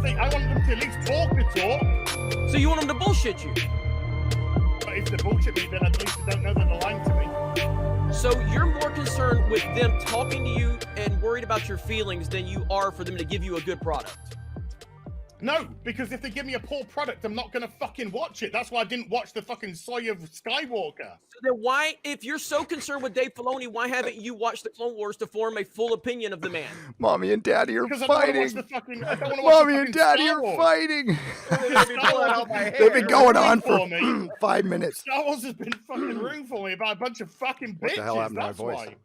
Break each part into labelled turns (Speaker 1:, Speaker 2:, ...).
Speaker 1: I want them to at least talk the talk.
Speaker 2: So you want them to bullshit you?
Speaker 1: But if they bullshit me, then at least they don't know that they're lying to me.
Speaker 2: So you're more concerned with them talking to you and worried about your feelings than you are for them to give you a good product?
Speaker 1: No, because if they give me a poor product, I'm not going to fucking watch it. That's why I didn't watch the fucking Soy of Skywalker.
Speaker 2: So then why, if you're so concerned with Dave Filoni, why haven't you watched the Clone Wars to form a full opinion of the man?
Speaker 3: Mommy and Daddy are
Speaker 1: Because
Speaker 3: fighting.
Speaker 1: Mommy
Speaker 3: and Daddy are fighting.
Speaker 1: They've
Speaker 3: been going on
Speaker 1: for
Speaker 3: for
Speaker 1: me.
Speaker 3: 5 minutes.
Speaker 1: Star Wars has been fucking ruined for me by a bunch of fucking bitches.
Speaker 3: What the hell happened to my
Speaker 1: That's
Speaker 3: voice?
Speaker 1: why.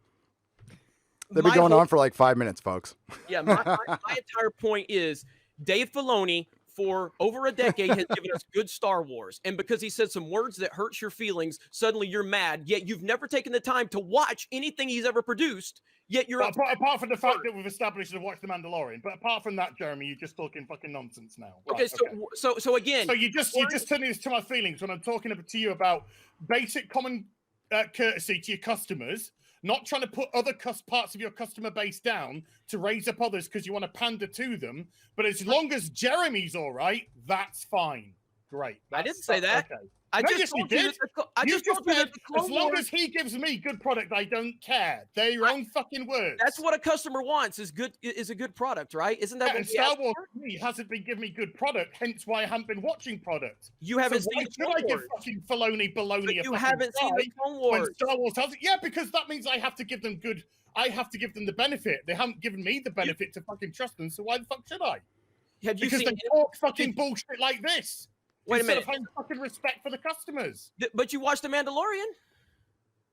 Speaker 3: They've been going on for like 5 minutes, folks.
Speaker 2: Yeah, my entire point is Dave Filoni, for over a decade, has given us good Star Wars. And because he said some words that hurts your feelings, suddenly you're mad, yet you've never taken the time to watch anything he's ever produced, yet you're...
Speaker 1: Apart from the fact that we've established to watch The Mandalorian, but apart from that, Jeremy, you're just talking fucking nonsense now.
Speaker 2: Okay,
Speaker 1: right,
Speaker 2: so again...
Speaker 1: So you're just turning this to my feelings when I'm talking to you about basic common courtesy to your customers, not trying to put other parts of your customer base down to raise up others because you want to pander to them. But as long as Jeremy's all right, that's fine. Great.
Speaker 2: I didn't say that.
Speaker 1: Okay.
Speaker 2: I just told you that the Clone
Speaker 1: as long
Speaker 2: Wars,
Speaker 1: as he gives me good product, I don't care. They're your own fucking words.
Speaker 2: that's what a customer wants, is a good product, right? Isn't that what
Speaker 1: and Star Wars hasn't been giving me good product, hence why I haven't been watching product.
Speaker 2: You haven't
Speaker 1: so
Speaker 2: seen
Speaker 1: why should I give fucking Filoni baloney
Speaker 2: but
Speaker 1: a
Speaker 2: you
Speaker 1: fucking
Speaker 2: haven't seen the Clone Wars.
Speaker 1: When Star Wars hasn't? Yeah, because that means I have to give them good. I have to give them the benefit. They haven't given me the benefit to fucking trust them. So why the fuck should I?
Speaker 2: Have you
Speaker 1: because
Speaker 2: seen
Speaker 1: they talk fucking bullshit like this.
Speaker 2: Wait a minute.
Speaker 1: Instead of having fucking respect for the customers.
Speaker 2: But you watched The Mandalorian?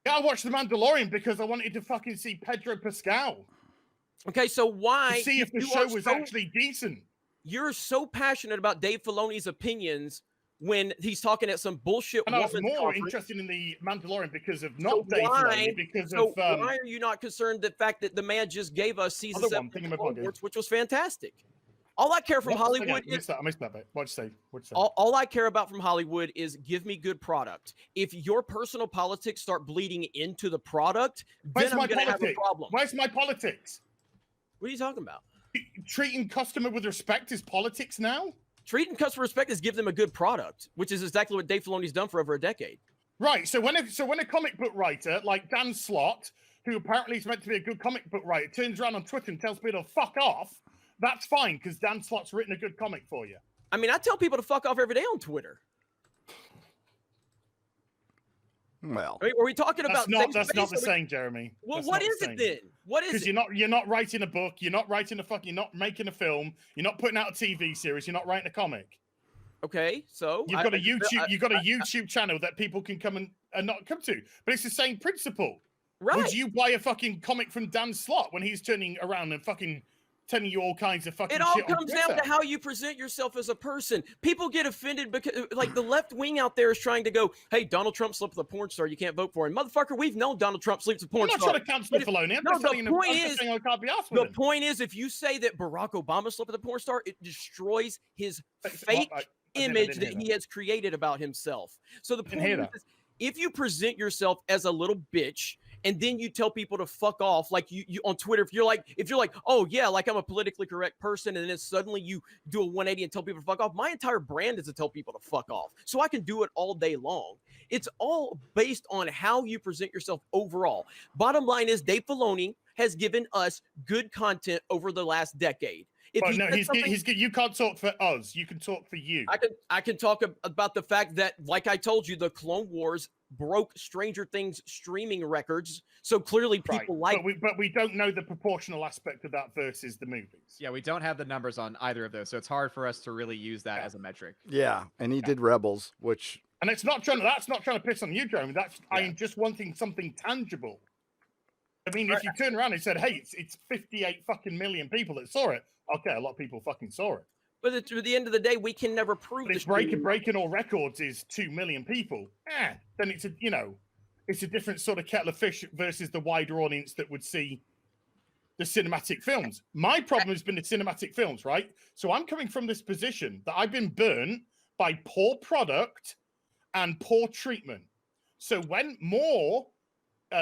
Speaker 1: Yeah, I watched The Mandalorian because I wanted to fucking see Pedro Pascal.
Speaker 2: Okay, so why?
Speaker 1: To see if the show was actually decent.
Speaker 2: You're so passionate about Dave Filoni's opinions when he's talking at some bullshit.
Speaker 1: And I was more interested in The Mandalorian because of not Dave Filoni, because of.
Speaker 2: Why are you not concerned the fact that the man just gave us season 7 of Clone Wars, which was fantastic? All I care from Hollywood is
Speaker 1: I missed that bit. What'd you say?
Speaker 2: All I care about from Hollywood is give me good product. If your personal politics start bleeding into the product, then I'm going to have a problem.
Speaker 1: Where's my politics?
Speaker 2: What are you talking about?
Speaker 1: Treating customer with respect is politics now?
Speaker 2: Treating customer respect is give them a good product, which is exactly what Dave Filoni's done for over a decade.
Speaker 1: Right. So when a comic book writer like Dan Slott, who apparently is meant to be a good comic book writer, turns around on Twitter and tells people to fuck off, that's fine, because Dan Slott's written a good comic for you.
Speaker 2: I mean, I tell people to fuck off every day on Twitter.
Speaker 3: Well,
Speaker 2: are we talking about?
Speaker 1: That's not the saying, Jeremy.
Speaker 2: Well, what is it then? What is it?
Speaker 1: Because you're not writing a book, you're not making a film, you're not putting out a TV series, you're not writing a comic.
Speaker 2: Okay, so
Speaker 1: you've got a YouTube channel that people can come and not come to, but it's the same principle.
Speaker 2: Right?
Speaker 1: Would you buy a fucking comic from Dan Slott when he's turning around and fucking telling you all kinds of fucking shit?
Speaker 2: It all comes down to how you present yourself as a person. People get offended because, like, the left wing out there is trying to go, hey, Donald Trump slept with a porn star, you can't vote for him. Motherfucker, we've known Donald Trump sleeps with a porn star.
Speaker 1: I'm not trying to cancel Filoni.
Speaker 2: The point is, if you say that Barack Obama slept with a porn star, it destroys his fake image that he has created about himself. So the point is, if you present yourself as a little bitch, and then you tell people to fuck off, like you on Twitter, if you're like, oh yeah, like I'm a politically correct person, and then suddenly you do a 180 and tell people to fuck off. My entire brand is to tell people to fuck off, so I can do it all day long. It's all based on how you present yourself overall. Bottom line is, Dave Filoni has given us good content over the last decade. If
Speaker 1: no, you can't talk for us. You can talk for you.
Speaker 2: I can talk about the fact that, like I told you, the Clone Wars broke Stranger Things streaming records. So clearly people
Speaker 1: but we don't know the proportional aspect of that versus the movies.
Speaker 4: Yeah, we don't have the numbers on either of those, so it's hard for us to really use that as a metric.
Speaker 3: Yeah, and he did Rebels, which
Speaker 1: and that's not trying to piss on you, Jeremy. I am just wanting something tangible. I mean, if you turn around and said, "Hey, it's 58 fucking million people that saw it," okay, a lot of people fucking saw it.
Speaker 2: But at the end of the day, we can never prove
Speaker 1: this. Breaking all records is 2 million people. Then it's a different sort of kettle of fish versus the wider audience that would see the cinematic films. My problem has been the cinematic films, right? So I'm coming from this position that I've been burnt by poor product and poor treatment. So when more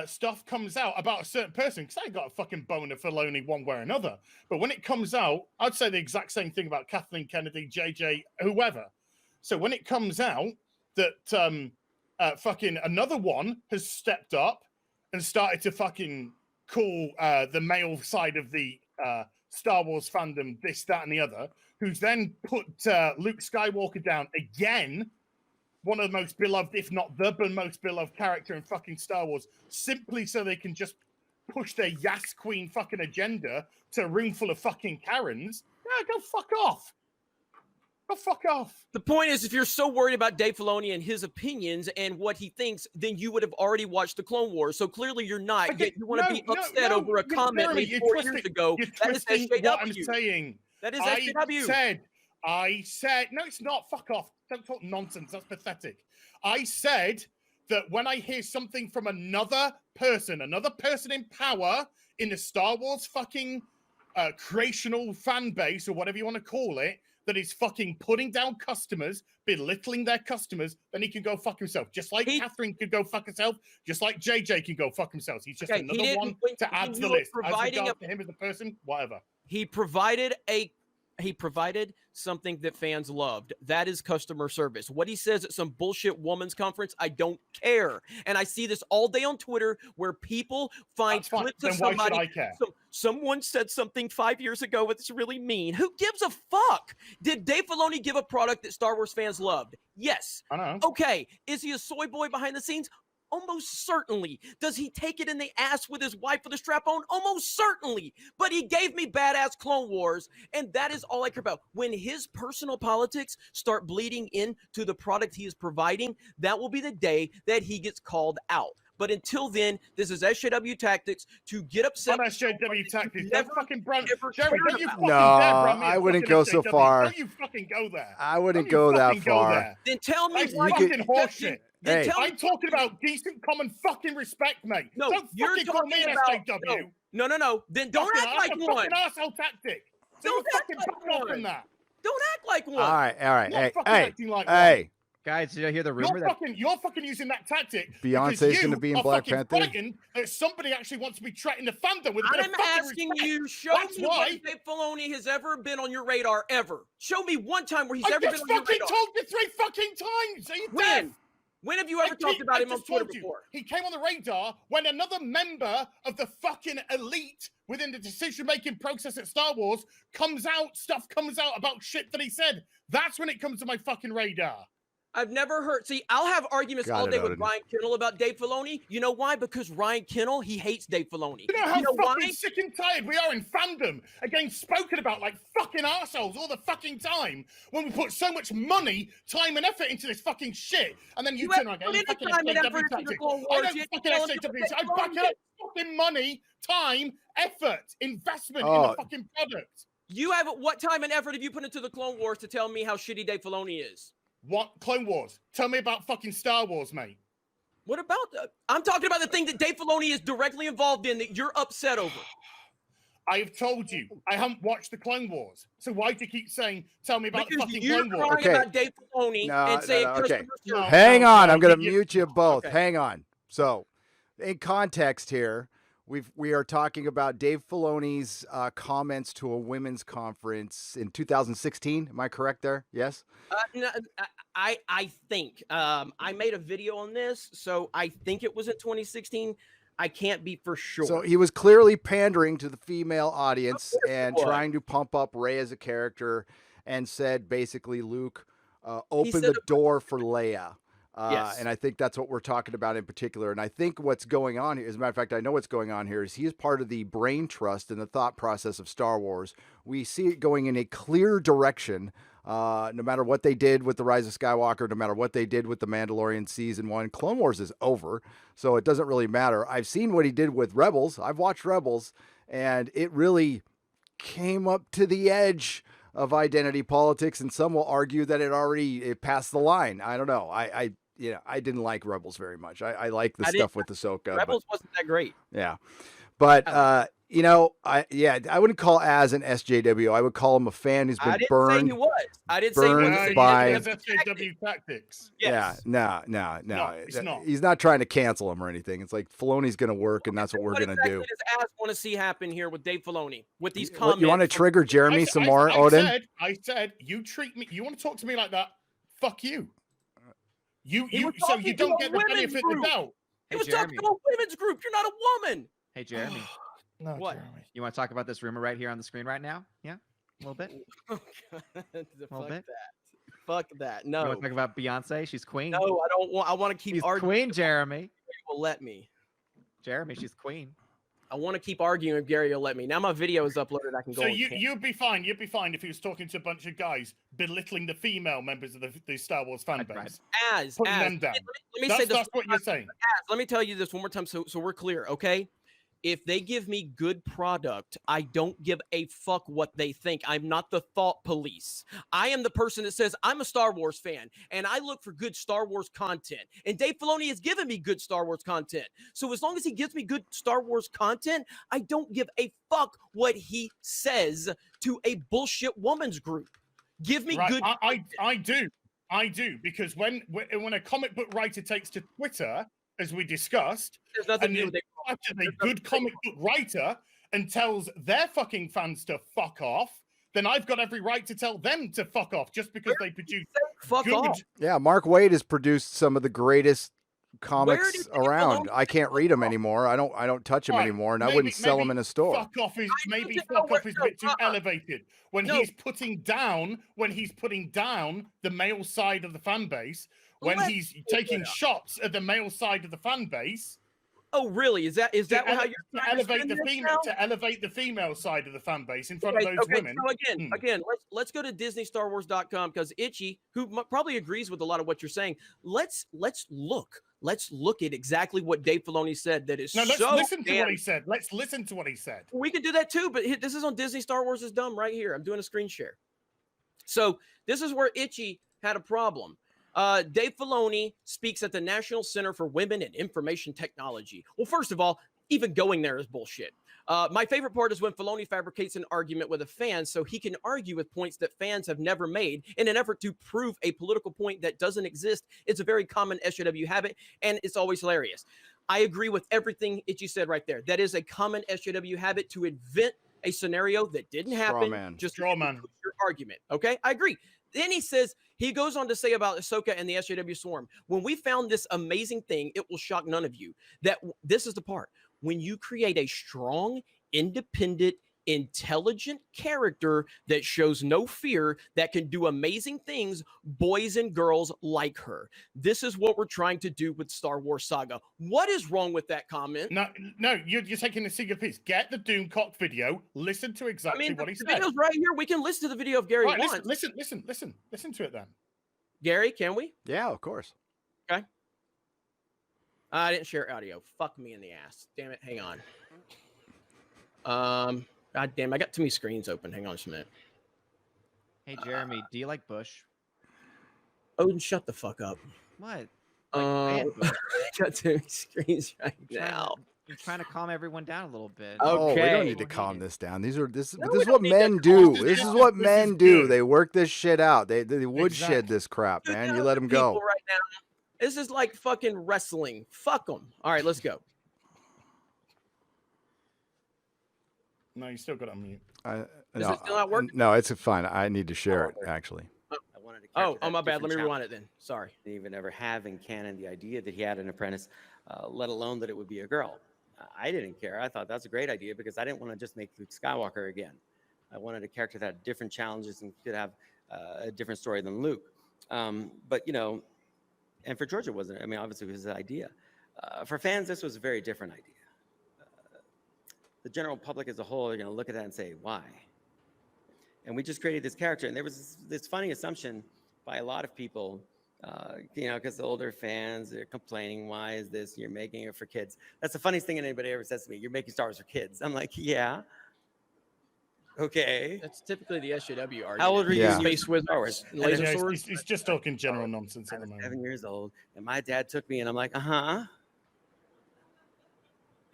Speaker 1: stuff comes out about a certain person, because I got a fucking boner for Filoni one way or another, but when it comes out, I'd say the exact same thing about Kathleen Kennedy, JJ, whoever. So when it comes out that fucking another one has stepped up and started to fucking call the male side of the Star Wars fandom this, that, and the other, who's then put Luke Skywalker down again, one of the most beloved, if not the most beloved character in fucking Star Wars, simply so they can just push their Yas Queen fucking agenda to a room full of fucking Karens. Yeah, go fuck off. Go fuck off.
Speaker 2: The point is, if you're so worried about Dave Filoni and his opinions and what he thinks, then you would have already watched the Clone Wars. So clearly you're not. Yet you want to be upset over a comment made 4 years ago.
Speaker 1: That is SJW. What I'm saying.
Speaker 2: That is SJW.
Speaker 1: I said, no, it's not. Fuck off. Don't talk nonsense. That's pathetic. I said that when I hear something from another person in power in the Star Wars fucking creational fan base or whatever you want to call it, that is fucking putting down customers, belittling their customers, then he can go fuck himself. Just like Catherine could go fuck herself, just like JJ can go fuck himself. He's just another one to add to the list. As regards to him as a person, whatever.
Speaker 2: He provided something that fans loved. That is customer service. What he says at some bullshit woman's conference, I don't care. And I see this all day on Twitter where people find clips of somebody.
Speaker 1: Why should I care?
Speaker 2: Someone said something 5 years ago that's really mean. Who gives a fuck? Did Dave Filoni give a product that Star Wars fans loved? Yes.
Speaker 1: I know.
Speaker 2: Okay. Is he a soy boy behind the scenes? Almost certainly. Does he take it in the ass with his wife for the strap on? Almost certainly. But he gave me badass Clone Wars, and that is all I care about. When his personal politics start bleeding into the product he is providing, that will be the day that he gets called out. But until then, this is SJW tactics to get upset.
Speaker 1: Not SJW tactics. Don't fucking Jeremy, don't you fucking
Speaker 3: I wouldn't go so far.
Speaker 1: Don't you fucking go there.
Speaker 3: I wouldn't go that far.
Speaker 2: Then tell me
Speaker 1: why fucking horseshit.
Speaker 3: Hey.
Speaker 1: I'm talking about decent common fucking respect, mate.
Speaker 2: No,
Speaker 1: don't
Speaker 2: you're
Speaker 1: fucking call me an SJW.
Speaker 2: No. Then don't act like one.
Speaker 1: Fucking arsehole tactic.
Speaker 2: Don't act like one. Don't act like one.
Speaker 3: All right.
Speaker 1: Hey.
Speaker 4: Guys, did I hear the rumor
Speaker 1: you're fucking using that tactic?
Speaker 3: Beyonce's going to be in Black Panther.
Speaker 1: That somebody actually wants to be trapped in the fandom with a bit
Speaker 2: I'm asking you, show me why Dave Filoni has ever been on your radar, ever. Show me one time where he's ever been on your radar. I just
Speaker 1: fucking told you 3 fucking times. Are you deaf?
Speaker 2: When have you ever talked about him on Twitter before?
Speaker 1: He came on the radar when another member of the fucking elite within the decision-making process at Star Wars stuff comes out about shit that he said. That's when it comes to my fucking radar.
Speaker 2: I've never heard. See, I'll have arguments all day with Ryan Kinnell about Dave Filoni. You know why? Because Ryan Kinnell, he hates Dave Filoni.
Speaker 1: You know how fucking sick and tired we are in fandom again spoken about like fucking arseholes all the fucking time when we put so much money, time, and effort into this fucking shit. And then you turn around and fucking SJW tactic. I don't fucking SJW. I back it up. Fucking money, time, effort, investment in the fucking product.
Speaker 2: You have what time and effort have you put into the Clone Wars to tell me how shitty Dave Filoni is?
Speaker 1: What? Clone Wars? Tell me about fucking Star Wars, mate.
Speaker 2: What about that? I'm talking about the thing that Dave Filoni is directly involved in that you're upset over.
Speaker 1: I have told you, I haven't watched the Clone Wars. So why do you keep saying, tell me about the fucking Clone Wars?
Speaker 2: You're crying about Dave Filoni and saying customer service.
Speaker 3: Hang on, I'm going to mute you both. Okay. Hang on. So, in context here, we are talking about Dave Filoni's comments to a women's conference in 2016. Am I correct there? Yes?
Speaker 2: No, I think. I made a video on this, so I think it was in 2016. I can't be for sure.
Speaker 3: So he was clearly pandering to the female audience and trying to pump up Rey as a character, and said basically, Luke, open the door for Leia.
Speaker 2: Yes.
Speaker 3: And I think that's what we're talking about in particular. And I think what's going on here, as a matter of fact, I know what's going on here, is he is part of the brain trust and the thought process of Star Wars. We see it going in a clear direction. No matter what they did with The Rise of Skywalker, no matter what they did with The Mandalorian Season 1, Clone Wars is over, so it doesn't really matter. I've seen what he did with Rebels. I've watched Rebels, and it really came up to the edge of identity politics, and some will argue that it passed the line. I don't know. I didn't like Rebels very much. I like the stuff with Ahsoka.
Speaker 2: Rebels wasn't that great.
Speaker 3: Yeah. But, I wouldn't call Az an SJW. I would call him a fan who's been burned.
Speaker 2: I didn't say he was.
Speaker 3: Burned by
Speaker 1: SJW tactics.
Speaker 2: Yes.
Speaker 3: Yeah, no.
Speaker 1: It's not.
Speaker 3: He's not trying to cancel him or anything. It's like Filoni's going to work, and that's what we're going to do.
Speaker 2: What does Az want to see happen here with Dave Filoni with these comments?
Speaker 3: You want to trigger Jeremy some more, Odin?
Speaker 1: I said, you treat me. You want to talk to me like that? Fuck you. So you don't get the benefit of the doubt.
Speaker 2: He was talking to a women's group. You're not a woman.
Speaker 4: Hey, Jeremy.
Speaker 1: No,
Speaker 2: what?
Speaker 1: Jeremy.
Speaker 4: You want to talk about this rumor right here on the screen right now? Yeah, a little bit.
Speaker 2: Fuck that. No.
Speaker 4: You want to talk about Beyonce? She's queen.
Speaker 2: No, I don't want. I want to keep
Speaker 4: she's
Speaker 2: arguing.
Speaker 4: Queen, Jeremy.
Speaker 2: Will let me.
Speaker 4: Jeremy, she's queen.
Speaker 2: I want to keep arguing if Gary will let me. Now my video is uploaded. I can go.
Speaker 1: So you'd be fine. You'd be fine if he was talking to a bunch of guys belittling the female members of the Star Wars fan base.
Speaker 2: Putting
Speaker 1: them down.
Speaker 2: Let me say this.
Speaker 1: That's what you're saying.
Speaker 2: Let me tell you this one more time, so we're clear, okay? If they give me good product, I don't give a fuck what they think. I'm not the thought police. I am the person that says I'm a Star Wars fan and I look for good Star Wars content. And Dave Filoni has given me good Star Wars content. So as long as he gives me good Star Wars content, I don't give a fuck what he says to a bullshit woman's group. Give me good.
Speaker 1: I do, because when a comic book writer takes to Twitter, as we discussed,
Speaker 2: there's nothing new.
Speaker 1: A good comic book writer and tells their fucking fans to fuck off, then I've got every right to tell them to fuck off just because they produce good.
Speaker 2: Off.
Speaker 3: Yeah, Mark Waid has produced some of the greatest comics around. I can't read them anymore. I don't touch them anymore, and I wouldn't sell them in a store.
Speaker 1: Fuck off is a bit too elevated. When he's putting down the male side of the fan base, when he's taking shots at the male side of the fan base.
Speaker 2: Oh, really? Is that how you're
Speaker 1: to elevate the female side of the fan base in front of those women?
Speaker 2: So again, let's go to DisneyStarWars.com, because Itchy, who probably agrees with a lot of what you're saying, let's look at exactly what Dave Filoni said. That is
Speaker 1: let's listen to what he said. Let's listen to what he said.
Speaker 2: We can do that too, but this is on Disney Star Wars is Dumb right here. I'm doing a screen share. So this is where Itchy had a problem. Dave Filoni speaks at the National Center for Women and Information Technology. Well, first of all, even going there is bullshit. My favorite part is when Filoni fabricates an argument with a fan so he can argue with points that fans have never made in an effort to prove a political point that doesn't exist. It's a very common SJW habit, and it's always hilarious. I agree with everything Itchy said right there. That is a common SJW habit, to invent a scenario that didn't happen. Just draw man your argument. Okay, I agree. Then he goes on to say about Ahsoka and the SJW Swarm. When we found this amazing thing, it will shock none of you. That this is the part. When you create a strong, independent, intelligent character that shows no fear, that can do amazing things, boys and girls like her. This is what we're trying to do with Star Wars Saga. What is wrong with that comment?
Speaker 1: No, you're taking a single piece. Get the Doomcock video. Listen to exactly what he said. The
Speaker 2: video's right here. We can listen to the video if Gary wants.
Speaker 1: Listen to it then.
Speaker 2: Gary, can we?
Speaker 3: Yeah, of course.
Speaker 2: Okay. I didn't share audio. Fuck me in the ass. Damn it. Hang on. God damn, I got too many screens open. Hang on just a minute.
Speaker 4: Hey, Jeremy, do you like Bush?
Speaker 2: Odin, shut the fuck up.
Speaker 4: What?
Speaker 2: I got too many screens right now.
Speaker 4: You're trying to calm everyone down a little bit.
Speaker 3: Okay. We don't need to calm this down. This is what men do. This is what men do. They work this shit out. They woodshed this crap, man. You let them go.
Speaker 2: Right now, this is like fucking wrestling. Fuck them. All right, let's go.
Speaker 1: No, you still got it on mute.
Speaker 2: Is it still not working?
Speaker 3: No, it's fine. I need to share it, actually.
Speaker 2: Oh, my bad. Let me rewind it then. Sorry.
Speaker 5: Didn't even ever have in canon the idea that he had an apprentice, let alone that it would be a girl. I didn't care. I thought that's a great idea because I didn't want to just make Luke Skywalker again. I wanted a character that had different challenges and could have a different story than Luke. But, you know, and for George, it wasn't. I mean, obviously, it was his idea. For fans, this was a very different idea. The general public as a whole are going to look at that and say, why? And we just created this character. And there was this funny assumption by a lot of people, you know, because the older fans are complaining, why is this? You're making it for kids. That's the funniest thing anybody ever says to me. You're making Star Wars for kids. I'm like, yeah. Okay.
Speaker 2: That's typically the SJW argument.
Speaker 5: How old were you?
Speaker 2: Space Wizards, laser swords.
Speaker 1: He's just talking general nonsense at the moment.
Speaker 5: 7 years old, and my dad took me, and I'm like,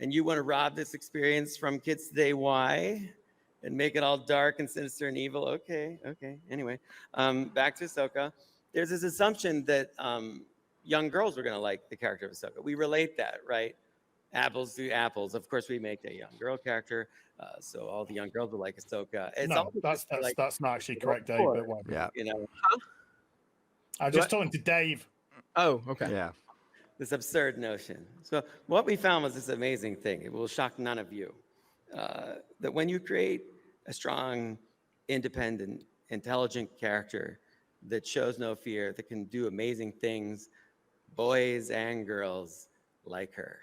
Speaker 5: and you want to rob this experience from kids today? Why? And make it all dark and sinister and evil? Okay. Anyway, back to Ahsoka. There's this assumption that young girls were going to like the character of Ahsoka. We relate that, right? Apples to apples. Of course, we make a young girl character, so all the young girls will like Ahsoka.
Speaker 1: No, that's not actually correct, Dave. But whatever.
Speaker 3: Yeah.
Speaker 5: You know,
Speaker 1: I'm just talking to Dave.
Speaker 2: Oh, okay.
Speaker 3: Yeah.
Speaker 5: this absurd notion. So what we found was this amazing thing. It will shock none of you. That when you create a strong, independent, intelligent character that shows no fear, that can do amazing things, boys and girls like her.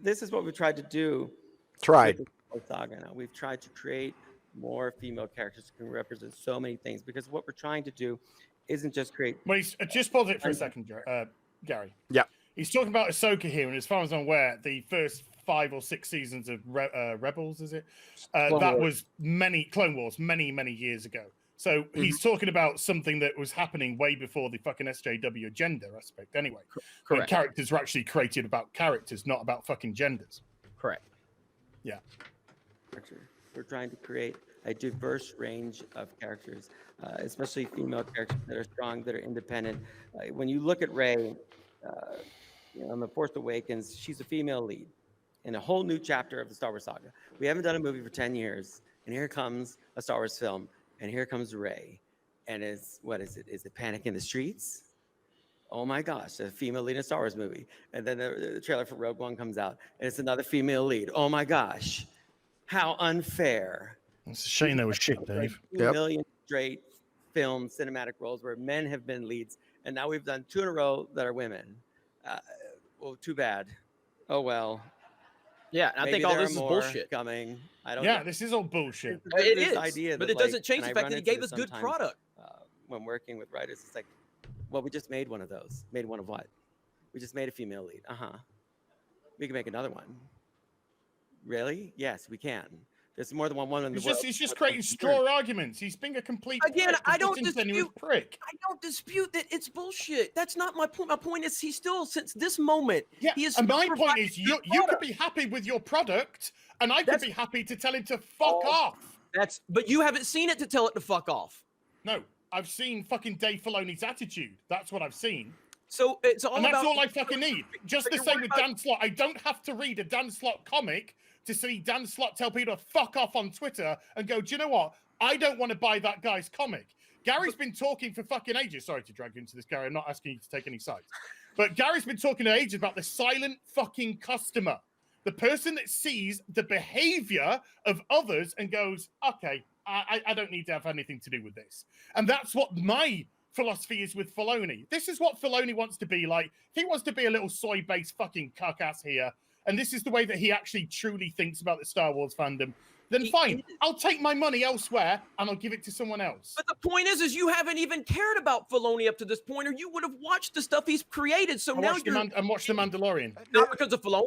Speaker 5: This is what we tried to do. Saga now. We've tried to create more female characters who can represent so many things, because what we're trying to do isn't just create.
Speaker 1: Wait, just pause it for a second, Gary.
Speaker 3: Yeah.
Speaker 1: He's talking about Ahsoka here, and as far as I'm aware, the first 5 or 6 seasons of Rebels, is it? That was Clone Wars, many years ago. So he's talking about something that was happening way before the fucking SJW agenda aspect anyway. Correct. Characters were actually created about characters, not about fucking genders.
Speaker 2: Correct.
Speaker 1: Yeah.
Speaker 5: We're trying to create a diverse range of characters, especially female characters that are strong, that are independent. When you look at Rey, on The Force Awakens, she's a female lead in a whole new chapter of the Star Wars saga. We haven't done a movie for 10 years, and here comes a Star Wars film, and here comes Rey. And what is it? Is it Panic in the Streets? Oh my gosh, a female lead in a Star Wars movie. And then the trailer for Rogue One comes out, and it's another female lead. Oh my gosh, how unfair.
Speaker 1: It's a shame there was shit, Dave.
Speaker 5: 2 million straight film cinematic roles where men have been leads, and now we've done 2 in a row that are women. Well, too bad. Oh well.
Speaker 2: Yeah, and I think all this is bullshit
Speaker 5: coming. I don't.
Speaker 1: Yeah, this is all bullshit.
Speaker 2: It is, idea but it doesn't change the fact that he gave us good product.
Speaker 5: When working with writers, it's like, well, we just made one of those. Made one of what? We just made a female lead. We can make another one. Really? Yes, we can. There's more than one in the world.
Speaker 1: He's just creating straw arguments. He's being a complete
Speaker 2: I don't dispute.
Speaker 1: Prick.
Speaker 2: I don't dispute that it's bullshit. That's not my point. My point is he's still, since this moment, he is.
Speaker 1: And my point is you could be happy with your product, and I could be happy to tell him to fuck off.
Speaker 2: But you haven't seen it to tell it to fuck off.
Speaker 1: No, I've seen fucking Dave Filoni's attitude. That's what I've seen.
Speaker 2: So it's all
Speaker 1: and that's
Speaker 2: about,
Speaker 1: all I fucking need. Just the same with Dan Slott. I don't have to read a Dan Slott comic to see Dan Slott tell people to fuck off on Twitter and go, do you know what? I don't want to buy that guy's comic. Gary's been talking for fucking ages. Sorry to drag you into this, Gary. I'm not asking you to take any sides. But Gary's been talking for ages about the silent fucking customer. The person that sees the behavior of others and goes, okay, I don't need to have anything to do with this. And that's what my philosophy is with Filoni. This is what Filoni wants to be like. If he wants to be a little soy-based fucking cuck-ass here, and this is the way that he actually truly thinks about the Star Wars fandom, then fine. I'll take my money elsewhere and I'll give it to someone else.
Speaker 2: But the point is you haven't even cared about Filoni up to this point, or you would have watched the stuff he's created. So now
Speaker 1: and watched The Mandalorian.
Speaker 2: Not because of Filoni.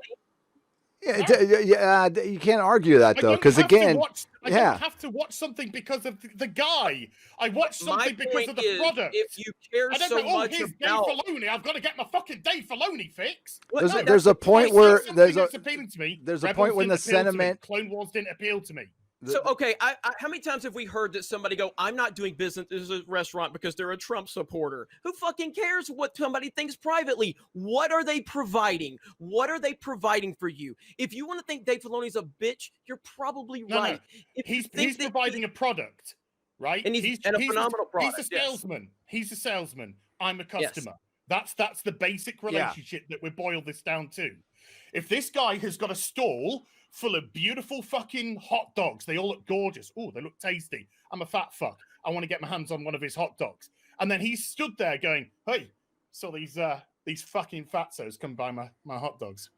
Speaker 3: Yeah, you can't argue that though, because again,
Speaker 1: I don't have to watch something because of the guy. I watch something because of the product.
Speaker 2: If you care so much
Speaker 1: Dave Filoni, I've got to get my fucking Dave Filoni fix.
Speaker 3: There's a point where there's
Speaker 1: appealing to me.
Speaker 3: There's a point when the sentiment,
Speaker 1: Clone Wars didn't appeal to me.
Speaker 2: So, okay, how many times have we heard that somebody go, I'm not doing business as a restaurant because they're a Trump supporter? Who fucking cares what somebody thinks privately? What are they providing? What are they providing for you? If you want to think Dave Filoni's a bitch, you're probably right.
Speaker 1: No. He's providing a product, right?
Speaker 2: And he's a phenomenal product.
Speaker 1: He's a salesman. Yes. He's a salesman. I'm a customer. Yes. That's the basic relationship that we boil this down to. If this guy has got a stall full of beautiful fucking hot dogs, they all look gorgeous. Oh, they look tasty. I'm a fat fuck. I want to get my hands on one of his hot dogs. And then he stood there going, hey, so these fucking fatzos come buy my hot dogs.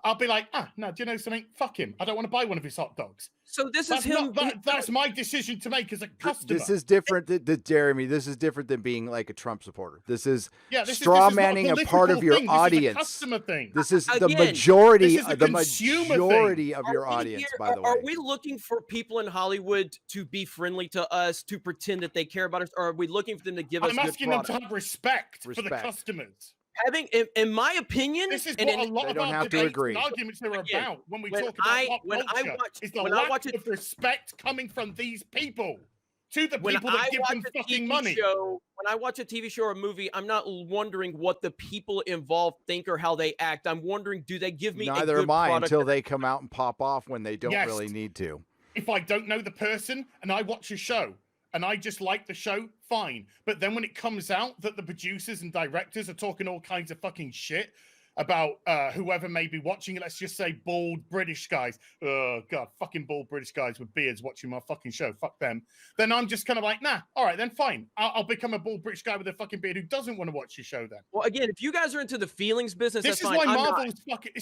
Speaker 1: I'll be like, no, do you know something? Fuck him. I don't want to buy one of his hot dogs.
Speaker 2: So this is him.
Speaker 1: That's my decision to make as a customer.
Speaker 3: This is different, Jeremy. This is different than being like a Trump supporter. This is straw manning a part of your audience.
Speaker 1: This is a customer thing.
Speaker 3: This is the majority of your
Speaker 2: Are
Speaker 3: audience, by the way.
Speaker 2: Are we looking for people in Hollywood to be friendly to us, to pretend that they care about us, or are we looking for them to give us?
Speaker 1: I'm asking them to have respect for the customers.
Speaker 2: Having, in my opinion,
Speaker 1: this is what a lot of our debates arguments are about when we talk about pop culture. Is the lack of respect coming from these people to the people that give them fucking money.
Speaker 2: When I watch a TV show or a movie, I'm not wondering what the people involved think or how they act. I'm wondering, do they give me
Speaker 3: neither
Speaker 2: a good
Speaker 3: am I
Speaker 2: product
Speaker 3: until they come out and pop off when they don't really need to.
Speaker 1: If I don't know the person and I watch a show and I just like the show, fine. But then when it comes out that the producers and directors are talking all kinds of fucking shit about whoever may be watching it, let's just say bald British guys. Oh, God, fucking bald British guys with beards watching my fucking show. Fuck them. Then I'm just kind of like, nah, all right, then fine. I'll become a bald British guy with a fucking beard who doesn't want to watch your show then.
Speaker 2: Well, again, if you guys are into the feelings business,
Speaker 1: this
Speaker 2: that's
Speaker 1: is
Speaker 2: fine.
Speaker 1: why Marvel's fucking...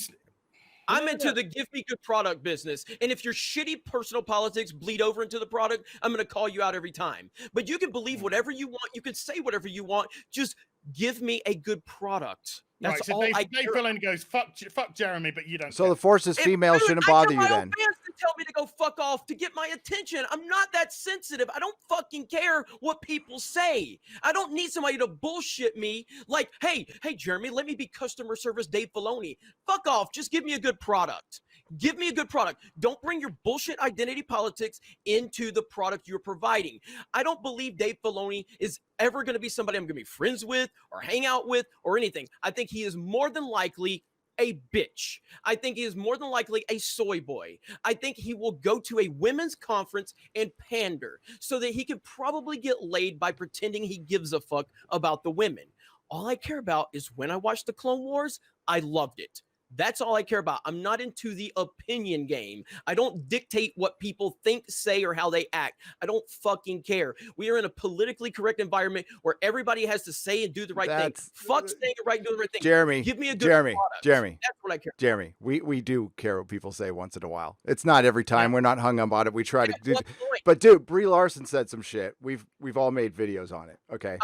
Speaker 2: I'm into the give me good product business. And if your shitty personal politics bleed over into the product, I'm going to call you out every time. But you can believe whatever you want. You can say whatever you want. Just give me a good product. That's
Speaker 1: right, so
Speaker 2: all
Speaker 1: Dave Filoni goes, fuck Jeremy, but you don't.
Speaker 3: So the Force is female shouldn't bother you then.
Speaker 2: Fans to tell me to go fuck off to get my attention. I'm not that sensitive. I don't fucking care what people say. I don't need somebody to bullshit me like, hey, Jeremy, let me be customer service Dave Filoni. Fuck off. Just give me a good product. Give me a good product. Don't bring your bullshit identity politics into the product you're providing. I don't believe Dave Filoni is ever going to be somebody I'm going to be friends with or hang out with or anything. I think he is more than likely a bitch. I think he is more than likely a soy boy. I think he will go to a women's conference and pander so that he could probably get laid by pretending he gives a fuck about the women. All I care about is when I watched the Clone Wars, I loved it. That's all I care about. I'm not into the opinion game. I don't dictate what people think, say, or how they act. I don't fucking care. We are in a politically correct environment where everybody has to say and do the right thing. Fuck saying it right and doing the right thing.
Speaker 3: Jeremy,
Speaker 2: give me a good product.
Speaker 3: Jeremy.
Speaker 2: That's what I care about.
Speaker 3: Jeremy, we do care what people say once in a while. It's not every time. We're not hung up on it. We try to do. But dude, Brie Larson said some shit. We've all made videos on it. Okay.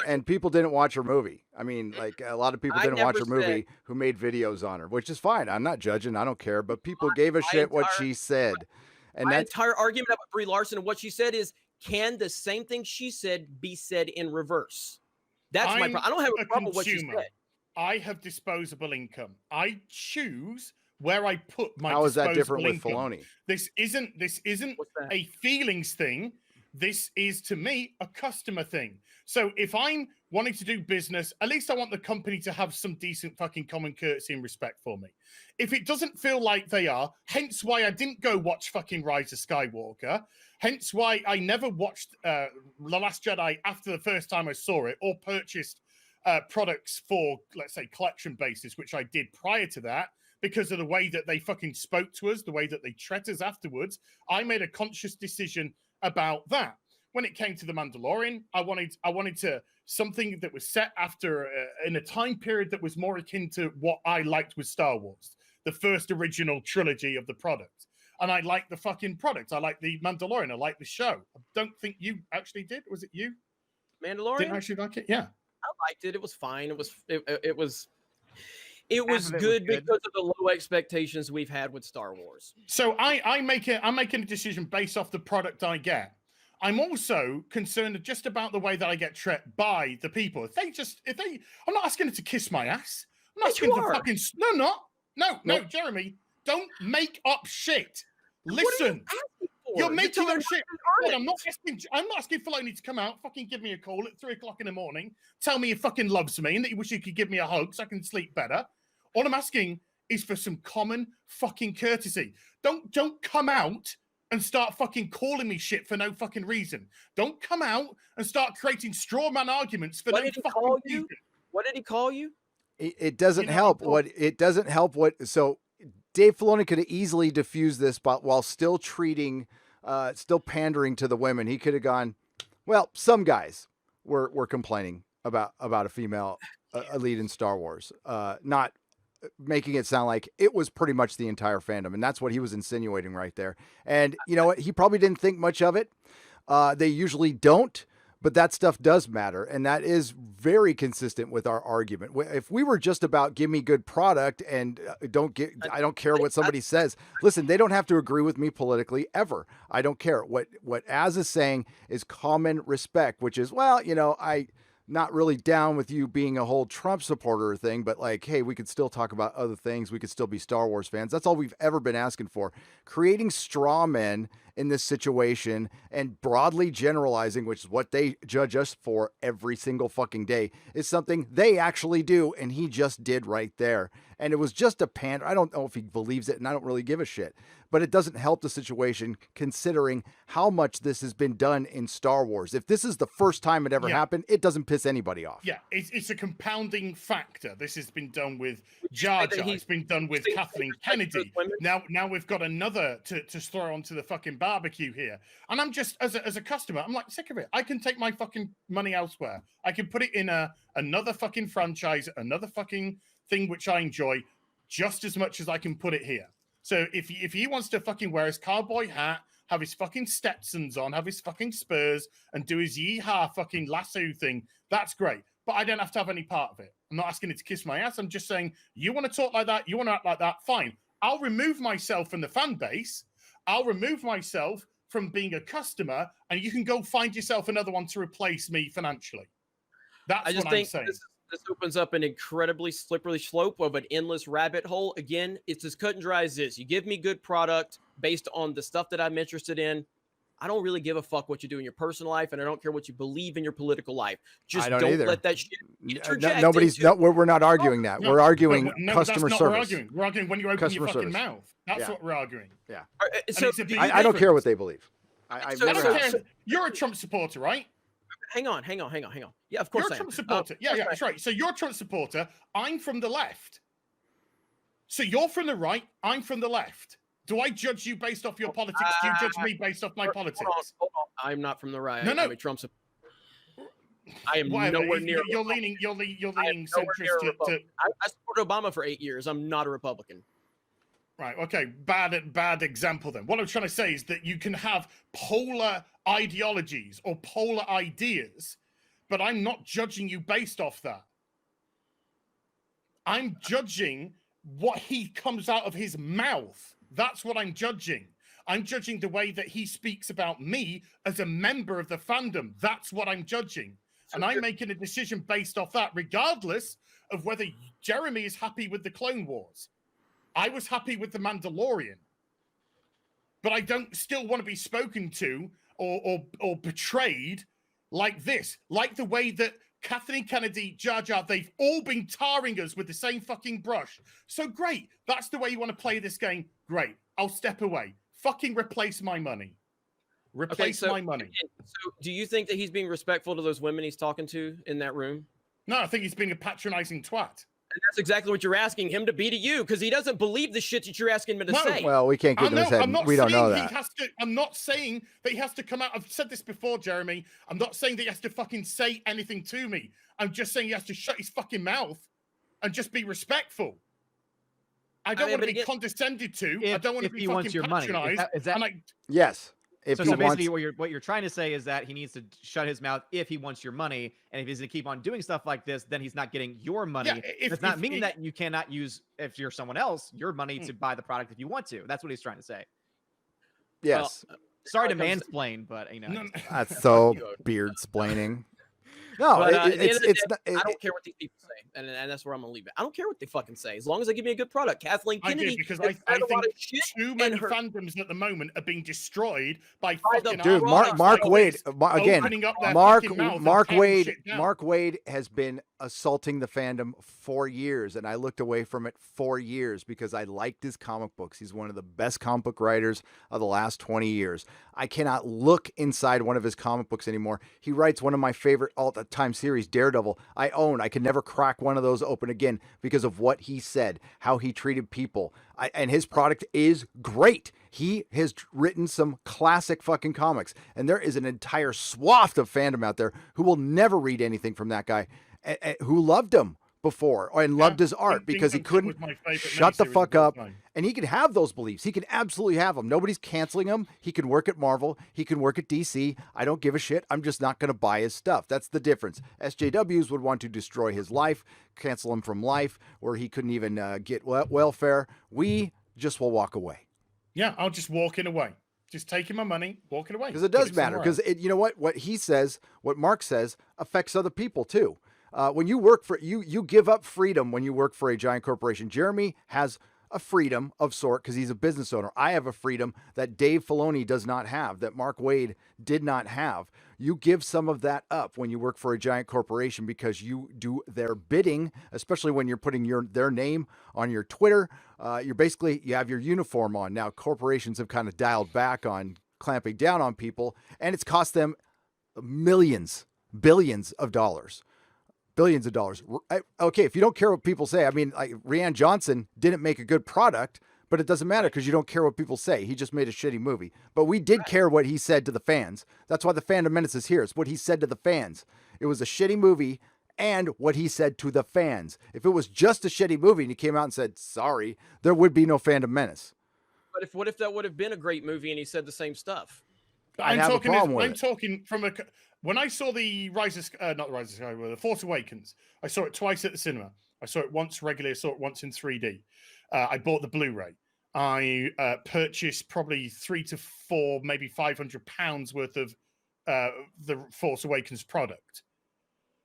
Speaker 3: And people didn't watch her movie. I mean, like a lot of people didn't watch her movie who made videos on her, which is fine. I'm not judging. I don't care. But people gave a shit what she said. And
Speaker 2: my entire argument about Brie Larson and what she said is, can the same thing she said be said in reverse? That's my problem. I don't have a problem with what she said.
Speaker 1: I have disposable income. I choose where I put my
Speaker 3: How is that
Speaker 1: disposable
Speaker 3: different
Speaker 1: income.
Speaker 3: with Filoni?
Speaker 1: This isn't a feelings thing. This is, to me, a customer thing. So if I'm wanting to do business, at least I want the company to have some decent fucking common courtesy and respect for me. If it doesn't feel like they are, hence why I didn't go watch fucking Rise of Skywalker, hence why I never watched The Last Jedi after the first time I saw it, or purchased products for, let's say, collection basis, which I did prior to that, because of the way that they fucking spoke to us, the way that they treated us afterwards. I made a conscious decision about that. When it came to The Mandalorian, I wanted to something that was set after in a time period that was more akin to what I liked with Star Wars, the first original trilogy of the product. And I liked the fucking product. I liked The Mandalorian. I liked the show. I don't think you actually did. Was it you?
Speaker 2: Mandalorian?
Speaker 1: Didn't actually like it? Yeah.
Speaker 2: I liked it. It was fine. It was good because of the low expectations we've had with Star Wars. So
Speaker 1: I'm making a decision based off the product I get. I'm also concerned just about the way that I get treated by the people. I'm not asking them to kiss my ass. I'm not asking to fucking, no, Jeremy, don't make up shit. Listen, you're making up shit. I'm not asking Filoni to come out, fucking give me a call at 3:00 in the morning, tell me he fucking loves me and that he wishes he could give me a hug so I can sleep better. All I'm asking is for some common fucking courtesy. Don't come out and start fucking calling me shit for no fucking reason. Don't come out and start creating straw man arguments for no fucking reason.
Speaker 2: What did he call you?
Speaker 3: It doesn't help. So Dave Filoni could have easily diffused this, but while still still pandering to the women. He could have gone, well, some guys were complaining about a female lead in Star Wars, not making it sound like it was pretty much the entire fandom. And that's what he was insinuating right there. And you know what? He probably didn't think much of it. They usually don't. But that stuff does matter, and that is very consistent with our argument. If we were just about give me good product and I don't care what somebody says. Listen, they don't have to agree with me politically ever. I don't care. What Az is saying is common respect, which is, well, you know, I not really down with you being a whole Trump supporter thing, but like, hey, we could still talk about other things. We could still be Star Wars fans. That's all we've ever been asking for. Creating straw men in this situation and broadly generalizing, which is what they judge us for every single fucking day, is something they actually do. And he just did right there. And it was just a pander. I don't know if he believes it, and I don't really give a shit, but it doesn't help the situation considering how much this has been done in Star Wars. If this is the first time it ever happened, it doesn't piss anybody off.
Speaker 1: Yeah, it's a compounding factor. This has been done with Jar Jar. It's been done with Kathleen Kennedy. Now we've got another to throw onto the fucking barbecue here. And I'm just, as a customer, I'm like sick of it. I can take my fucking money elsewhere. I can put it in another fucking franchise, another fucking thing which I enjoy just as much as I can put it here. So if he wants to fucking wear his cowboy hat, have his fucking Stetsons on, have his fucking Spurs, and do his yeehaw fucking lasso thing, that's great. But I don't have to have any part of it. I'm not asking it to kiss my ass. I'm just saying, you want to talk like that, you want to act like that, fine. I'll remove myself from the fan base. I'll remove myself from being a customer, and you can go find yourself another one to replace me financially. That's what I'm saying.
Speaker 2: This opens up an incredibly slippery slope of an endless rabbit hole. Again, it's as cut and dry as this. You give me good product based on the stuff that I'm interested in. I don't really give a fuck what you do in your personal life, and I don't care what you believe in your political life. Just don't let that shit interject.
Speaker 3: We're not arguing that. We're arguing customer service.
Speaker 1: We're arguing when you open your fucking mouth. That's what we're arguing.
Speaker 3: Yeah.
Speaker 2: So
Speaker 3: I don't care what they believe.
Speaker 1: You're a Trump supporter, right?
Speaker 2: Hang on. Yeah, of course
Speaker 1: you're a Trump supporter. That's right. So you're a Trump supporter. I'm from the left. So you're from the right. I'm from the left. Do I judge you based off your politics? Do you judge me based off my politics?
Speaker 2: Hold on. I'm not from the right.
Speaker 1: No.
Speaker 2: I'm a Trump supporter. I am nowhere near.
Speaker 1: You're leaning centrist to.
Speaker 2: I supported Obama for 8 years. I'm not a Republican.
Speaker 1: Right. Okay. Bad example then. What I'm trying to say is that you can have polar ideologies or polar ideas, but I'm not judging you based off that. I'm judging what he comes out of his mouth. That's what I'm judging. I'm judging the way that he speaks about me as a member of the fandom. That's what I'm judging. And I'm making a decision based off that, regardless of whether Jeremy is happy with the Clone Wars. I was happy with The Mandalorian, but I don't still want to be spoken to or portrayed like this, like the way that Kathleen Kennedy, Jar Jar, they've all been tarring us with the same fucking brush. So great. That's the way you want to play this game. Great. I'll step away. Fucking replace my money. Replace my money.
Speaker 2: So do you think that he's being respectful to those women he's talking to in that room?
Speaker 1: No, I think he's being a patronizing twat.
Speaker 2: And that's exactly what you're asking him to be to you, because he doesn't believe the shit that you're asking him to say.
Speaker 3: Well, we can't get in his head. We don't know that.
Speaker 1: I'm not saying that he has to come out. I've said this before, Jeremy. I'm not saying that he has to fucking say anything to me. I'm just saying he has to shut his fucking mouth and just be respectful. I don't want to be condescended to. I don't want to be fucking patronized.
Speaker 3: Yes.
Speaker 4: So basically what you're trying to say is that he needs to shut his mouth if he wants your money, and if he's going to keep on doing stuff like this, then he's not getting your money. Yeah, it's not meaning that you cannot use, if you're someone else, your money to buy the product if you want to. That's what he's trying to say.
Speaker 3: Yes.
Speaker 4: Well, sorry to mansplain, but you know.
Speaker 3: That's so beard-splaining. No,
Speaker 2: I don't care what these people say, and that's where I'm gonna leave it. I don't care what they fucking say, as long as they give me a good product. Kathleen Kennedy,
Speaker 1: because I think too many fandoms at the moment are being destroyed by fucking
Speaker 3: dude. Mark Wade again. Mark Wade has been assaulting the fandom for years, and I looked away from it for years because I liked his comic books. He's one of the best comic book writers of the last 20 years. I cannot look inside one of his comic books anymore. He writes one of my favorite Showtime series Daredevil, I own. I can never crack one of those open again because of what he said, how he treated people. And his product is great. He has written some classic fucking comics. And there is an entire swath of fandom out there who will never read anything from that guy, who loved him before and loved his art because he couldn't shut the fuck up. And he can have those beliefs. He can absolutely have them. Nobody's canceling him. He can work at Marvel. He can work at DC. I don't give a shit. I'm just not going to buy his stuff. That's the difference. SJWs would want to destroy his life, cancel him from life, where he couldn't even get welfare. We just will walk away.
Speaker 1: Yeah, I'll just walking away. Just taking my money, walking away.
Speaker 3: Because it does matter. Because you know what he says, what Mark says, affects other people too. When you work for you give up freedom when you work for a giant corporation. Jeremy has a freedom of sort because he's a business owner. I have a freedom that Dave Filoni does not have, that Mark Waid did not have. You give some of that up when you work for a giant corporation because you do their bidding, especially when you're putting their name on your Twitter. You have your uniform on. Now, corporations have kind of dialed back on clamping down on people, and it's cost them billions of dollars. Billions of dollars. Okay, if you don't care what people say, I mean, like Rian Johnson didn't make a good product, but it doesn't matter because you don't care what people say. He just made a shitty movie. But we did care what he said to the fans. That's why the Fandom Menace is here. It's what he said to the fans. It was a shitty movie and what he said to the fans. If it was just a shitty movie and he came out and said, sorry, there would be no Fandom Menace.
Speaker 2: But what if that would have been a great movie and he said the same stuff?
Speaker 1: I'm talking from a... When I saw the The Force Awakens, I saw it twice at the cinema. I saw it once regularly. I saw it once in 3D. I bought the Blu-ray. I purchased probably 3 to 4, maybe £500 worth of the Force Awakens product.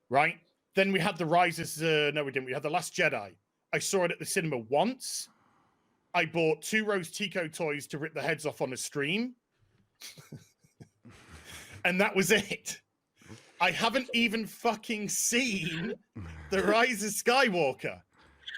Speaker 1: Right? Then we had the Rises. No, we didn't. We had the Last Jedi. I saw it at the cinema once. I bought 2 Rose Tico toys to rip the heads off on a stream. And that was it. I haven't even fucking seen The Rise of Skywalker.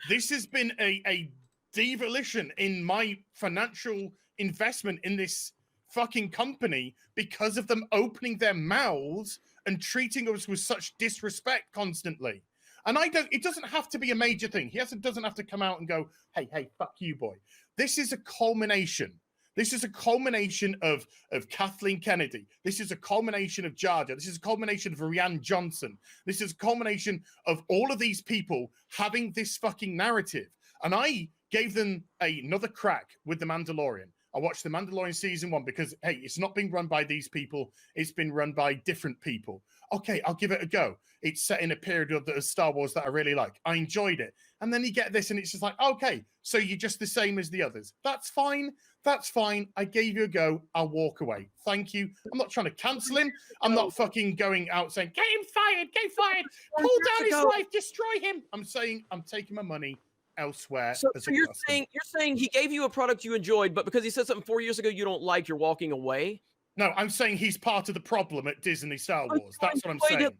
Speaker 1: This has been a devolution in my financial investment in this fucking company because of them opening their mouths and treating us with such disrespect constantly. And it doesn't have to be a major thing. He doesn't have to come out and go, hey, fuck you, boy. This is a culmination. This is a culmination of Kathleen Kennedy. This is a culmination of Jar Jar. This is a culmination of Rian Johnson. This is a culmination of all of these people having this fucking narrative. And I gave them another crack with The Mandalorian. I watched The Mandalorian season 1 because, hey, it's not being run by these people. It's been run by different people. Okay, I'll give it a go. It's set in a period of Star Wars that I really like. I enjoyed it. And then you get this and it's just like, okay, so you're just the same as the others. That's fine. That's fine. I gave you a go. I'll walk away. Thank you. I'm not trying to cancel him. I'm not fucking going out saying, get him fired, get him fired, pull down his life, destroy him. I'm saying I'm taking my money elsewhere.
Speaker 2: So you're saying he gave you a product you enjoyed, but because he said something 4 years ago you don't like, you're walking away?
Speaker 1: No, I'm saying he's part of the problem at Disney Star Wars. That's what I'm saying.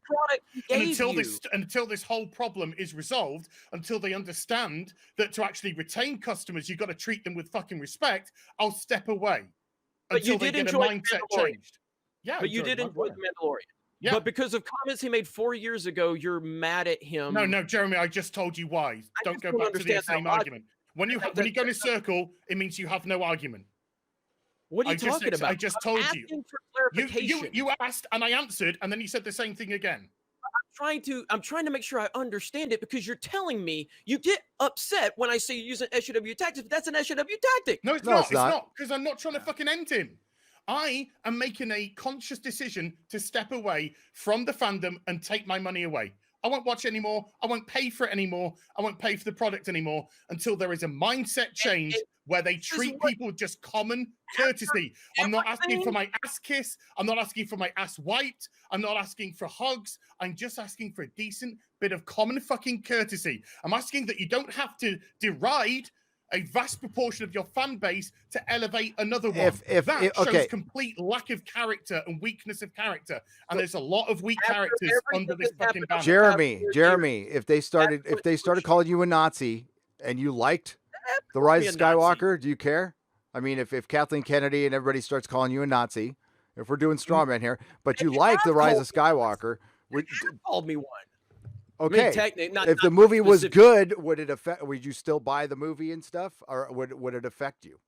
Speaker 1: And until this whole problem is resolved, until they understand that to actually retain customers, you've got to treat them with fucking respect, I'll step away.
Speaker 2: But you did enjoy The Mandalorian.
Speaker 1: Changed. Yeah,
Speaker 2: but you did enjoy The Mandalorian. Yeah. But because of comments he made 4 years ago, you're mad at him.
Speaker 1: No, Jeremy, I just told you why. Don't go back to the same argument. When you go in a circle, it means you have no argument.
Speaker 2: What are you talking about?
Speaker 1: I just told you.
Speaker 2: For clarification.
Speaker 1: You asked and I answered, and then you said the same thing again.
Speaker 2: I'm trying to make sure I understand it because you're telling me you get upset when I say you're using SJW tactics, but that's an SJW tactic.
Speaker 1: No, it's not. Because I'm not trying to fucking end him. I am making a conscious decision to step away from the fandom and take my money away. I won't watch anymore. I won't pay for it anymore. I won't pay for the product anymore until there is a mindset change where they treat people with just common courtesy. I'm not asking for my ass kiss. I'm not asking for my ass wiped. I'm not asking for hugs. I'm just asking for a decent bit of common fucking courtesy. I'm asking that you don't have to deride a vast proportion of your fan base to elevate another one. That shows complete lack of character and weakness of character. And there's a lot of weak characters under this fucking banner.
Speaker 3: Jeremy, if they started calling you a Nazi and you liked The Rise of Skywalker, do you care? I mean, if Kathleen Kennedy and everybody starts calling you a Nazi, if we're doing strawman here, but you like The Rise of Skywalker,
Speaker 2: called me one.
Speaker 3: Okay.
Speaker 2: I mean,
Speaker 3: if the movie was good, would you still buy the movie and stuff, or would it affect you?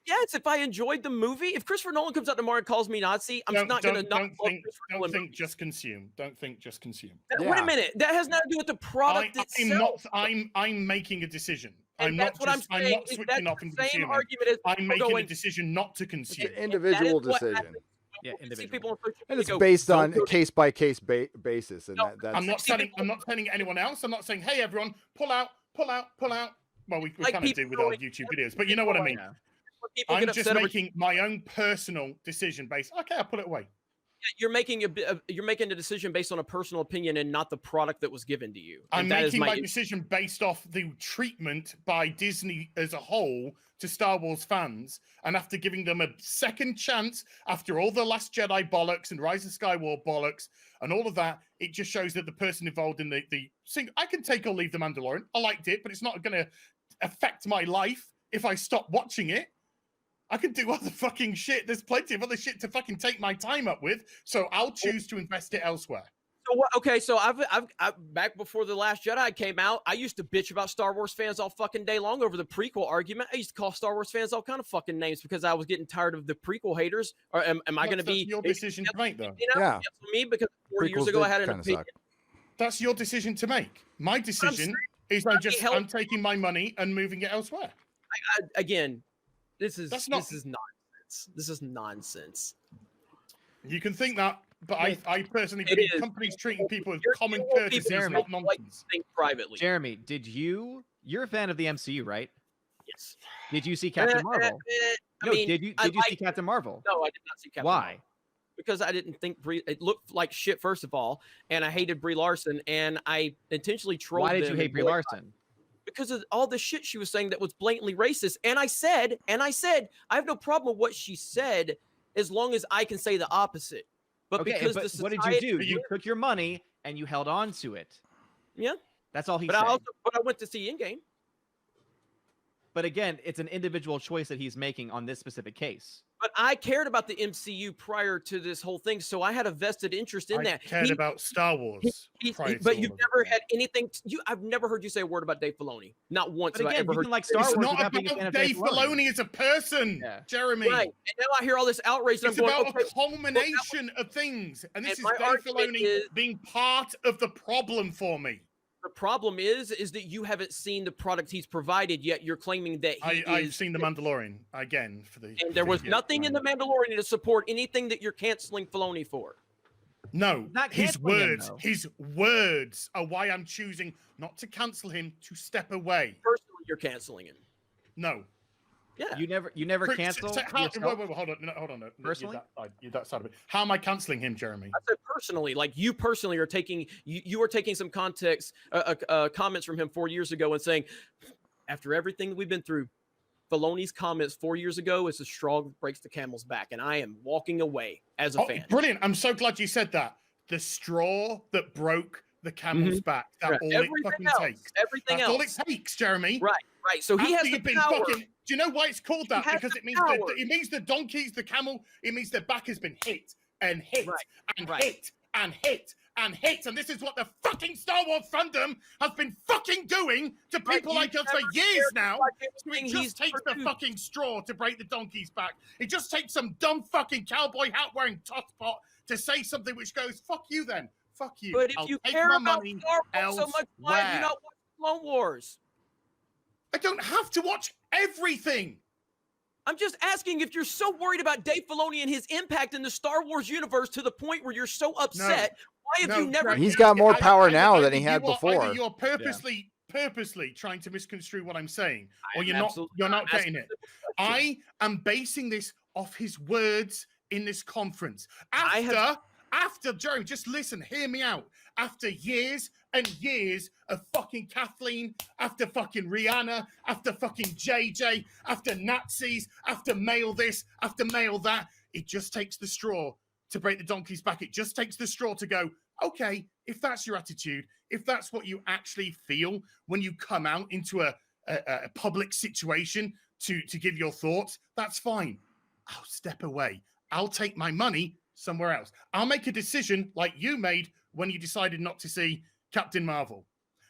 Speaker 2: Yes, if I enjoyed the movie. If Christopher Nolan comes out tomorrow and calls me Nazi, I'm not going to not love Christopher Nolan.
Speaker 1: Don't think, just consume. Don't think, just consume.
Speaker 2: Wait a minute. That has nothing to do with the product itself.
Speaker 1: I'm making a decision.
Speaker 2: I'm not switching off and consuming.
Speaker 1: I'm making a decision not to consume.
Speaker 3: It's an individual decision.
Speaker 4: Yeah, individual.
Speaker 3: And it's based on a case-by-case basis. And
Speaker 1: I'm not telling anyone else. I'm not saying, hey, everyone, pull out. Well, we kind of do with our YouTube videos, but you know what I mean. I'm just making my own personal decision based. Okay, I'll put it away.
Speaker 2: You're making a decision based on a personal opinion and not the product that was given to you.
Speaker 1: I'm making my decision based off the treatment by Disney as a whole to Star Wars fans, and after giving them a second chance after all the Last Jedi bollocks and Rise of Skywalker bollocks and all of that, it just shows that the person involved in the thing. I can take or leave The Mandalorian. I liked it, but it's not going to affect my life if I stop watching it. I can do other fucking shit. There's plenty of other shit to fucking take my time up with. So I'll choose to invest it elsewhere.
Speaker 2: So I've back before The Last Jedi came out, I used to bitch about Star Wars fans all fucking day long over the prequel argument. I used to call Star Wars fans all kind of fucking names because I was getting tired of the prequel haters. Or am I going to be
Speaker 1: your decision to make, though?
Speaker 3: Yeah.
Speaker 2: Me, because 4 years ago I had an opinion.
Speaker 1: That's your decision to make. My decision is I'm taking my money and moving it elsewhere.
Speaker 2: Again. This is nonsense. This is nonsense.
Speaker 1: You can think that, but I personally believe companies treating people with common courtesy is not nonsense.
Speaker 2: Think privately.
Speaker 4: Jeremy, you're a fan of the MCU, right?
Speaker 2: Yes.
Speaker 4: Did you see Captain Marvel? Did you see Captain Marvel?
Speaker 2: No, I did not see Captain Marvel. Why? Because I didn't think it looked like shit, first of all, and I hated Brie Larson, and I intentionally trolled them.
Speaker 4: Why did you hate Brie Larson?
Speaker 2: Because of all the shit she was saying that was blatantly racist. And I said, I have no problem with what she said as long as I can say the opposite. But because
Speaker 4: what did you do? You took your money and you held on to it.
Speaker 2: Yeah.
Speaker 4: That's all he said.
Speaker 2: But I went to see Endgame.
Speaker 4: But again, it's an individual choice that he's making on this specific case.
Speaker 2: But I cared about the MCU prior to this whole thing, so I had a vested interest in that.
Speaker 1: I cared about Star Wars.
Speaker 2: But you've never had anything. I've never heard you say a word about Dave Filoni. Not once.
Speaker 4: But again, you can like Star Wars.
Speaker 1: It's not about Dave Filoni as a person, Jeremy.
Speaker 2: Right. And now I hear all this outrage.
Speaker 1: It's about a culmination of things, and this is Dave Filoni being part of the problem for me.
Speaker 2: The problem is that you haven't seen the product he's provided yet. You're claiming that
Speaker 1: I've seen The Mandalorian again
Speaker 2: and there was nothing in The Mandalorian to support anything that you're canceling Filoni for.
Speaker 1: No, his words are why I'm choosing not to cancel him, to step away.
Speaker 2: Personally, you're canceling him.
Speaker 1: No.
Speaker 2: Yeah.
Speaker 4: You never cancel.
Speaker 1: Wait, hold on. No.
Speaker 4: Personally,
Speaker 1: you're that side of it. How am I canceling him, Jeremy?
Speaker 2: I said personally, like you personally are taking you are taking some context comments from him 4 years ago and saying, after everything that we've been through, Filoni's comments 4 years ago is the straw that breaks the camel's back, and I am walking away as a fan.
Speaker 1: Brilliant! I'm so glad you said that. The straw that broke the camel's back. That's all it fucking takes.
Speaker 2: Everything else.
Speaker 1: That's all it takes, Jeremy.
Speaker 2: Right. So he has the power.
Speaker 1: Do you know why it's called that? Because it means the donkeys, the camel, it means their back has been hit and hit and hit and hit and hit. And this is what the fucking Star Wars fandom has been fucking doing to people like us for years now. So it just takes the fucking straw to break the donkey's back. It just takes some dumb fucking cowboy hat wearing tosspot to say something which goes, fuck you then. Fuck you.
Speaker 2: But if you care about Star Wars so much, why do you not watch Clone Wars?
Speaker 1: I don't have to watch everything.
Speaker 2: I'm just asking if you're so worried about Dave Filoni and his impact in the Star Wars universe to the point where you're so upset. Why have you never?
Speaker 3: He's got more power now than he had before.
Speaker 1: Either you're purposely trying to misconstrue what I'm saying, or you're not getting it. I am basing this off his words in this conference. After Jeremy, just listen, hear me out. After years and years of fucking Kathleen, after fucking Rihanna, after fucking JJ, after Nazis, after mail this, after mail that, it just takes the straw to break the donkey's back. It just takes the straw to go, okay, if that's your attitude, if that's what you actually feel when you come out into a public situation to give your thoughts, that's fine. I'll step away. I'll take my money somewhere else. I'll make a decision like you made when you decided not to see Captain Marvel.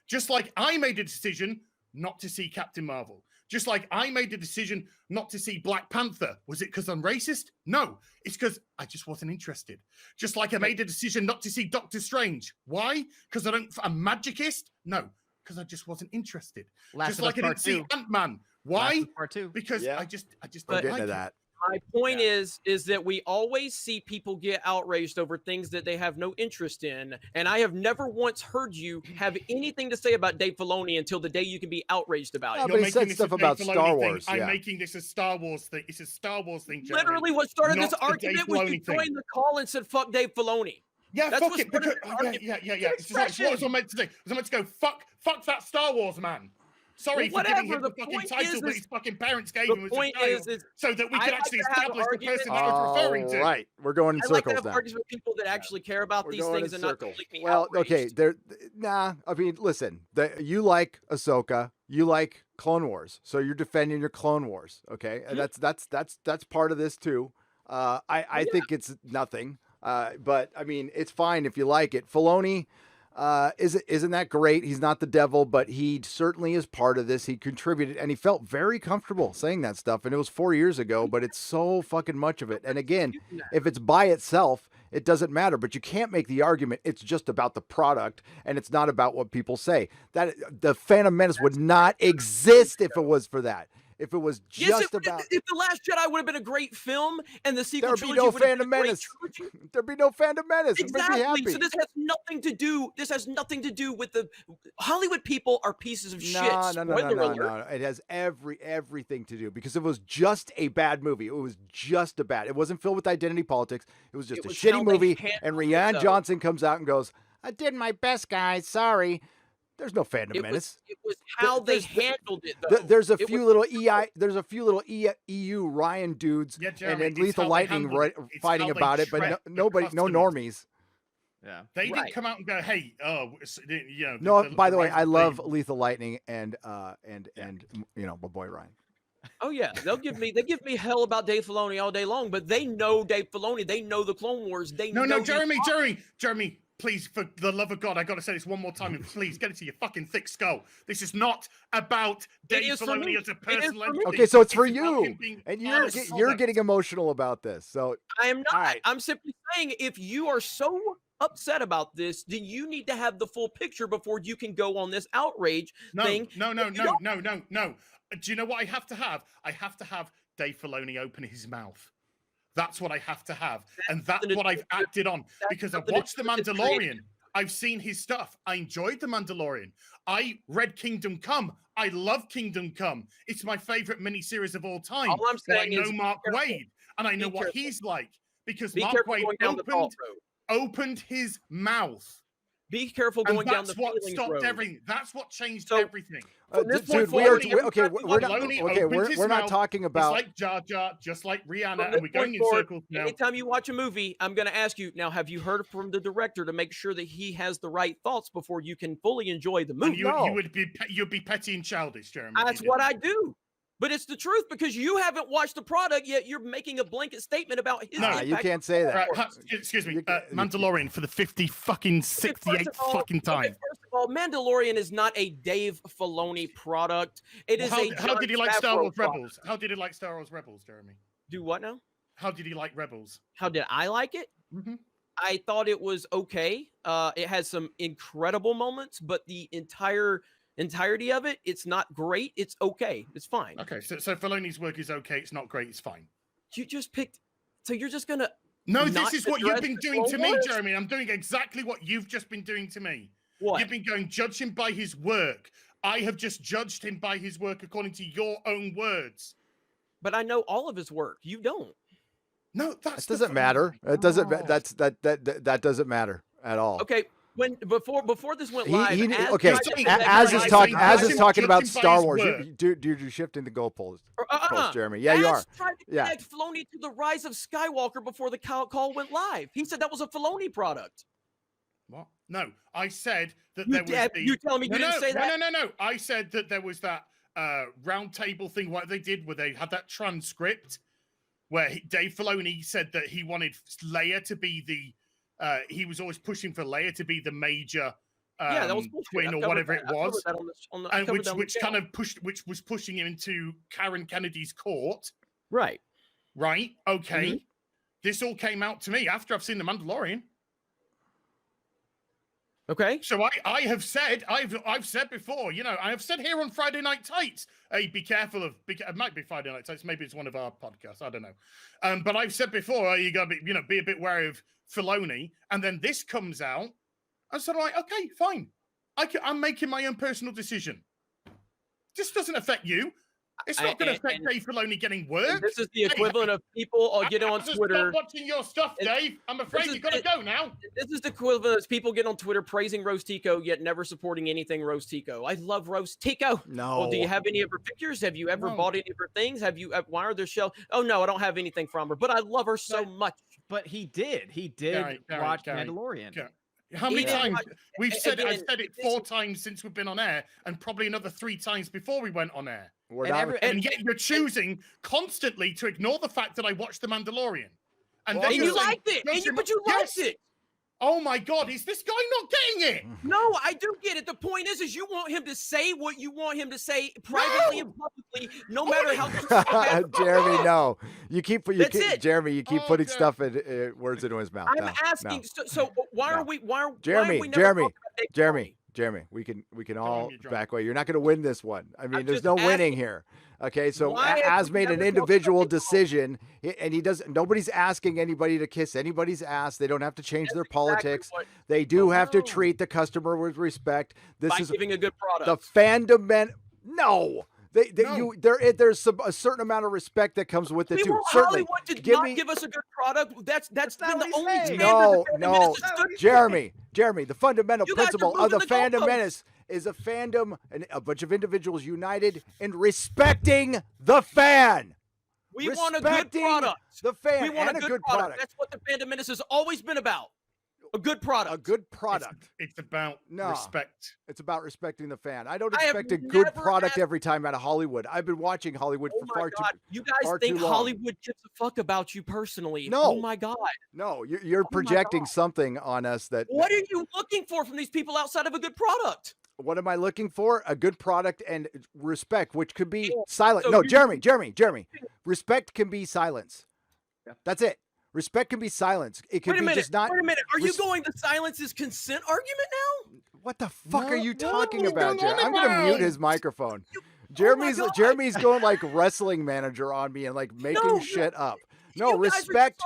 Speaker 1: Just like I made a decision not to see Captain Marvel. Just like I made a decision not to see Black Panther. Was it because I'm racist? No, it's because I just wasn't interested. Just like I made a decision not to see Doctor Strange. Why? Because I'm magicist? No, because I just wasn't interested. Just like I didn't see Ant-Man. Why?
Speaker 4: Part 2.
Speaker 1: Because I just
Speaker 3: don't
Speaker 1: like
Speaker 3: that.
Speaker 2: My point is that we always see people get outraged over things that they have no interest in. And I have never once heard you have anything to say about Dave Filoni until the day you can be outraged about it.
Speaker 3: But he said stuff about Star Wars.
Speaker 1: I'm making this a Star Wars thing. It's a Star Wars thing, Jeremy.
Speaker 2: Literally what started this argument was you joined the call and said, fuck Dave Filoni.
Speaker 1: Yeah, that's fuck it. Because, yeah. It's like, what was I meant to do? Was I meant to go, fuck that Star Wars man? Sorry for giving him the fucking title that his fucking parents gave him as a child, so that we could actually establish the person that I was referring to.
Speaker 3: Right, we're going in circles now. I like to have
Speaker 2: arguments with people that actually care about these things and not completely
Speaker 3: okay, I mean, listen, you like Ahsoka, you like Clone Wars, so you're defending your Clone Wars, okay? And that's part of this too. I think it's nothing, but I mean, it's fine if you like it. Filoni. Isn't that great? He's not the devil, but he certainly is part of this. He contributed, and he felt very comfortable saying that stuff. And it was 4 years ago, but it's so fucking much of it. And again, if it's by itself, it doesn't matter. But you can't make the argument it's just about the product and it's not about what people say. That the Phantom Menace would not exist if it was for that. If it was just about...
Speaker 2: If The Last Jedi would have been a great film and the sequel
Speaker 3: trilogy would have been a great trilogy. There'd be no Phantom Menace.
Speaker 2: Exactly. So this has nothing to do. This has nothing to do with the Hollywood people are pieces of shit.
Speaker 3: No. It has everything to do because it was just a bad movie. It was just a bad. It wasn't filled with identity politics. It was just a shitty movie. And Rian Johnson comes out and goes, "I did my best, guys. Sorry." There's no Phantom Menace.
Speaker 2: It was how they handled it, though.
Speaker 3: There's a few little EU Ryan dudes and then Lethal Lightning fighting about it, but no normies.
Speaker 1: Yeah, they didn't come out and go, "Hey,
Speaker 3: No, by the way, I love Lethal Lightning and you know my boy Ryan.
Speaker 2: Oh yeah, they give me hell about Dave Filoni all day long, but they know Dave Filoni. They know the Clone Wars.
Speaker 1: No, Jeremy. Please, for the love of God, I got to say this one more time, and please get it to your fucking thick skull. This is not about Dave Filoni as a personal entity.
Speaker 3: Okay, so it's for you, and you're getting emotional about this. So
Speaker 2: I am not. Right. I'm simply saying, if you are so upset about this, then you need to have the full picture before you can go on this outrage thing.
Speaker 1: No. Do you know what I have to have? I have to have Dave Filoni open his mouth. That's what I have to have. And that's what I've acted on because I've watched The Mandalorian. I've seen his stuff. I enjoyed The Mandalorian. I read Kingdom Come. I love Kingdom Come. It's my favorite miniseries of all time.
Speaker 2: All I'm saying
Speaker 1: I know Mark Waid, and I know what he's like because Mark Waid opened his mouth.
Speaker 2: Be careful going down the
Speaker 1: feelings road. That's what stopped everything. That's what changed everything.
Speaker 3: Dude, we're not talking about...
Speaker 1: It's like Jar Jar, just like Rihanna, and we're going in circles now.
Speaker 2: Anytime you watch a movie, I'm going to ask you, now, have you heard from the director to make sure that he has the right thoughts before you can fully enjoy the movie?
Speaker 1: You'd be petty and childish, Jeremy.
Speaker 2: That's what I do. But it's the truth because you haven't watched the product yet. You're making a blanket statement about his impact.
Speaker 3: You can't say that.
Speaker 1: Excuse me, Mandalorian for the 68th fucking time.
Speaker 2: First of all, Mandalorian is not a Dave Filoni product. It is
Speaker 1: How did you like Star Wars Rebels? How did you like Star Wars Rebels, Jeremy?
Speaker 2: Do what now?
Speaker 1: How did you like Rebels?
Speaker 2: How did I like it?
Speaker 1: Mm-hmm.
Speaker 2: I thought it was okay. It has some incredible moments, but the entirety of it, it's not great. It's okay. It's fine.
Speaker 1: Okay, so Filoni's work is okay. It's not great. It's fine.
Speaker 2: You just picked. So you're just gonna.
Speaker 1: No, this is what you've been doing to me, Jeremy. I'm doing exactly what you've just been doing to me.
Speaker 2: What?
Speaker 1: You've been judge him by his work. I have just judged him by his work according to your own words.
Speaker 2: But I know all of his work. You don't.
Speaker 1: No, that
Speaker 3: doesn't matter. It doesn't. That doesn't matter at all.
Speaker 2: Okay. Before this went live,
Speaker 3: as is talking about Star Wars, you're shifting the goalposts, Jeremy. Yeah, you are.
Speaker 2: Tried to connect Filoni to the Rise of Skywalker before the call went live. He said that was a Filoni product.
Speaker 1: What? No, I said that there was.
Speaker 2: You telling me you didn't say that?
Speaker 1: No. I said that there was that round table thing. What they did, where they had that transcript, where Dave Filoni said that he wanted Leia to be the he was always pushing for Leia to be the major
Speaker 2: that was
Speaker 1: twin or whatever it was, and which kind of was pushing him into Karen Kennedy's court.
Speaker 2: Right.
Speaker 1: Okay. This all came out to me after I've seen The Mandalorian.
Speaker 2: Okay.
Speaker 1: So I have said, I've said before, I have said here on Friday Night Tights, hey, be careful of, it might be Friday Night Tights, maybe it's one of our podcasts, I don't know. But I've said before, you gotta be a bit wary of Filoni. And then this comes out, and so I'm like, okay, fine. I'm making my own personal decision. This doesn't affect you. It's not going to affect Dave Filoni getting work.
Speaker 2: This is the equivalent of people getting on Twitter.
Speaker 1: Stop watching your stuff, Dave. I'm afraid you've got to go now.
Speaker 2: This is the equivalent of people get on Twitter praising Rostico, yet never supporting anything Rostico. I love Rostico.
Speaker 3: No.
Speaker 2: Well, do you have any of her pictures? Have you ever bought any of her things? Have you? Why are there shelves? Oh no, I don't have anything from her, but I love her so much.
Speaker 4: But he did. He did watch Mandalorian.
Speaker 1: How many times? I've said it 4 times since we've been on air, and probably another 3 times before we went on air. And yet you're choosing constantly to ignore the fact that I watched The Mandalorian.
Speaker 2: And you liked it. But you liked it.
Speaker 1: Oh my God, is this guy not getting it?
Speaker 2: No, I do get it. The point is you want him to say what you want him to say privately and publicly, no matter how.
Speaker 3: Jeremy, no. Jeremy, you keep putting stuff in words into his mouth.
Speaker 2: I'm asking. No. So why are we?
Speaker 3: Jeremy, we can all back away. You're not going to win this one. I mean, there's no winning here. Okay, so Az made an individual decision, and nobody's asking anybody to kiss anybody's ass. They don't have to change their politics. They do have to treat the customer with respect. This is
Speaker 2: giving a good product.
Speaker 3: The fandom. No. There's a certain amount of respect that comes with it too. Certainly,
Speaker 2: Hollywood did not give us a good product. That's been the only standard.
Speaker 3: No, Jeremy, the fundamental principle of the Fandom Menace is a fandom and a bunch of individuals united in respecting the fan.
Speaker 2: We want a good product.
Speaker 3: The fan.
Speaker 2: We want a good product. That's what the Fandom Menace has always been about. A good product.
Speaker 3: A good product.
Speaker 1: It's about respect.
Speaker 3: It's about respecting the fan. I don't expect a good product every time out of Hollywood. I've been watching Hollywood for far too long.
Speaker 2: You guys think Hollywood gives a fuck about you personally?
Speaker 3: No.
Speaker 2: Oh my God.
Speaker 3: No, you're projecting something on us that.
Speaker 2: What are you looking for from these people outside of a good product?
Speaker 3: What am I looking for? A good product and respect, which could be silent. So Jeremy. Respect can be silence. Yeah. That's it. Respect can be silence. It can be just not.
Speaker 2: Wait a minute. Are you going the silence is consent argument now?
Speaker 3: What the fuck are you talking about, Jeremy? I'm going to mute his microphone. Jeremy's going like wrestling manager on me and like making shit up. No, respect.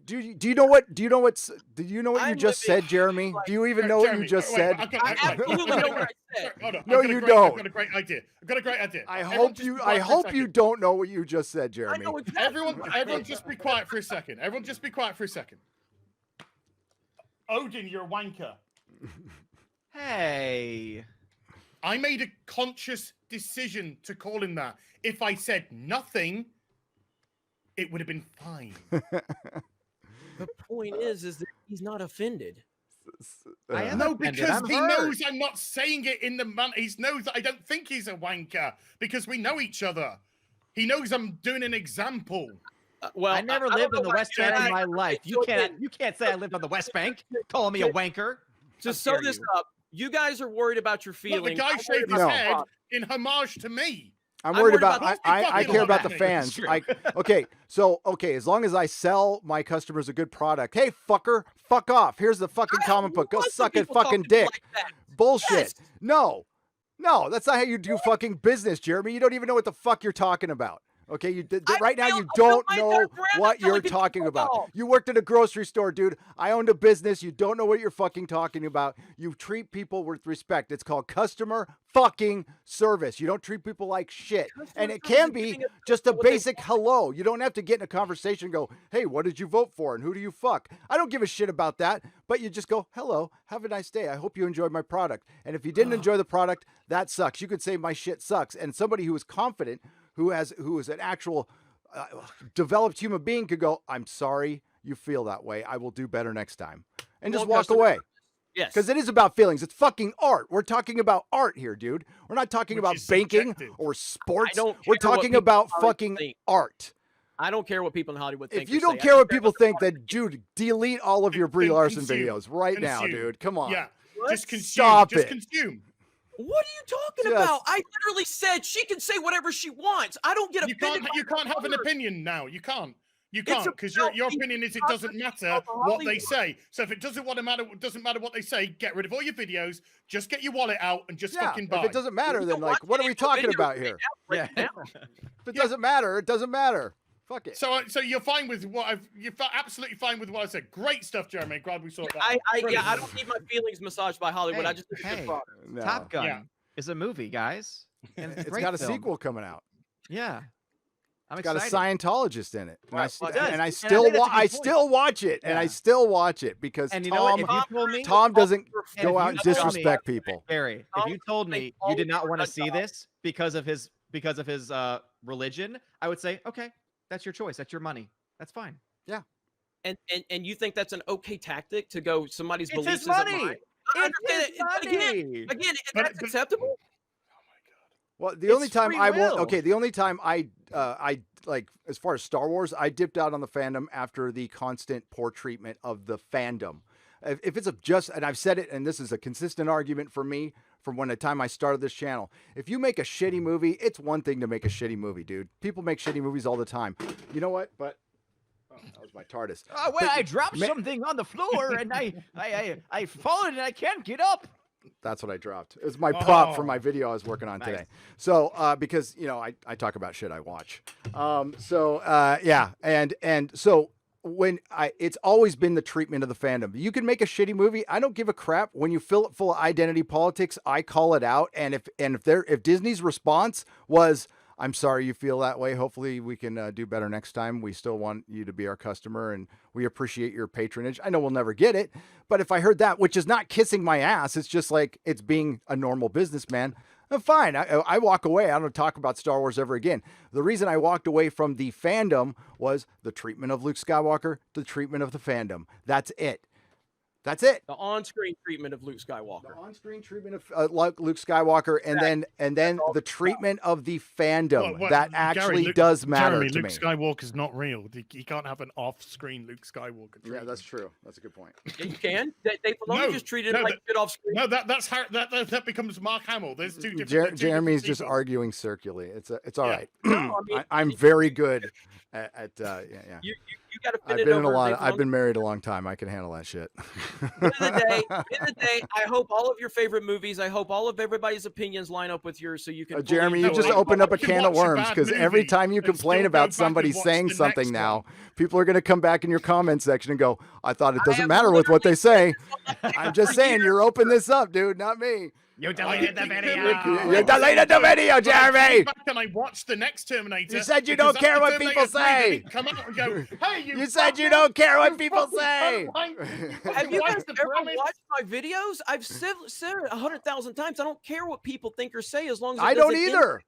Speaker 3: Do you know what you just said, Jeremy? Do you even know what you just said?
Speaker 2: I absolutely know what I said.
Speaker 3: No, you don't.
Speaker 1: I've got a great idea.
Speaker 3: I hope you don't know what you just said, Jeremy.
Speaker 1: Everyone just be quiet for a second. Odin, you're a wanker.
Speaker 4: Hey.
Speaker 1: I made a conscious decision to call him that. If I said nothing, it would have been fine.
Speaker 2: The point is that he's not offended.
Speaker 1: Because he knows I'm not saying it in the man. He knows that I don't think he's a wanker because we know each other. He knows I'm doing an example.
Speaker 4: I never lived on the West Bank in my life. You can't say I lived on the West Bank. Calling me a wanker.
Speaker 2: To sew this up, you guys are worried about your feelings.
Speaker 1: Look, the guy shaved his head in homage to me.
Speaker 3: I'm worried about. I care about the fans. As long as I sell my customers a good product. Hey, fucker, fuck off. Here's the fucking comic book. Go suck a fucking dick. Bullshit. Yes. No, that's not how you do fucking business, Jeremy. You don't even know what the fuck you're talking about. Okay, right now you don't know what you're talking about. You worked at a grocery store, dude. I owned a business. You don't know what you're fucking talking about. You treat people with respect. It's called customer fucking service. You don't treat people like shit. And it can be just a basic hello. You don't have to get in a conversation and go, hey, what did you vote for? And who do you fuck? I don't give a shit about that. But you just go, hello, have a nice day. I hope you enjoyed my product. And if you didn't enjoy the product, that sucks. You could say my shit sucks. And somebody who is confident, who is an actual developed human being could go, I'm sorry you feel that way. I will do better next time. And just walk away.
Speaker 2: Yes.
Speaker 3: Because it is about feelings. It's fucking art. We're talking about art here, dude. We're not talking about banking or sports. We're talking about fucking art.
Speaker 2: I don't care what people in Hollywood think.
Speaker 3: If you don't care what people think, then Jude, delete all of your Brie Larson videos right now, dude. Come on.
Speaker 1: Yeah.
Speaker 2: What?
Speaker 1: Just consume.
Speaker 3: Stop
Speaker 1: just
Speaker 3: it.
Speaker 1: Consume.
Speaker 2: What are you talking about? I literally said she can say whatever she wants. I don't get offended.
Speaker 1: You can't have an opinion now. You can't. You can't, because your opinion is it doesn't matter what they say. So if it doesn't matter what they say, get rid of all your videos, just get your wallet out and just fucking buy.
Speaker 3: If it doesn't matter, then like, what are we talking about here?
Speaker 2: Right now.
Speaker 3: If it doesn't matter, it doesn't matter. Fuck it.
Speaker 1: So you're fine with what you're absolutely fine with what I said. Great stuff, Jeremy. Glad we saw that.
Speaker 2: I don't need my feelings massaged by Hollywood. I just
Speaker 4: Top Gun is a movie, guys. And it's got
Speaker 3: a sequel coming out.
Speaker 4: Yeah.
Speaker 3: It's got a Scientologist in it, and I still watch it, and I still watch it because Tom doesn't go out and disrespect people.
Speaker 4: Barry, if you told me you did not want to see this because of his religion, I would say, okay, that's your choice, that's your money, that's fine.
Speaker 3: Yeah.
Speaker 2: And you think that's an okay tactic to go somebody's
Speaker 4: it's
Speaker 2: beliefs
Speaker 4: his money.
Speaker 2: Again, that's acceptable.
Speaker 3: Well, the only time I like, as far as Star Wars, I dipped out on the fandom after the constant poor treatment of the fandom. If it's and I've said it, and this is a consistent argument for me from the time I started this channel. If you make a shitty movie, it's one thing to make a shitty movie, dude. People make shitty movies all the time. You know what? But that was my TARDIS.
Speaker 4: I dropped something on the floor, and I fallen, and I can't get up.
Speaker 3: That's what I dropped. It was my prop for my video I was working on today. So, because, I talk about shit I watch. And so it's always been the treatment of the fandom. You can make a shitty movie. I don't give a crap. When you fill it full of identity politics, I call it out. And if Disney's response was, I'm sorry you feel that way. Hopefully we can do better next time. We still want you to be our customer and we appreciate your patronage. I know we'll never get it, but if I heard that, which is not kissing my ass, it's just like, it's being a normal businessman. Fine. I walk away. I don't talk about Star Wars ever again. The reason I walked away from the fandom was the treatment of Luke Skywalker, the treatment of the fandom. That's it. That's it.
Speaker 2: The on-screen treatment of Luke Skywalker.
Speaker 3: The on-screen treatment of Luke Skywalker, and then the treatment of the fandom that actually does matter to me.
Speaker 1: Luke Skywalker's not real. You can't have an off-screen Luke Skywalker treatment.
Speaker 3: Yeah, that's true. That's a good point.
Speaker 2: You can. Dave Filoni just treated it like shit off-screen.
Speaker 1: No, that becomes Mark Hamill. There's two different.
Speaker 3: Jeremy's just arguing circularly. It's all right. No, I'm very good at
Speaker 2: You got to fit
Speaker 3: it over. I've been married a long time. I can handle that shit.
Speaker 2: End of the day, I hope all of your favorite movies, I hope all of everybody's opinions line up with yours so you can.
Speaker 3: Jeremy, you just opened up a can of worms because every time you complain about somebody saying something now, people are going to come back in your comment section and go, I thought it doesn't matter with what they say. I'm just saying, you're opening this up, dude, not me.
Speaker 4: You deleted the video.
Speaker 3: You deleted the video, Jeremy.
Speaker 1: And I watched the next Terminator.
Speaker 3: You said you don't care what people say.
Speaker 1: Come out and go, hey,
Speaker 3: you said you don't care what people say.
Speaker 2: Have you guys ever watched my videos? I've said it 100,000 times. I don't care what people think or say as long as
Speaker 3: I don't either.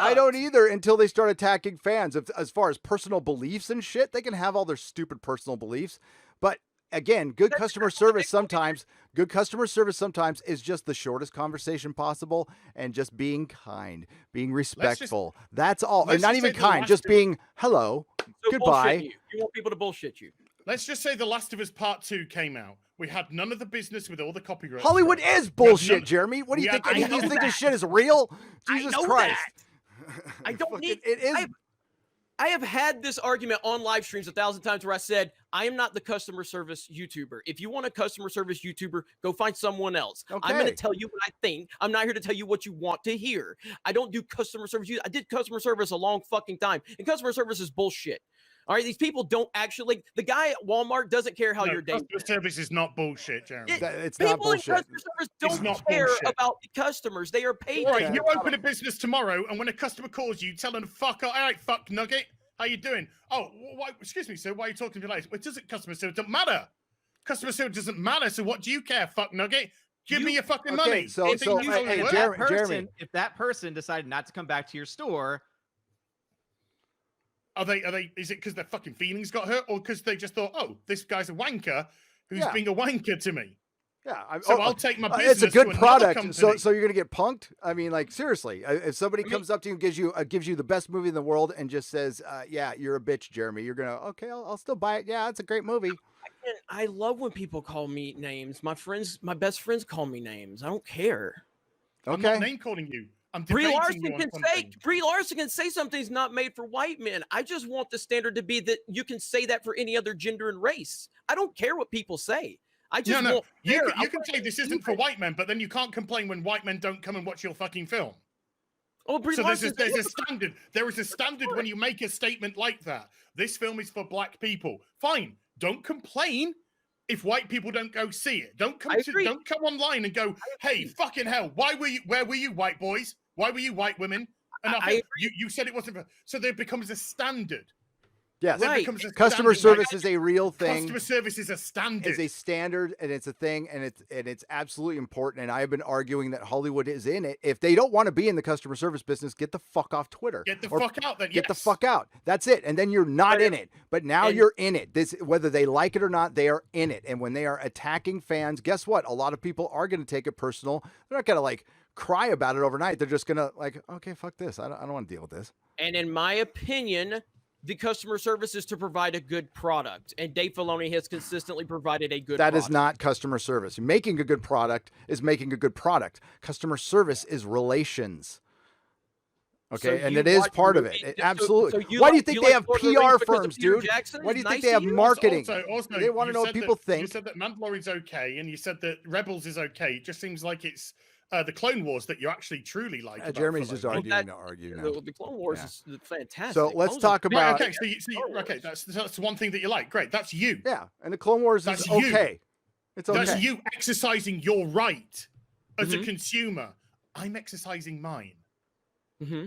Speaker 3: I don't either until they start attacking fans. As far as personal beliefs and shit, they can have all their stupid personal beliefs, but again, good customer service sometimes is just the shortest conversation possible and just being kind, being respectful. That's all. Or not even kind, just being hello, goodbye.
Speaker 2: You want people to bullshit you.
Speaker 1: Let's just say The Last of Us Part 2 came out. We had none of the business with all the copyright.
Speaker 3: Hollywood is bullshit, Jeremy. What do you think? Do you think this shit is real? Jesus Christ.
Speaker 2: I don't need
Speaker 3: it. Is.
Speaker 2: I have had this argument on live streams 1,000 times where I said, I am not the customer service YouTuber. If you want a customer service YouTuber, go find someone else. Okay. I'm going to tell you what I think. I'm not here to tell you what you want to hear. I don't do customer service. I did customer service a long fucking time. And customer service is bullshit. All right, these people don't actually. The guy at Walmart doesn't care how your day.
Speaker 1: Customer service is not bullshit, Jeremy.
Speaker 3: It's not bullshit.
Speaker 2: People in customer service don't care about the customers. They are paid.
Speaker 1: All right, you open a business tomorrow, and when a customer calls you, tell them fuck. All right, fuck nugget. How you doing? Oh, excuse me, sir. Why are you talking to me like this? It doesn't. Customer service doesn't matter. Customer service doesn't matter. So what do you care, fuck nugget? Give me your fucking money.
Speaker 3: So Jeremy,
Speaker 4: if that person decided not to come back to your store.
Speaker 1: Are they? Is it because their fucking feelings got hurt, or because they just thought, oh, this guy's a wanker who's being a wanker to me?
Speaker 3: Yeah,
Speaker 1: I'll take my business.
Speaker 3: It's a good
Speaker 1: to
Speaker 3: product. So you're gonna get punked? I mean, like seriously, if somebody comes up to you and gives you the best movie in the world and just says, "Yeah, you're a bitch, Jeremy," you're gonna okay, I'll still buy it. Yeah, it's a great movie.
Speaker 2: I love when people call me names. My best friends call me names. I don't care.
Speaker 3: Okay.
Speaker 1: I'm not name calling you.
Speaker 2: Brie Larson can say something's not made for white men. I just want the standard to be that you can say that for any other gender and race. I don't care what people say. I just
Speaker 1: no. You can say this isn't for white men, but then you can't complain when white men don't come and watch your fucking film.
Speaker 2: Oh,
Speaker 1: so there's a standard. There is a standard when you make a statement like that. This film is for black people. Fine. Don't complain if white people don't go see it. Don't come online and go, hey, fucking hell, where were you, white boys? Why were you, white women? And you said it wasn't. So there becomes a standard.
Speaker 3: Yes, right. Customer service is a real thing.
Speaker 1: Customer service is a standard.
Speaker 3: It's a standard, and it's a thing, and it's absolutely important. And I have been arguing that Hollywood is in it. If they don't want to be in the customer service business, get the fuck off Twitter.
Speaker 1: Get the fuck out. Then
Speaker 3: get the fuck out. That's it. And then you're not in it. But now you're in it. Whether they like it or not, they are in it. And when they are attacking fans, guess what? A lot of people are going to take it personal. They're not going to like cry about it overnight. They're just going to like, okay, fuck this. I don't want to deal with this.
Speaker 2: And in my opinion, the customer service is to provide a good product, and Dave Filoni has consistently provided a good product.
Speaker 3: That is not customer service. Making a good product is making a good product. Customer service is relations. Okay, and it is part of it. Absolutely. Why do you think they have PR firms, dude? Why do you think they have marketing?
Speaker 1: Also,
Speaker 3: they want to know what people think.
Speaker 1: You said that Mandalorian's okay, and you said that Rebels is okay. It just seems like it's the Clone Wars that you actually truly like.
Speaker 3: Jeremy's just arguing to argue now.
Speaker 2: The Clone Wars is fantastic.
Speaker 3: So let's talk about.
Speaker 1: Okay, okay, that's one thing that you like. Great, that's you.
Speaker 3: Yeah, and the Clone Wars is okay. It's okay.
Speaker 1: That's you exercising your right as a consumer. I'm exercising mine.
Speaker 2: Mm-hmm.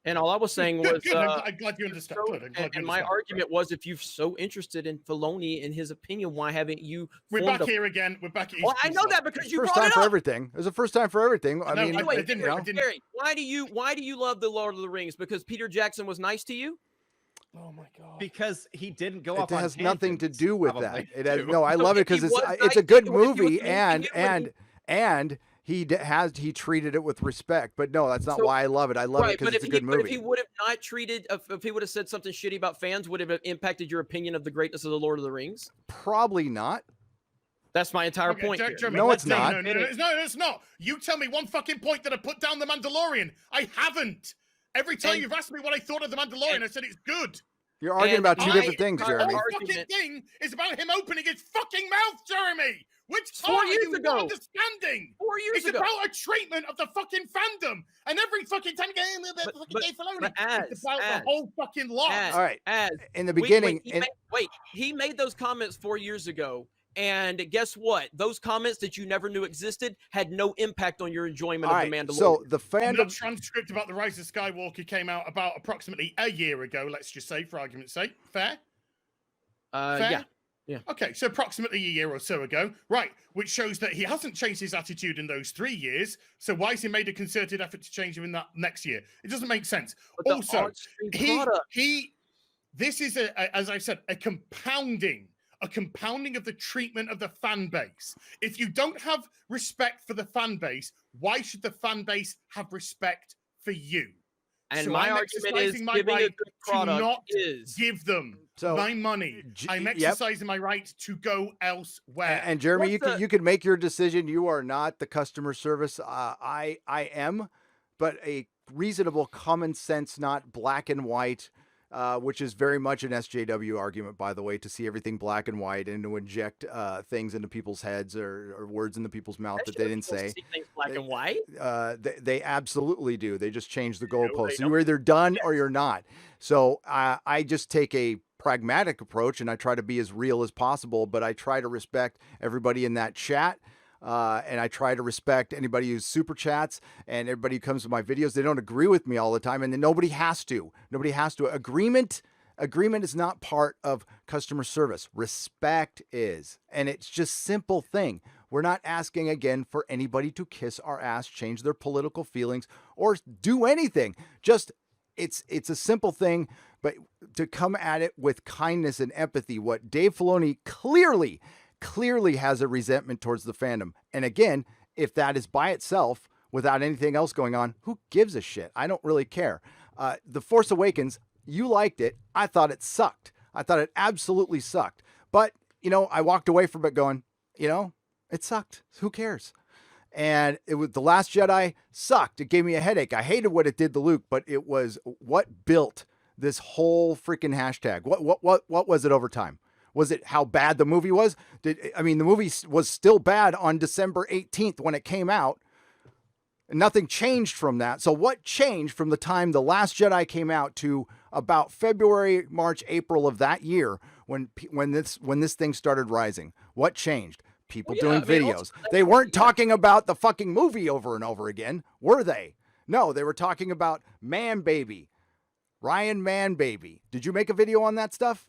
Speaker 2: And all I was saying was,
Speaker 1: I'm glad you understand.
Speaker 2: And my argument was, if you're so interested in Filoni and his opinion, why haven't you?
Speaker 1: We're back here again. We're back.
Speaker 2: Well, I know that because you
Speaker 3: brought
Speaker 2: it up.
Speaker 3: First time for everything. There's a first time for everything. I mean,
Speaker 2: Gary, why do you love the Lord of the Rings? Because Peter Jackson was nice to you?
Speaker 4: Oh my God! Because he didn't go off.
Speaker 3: It has nothing to do with that. It has
Speaker 2: no.
Speaker 3: I love it because it's a good movie and. He treated it with respect, but no, that's not why I love it. I love it because it's a good movie.
Speaker 2: But if he would have not treated, if he would have said something shitty about fans, would it have impacted your opinion of the greatness of the Lord of the Rings?
Speaker 3: Probably not.
Speaker 2: That's my entire point.
Speaker 1: Jeremy,
Speaker 3: no, it's not.
Speaker 1: No, it's not. You tell me one fucking point that I put down The Mandalorian. I haven't. Every time you've asked me what I thought of The Mandalorian, I said it's good.
Speaker 3: You're arguing about two different things, Jeremy.
Speaker 1: The whole fucking thing is about him opening his fucking mouth, Jeremy. Which part
Speaker 2: 4 years
Speaker 1: are you
Speaker 2: ago.
Speaker 1: Understanding?
Speaker 2: 4 years ago.
Speaker 1: It's about a treatment of the fucking fandom. And every fucking time Dave Filoni. It's about the whole fucking lot.
Speaker 3: All right. In the beginning.
Speaker 2: He made those comments 4 years ago. And guess what? Those comments that you never knew existed had no impact on your enjoyment of The Mandalorian.
Speaker 3: So the fandom.
Speaker 1: The transcript about The Rise of Skywalker came out about approximately a year ago, let's just say, for argument's sake. Fair?
Speaker 2: Fair? Yeah.
Speaker 1: Okay, so approximately a year or so ago. Right, which shows that he hasn't changed his attitude in those 3 years. So why has he made a concerted effort to change him in that next year? It doesn't make sense.
Speaker 2: But
Speaker 1: also, this is, as I said, a compounding of the treatment of the fan base. If you don't have respect for the fan base, why should the fan base have respect for you?
Speaker 2: And so my argument is giving a good product is
Speaker 1: give them my money. I'm exercising my right to go elsewhere.
Speaker 3: And Jeremy, you can make your decision. You are not the customer service. I am, but a reasonable common sense, not black and white. Which is very much an SJW argument, by the way, to see everything black and white and to inject things into people's heads or words into people's mouth that they didn't say.
Speaker 2: See things black and white?
Speaker 3: They absolutely do. They just change the goalposts. You're either done or you're not. So I just take a pragmatic approach and I try to be as real as possible, but I try to respect everybody in that chat. And I try to respect anybody who's super chats and everybody who comes to my videos. They don't agree with me all the time, and then nobody has to. Agreement is not part of customer service. Respect is, and it's just simple thing. We're not asking again for anybody to kiss our ass, change their political feelings, or do anything. Just it's a simple thing, but to come at it with kindness and empathy, what Dave Filoni clearly has a resentment towards the fandom. And again, if that is by itself, without anything else going on, who gives a shit? I don't really care. The Force Awakens, you liked it. I thought it sucked. I thought it absolutely sucked. But, I walked away from it going, it sucked. Who cares? And it was The Last Jedi sucked. It gave me a headache. I hated what it did to Luke, but it was what built this whole freaking hashtag. What was it over time? Was it how bad the movie was? The movie was still bad on December 18th when it came out. And nothing changed from that. So what changed from the time The Last Jedi came out to about February, March, April of that year when this thing started rising? What changed? People doing videos. They weren't talking about the fucking movie over and over again, were they? No, they were talking about Man Baby, Ryan Man Baby. Did you make a video on that stuff?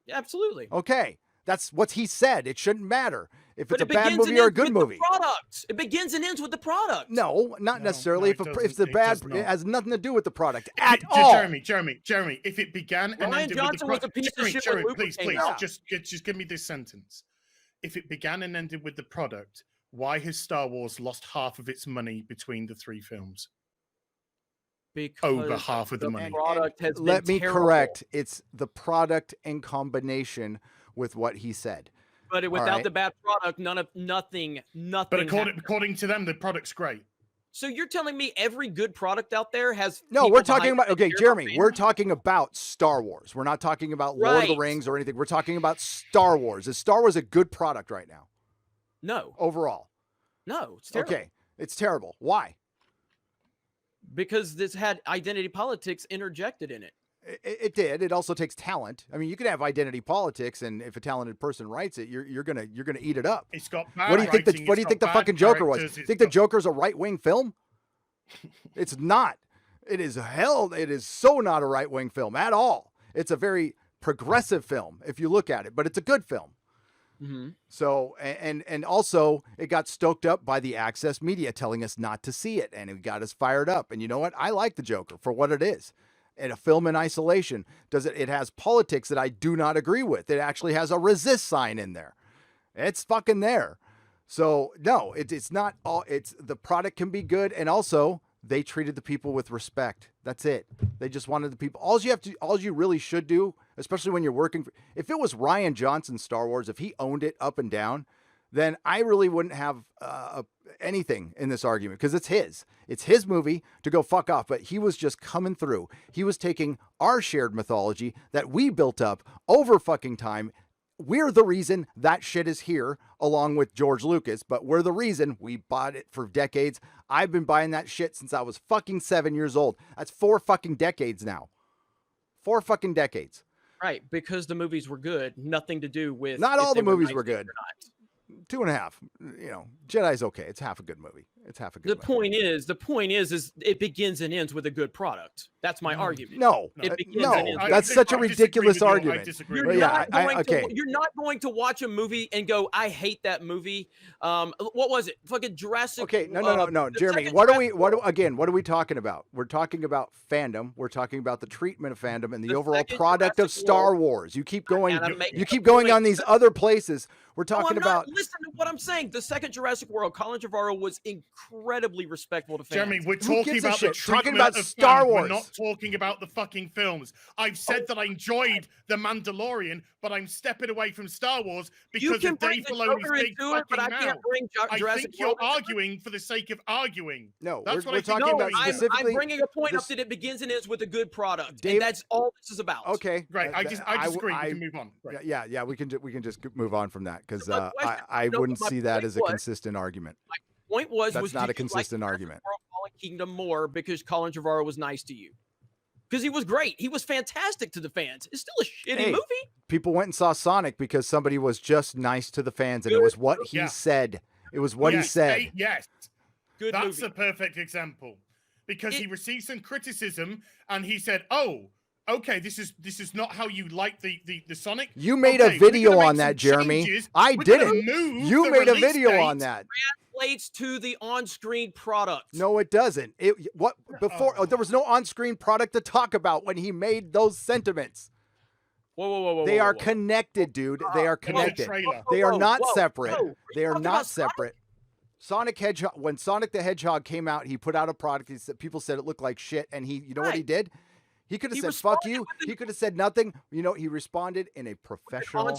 Speaker 2: Yeah, absolutely.
Speaker 3: Okay. That's what he said. It shouldn't matter if it's a bad movie or a good movie.
Speaker 2: Product. It begins and ends with the product.
Speaker 3: No, not necessarily. If it's the bad, it has nothing to do with the product at all.
Speaker 1: Jeremy, if it began and ended with the product, Jeremy, please, just give me this sentence. If it began and ended with the product, why has Star Wars lost half of its money between the 3 films?
Speaker 2: Because
Speaker 1: over half of the money.
Speaker 2: Product has
Speaker 3: Let
Speaker 2: been
Speaker 3: me
Speaker 2: terrible.
Speaker 3: correct. It's the product in combination with what he said.
Speaker 2: But without the bad product, nothing.
Speaker 1: But according to them, the product's great.
Speaker 2: So you're telling me every good product out there has
Speaker 3: no? We're talking about Jeremy. We're talking about Star Wars. We're not talking about Lord of the Rings or anything. We're talking about Star Wars. Is Star Wars a good product right now?
Speaker 2: No.
Speaker 3: Overall.
Speaker 2: No, it's terrible.
Speaker 3: Okay, it's terrible. Why?
Speaker 2: Because this had identity politics interjected in it.
Speaker 3: It did. It also takes talent. I mean, you can have identity politics, and if a talented person writes it, you're gonna eat it up.
Speaker 1: It's got bad
Speaker 3: what do you think? What do you think the fucking Joker was? Think the Joker's a right-wing film? It's not. It is It is so not a right-wing film at all. It's a very progressive film if you look at it, but it's a good film.
Speaker 2: Mm-hmm.
Speaker 3: So, and also it got stoked up by the access media telling us not to see it, and it got us fired up. And you know what? I like the Joker for what it is. And a film in isolation. It has politics that I do not agree with. It actually has a resist sign in there. It's fucking there. So no, it's not all. It's the product can be good, and also they treated the people with respect. That's it. They just wanted the people. All you really should do, especially when you're working. If it was Rian Johnson's Star Wars, if he owned it up and down, then I really wouldn't have anything in this argument because it's his. It's his movie to go fuck off. But he was just coming through. He was taking our shared mythology that we built up over fucking time. We're the reason that shit is here, along with George Lucas. But we're the reason we bought it for decades. I've been buying that shit since I was fucking 7 years old. That's 4 fucking decades now. 4 fucking decades.
Speaker 2: Right, because the movies were good. Nothing to do with.
Speaker 3: Not all the movies were good. 2.5. Jedi's okay. It's half a good movie. It's half a good movie.
Speaker 2: The point is it begins and ends with a good product. That's my argument.
Speaker 3: No, that's such a ridiculous argument.
Speaker 2: You're not going to watch a movie and go, I hate that movie. What was it? Fucking Jurassic.
Speaker 3: Okay, no, Jeremy. What are we talking about? We're talking about fandom. We're talking about the treatment of fandom and the overall product of Star Wars. You keep going. You keep going on these other places. We're talking about.
Speaker 2: Listen to what I'm saying. The second Jurassic World, Colin Trevorrow was incredibly respectful to fans.
Speaker 1: Jeremy, we're talking about the
Speaker 3: talking about Star Wars.
Speaker 1: We're not talking about the fucking films. I've said that I enjoyed The Mandalorian, but I'm stepping away from Star Wars because of Dave Filoni's big fucking mouth. I think you're arguing for the sake of arguing.
Speaker 3: No,
Speaker 1: that's
Speaker 3: we're talking about specifically.
Speaker 2: I'm bringing a point up that it begins and ends with a good product, and that's all this is about.
Speaker 3: Okay,
Speaker 1: right. I disagree. We can move on. Right.
Speaker 3: Yeah. We can just move on from that because I wouldn't see that as a consistent argument.
Speaker 2: My point was
Speaker 3: not a consistent argument.
Speaker 2: Fallen Kingdom more because Colin Trevorrow was nice to you. Because he was great. He was fantastic to the fans. It's still a shitty movie.
Speaker 3: People went and saw Sonic because somebody was just nice to the fans, and it was what he said. It was what he said.
Speaker 1: Yes. That's
Speaker 2: movie.
Speaker 1: a perfect example. Because he received some criticism, and he said, "Oh, okay, this is not how you like the Sonic."
Speaker 3: You made a video on that, Jeremy. I didn't. You made a video on that.
Speaker 2: Translates to the on-screen product.
Speaker 3: No, it doesn't. There was no on-screen product to talk about when he made those sentiments.
Speaker 2: Whoa.
Speaker 3: They are connected, dude. They are connected. They are not separate. They are not separate. Sonic Hedgehog, when Sonic the Hedgehog came out, he put out a product. People said it looked like shit, and you know what he did? He could have said "fuck you." He could have said nothing. You know, he responded in a professional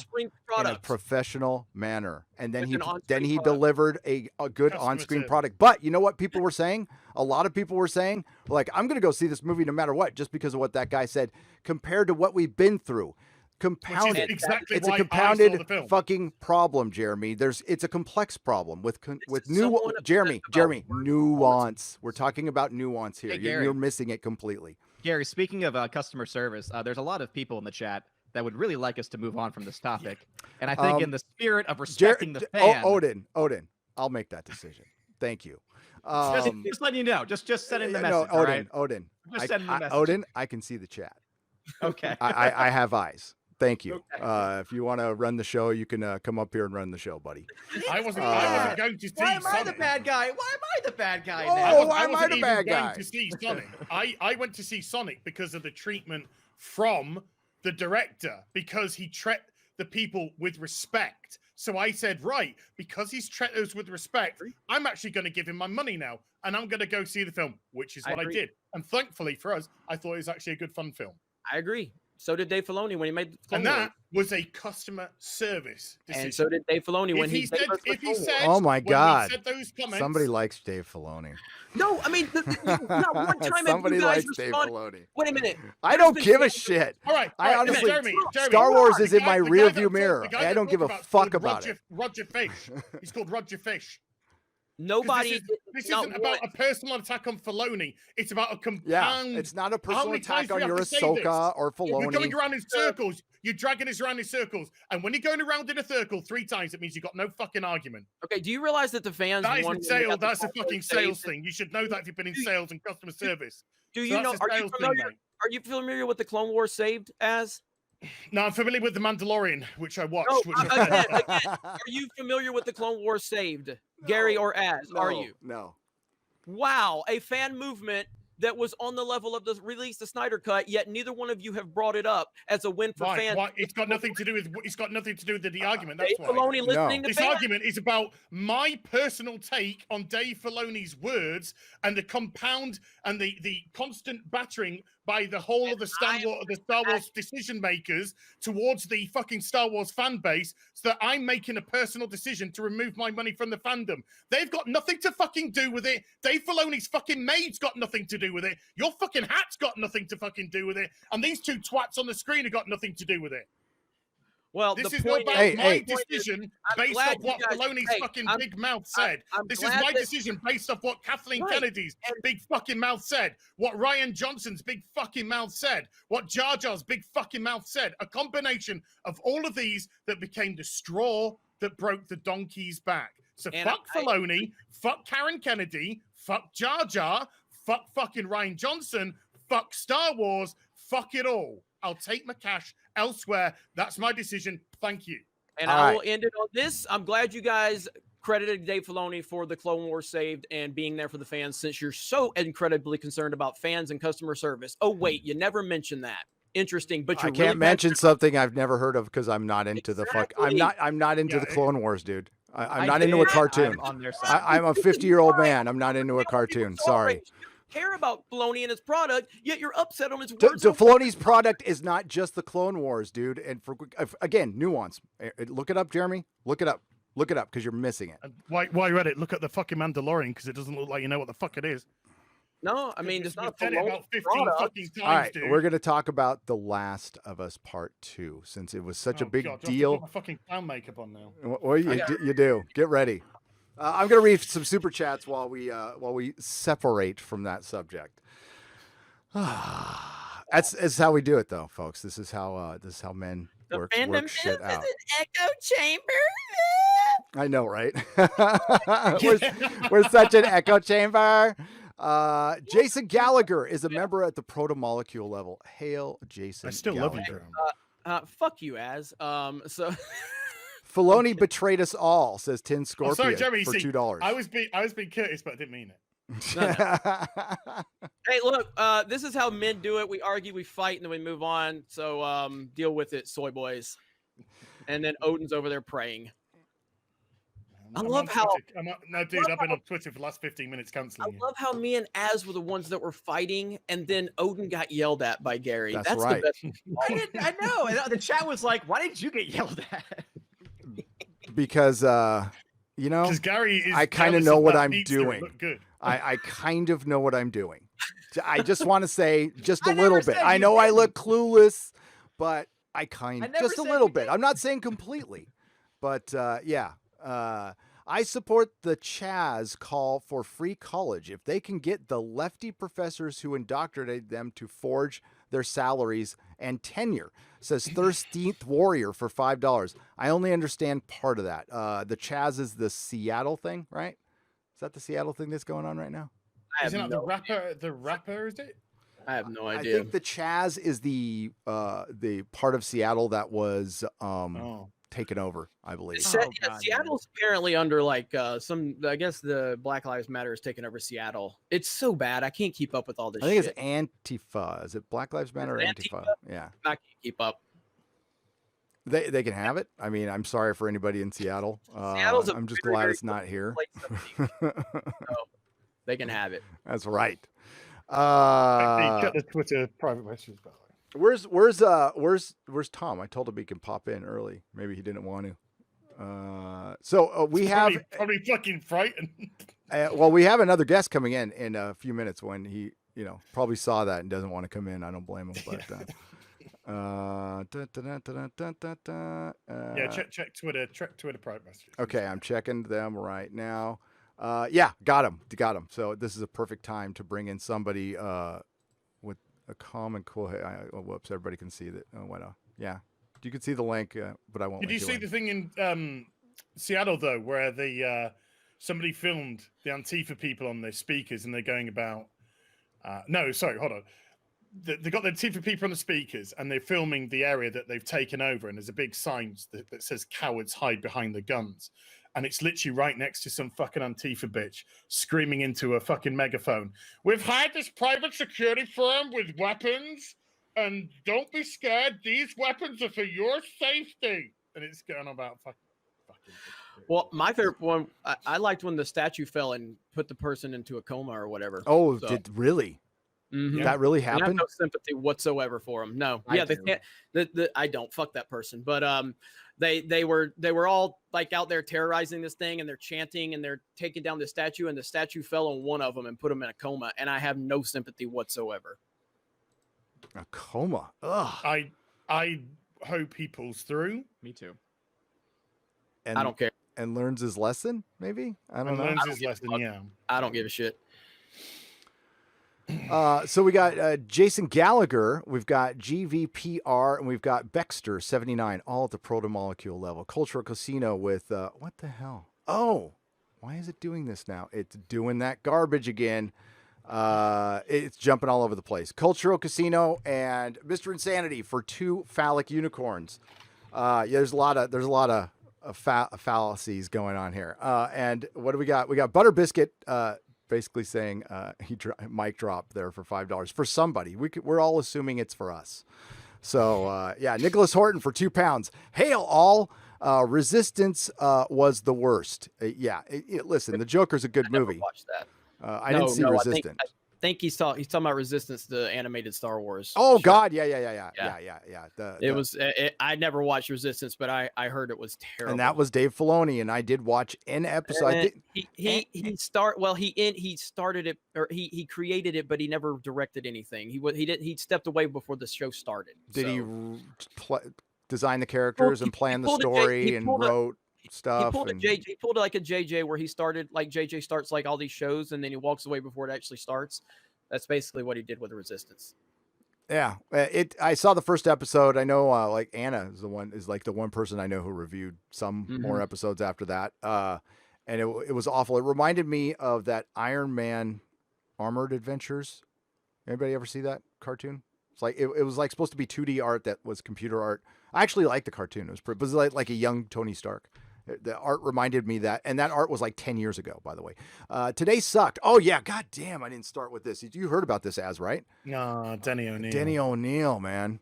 Speaker 3: manner, and then he delivered a good on-screen product. But you know what people were saying? A lot of people were saying, like, "I'm going to go see this movie no matter what," just because of what that guy said. Compared to what we've been through. Compounded. It's a compounded fucking problem, Jeremy. It's a complex problem with Jeremy, nuance. We're talking about nuance here.
Speaker 4: Hey,
Speaker 3: you're missing it completely.
Speaker 4: Gary, speaking of customer service, there's a lot of people in the chat that would really like us to move on from this topic. And I think in the spirit of respecting the fan,
Speaker 3: Odin, I'll make that decision. Thank you.
Speaker 4: Just letting you know. Just sending the message.
Speaker 3: Odin.
Speaker 4: Just sending the message.
Speaker 3: Odin, I can see the chat.
Speaker 4: Okay.
Speaker 3: I have eyes. Thank you. Okay. If you want to run the show, you can come up here and run the show, buddy.
Speaker 1: I wasn't going to see
Speaker 4: Why am I the bad guy? Why am I the bad guy now?
Speaker 3: Oh, why am I the bad guy?
Speaker 1: To see Sonic. I went to see Sonic because of the treatment from the director, because he treated the people with respect. So I said, right, because he's treated us with respect, I'm actually going to give him my money now, and I'm going to go see the film, which is what I did. And thankfully for us, I thought it was actually a good, fun film.
Speaker 2: I agree. So did Dave Filoni when he made the Clone
Speaker 1: Wars. Was a customer service decision.
Speaker 2: And so did Dave Filoni when he said,
Speaker 3: "Oh my God!"
Speaker 1: Said those comments,
Speaker 3: somebody likes Dave Filoni.
Speaker 2: No, I mean, not one time
Speaker 3: somebody
Speaker 2: you guys
Speaker 3: likes Dave Filoni.
Speaker 2: Wait a minute.
Speaker 3: I don't give a shit.
Speaker 1: All right,
Speaker 3: I honestly,
Speaker 1: Jeremy,
Speaker 3: Star Wars is in my rearview mirror. I don't give a fuck about it.
Speaker 1: Roger Fish. He's called Roger Fish.
Speaker 2: Nobody.
Speaker 1: This isn't about a personal attack on Filoni. It's about a compound.
Speaker 3: Yeah, it's not a personal attack on your Ahsoka or Filoni.
Speaker 1: You're going around in circles. You're dragging us around in circles. And when you're going around in a circle 3 times, it means you've got no fucking argument.
Speaker 2: Okay, do you realize that the fans...
Speaker 1: That's a fucking sales thing. You should know that if you've been in sales and customer service.
Speaker 2: Do you know... Are you familiar with the Clone Wars saved as?
Speaker 1: No, I'm familiar with The Mandalorian, which I watched.
Speaker 2: Again, are you familiar with the Clone Wars saved? No, Gary or Az?
Speaker 3: No,
Speaker 2: are you?
Speaker 3: No.
Speaker 2: Wow, a fan movement that was on the level of the release the Snyder Cut, yet neither one of you have brought it up as a win for fans.
Speaker 1: Why? It's got nothing to do with the argument. That's
Speaker 2: Dave Filoni listening to
Speaker 1: this argument is about my personal take on Dave Filoni's words and the compound and the constant battering by the whole of the Star Wars decision makers towards the fucking Star Wars fan base, so that I'm making a personal decision to remove my money from the fandom. They've got nothing to fucking do with it. Dave Filoni's fucking maid's got nothing to do with it. Your fucking hat's got nothing to fucking do with it. And these 2 twats on the screen have got nothing to do with it.
Speaker 2: Well,
Speaker 1: this is not about my decision based off what Filoni's fucking big mouth said. This is my decision based off what Kathleen Kennedy's big fucking mouth said, what Ryan Johnson's big fucking mouth said, what Jar Jar's big fucking mouth said. A combination of all of these that became the straw that broke the donkey's back. So fuck Filoni, fuck Karen Kennedy, fuck Jar Jar, fuck fucking Ryan Johnson, fuck Star Wars, fuck it all. I'll take my cash elsewhere. That's my decision. Thank you.
Speaker 2: And I will end it on this. I'm glad you guys credited Dave Filoni for the Clone Wars saved and being there for the fans, since you're so incredibly concerned about fans and customer service. Oh, wait, you never mentioned that. Interesting, but you
Speaker 3: can't mention something I've never heard of because I'm not into the fuck. I'm not into the Clone Wars, dude. I'm not into a cartoon. I'm a 50-year-old man. I'm not into a cartoon. Sorry.
Speaker 2: Care about Filoni and his product, yet you're upset on his words.
Speaker 3: So Filoni's product is not just the Clone Wars, dude. And again, nuance. Look it up, Jeremy. Look it up. Look it up because you're missing it.
Speaker 1: While you're at it, look at the fucking Mandalorian because it doesn't look like you know what the fuck it is.
Speaker 2: No, I mean, it's not
Speaker 1: a about 15 fucking times,
Speaker 3: all right,
Speaker 1: dude.
Speaker 3: We're going to talk about The Last of Us Part 2 since it was such a big deal.
Speaker 1: I have to put my fucking clown makeup on now.
Speaker 3: Well, you do. Get ready. I'm going to read some super chats while we separate from that subject. That's how we do it, though, folks. This is how men work shit out.
Speaker 2: An echo chamber.
Speaker 3: I know, right? we're such an echo chamber. Jason Gallagher is a member at the proto-molecule level. Hail, Jason.
Speaker 1: I still
Speaker 3: Gallagher.
Speaker 1: love you,
Speaker 2: fuck you, Az. So.
Speaker 3: Filoni betrayed us all, says Tin Scorpion,
Speaker 1: sorry, Jeremy,
Speaker 3: for $2.
Speaker 1: I was being courteous, but I didn't mean it.
Speaker 2: No. Hey, look, this is how men do it. We argue, we fight, and then we move on. So deal with it, soy boys. And then Odin's over there praying. I love how...
Speaker 1: I've been on Twitter for the last 15 minutes canceling you.
Speaker 2: I love how me and Az were the ones that were fighting, and then Odin got yelled at by Gary.
Speaker 3: That's right.
Speaker 2: The best.
Speaker 4: I know. And the chat was like, why did you get yelled at?
Speaker 3: Because,
Speaker 1: because Gary is
Speaker 3: I kind of know what I'm doing. I kind of know what I'm doing. I just want to say just a little bit. I know I look clueless, but just a little bit. I'm not saying completely, but yeah. I support the Chaz call for free college. If they can get the lefty professors who indoctrinate them to forge their salaries and tenure, says 13th Warrior for $5. I only understand part of that. The Chaz is the Seattle thing, right? Is that the Seattle thing that's going on right now?
Speaker 1: Isn't that the rapper, is it?
Speaker 2: I have no idea.
Speaker 3: I think the Chaz is the part of Seattle that was taken over, I believe.
Speaker 2: Seattle's apparently under like I guess the Black Lives Matter is taking over Seattle. It's so bad. I can't keep up with all this shit.
Speaker 3: I think it's Antifa. Is it Black Lives Matter or Antifa? Yeah.
Speaker 2: I can't keep up.
Speaker 3: They can have it. I mean, I'm sorry for anybody in Seattle. I'm just glad it's not here.
Speaker 2: So they can have it.
Speaker 3: That's right.
Speaker 1: Cut the Twitter private messages, by the way.
Speaker 3: Where's Tom? I told him he can pop in early. Maybe he didn't want to. So we have
Speaker 1: probably fucking frightened.
Speaker 3: Well, we have another guest coming in a few minutes when he, probably saw that and doesn't want to come in. I don't blame him. But
Speaker 1: check Twitter. Check Twitter private messages.
Speaker 3: Okay, I'm checking them right now. Yeah, got him. So this is a perfect time to bring in somebody with a common cool. Whoops! Everybody can see that. Yeah, you can see the link, but I won't.
Speaker 1: Did you see the thing in Seattle though, where somebody filmed the Antifa people on their speakers and they're going about? No, sorry, hold on. They got the Antifa people on the speakers and they're filming the area that they've taken over, and there's a big sign that says "Cowards hide behind the guns." And it's literally right next to some fucking Antifa bitch screaming into a fucking megaphone. "We've hired this private security firm with weapons, and don't be scared. These weapons are for your safety." And it's going about fucking.
Speaker 2: Well, my favorite one, I liked when the statue fell and put the person into a coma or whatever.
Speaker 3: Oh, did really?
Speaker 2: Mm-hmm.
Speaker 3: That really happened?
Speaker 2: I have no sympathy whatsoever for him. No. They can't. I don't. Fuck that person. But they were all like out there terrorizing this thing, and they're chanting and they're taking down the statue, and the statue fell on one of them and put him in a coma, and I have no sympathy whatsoever.
Speaker 3: A coma. Ugh.
Speaker 1: I hope he pulls through.
Speaker 4: Me too.
Speaker 3: And,
Speaker 2: I don't care.
Speaker 3: And learns his lesson, maybe? I don't know.
Speaker 1: Learns his lesson, yeah.
Speaker 2: I don't give a shit.
Speaker 3: So we got Jason Gallagher, we've got GVPR, and we've got Baxter 79, all at the proto-molecule level. Cultural Casino with, what the hell? Oh, why is it doing this now? It's doing that garbage again. It's jumping all over the place. Cultural Casino and Mr. Insanity for 2 phallic unicorns. Yeah, there's a lot of fallacies going on here. And what do we got? We got Butter Biscuit, basically saying mic drop there for $5 for somebody. We're all assuming it's for us. So yeah, Nicholas Horton for £2. Hail all. Resistance was the worst. Listen, The Joker's a good movie.
Speaker 2: Watch that.
Speaker 3: I didn't see Resistance.
Speaker 2: I think he's talking about Resistance, the animated Star Wars.
Speaker 3: Oh God, yeah.
Speaker 2: I never watched Resistance, but I heard it was terrible.
Speaker 3: And that was Dave Filoni, and I did watch an episode.
Speaker 2: He started it, or he created it, but he never directed anything. He stepped away before the show started.
Speaker 3: Did he design the characters and plan the story and wrote stuff?
Speaker 2: He pulled like a JJ where he started like JJ starts like all these shows, and then he walks away before it actually starts. That's basically what he did with Resistance.
Speaker 3: Yeah, I saw the first episode. I know like Anna is the one person I know who reviewed some more episodes after that. And it was awful. It reminded me of that Iron Man Armored Adventures. Anybody ever see that cartoon? It's like it was like supposed to be 2D art that was computer art. I actually liked the cartoon. It was like a young Tony Stark. The art reminded me that, and that art was like 10 years ago, by the way. Today sucked. Oh yeah, god damn, I didn't start with this. You heard about this, right?
Speaker 1: No, Denny O'Neil.
Speaker 3: Denny O'Neil, man.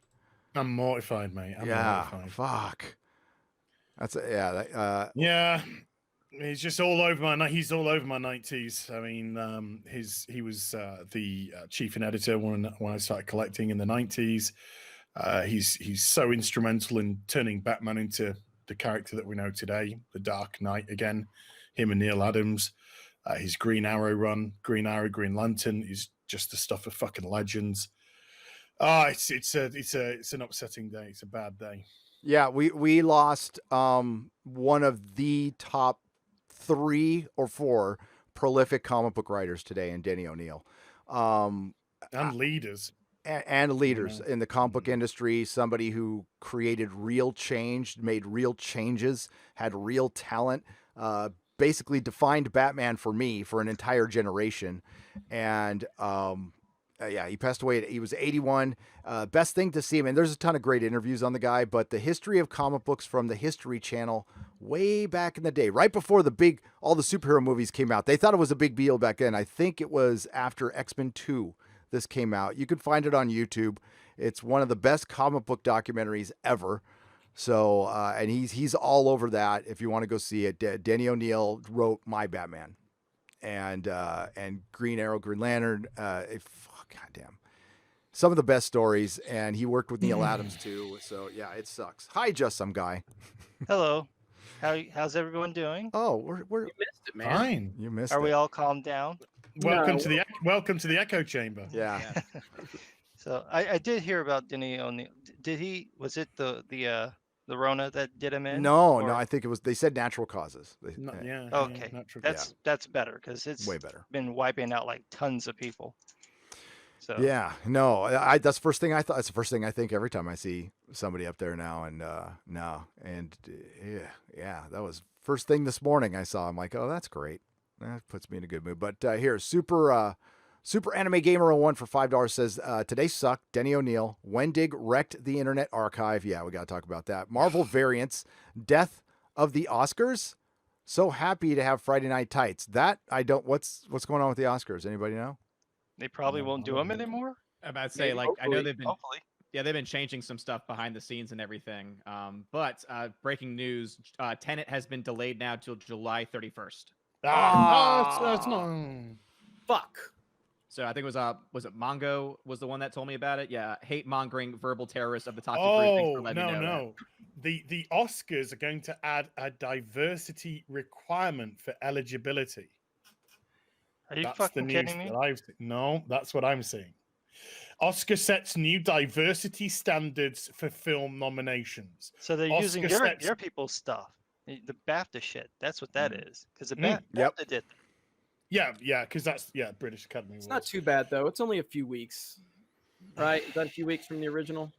Speaker 1: I'm mortified, mate. I'm mortified.
Speaker 3: Fuck. That's
Speaker 1: yeah. He's just all over my. He's all over my 90s. I mean, he was the chief and editor when I started collecting in the 90s. He's so instrumental in turning Batman into the character that we know today, the Dark Knight again. Him and Neil Adams, his Green Arrow run, Green Arrow, Green Lantern is just the stuff of fucking legends. It's an upsetting day. It's a bad day.
Speaker 3: Yeah, we lost one of the top 3 or 4 prolific comic book writers today in Denny O'Neil.
Speaker 1: And leaders.
Speaker 3: And leaders in the comic book industry, somebody who created real change, made real changes, had real talent, basically defined Batman for me for an entire generation. And he passed away. He was 81. Best thing to see him. And there's a ton of great interviews on the guy, but the history of comic books from the History Channel way back in the day, right before all the superhero movies came out. They thought it was a big deal back then. I think it was after X-Men 2 this came out. You can find it on YouTube. It's one of the best comic book documentaries ever. So, and he's all over that. If you want to go see it, Denny O'Neil wrote My Batman and Green Arrow, Green Lantern. Goddamn, some of the best stories. And he worked with Neil Adams too. So yeah, it sucks. Hi, Just Some Guy.
Speaker 6: Hello. How's everyone doing?
Speaker 3: Oh, we're
Speaker 2: you missed it, man.
Speaker 1: Fine.
Speaker 3: You missed it.
Speaker 6: Are we all calmed down?
Speaker 1: Welcome to the echo chamber.
Speaker 3: Yeah.
Speaker 6: So I did hear about Denny O'Neil. Was it the Rona that did him in?
Speaker 3: No, I think it was. They said natural causes.
Speaker 6: Okay, that's better because it's
Speaker 3: way better.
Speaker 6: Been wiping out like tons of people. So
Speaker 3: yeah, no, that's the first thing I thought. It's the first thing I think every time I see somebody up there now. And that was first thing this morning I saw. I'm like, oh, that's great. That puts me in a good mood. But here, Super Anime Gamer 01 for $5 says, today sucked. Denny O'Neil. Wendig wrecked the Internet Archive. Yeah, we got to talk about that. Marvel variants. Death of the Oscars. So happy to have Friday Night Tights. That I don't. What's going on with the Oscars? Anybody know?
Speaker 6: They probably won't do them anymore.
Speaker 4: I'm about to say,
Speaker 6: Maybe,
Speaker 4: like,
Speaker 6: hopefully,
Speaker 4: I know they've been.
Speaker 6: Hopefully.
Speaker 4: Yeah, they've been changing some stuff behind the scenes and everything. But breaking news: Tenet has been delayed now till July 31st.
Speaker 1: That's not.
Speaker 2: Fuck.
Speaker 4: So I think it was it Mongo was the one that told me about it. Yeah, hate mongering verbal terrorist of the toxic group. Thanks for letting me know that.
Speaker 1: The Oscars are going to add a diversity requirement for eligibility.
Speaker 6: Are you fucking kidding me?
Speaker 1: No, that's what I'm saying. Oscar sets new diversity standards for film nominations.
Speaker 6: So they're using your people's stuff, the BAFTA shit. That's what that is. Because the BAFTA did.
Speaker 1: Yeah, because that's British Academy.
Speaker 2: It's not too bad though. It's only a few weeks, right? Is that a few weeks from the original?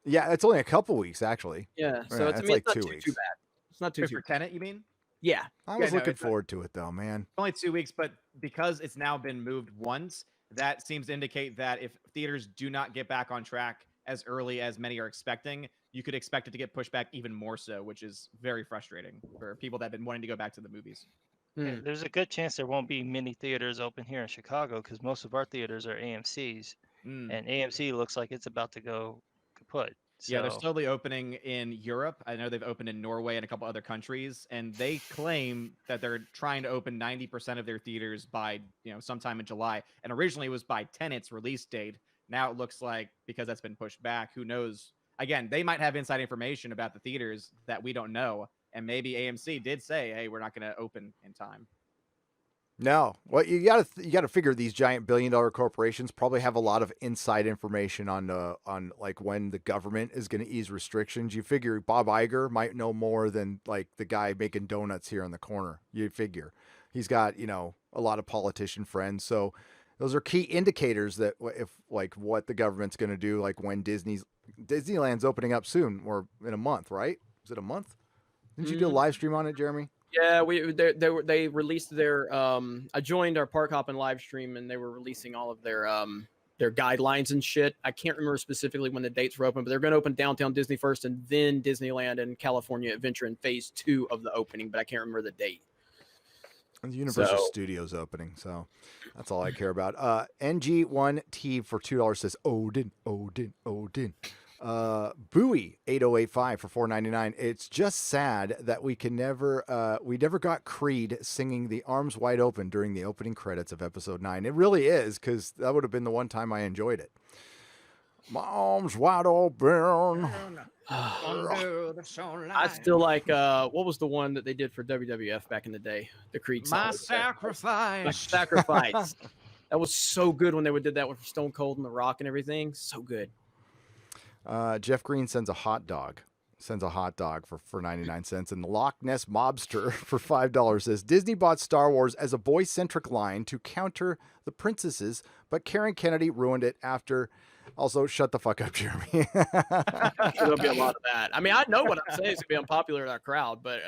Speaker 3: Yeah, it's only a couple weeks actually.
Speaker 2: Yeah, so it's like
Speaker 3: not
Speaker 2: 2 weeks. Too bad. It's not too
Speaker 4: for Tenet, you mean?
Speaker 2: Yeah,
Speaker 3: I was looking forward to it though, man.
Speaker 4: Only 2 weeks, but because it's now been moved once, that seems to indicate that if theaters do not get back on track as early as many are expecting, you could expect it to get pushed back even more so, which is very frustrating for people that have been wanting to go back to the movies.
Speaker 6: Yeah, there's a good chance there won't be many theaters open here in Chicago because most of our theaters are AMC's, and AMC looks like it's about to go kaput. So.
Speaker 4: Yeah, they're slowly opening in Europe. I know they've opened in Norway and a couple other countries, and they claim that they're trying to open 90% of their theaters by sometime in July. And originally it was by Tenet's release date. Now it looks like because that's been pushed back, who knows? Again, they might have inside information about the theaters that we don't know, and maybe AMC did say, "Hey, we're not going to open in time."
Speaker 3: No, well, you got to figure these giant billion-dollar corporations probably have a lot of inside information on like when the government is going to ease restrictions. You figure Bob Iger might know more than like the guy making donuts here on the corner. You figure he's got a lot of politician friends, so those are key indicators that if like what the government's going to do, like when Disneyland's opening up soon or in a month, right? Is it a month? Didn't you do a live stream on it, Jeremy?
Speaker 2: Yeah, they released their I joined our park hopping live stream and they were releasing all of their guidelines and shit. I can't remember specifically when the dates were open, but they're going to open Downtown Disney first and then Disneyland and California Adventure in phase 2 of the opening, but I can't remember the date.
Speaker 3: And the Universal Studios opening, so that's all I care about. NG1T for $2 says Odin. Bowie 8085 for $4.99. It's just sad that we never got Creed singing the Arms Wide Open during the opening credits of episode 9. It really is, because that would have been the one time I enjoyed it. My arms wide open.
Speaker 2: I still like what was the one that they did for WWF back in the day? The Creed song.
Speaker 4: My sacrifice.
Speaker 2: My sacrifice. That was so good when they did that with Stone Cold and The Rock and everything. So good.
Speaker 3: Jeff Green sends a hot dog for 99 cents. And the Loch Ness Mobster for $5 says Disney bought Star Wars as a boy-centric line to counter the princesses, but Karen Kennedy ruined it after. Also, shut the fuck up, Jeremy.
Speaker 2: There'll be a lot of that. I mean, I know what I'm saying is going to be unpopular in our crowd, but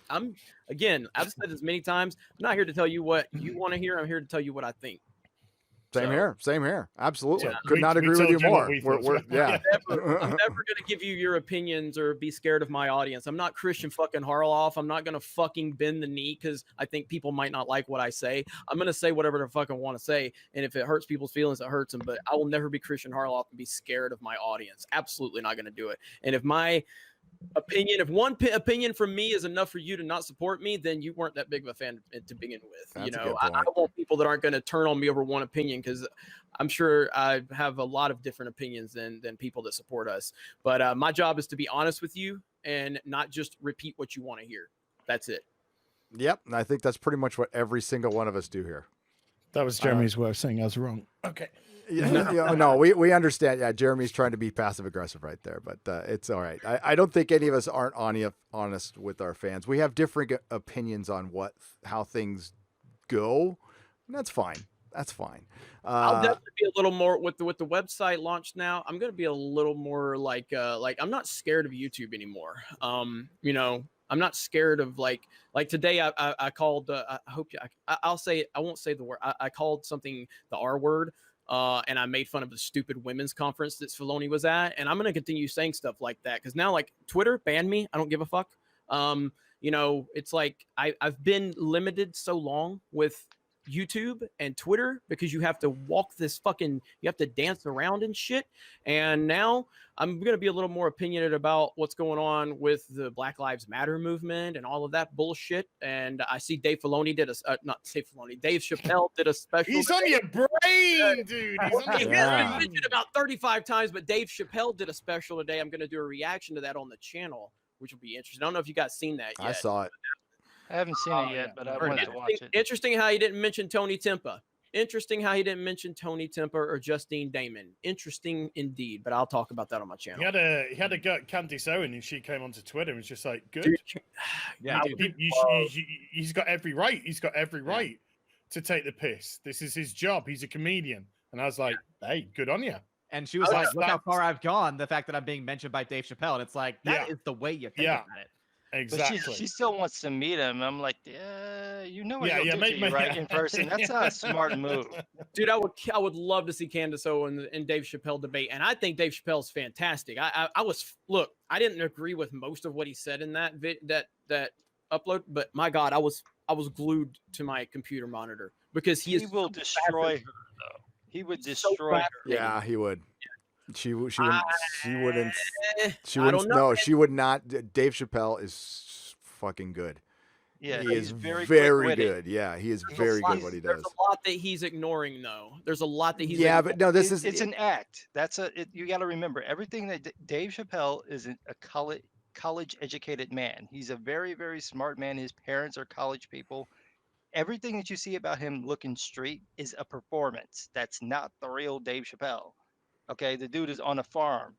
Speaker 2: I'm again, I've said this many times. I'm not here to tell you what you want to hear. I'm here to tell you what I think.
Speaker 3: Same here. Absolutely.
Speaker 1: Yeah.
Speaker 3: Could not agree with you more. Yeah.
Speaker 2: I'm never going to give you your opinions or be scared of my audience. I'm not Christian fucking Harloff. I'm not going to fucking bend the knee because I think people might not like what I say. I'm going to say whatever the fuck I want to say. And if it hurts people's feelings, it hurts them. But I will never be Christian Harloff and be scared of my audience. Absolutely not going to do it. And if my opinion, if one opinion from me is enough for you to not support me, then you weren't that big of a fan to begin with.
Speaker 3: That's
Speaker 2: you know, I want people that aren't going to turn on me over one opinion, because I'm sure I have a lot of different opinions than people that support us. But my job is to be honest with you and not just repeat what you want to hear. That's it.
Speaker 3: Yep. And I think that's pretty much what every single one of us do here.
Speaker 7: That was Jeremy's way of saying I was wrong.
Speaker 1: Okay.
Speaker 3: No, we understand. Yeah, Jeremy's trying to be passive aggressive right there, but it's all right. I don't think any of us aren't honest with our fans. We have different opinions on how things go, and that's fine.
Speaker 2: I'll definitely be a little more with the website launched now. I'm going to be a little more like I'm not scared of YouTube anymore. You know, I'm not scared of like today I called I won't say the word. I called something the R word. And I made fun of the stupid women's conference that Filoni was at. And I'm going to continue saying stuff like that, because now, like, Twitter banned me. I don't give a fuck. You know, it's like I've been limited so long with YouTube and Twitter because you have to you have to dance around and shit. And now I'm going to be a little more opinionated about what's going on with the Black Lives Matter movement and all of that bullshit. And I see Dave Filoni Dave Chappelle did a special.
Speaker 1: He's on your brain, dude.
Speaker 2: He's been mentioned about 35 times, but Dave Chappelle did a special today. I'm going to do a reaction to that on the channel, which will be interesting. I don't know if you guys seen that yet.
Speaker 3: I saw it.
Speaker 6: I haven't seen it yet, but I wanted to watch it.
Speaker 2: Interesting how he didn't mention Tony Tempa. Or Justine Damon. Interesting indeed, but I'll talk about that on my channel.
Speaker 1: He had a go at Candice Owen, and she came onto Twitter and was just like, "Good, he's got every right. He's got every right to take the piss. This is his job. He's a comedian." And I was like, "Hey, good on you."
Speaker 4: And she was like, "Look how far I've gone." The fact that I'm being mentioned by Dave Chappelle, and it's like that is the way you think about it.
Speaker 1: Exactly.
Speaker 6: But she still wants to meet him. I'm like, you know what he'll do
Speaker 1: make
Speaker 6: to you, right? In person. That's not a smart move.
Speaker 2: Dude, I would love to see Candace Owens and Dave Chappelle debate. And I think Dave Chappelle's fantastic. I didn't agree with most of what he said in that upload, but my God, I was
Speaker 3: glued
Speaker 2: to my computer monitor because he
Speaker 6: will destroy her, though. He would destroy her.
Speaker 3: Yeah, he would. She would not. Dave Chappelle is fucking good.
Speaker 6: Yeah,
Speaker 3: he is very good. Yeah, he is very good what he does.
Speaker 2: There's a lot that he's ignoring, though. There's a lot that he's
Speaker 3: but no, it's
Speaker 6: an act. You got to remember everything that Dave Chappelle is a college educated man. He's a very, very smart man. His parents are college people. Everything that you see about him looking street is a performance. That's not the real Dave Chappelle. Okay, the dude is on a farm.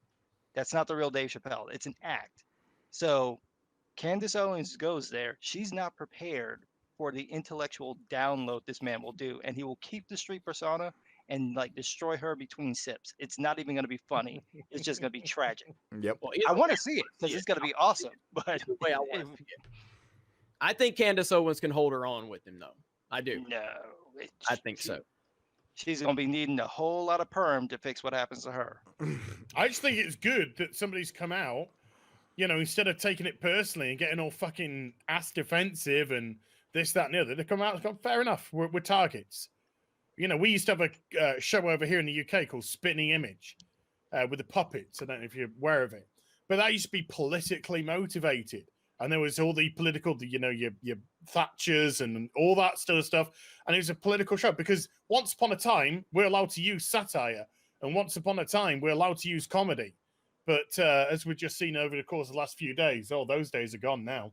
Speaker 6: That's not the real Dave Chappelle. It's an act. So Candace Owens goes there. She's not prepared for the intellectual download this man will do. And he will keep the street persona and like destroy her between sips. It's not even going to be funny. It's just going to be tragic.
Speaker 3: Yep.
Speaker 6: Well, I want to see it because it's going to be awesome. But
Speaker 2: the way I want to see it. I think Candace Owens can hold her on with him, though. I do.
Speaker 6: No.
Speaker 2: I think so.
Speaker 6: She's gonna be needing a whole lot of perm to fix what happens to her.
Speaker 1: I just think it's good that somebody's come out, instead of taking it personally and getting all fucking ass defensive and this, that, and the other. They come out and go, fair enough, we're targets. We used to have a show over here in the UK called Spitting Image with the puppets. I don't know if you're aware of it, but that used to be politically motivated. And there was all the political, your Thatchers and all that sort of stuff. And it was a political show because once upon a time, we're allowed to use satire. And once upon a time, we're allowed to use comedy. But as we've just seen over the course of the last few days, those days are gone now.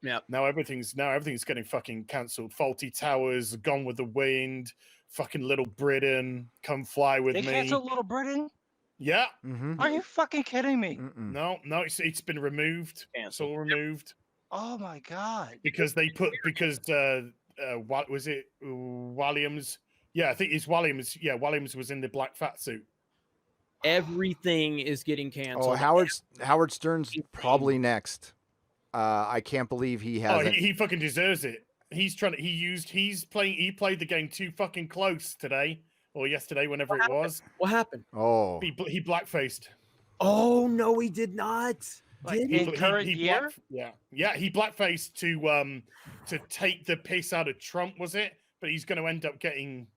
Speaker 2: Yeah.
Speaker 1: Now everything's getting fucking cancelled. Faulty Towers, Gone with the Wind, fucking Little Britain, Come Fly with Me.
Speaker 6: They canceled Little Britain?
Speaker 1: Yeah.
Speaker 3: Mm-hmm.
Speaker 6: Are you fucking kidding me?
Speaker 1: No, it's been removed. It's all removed.
Speaker 6: Oh my god!
Speaker 1: Because what was it? Williams? Yeah, I think it's Williams. Yeah, Williams was in the black fat suit.
Speaker 2: Everything is getting canceled.
Speaker 3: Oh, Howard Stern's probably next. I can't believe he hasn't.
Speaker 1: Oh, he fucking deserves it. He played the game too fucking close today or yesterday, whenever it was.
Speaker 2: What happened?
Speaker 3: Oh,
Speaker 1: he blackfaced.
Speaker 2: Oh no, he did not.
Speaker 6: Like in current year?
Speaker 1: Yeah, he blackfaced to take the piss out of Trump, was it? But he's going to end up getting.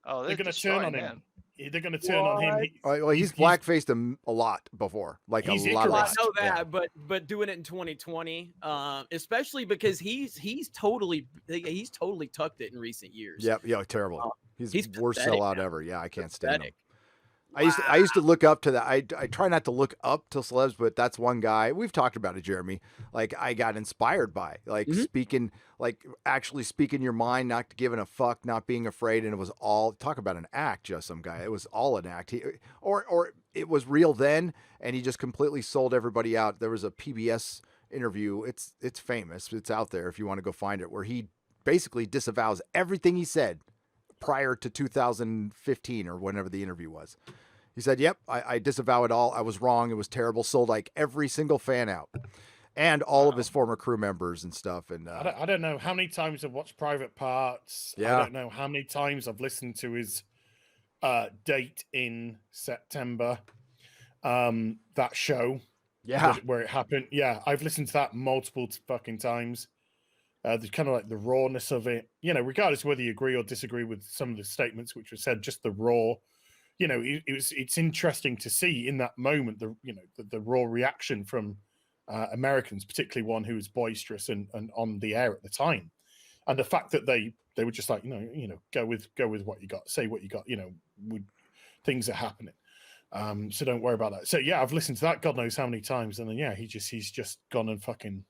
Speaker 6: Oh,
Speaker 1: they're going to turn on him. They're going to turn on him.
Speaker 3: Well, he's blackfaced a lot before, like a lot.
Speaker 2: I know that, but doing it in 2020, especially because he's totally tucked it in recent years.
Speaker 3: Yep, yeah, terrible. He's worst sellout ever. Yeah, I can't stand him.
Speaker 2: Wow.
Speaker 3: I used to look up to that. I try not to look up to celebs, but that's one guy we've talked about it, Jeremy. Like I got inspired by, like speaking, like actually speaking your mind, not giving a fuck, not being afraid, and it was all talk about an act. Just some guy. It was all an act. Or it was real then, and he just completely sold everybody out. There was a PBS interview. It's famous. It's out there if you want to go find it, where he basically disavows everything he said prior to 2015 or whenever the interview was. He said, yep, I disavow it all. I was wrong. It was terrible. Sold like every single fan out and all of his former crew members and stuff. And
Speaker 1: I don't know how many times I've watched Private Parts.
Speaker 3: Yeah.
Speaker 1: I don't know how many times I've listened to his date in September. That show.
Speaker 3: Yeah.
Speaker 1: Where it happened. Yeah. I've listened to that multiple fucking times. There's kind of like the rawness of it, regardless of whether you agree or disagree with some of the statements which were said, just the raw, it's interesting to see in that moment, the raw reaction from Americans, particularly one who was boisterous and on the air at the time. And the fact that they were just like, go with what you got, say what you got, things are happening. So don't worry about that. So yeah, I've listened to that God knows how many times. And then, yeah, he's just gone and fucking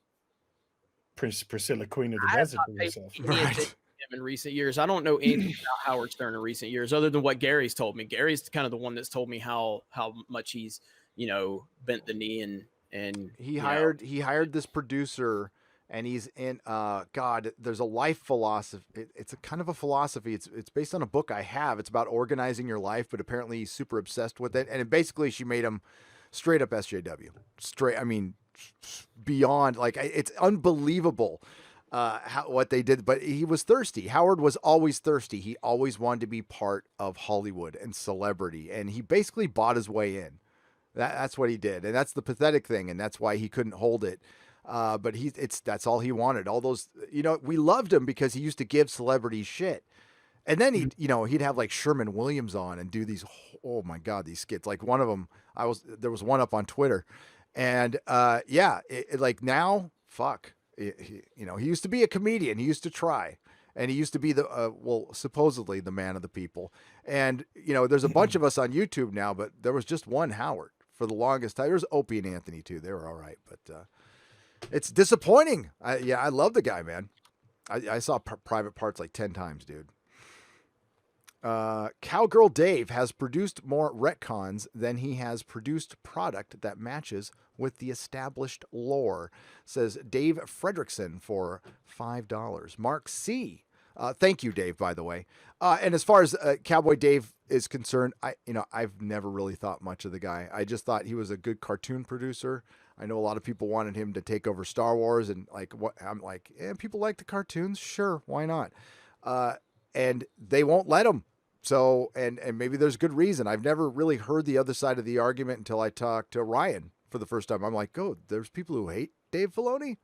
Speaker 1: Priscilla, Queen of the Desert for himself.
Speaker 2: Right. In recent years, I don't know anything about Howard Stern in recent years, other than what Gary's told me. Gary's kind of the one that's told me how much he's bent the knee and
Speaker 3: he hired this producer, and he's in God. There's a life philosophy. It's a kind of a philosophy. It's based on a book I have. It's about organizing your life, but apparently he's super obsessed with it. And basically, she made him straight up SJW. I mean, beyond, like, it's unbelievable what they did. But he was thirsty. Howard was always thirsty. He always wanted to be part of Hollywood and celebrity, and he basically bought his way in. That's what he did, and that's the pathetic thing, and that's why he couldn't hold it. But that's all he wanted. All those, we loved him because he used to give celebrities shit. And then he'd have like Sherman Williams on and do these, oh my God, these skits. Like one of them, there was one up on Twitter. And like now, fuck, he used to be a comedian. He used to try, and he used to be supposedly the man of the people. And, there's a bunch of us on YouTube now, but there was just one Howard for the longest time. There's Opie and Anthony too. They were all right, but it's disappointing. I love the guy, man. I saw Private Parts like 10 times, dude. Cowgirl Dave has produced more retcons than he has produced product that matches with the established lore, says Dave Fredrickson for $5. Mark C. Thank you, Dave, by the way. And as far as Cowboy Dave is concerned, I've never really thought much of the guy. I just thought he was a good cartoon producer. I know a lot of people wanted him to take over Star Wars, and I'm like, people like the cartoons. Sure. Why not? And they won't let him. So, and maybe there's good reason. I've never really heard the other side of the argument until I talked to Ryan for the first time. I'm like, oh, there's people who hate Dave Filoni.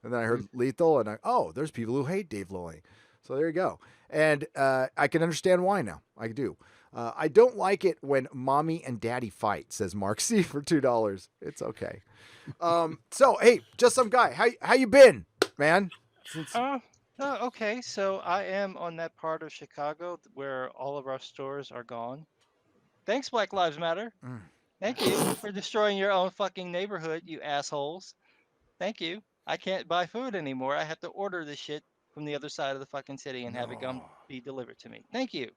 Speaker 3: And then I heard Lethal, and there's people who hate Dave Filoni. So there you go. And I can understand why now. I do. I don't like it when mommy and daddy fight, says Mark C for $2. It's okay. So, hey, just some guy. How you been, man?
Speaker 6: Okay, so I am on that part of Chicago where all of our stores are gone. Thanks, Black Lives Matter. Thank you for destroying your own fucking neighborhood, you assholes. Thank you. I can't buy food anymore. I have to order this shit from the other side of the fucking city and have it be delivered to me. Thank you.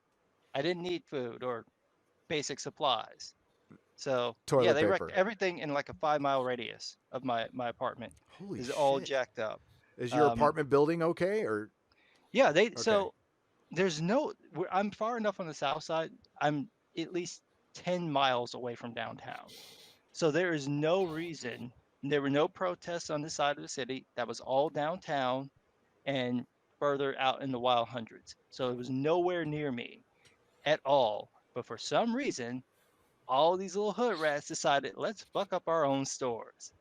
Speaker 6: I didn't need food or basic supplies. So
Speaker 3: Toilet
Speaker 6: they
Speaker 3: paper.
Speaker 6: wrecked everything in like a 5-mile radius of my apartment.
Speaker 3: Holy shit.
Speaker 6: All jacked up.
Speaker 3: Is your apartment building okay? Or
Speaker 6: yeah, so there's I'm far enough on the south side. I'm at least 10 miles away from downtown. So there is no reason. There were no protests on this side of the city. That was all downtown and further out in the wild hundreds. So it was nowhere near me at all. But for some reason, all these little hood rats decided, let's fuck up our own stores.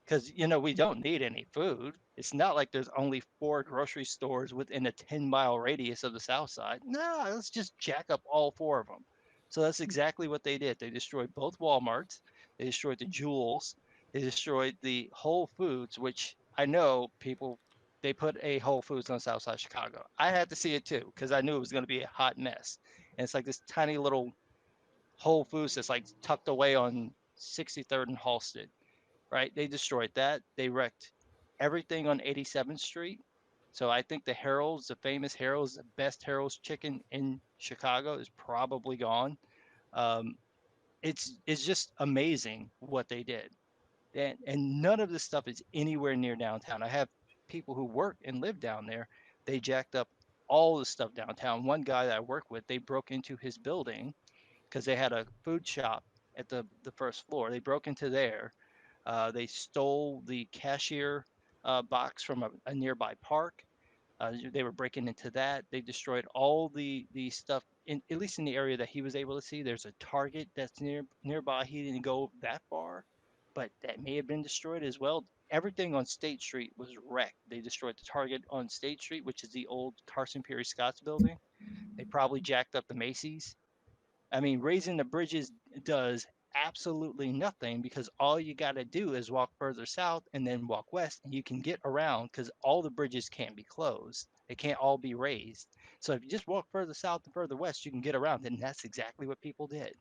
Speaker 6: Because, we don't need any food. It's not like there's only 4 grocery stores within a 10-mile radius of the south side. No, let's just jack up all 4 of them. So that's exactly what they did. They destroyed both Walmarts. They destroyed the Jewels. They destroyed the Whole Foods, which I know people, they put a Whole Foods on the south side of Chicago. I had to see it too, because I knew it was going to be a hot mess. And it's like this tiny little Whole Foods that's like tucked away on 63rd and Halsted. Right? They destroyed that. They wrecked everything on 87th Street. So I think the Harold's, the famous Harold's, the best Harold's chicken in Chicago is probably gone. It's just amazing what they did. And none of this stuff is anywhere near downtown. I have people who work and live down there. They jacked up all the stuff downtown. One guy that I work with, they broke into his building because they had a food shop at the first floor. They broke into there. They stole the cashier box from a nearby park. They were breaking into that. They destroyed all the stuff, at least in the area that he was able to see. There's a Target that's nearby. He didn't go that far, but that may have been destroyed as well. Everything on State Street was wrecked. They destroyed the Target on State Street, which is the old Carson Peary Scott's building. They probably jacked up the Macy's. I mean, raising the bridges does absolutely nothing because all you got to do is walk further south and then walk west and you can get around because all the bridges can't be closed. They can't all be raised. So if you just walk further south and further west, you can get around. And that's exactly what people did.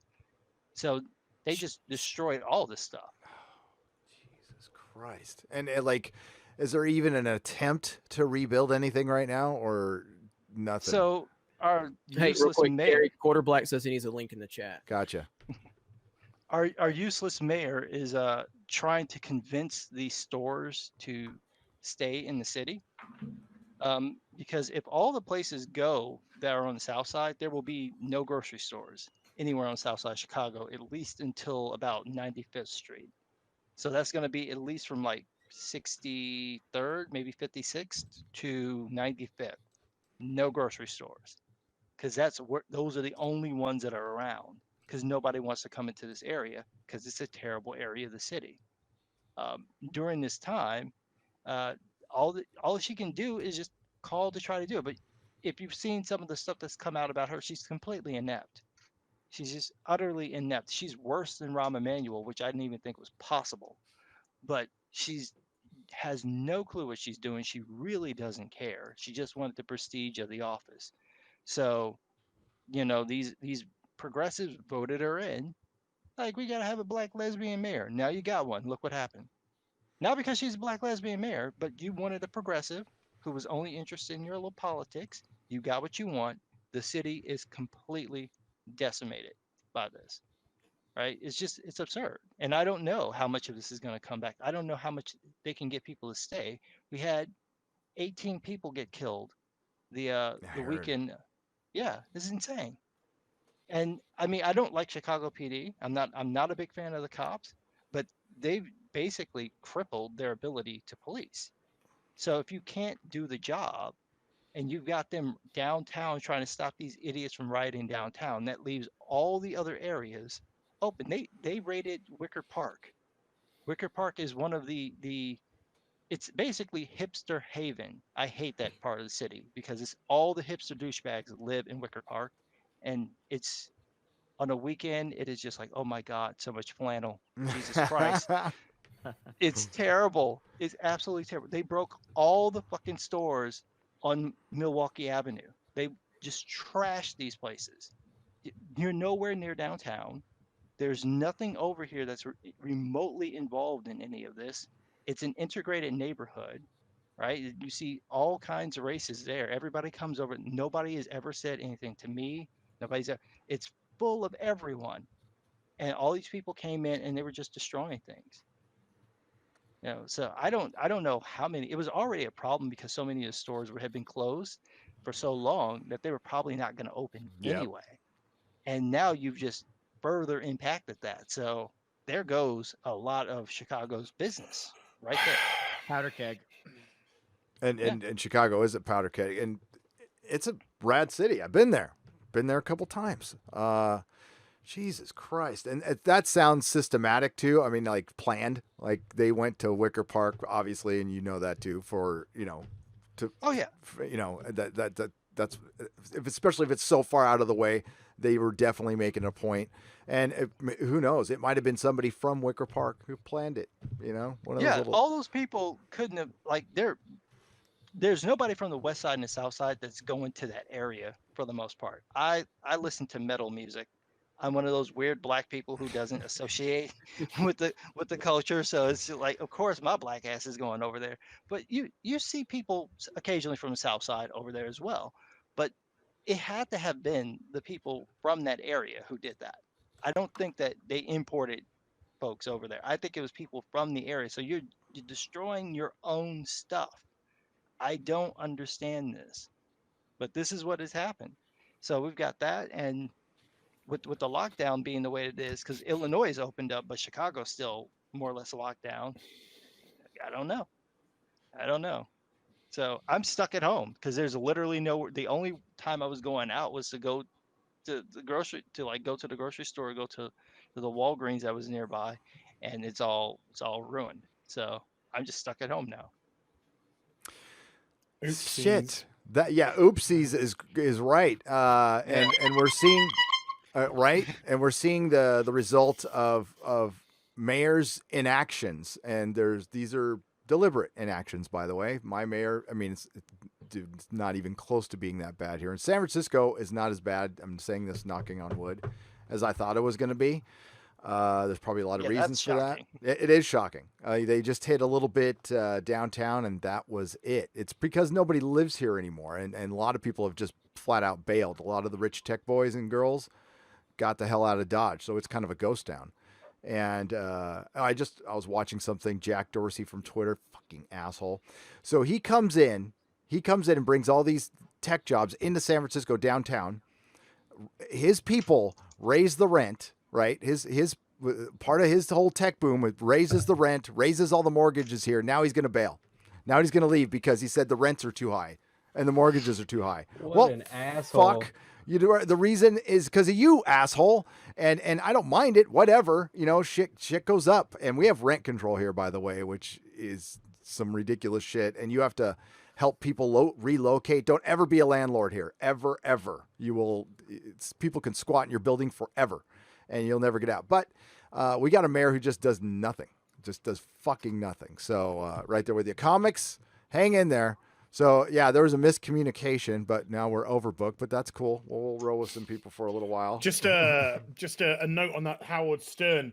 Speaker 6: So they just destroyed all this stuff.
Speaker 3: Jesus Christ. And is there even an attempt to rebuild anything right now or nothing?
Speaker 6: So our
Speaker 2: real quick, mayor, Quarter Black says he needs a link in the chat.
Speaker 3: Gotcha.
Speaker 6: Our useless mayor is trying to convince these stores to stay in the city. Because if all the places go that are on the south side, there will be no grocery stores anywhere on the south side of Chicago, at least until about 95th Street. So that's going to be at least from like 63rd, maybe 56th to 95th. No grocery stores. Because those are the only ones that are around. Because nobody wants to come into this area because it's a terrible area of the city. During this time, all she can do is just call to try to do it. But if you've seen some of the stuff that's come out about her, she's completely inept. She's just utterly inept. She's worse than Rahm Emanuel, which I didn't even think was possible. But has no clue what she's doing. She really doesn't care. She just wanted the prestige of the office. So, these progressives voted her in. Like, we got to have a black lesbian mayor. Now you got one. Look what happened. Not because she's a black lesbian mayor, but you wanted a progressive who was only interested in your little politics. You got what you want. The city is completely decimated by this, right? It's absurd. And I don't know how much of this is going to come back. I don't know how much they can get people to stay. We had 18 people get killed the weekend. Yeah, this is insane. And I mean, I don't like Chicago PD. I'm not a big fan of the cops, but they've basically crippled their ability to police. So if you can't do the job, and you've got them downtown trying to stop these idiots from rioting downtown. That leaves all the other areas open. They raided Wicker Park. Wicker Park is one of the it's basically hipster haven. I hate that part of the city because it's all the hipster douchebags live in Wicker Park, and it's on a weekend it is just like, oh my God, so much flannel. Jesus Christ. It's terrible. It's absolutely terrible. They broke all the fucking stores on Milwaukee Avenue. They just trashed these places. You're nowhere near downtown. There's nothing over here that's remotely involved in any of this. It's an integrated neighborhood, right? You see all kinds of races there. Everybody comes over. Nobody has ever said anything to me. It's full of everyone. And all these people came in and they were just destroying things. So I don't know how many. It was already a problem because so many of the stores had been closed for so long that they were probably not going to open anyway. And now you've just further impacted that. So there goes a lot of Chicago's business right there.
Speaker 4: Powder keg.
Speaker 3: And Chicago is a powder keg, and it's a rad city. I've been there a couple times. Jesus Christ. And that sounds systematic too. I mean, like planned, like they went to Wicker Park, obviously. And you know that too for, that's especially if it's so far out of the way, they were definitely making a point. And who knows, it might've been somebody from Wicker Park who planned it, one of those little...
Speaker 6: all those people couldn't have, like, there's nobody from the west side and the south side that's going to that area for the most part. I listen to metal music. I'm one of those weird black people who doesn't associate with the culture. So it's like, of course, my black ass is going over there. But you see people occasionally from the south side over there as well. But it had to have been the people from that area who did that. I don't think that they imported folks over there. I think it was people from the area. So you're destroying your own stuff. I don't understand this, but this is what has happened. So we've got that, and with the lockdown being the way it is, because Illinois is opened up, but Chicago's still more or less locked down. I don't know. So I'm stuck at home because there's literally the only time I was going out was to go to the grocery store, go to the Walgreens that was nearby, and it's all ruined. So I'm just stuck at home now.
Speaker 3: Oopsies. Shit. Oopsies is right. And we're seeing right, and we're seeing the result of mayor's inactions, and these are deliberate inactions, by the way. My mayor, I mean, it's not even close to being that bad here. In San Francisco is not as bad, I'm saying this knocking on wood, as I thought it was going to be. There's probably a lot of reasons for that. It is shocking. They just hit a little bit downtown, and that was it. It's because nobody lives here anymore, and a lot of people have just flat out bailed. A lot of the rich tech boys and girls got the hell out of Dodge, so it's kind of a ghost town. And I was watching something, Jack Dorsey from Twitter, fucking asshole. So he comes in and brings all these tech jobs into San Francisco downtown. His people raise the rent, right? His part of his whole tech boom raises the rent, raises all the mortgages here. Now he's going to bail. Now he's going to leave because he said the rents are too high and the mortgages are too high.
Speaker 8: What an asshole.
Speaker 3: Fuck. The reason is because of you, asshole. And I don't mind it. Whatever. Shit goes up. And we have rent control here, by the way, which is some ridiculous shit. And you have to help people relocate. Don't ever be a landlord here. Ever, ever. People can squat in your building forever and you'll never get out. But we got a mayor who just does nothing. Just does fucking nothing. So right there with you. Comics, hang in there. So, yeah, there was a miscommunication, but now we're overbooked, but that's cool. We'll roll with some people for a little while.
Speaker 1: Just a note on that Howard Stern.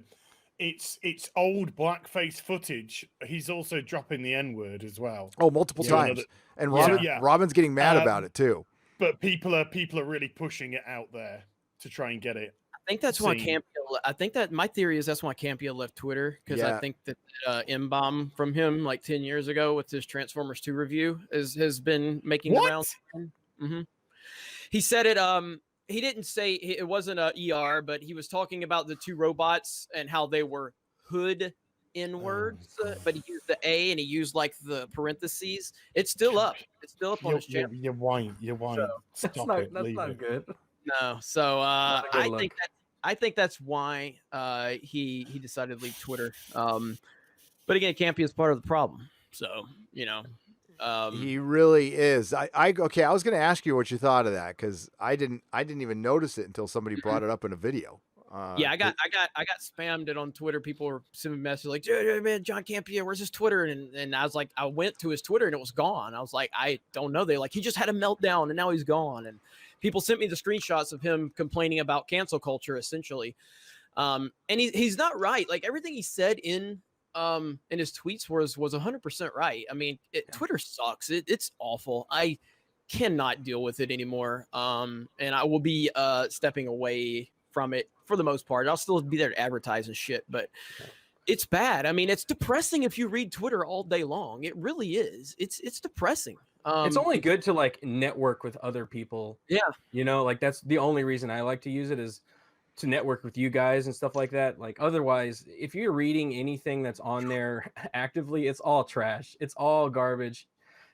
Speaker 1: It's old blackface footage. He's also dropping the N-word as well.
Speaker 3: Oh, multiple times. And Robin's getting mad about it, too.
Speaker 1: But people are really pushing it out there to try and get it.
Speaker 2: I think that's why my theory is that's why Campia left Twitter, because I think that M-bomb from him like 10 years ago with his Transformers 2 review has been making the rounds. Mm-hmm. He said it. He didn't say it wasn't a ER, but he was talking about the two robots and how they were hood N-words, but he used the A and he used like the parentheses. It's still up. It's still up on his channel.
Speaker 1: You're white. You're white.
Speaker 2: So,
Speaker 8: That's not good.
Speaker 2: No. So I think that's why he decided to leave Twitter. But again, Campy is part of the problem. So,
Speaker 3: he really is. Okay, I was going to ask you what you thought of that because I didn't even notice it until somebody brought it up in a video.
Speaker 2: I got spammed it on Twitter. People were sending messages like, "Dude, man, John Campia, where's his Twitter?" And I was like, I went to his Twitter and it was gone. I was like, I don't know. They like, he just had a meltdown and now he's gone. And people sent me the screenshots of him complaining about cancel culture, essentially. And he's not right. Like everything he said in his tweets was 100% right. I mean, Twitter sucks. It's awful. I cannot deal with it anymore. And I will be stepping away from it for the most part. I'll still be there to advertise and shit, but it's bad. I mean, it's depressing if you read Twitter all day long. It really is. It's depressing.
Speaker 8: It's only good to like network with other people. Yeah. Like that's the only reason I like to use it is to network with you guys and stuff like that. Like otherwise, if you're reading anything that's on there actively, it's all trash. It's all garbage.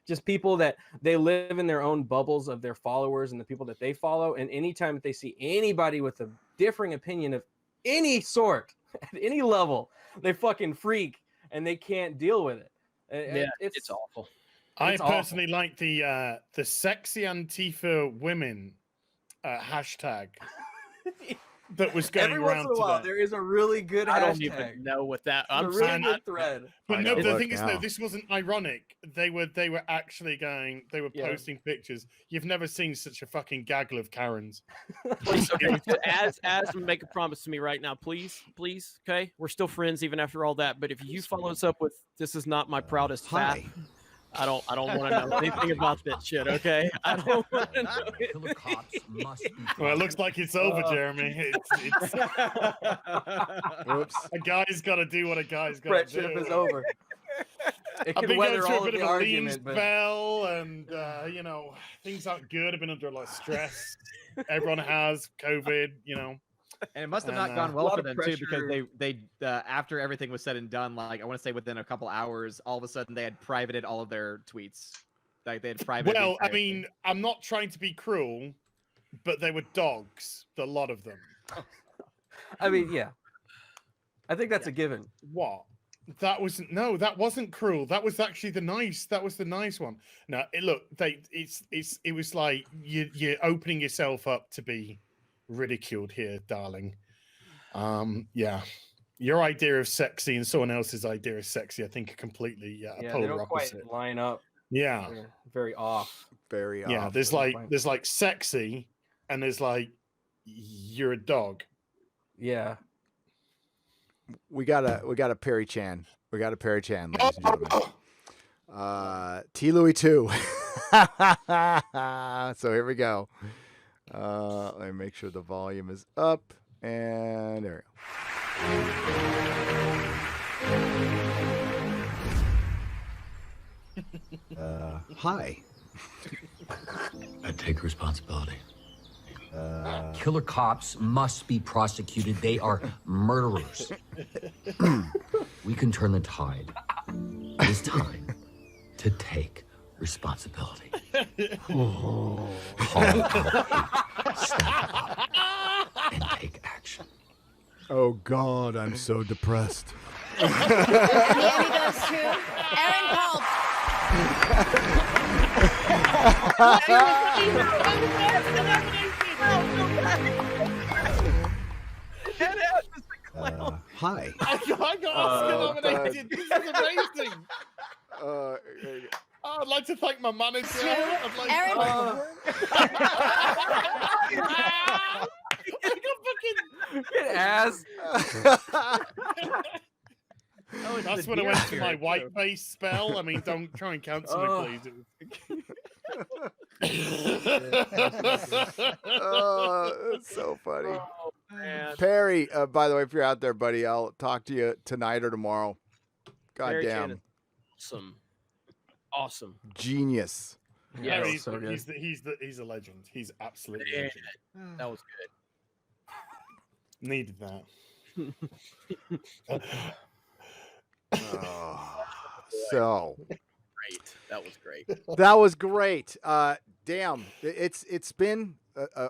Speaker 8: Just people that they live in their own bubbles of their followers and the people that they follow. And anytime that they see anybody with a differing opinion of any sort at any level, they fucking freak and they can't deal with it.
Speaker 2: It's awful.
Speaker 1: I personally like the sexy Antifa women hashtag that was going
Speaker 8: every
Speaker 1: around
Speaker 8: once in a while.
Speaker 1: today.
Speaker 8: There is a really good
Speaker 2: I
Speaker 8: hashtag.
Speaker 2: don't even know what that. I'm
Speaker 8: a really
Speaker 2: saying
Speaker 8: good thread.
Speaker 1: But no, the thing is,
Speaker 3: now.
Speaker 1: no, this wasn't ironic. They were actually going. They were posting pictures. You've never seen such a fucking gaggle of Karens.
Speaker 2: Please, okay. as make a promise to me right now, please. Okay, we're still friends even after all that. But if you follow us up with "This is not my proudest fap," I don't want to know anything about that shit. Okay, I don't want to know.
Speaker 1: Well, it looks like it's over, Jeremy. It's
Speaker 3: Oops.
Speaker 1: a guy's got to do what a guy's got to do.
Speaker 8: Friendship is over. It
Speaker 1: I've
Speaker 8: can
Speaker 1: been going
Speaker 8: weather
Speaker 1: through
Speaker 8: all
Speaker 1: a
Speaker 8: of
Speaker 1: bit
Speaker 8: the
Speaker 1: of a lean
Speaker 8: argument, but
Speaker 1: spell, and things aren't good. I've been under a lot of stress. Everyone has COVID,
Speaker 4: And it must have not gone well for them too, because they after everything was said and done, like I want to say within a couple hours, all of a sudden they had privated all of their tweets. Like they had privated.
Speaker 1: Well, I mean, I'm not trying to be cruel, but they were dogs. A lot of them.
Speaker 8: I mean, yeah. I think that's a given.
Speaker 1: What? That wasn't cruel. That was actually the nice one. No, it was like you're opening yourself up to be ridiculed here, darling. Yeah. Your idea of sexy and someone else's idea of sexy, I think, are completely polar
Speaker 8: they don't
Speaker 1: opposite.
Speaker 8: quite line up.
Speaker 1: Yeah.
Speaker 8: They're very off.
Speaker 3: Very off.
Speaker 1: Yeah, there's like sexy and there's like you're a dog.
Speaker 8: Yeah.
Speaker 3: We got a Perry Chan. We got a Perry Chan, ladies and gentlemen. T. Louis 2. So here we go. Let me make sure the volume is up, and there we go. Hi.
Speaker 9: I take responsibility. Killer cops must be prosecuted. They are murderers. We can turn the tide. It is time to take responsibility. Call step up, and take action.
Speaker 3: Oh God, I'm so depressed.
Speaker 10: Miami goes to Aaron Paul.
Speaker 3: Hi.
Speaker 1: I got Oscar nominated. This is amazing. I'd like to thank my manager.
Speaker 10: Aaron.
Speaker 8: Ass.
Speaker 1: That's when I went to my white face spell. I mean, don't try and cancel me, please.
Speaker 3: It's so funny.
Speaker 2: Oh, man.
Speaker 3: Perry, by the way, if you're out there, buddy, I'll talk to you tonight or tomorrow. God
Speaker 2: Perry
Speaker 3: damn.
Speaker 2: Chan is awesome.
Speaker 3: Genius.
Speaker 2: Yeah,
Speaker 1: he's a legend. He's absolutely a legend.
Speaker 2: That was good.
Speaker 1: Needed that.
Speaker 3: So
Speaker 2: great. That was great.
Speaker 3: That was great. Damn, it's been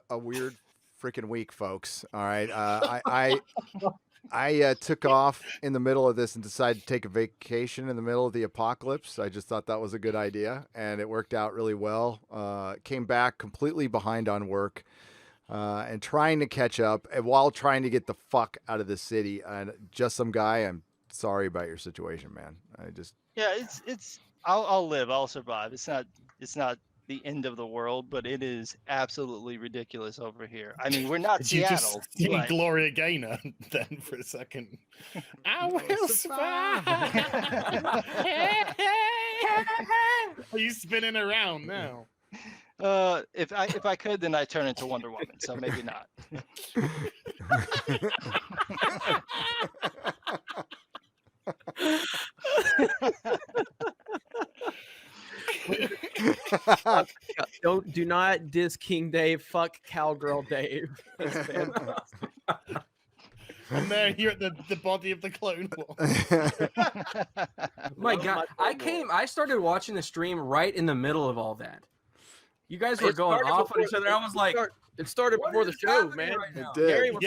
Speaker 3: a weird freaking week, folks. All right, I took off in the middle of this and decided to take a vacation in the middle of the apocalypse. I just thought that was a good idea, and it worked out really well. Came back completely behind on work. And trying to catch up, and while trying to get the fuck out of the city. And just some guy, I'm sorry about your situation, man.
Speaker 6: It's I'll live, I'll survive. It's not the end of the world, but it is absolutely ridiculous over here. I mean, we're not Seattle.
Speaker 1: You just sing Gloria Gaynor then for a second. I will survive. Are you spinning around now?
Speaker 6: If I could, then I'd turn into Wonder Woman. So maybe not.
Speaker 2: Do not diss King Dave. Fuck Cowgirl Dave.
Speaker 1: And there you're at the body of the Clone War.
Speaker 8: My God, I started watching the stream right in the middle of all that. You guys were going off on each other. I was like,
Speaker 2: it started before the show, man.
Speaker 3: It did.
Speaker 2: Gary was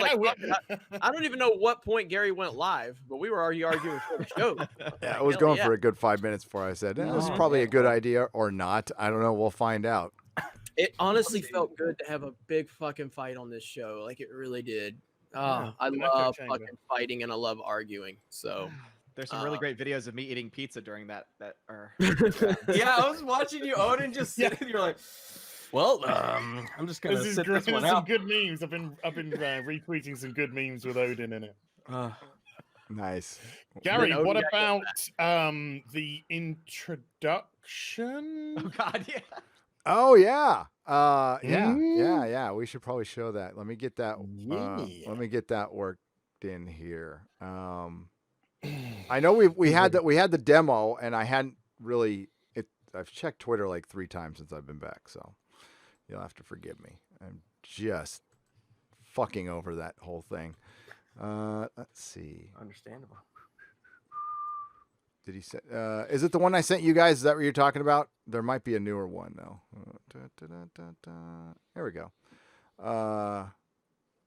Speaker 2: I don't even know what point Gary went live, but we were already arguing before the show.
Speaker 3: Yeah, I was going for a good 5 minutes before I said, this is probably a good idea or not. I don't know. We'll find out.
Speaker 2: It honestly felt good to have a big fucking fight on this show. Like, it really did. I love fucking fighting and I love arguing. So
Speaker 4: there's some really great videos of me eating pizza during that.
Speaker 8: Yeah, I was watching you, Odin, just sitting. You're like, well, I'm just gonna sit this one out.
Speaker 1: Some good memes. I've been retweeting some good memes with Odin in it.
Speaker 3: Nice.
Speaker 1: Gary, what about the introduction?
Speaker 4: Oh God, yeah.
Speaker 3: Oh yeah. Yeah. We should probably show that. Let me get that. Let me get that worked in here. I know we had the demo, and I hadn't really. I've checked Twitter like 3 times since I've been back, so you'll have to forgive me. I'm just fucking over that whole thing. Let's see.
Speaker 8: Understandable.
Speaker 3: Did he say? Is it the one I sent you guys? Is that what you're talking about? There might be a newer one though. Here we go.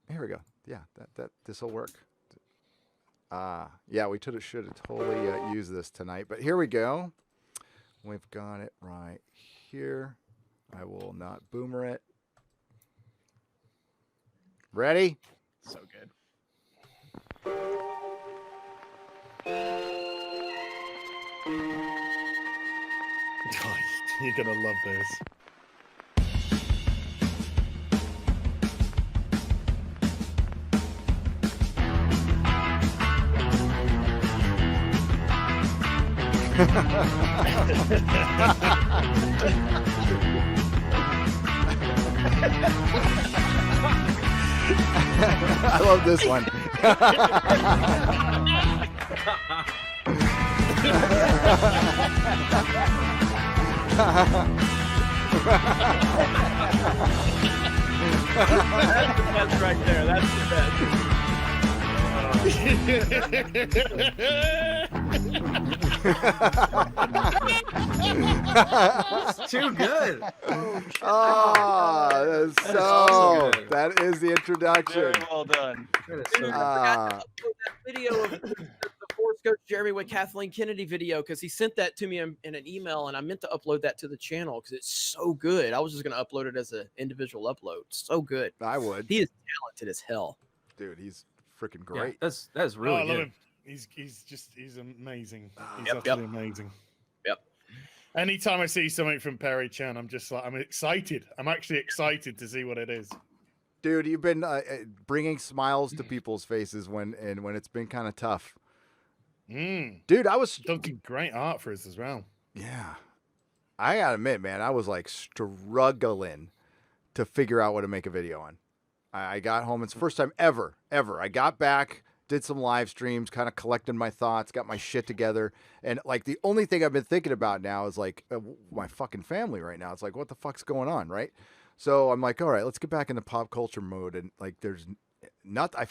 Speaker 3: Here we go. Yeah, that this will work. Yeah, we should have totally used this tonight, but here we go. We've got it right here. I will not boomer it. Ready?
Speaker 4: So good.
Speaker 1: Oh, you're gonna love this.
Speaker 3: I love this one.
Speaker 2: That's right there. That's the
Speaker 8: It's too good.
Speaker 3: That is the introduction.
Speaker 6: Very well done.
Speaker 2: I forgot to upload that video of the Force Coach Jeremy with Kathleen Kennedy video because he sent that to me in an email, and I meant to upload that to the channel because it's so good. I was just going to upload it as an individual upload. So good.
Speaker 3: I would.
Speaker 2: He is talented as hell.
Speaker 3: Dude, he's freaking great.
Speaker 8: Yeah, that's really
Speaker 1: I love
Speaker 8: good.
Speaker 1: him. He's amazing. He's absolutely amazing.
Speaker 2: Yep.
Speaker 1: Anytime I see something from Perry Chan, I'm just like, I'm excited. I'm actually excited to see what it is.
Speaker 3: Dude, you've been bringing smiles to people's faces when it's been kind of tough. Dude, I was
Speaker 1: done some great art for us as well.
Speaker 3: Yeah, I gotta admit, man, I was like struggling to figure out what to make a video on. I got home. It's the first time ever. I got back, did some live streams, kind of collected my thoughts, got my shit together. And like the only thing I've been thinking about now is like my fucking family right now. It's like, what the fuck's going on, right? So I'm like, all right, let's get back into pop culture mode. And like, there's not, I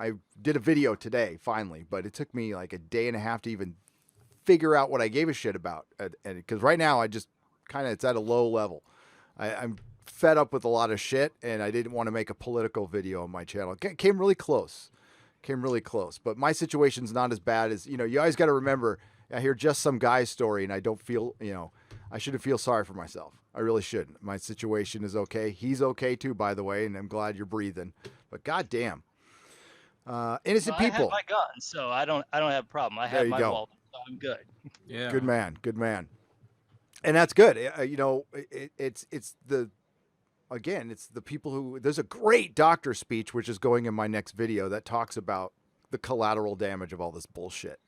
Speaker 3: I did a video today finally, but it took me like a day and a half to even figure out what I gave a shit about. Because right now I just kind of, it's at a low level. I'm fed up with a lot of shit, and I didn't want to make a political video on my channel. Came really close. But my situation's not as bad as, you always got to remember, I hear just some guy's story and I don't feel, I shouldn't feel sorry for myself. I really shouldn't. My situation is okay. He's okay too, by the way, and I'm glad you're breathing. But goddamn, innocent people. I have
Speaker 6: my gun, so I don't have a problem. I have my wallet, so I'm good.
Speaker 3: Yeah. Good man. And that's good. It's the people who, there's a great doctor speech, which is going in my next video, that talks about the collateral damage of all this bullshit.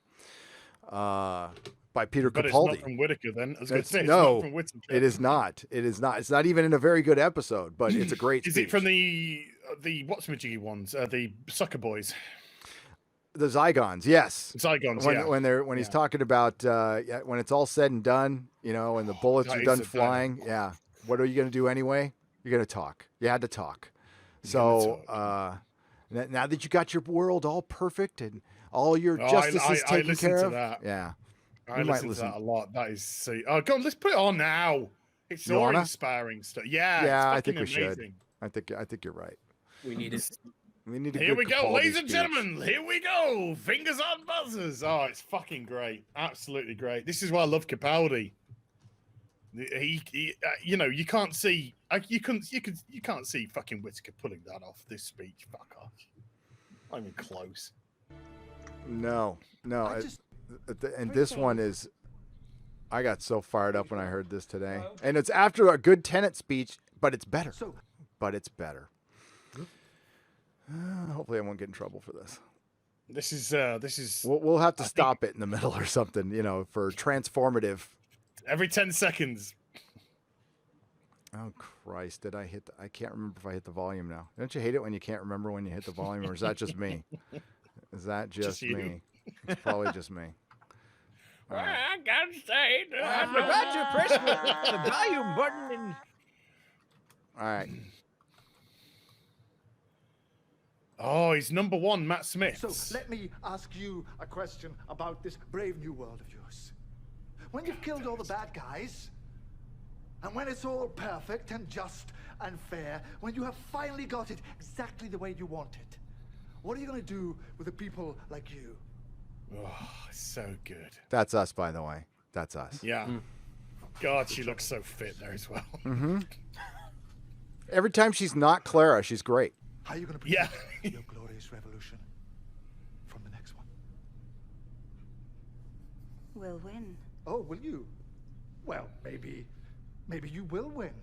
Speaker 3: By Peter Capaldi.
Speaker 1: It's not from Whitaker, then. I was going to say, it's
Speaker 3: no,
Speaker 1: not from Whitaker.
Speaker 3: It is not. It's not even in a very good episode, but it's a great
Speaker 1: Is
Speaker 3: speech.
Speaker 1: it from the what's-majiggy ones? The Sucker Boys?
Speaker 3: The Zygons, yes.
Speaker 1: Zygons,
Speaker 3: when he's talking about when it's all said and done, and the bullets are done flying. Yeah. What are you going to do anyway? You're going to talk. You had to talk. So now that you got your world all perfect and all your justice is taken care of.
Speaker 1: That.
Speaker 3: Yeah.
Speaker 1: I listen to that a lot. That is so. Oh, God, let's put it on now. It's so inspiring stuff. Yeah,
Speaker 3: I think we
Speaker 1: amazing.
Speaker 3: should. I think you're right.
Speaker 8: We need it.
Speaker 3: We need.
Speaker 1: Here we go, ladies and gentlemen. Here we go. Fingers on buzzers. Oh, it's fucking great. Absolutely great. This is why I love Capaldi. He you can't see. You can't see fucking Whitaker pulling that off. This speech. Fuck off. Not even close.
Speaker 3: No. And this one is, I got so fired up when I heard this today. And it's after a good Tenet speech, but it's better. Hopefully I won't get in trouble for this.
Speaker 1: This is.
Speaker 3: We'll have to stop it in the middle or something, for transformative.
Speaker 1: Every 10 seconds.
Speaker 3: Oh, Christ. Did I hit I can't remember if I hit the volume now. Don't you hate it when you can't remember when you hit the volume, or is that just me? Is that just me? It's probably just me.
Speaker 1: Right. I gotta say,
Speaker 4: I forgot to press the volume button.
Speaker 3: All right.
Speaker 1: Oh, he's number one, Matt Smith.
Speaker 11: So let me ask you a question about this brave new world of yours. When you've killed all the bad guys, and when it's all perfect and just and fair, when you have finally got it exactly the way you want it, what are you going to do with the people like you?
Speaker 1: Oh, so good.
Speaker 3: That's us, by the way. That's us.
Speaker 1: Yeah. God, she looks so fit there as well.
Speaker 3: Mm-hmm. Every time she's not Clara, she's great.
Speaker 11: How are you going to protect your glorious revolution from the next one?
Speaker 10: We'll win.
Speaker 11: Oh, will you? Well, maybe you will win.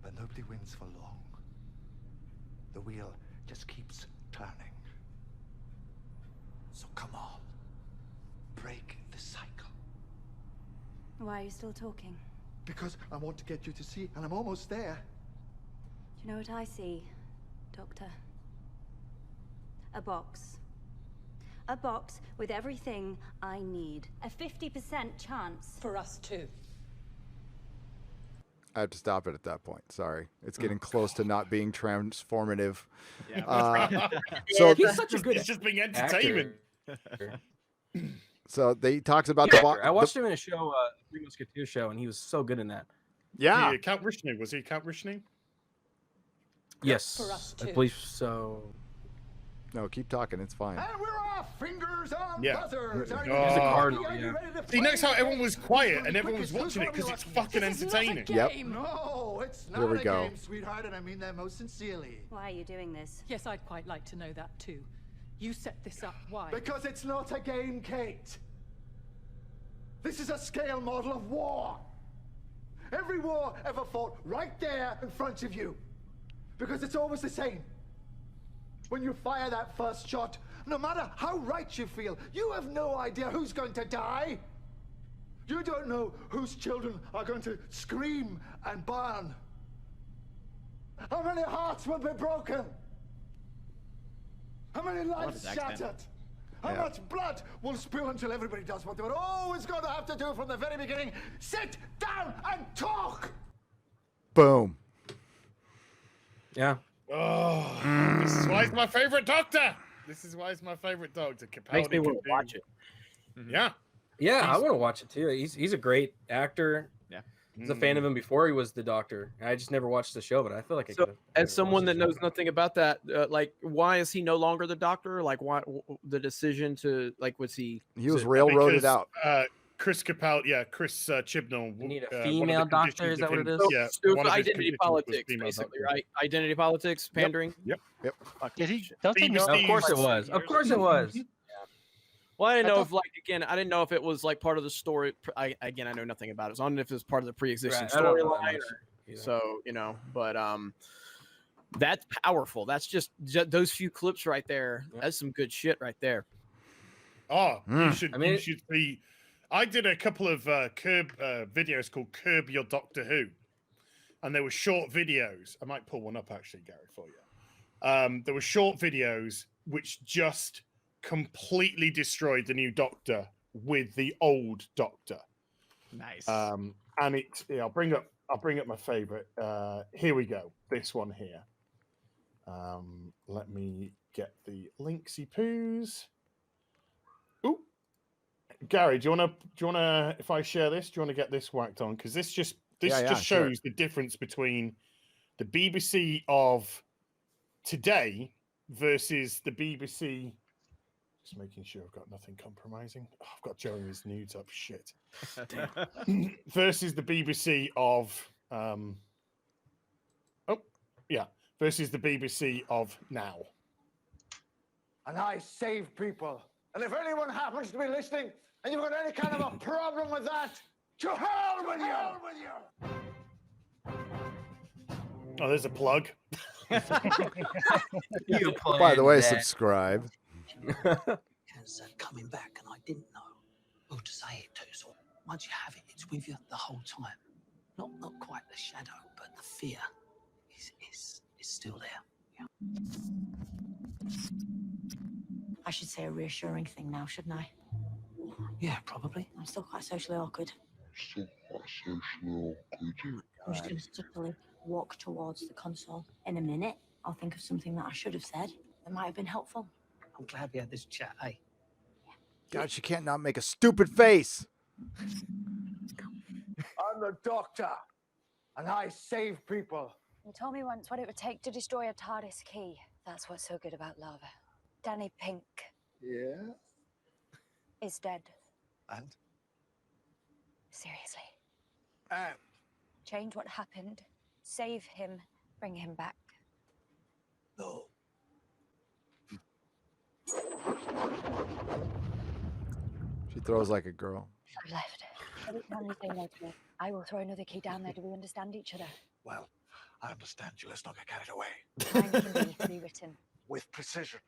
Speaker 11: But nobody wins for long. The wheel just keeps turning. So come on. Break the cycle.
Speaker 10: Why are you still talking?
Speaker 11: Because I want to get you to see, and I'm almost there.
Speaker 10: Do you know what I see, Doctor? A box. A box with everything I need. A 50% chance.
Speaker 12: For us too.
Speaker 3: I have to stop it at that point. Sorry. It's getting close to not being transformative.
Speaker 1: Yeah.
Speaker 3: So
Speaker 1: he's such a good. It's just being entertainment.
Speaker 3: So he talks about the box.
Speaker 8: I watched him in a show, Three Musketeers show, and he was so good in that.
Speaker 3: Yeah.
Speaker 1: Count Rishnu. Was he Count Rishnu?
Speaker 8: Yes.
Speaker 12: For us too.
Speaker 8: I believe so.
Speaker 3: No, keep talking. It's fine.
Speaker 11: And we're off. Fingers on buzzers.
Speaker 8: He's a cardinal, yeah.
Speaker 1: See, notice how everyone was quiet and everyone was watching it because it's fucking entertaining.
Speaker 3: Yep.
Speaker 11: No, it's not
Speaker 3: Here we
Speaker 11: a
Speaker 3: go.
Speaker 11: game, sweetheart, and I mean that most sincerely.
Speaker 10: Why are you doing this?
Speaker 12: Yes, I'd quite like to know that too. You set this up. Why?
Speaker 11: Because it's not a game, Kate. This is a scale model of war. Every war ever fought right there in front of you. Because it's always the same. When you fire that first shot, no matter how right you feel, you have no idea who's going to die. You don't know whose children are going to scream and burn. How many hearts will be broken? How many lives shattered? How much blood will spill until everybody does what they were always going to have to do from the very beginning? Sit down and talk!
Speaker 3: Boom.
Speaker 8: Yeah.
Speaker 1: Oh, this is why he's my favorite Doctor. This is why he's my favorite Doctor.
Speaker 2: Makes me want to watch it.
Speaker 1: Yeah.
Speaker 8: Yeah, I want to watch it too. He's a great actor.
Speaker 4: Yeah.
Speaker 8: I was a fan of him before he was the Doctor. I just never watched the show, but I feel like
Speaker 2: as someone that knows nothing about that, like, why is he no longer the Doctor? Like, why the decision to, like, was he?
Speaker 3: He was railroaded out.
Speaker 1: Chris Chibnall.
Speaker 8: You need a female doctor. Is that what it is?
Speaker 1: Yeah.
Speaker 2: So identity politics, basically, right? Identity politics, pandering.
Speaker 1: Yep.
Speaker 6: Did he? Don't they know?
Speaker 8: Of course it was. Of course it was.
Speaker 2: Well, I didn't know if, like, again, I didn't know if it was like part of the story. I know nothing about it. So I don't know if it was part of the pre-existing storyline. So, you know, but that's powerful. That's just those few clips right there. That's some good shit right there.
Speaker 1: Oh, you should see. I did a couple of videos called Curb Your Doctor Who, and they were short videos. I might pull one up actually, Gary, for you. There were short videos which just completely destroyed the new Doctor with the old Doctor.
Speaker 4: Nice.
Speaker 1: And I'll bring up my favorite. Here we go. This one here. Let me get the linksy poos. Ooh, Gary, do you wanna if I share this, do you wanna get this whacked on? Because this just shows the difference between the BBC of today versus the BBC. Just making sure I've got nothing compromising. Oh, I've got Jeremy's nudes up. Shit. Versus the BBC of versus the BBC of now.
Speaker 11: And I save people. And if anyone happens to be listening and you've got any kind of a problem with that, to hell with you!
Speaker 1: Oh, there's a plug.
Speaker 3: By the way, subscribe.
Speaker 9: Because coming back, and I didn't know who to say it to. So once you have it, it's with you the whole time. Not quite the shadow, but the fear is still there. Yeah.
Speaker 10: I should say a reassuring thing now, shouldn't I?
Speaker 9: Yeah, probably.
Speaker 10: I'm still quite socially awkward. I'm just going to subtly walk towards the console. In a minute, I'll think of something that I should have said that might have been helpful.
Speaker 9: I'm glad we had this chat, eh?
Speaker 3: God, she can't not make a stupid face.
Speaker 11: I'm the Doctor, and I save people.
Speaker 10: You told me once what it would take to destroy a TARDIS key. That's what's so good about lava. Danny Pink.
Speaker 11: Yeah?
Speaker 10: Is dead.
Speaker 11: And?
Speaker 10: Seriously.
Speaker 11: And?
Speaker 10: Change what happened. Save him. Bring him back.
Speaker 9: No.
Speaker 3: She throws like a girl.
Speaker 10: I've left. Every time you say no to me, I will throw another key down there. Do we understand each other?
Speaker 11: Well, I understand you. Let's not get carried away.
Speaker 10: Mine can be rewritten.
Speaker 11: With precision.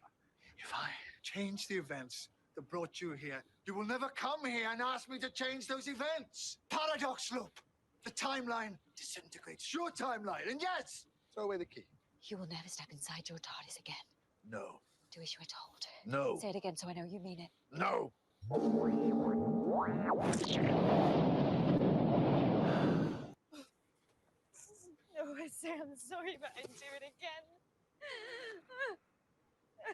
Speaker 11: If I change the events that brought you here, you will never come here and ask me to change those events. Paradox loop. The timeline disintegrates. Your timeline. And yes, throw away the key.
Speaker 10: You will never step inside your TARDIS again.
Speaker 11: No.
Speaker 10: Do as you are told.
Speaker 11: No.
Speaker 10: Say it again so I know you mean it.
Speaker 11: No.
Speaker 10: No, I say I'm sorry, but I'd do it again.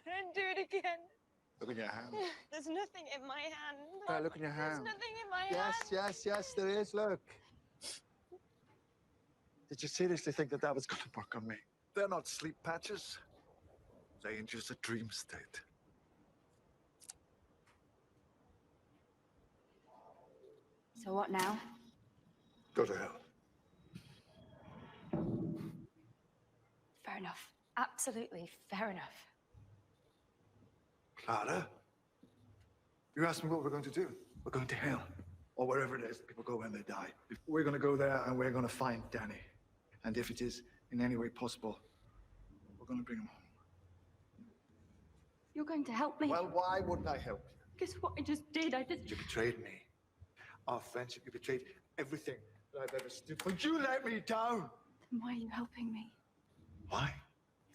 Speaker 10: I'd do it again.
Speaker 11: Look in your hand.
Speaker 10: There's nothing in my hand.
Speaker 11: Look in your hand.
Speaker 10: There's nothing in my hand.
Speaker 11: Yes, there is. Look. Did you seriously think that was going to work on me? They're not sleep patches. They induce a dream state.
Speaker 10: So what now?
Speaker 11: Go to hell.
Speaker 10: Fair enough. Absolutely fair enough.
Speaker 11: Clara? You asked me what we're going to do. We're going to hell. Or wherever it is people go when they die. We're going to go there and we're going to find Danny. And if it is in any way possible, we're going to bring him home.
Speaker 10: You're going to help me?
Speaker 11: Well, why wouldn't I help you?
Speaker 10: Because what I just did,
Speaker 11: You betrayed me. Our friendship, you betrayed everything that I've ever stood for. You let me down!
Speaker 10: Then why are you helping me?
Speaker 11: Why?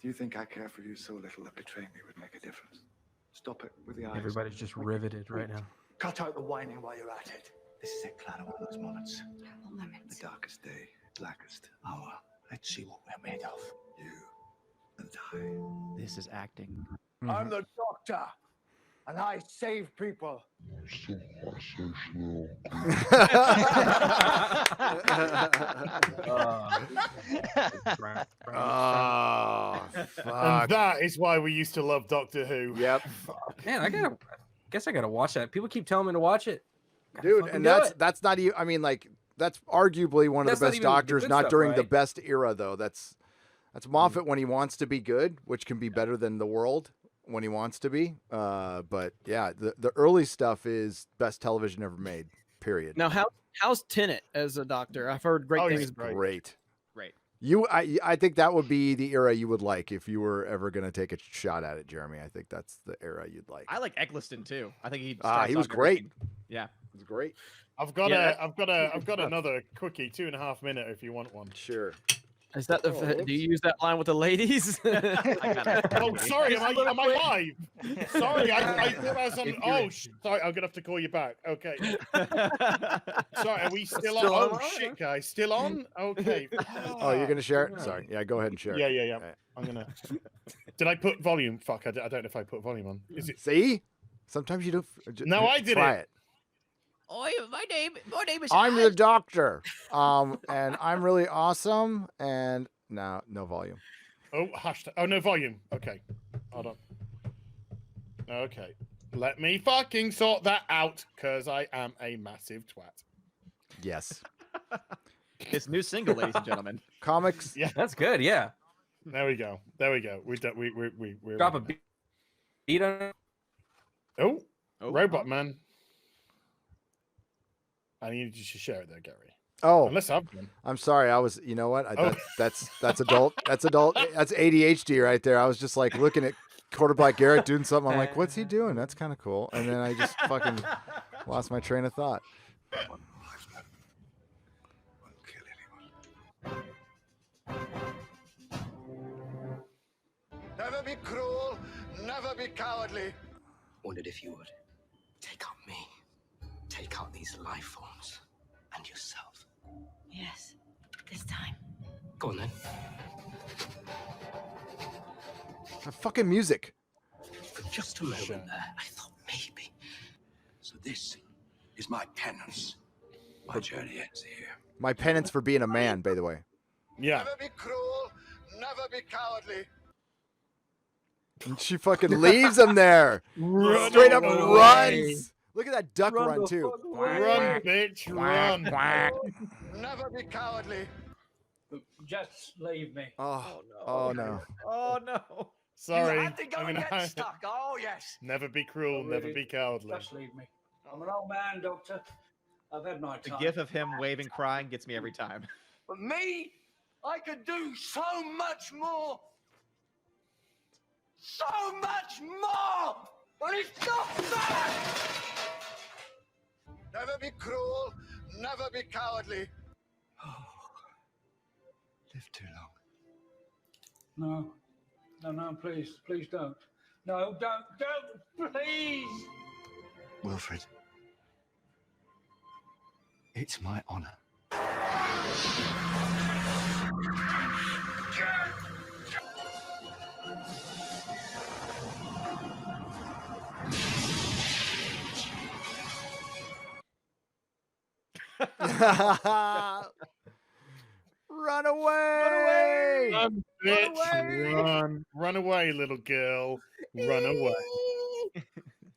Speaker 11: Do you think I care for you so little that betraying me would make a difference? Stop it with the eyes.
Speaker 8: Everybody's just riveted right now.
Speaker 11: Cut out the whining while you're at it. This is it, Clara, one of those moments.
Speaker 10: What moments?
Speaker 11: The darkest day, blackest hour. Let's see what we're made of. You
Speaker 4: This is acting.
Speaker 11: I'm the doctor, and I save people.
Speaker 1: And that is why we used to love Doctor Who.
Speaker 3: Yep.
Speaker 8: Man, I guess I gotta watch that. People keep telling me to watch it.
Speaker 3: Dude, and that's not even. I mean, like that's arguably one of the best Doctors. Not during the best era, though. That's Moffat when he wants to be good, which can be better than the world when he wants to be. But yeah, the early stuff is best television ever made. Period.
Speaker 2: Now, how's Tenet as a Doctor? I've heard great things.
Speaker 3: Great.
Speaker 4: Great.
Speaker 3: I think that would be the era you would like if you were ever going to take a shot at it, Jeremy. I think that's the era you'd like.
Speaker 4: I like Eccleston too. I think he
Speaker 3: was great.
Speaker 4: Yeah,
Speaker 3: he was great.
Speaker 1: I've got another quickie, 2.5 minute if you want one.
Speaker 3: Sure.
Speaker 2: Is that do you use that line with the ladies?
Speaker 1: Oh, sorry, am I live? Sorry, I thought I was on. Oh, sorry, I'm gonna have to call you back. Okay. Sorry, are we still on? Oh shit, guys, still on? Okay.
Speaker 3: Oh, you're gonna share it? Sorry. Yeah, go ahead and share it.
Speaker 1: Yeah. Right. I'm gonna. Did I put volume? Fuck, I don't know if I put volume on. Is it?
Speaker 3: See? Sometimes you don't.
Speaker 1: No, I did
Speaker 3: try it.
Speaker 4: Oh, my name is.
Speaker 3: I'm the Doctor, and I'm really awesome. And no volume.
Speaker 1: Oh, hashtag. Oh, no volume. Okay, hold on. Okay, let me fucking sort that out, cause I am a massive twat.
Speaker 3: Yes.
Speaker 4: His new single, ladies and gentlemen.
Speaker 3: Comics.
Speaker 8: Yeah, that's good. Yeah.
Speaker 1: There we go. We're
Speaker 8: drop a beat on it.
Speaker 1: Oh, Robot Man. I need you to share it there, Gary.
Speaker 3: Oh,
Speaker 1: unless I've done.
Speaker 3: I'm sorry. I was. You know what? That's adult. That's adult. That's ADHD right there. I was just like looking at Black Garrett doing something. I'm like, what's he doing? That's kind of cool. And then I just fucking lost my train of thought.
Speaker 11: Never be cruel. Never be cowardly.
Speaker 9: Wondered if you would take up me. Take out these life forms and yourself.
Speaker 10: Yes, this time.
Speaker 9: Go on then.
Speaker 3: The fucking music.
Speaker 9: For just a moment there, I thought maybe.
Speaker 13: So this is my penance. My journey ends here.
Speaker 3: My penance for being a man, by the way.
Speaker 1: Yeah.
Speaker 11: Never be cruel. Never be cowardly.
Speaker 3: And she fucking leaves him there. Straight up runs. Look at that duck run too.
Speaker 1: Run, bitch, run.
Speaker 11: Never be cowardly.
Speaker 14: Just leave me.
Speaker 3: Oh no.
Speaker 4: Oh no.
Speaker 1: Sorry.
Speaker 14: You had to go and get stuck. Oh yes.
Speaker 1: Never be cruel. Never be cowardly.
Speaker 14: Just leave me. I'm an old man, Doctor. I've had my time.
Speaker 4: The gif of him waving, crying gets me every time.
Speaker 14: But me, I could do so much more. So much more. But it's not fair.
Speaker 11: Never be cruel. Never be cowardly.
Speaker 13: Live too long.
Speaker 14: No, please don't. No, don't, please.
Speaker 13: Wilfred, it's my honor.
Speaker 3: Run away!
Speaker 1: Run, bitch, run away, little girl, run away.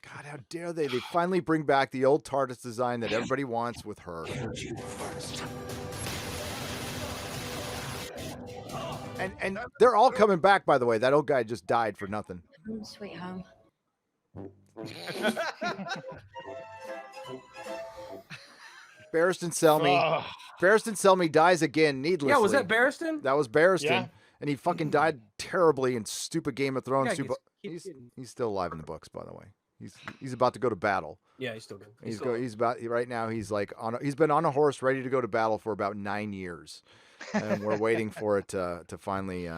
Speaker 3: God, how dare they? They finally bring back the old TARDIS design that everybody wants with her. And they're all coming back, by the way. That old guy just died for nothing.
Speaker 10: Sweet home.
Speaker 3: Barristan Selmy. Barristan Selmy dies again needlessly.
Speaker 8: Yeah, was that Barristan?
Speaker 3: That was Barristan.
Speaker 1: Yeah.
Speaker 3: And he fucking died terribly in stupid Game of Thrones.
Speaker 8: Yeah,
Speaker 3: he's still alive in the books, by the way. He's about to go to battle.
Speaker 8: Yeah, he's still good.
Speaker 3: He's about right now. He's like he's been on a horse ready to go to battle for about 9 years, and we're waiting for it to finally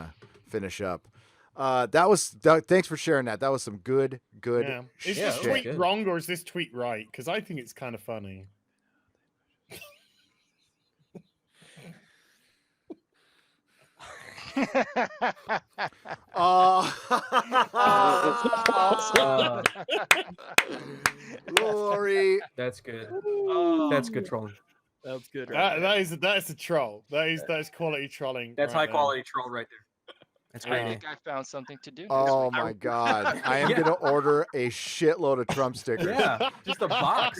Speaker 3: finish up. Thanks for sharing that. That was some good.
Speaker 1: Yeah. Is this tweet wrong or is this tweet right? Because I think it's kind of funny.
Speaker 3: Lori.
Speaker 8: That's good. That's good trolling.
Speaker 2: That's good.
Speaker 1: That is a troll. That is quality trolling.
Speaker 8: That's
Speaker 1: right
Speaker 8: high
Speaker 1: there.
Speaker 8: quality troll right there. That's
Speaker 6: I
Speaker 8: great.
Speaker 6: think I found something to do.
Speaker 3: Oh my God! I am gonna order a shitload of Trump stickers.
Speaker 8: Yeah, just a box.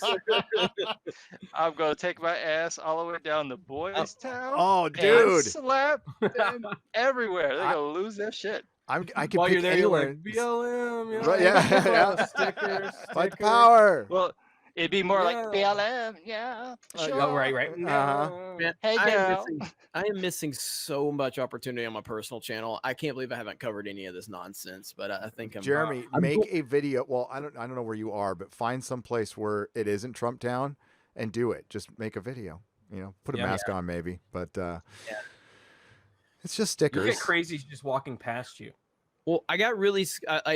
Speaker 6: I'm gonna take my ass all the way down to Boys Town.
Speaker 3: Oh,
Speaker 6: and
Speaker 3: dude!
Speaker 6: slap them everywhere. They're gonna lose their shit.
Speaker 3: I can
Speaker 8: While
Speaker 3: pick
Speaker 8: you're there, you're
Speaker 3: anywhere.
Speaker 8: like BLM. You know,
Speaker 3: Right, yeah.
Speaker 8: Stickers.
Speaker 3: Fight the power.
Speaker 6: Well, it'd be more like BLM. Yeah. Sure.
Speaker 8: Oh, right.
Speaker 2: Man,
Speaker 6: Hey, girl.
Speaker 2: I am missing so much opportunity on my personal channel. I can't believe I haven't covered any of this nonsense, but I think I'm
Speaker 3: Jeremy, make a video. Well, I don't know where you are, but find some place where it isn't Trump Town and do it. Just make a video. You know, put a mask on maybe, but it's just stickers.
Speaker 8: You get crazy just walking past you.
Speaker 2: Well, I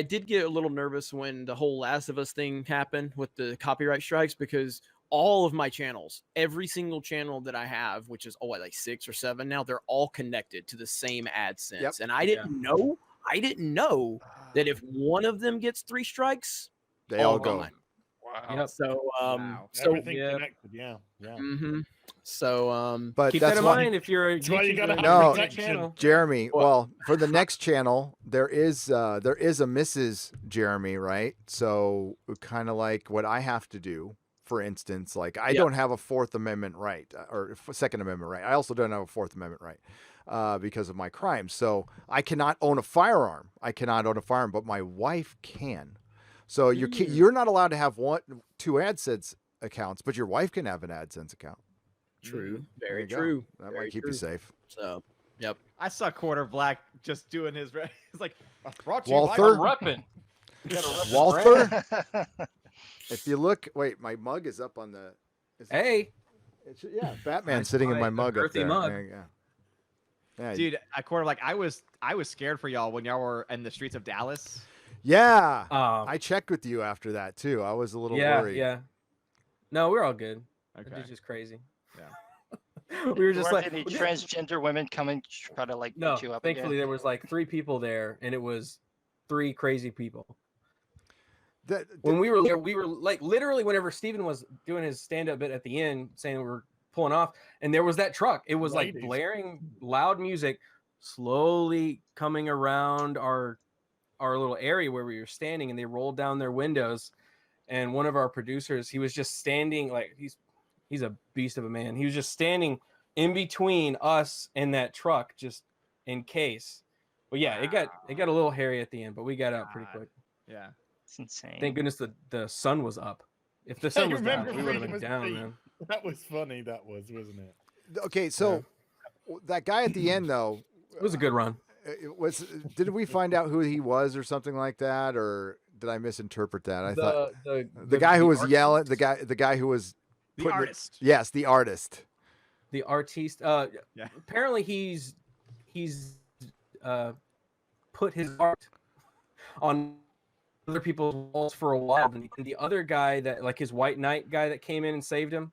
Speaker 2: did get a little nervous when the whole Last of Us thing happened with the copyright strikes, because all of my channels, every single channel that I have, which is like 6 or 7 now, they're all connected to the same AdSense.
Speaker 3: Yep.
Speaker 2: And I didn't know that if one of them gets 3 strikes,
Speaker 3: they all go.
Speaker 2: Wow.
Speaker 8: Yep.
Speaker 2: So
Speaker 1: everything connected. Yeah.
Speaker 2: Mm-hmm. So
Speaker 3: but
Speaker 8: keep
Speaker 3: that's
Speaker 8: that in mind if you're a
Speaker 3: channel. Jeremy, well, for the next channel, there is a Mrs. Jeremy, right? So kind of like what I have to do. For instance, like I don't have a 4th Amendment right or 2nd Amendment right. I also don't have a 4th Amendment right because of my crime. So I cannot own a firearm. But my wife can. So you're not allowed to have 2 AdSense accounts, but your wife can have an AdSense account.
Speaker 2: True. Very true.
Speaker 3: That might keep you safe.
Speaker 2: So, yep.
Speaker 4: I saw Quarter Black just doing his. It's like brought to
Speaker 3: Walther.
Speaker 4: you by repping.
Speaker 3: Walther. If you look, wait, my mug is up on the. Batman sitting in my mug up there.
Speaker 8: Mug.
Speaker 3: Yeah,
Speaker 4: dude, Quarter Black. I was scared for y'all when y'all were in the streets of Dallas.
Speaker 3: Yeah, I checked with you after that too. I was a little worried.
Speaker 8: Yeah. No, we're all good.
Speaker 4: Okay.
Speaker 8: It's just crazy.
Speaker 4: Yeah.
Speaker 8: We were just
Speaker 6: Weren't
Speaker 8: like
Speaker 6: any transgender women coming to try to like
Speaker 8: no.
Speaker 6: put you up
Speaker 8: Thankfully,
Speaker 6: again?
Speaker 8: there was like 3 people there, and it was 3 crazy people. When we were there, we were like literally whenever Steven was doing his stand-up bit at the end, saying we were pulling off, and there was that truck. It was like blaring loud music, slowly coming around our little area where we were standing, and they rolled down their windows. And one of our producers, he was just standing, like he's a beast of a man. He was just standing in between us and that truck, just in case. But yeah, it got a little hairy at the end, but we got out pretty quick.
Speaker 4: Yeah.
Speaker 6: It's insane.
Speaker 8: Thank goodness the sun was up. If the sun was down, we would have been down,
Speaker 1: Pete.
Speaker 8: man.
Speaker 1: That was funny. That was, wasn't it?
Speaker 3: Okay, so that guy at the end, though,
Speaker 8: it was a good run.
Speaker 3: Did we find out who he was or something like that, or did I misinterpret that? I thought the guy who was artist? Yelling, the guy who was
Speaker 4: the artist.
Speaker 3: Yes, the artist.
Speaker 8: The artiste.
Speaker 4: Yeah.
Speaker 8: Apparently, he's put his art on other people's walls for a while, and the other guy that, like, his white knight guy that came in and saved him,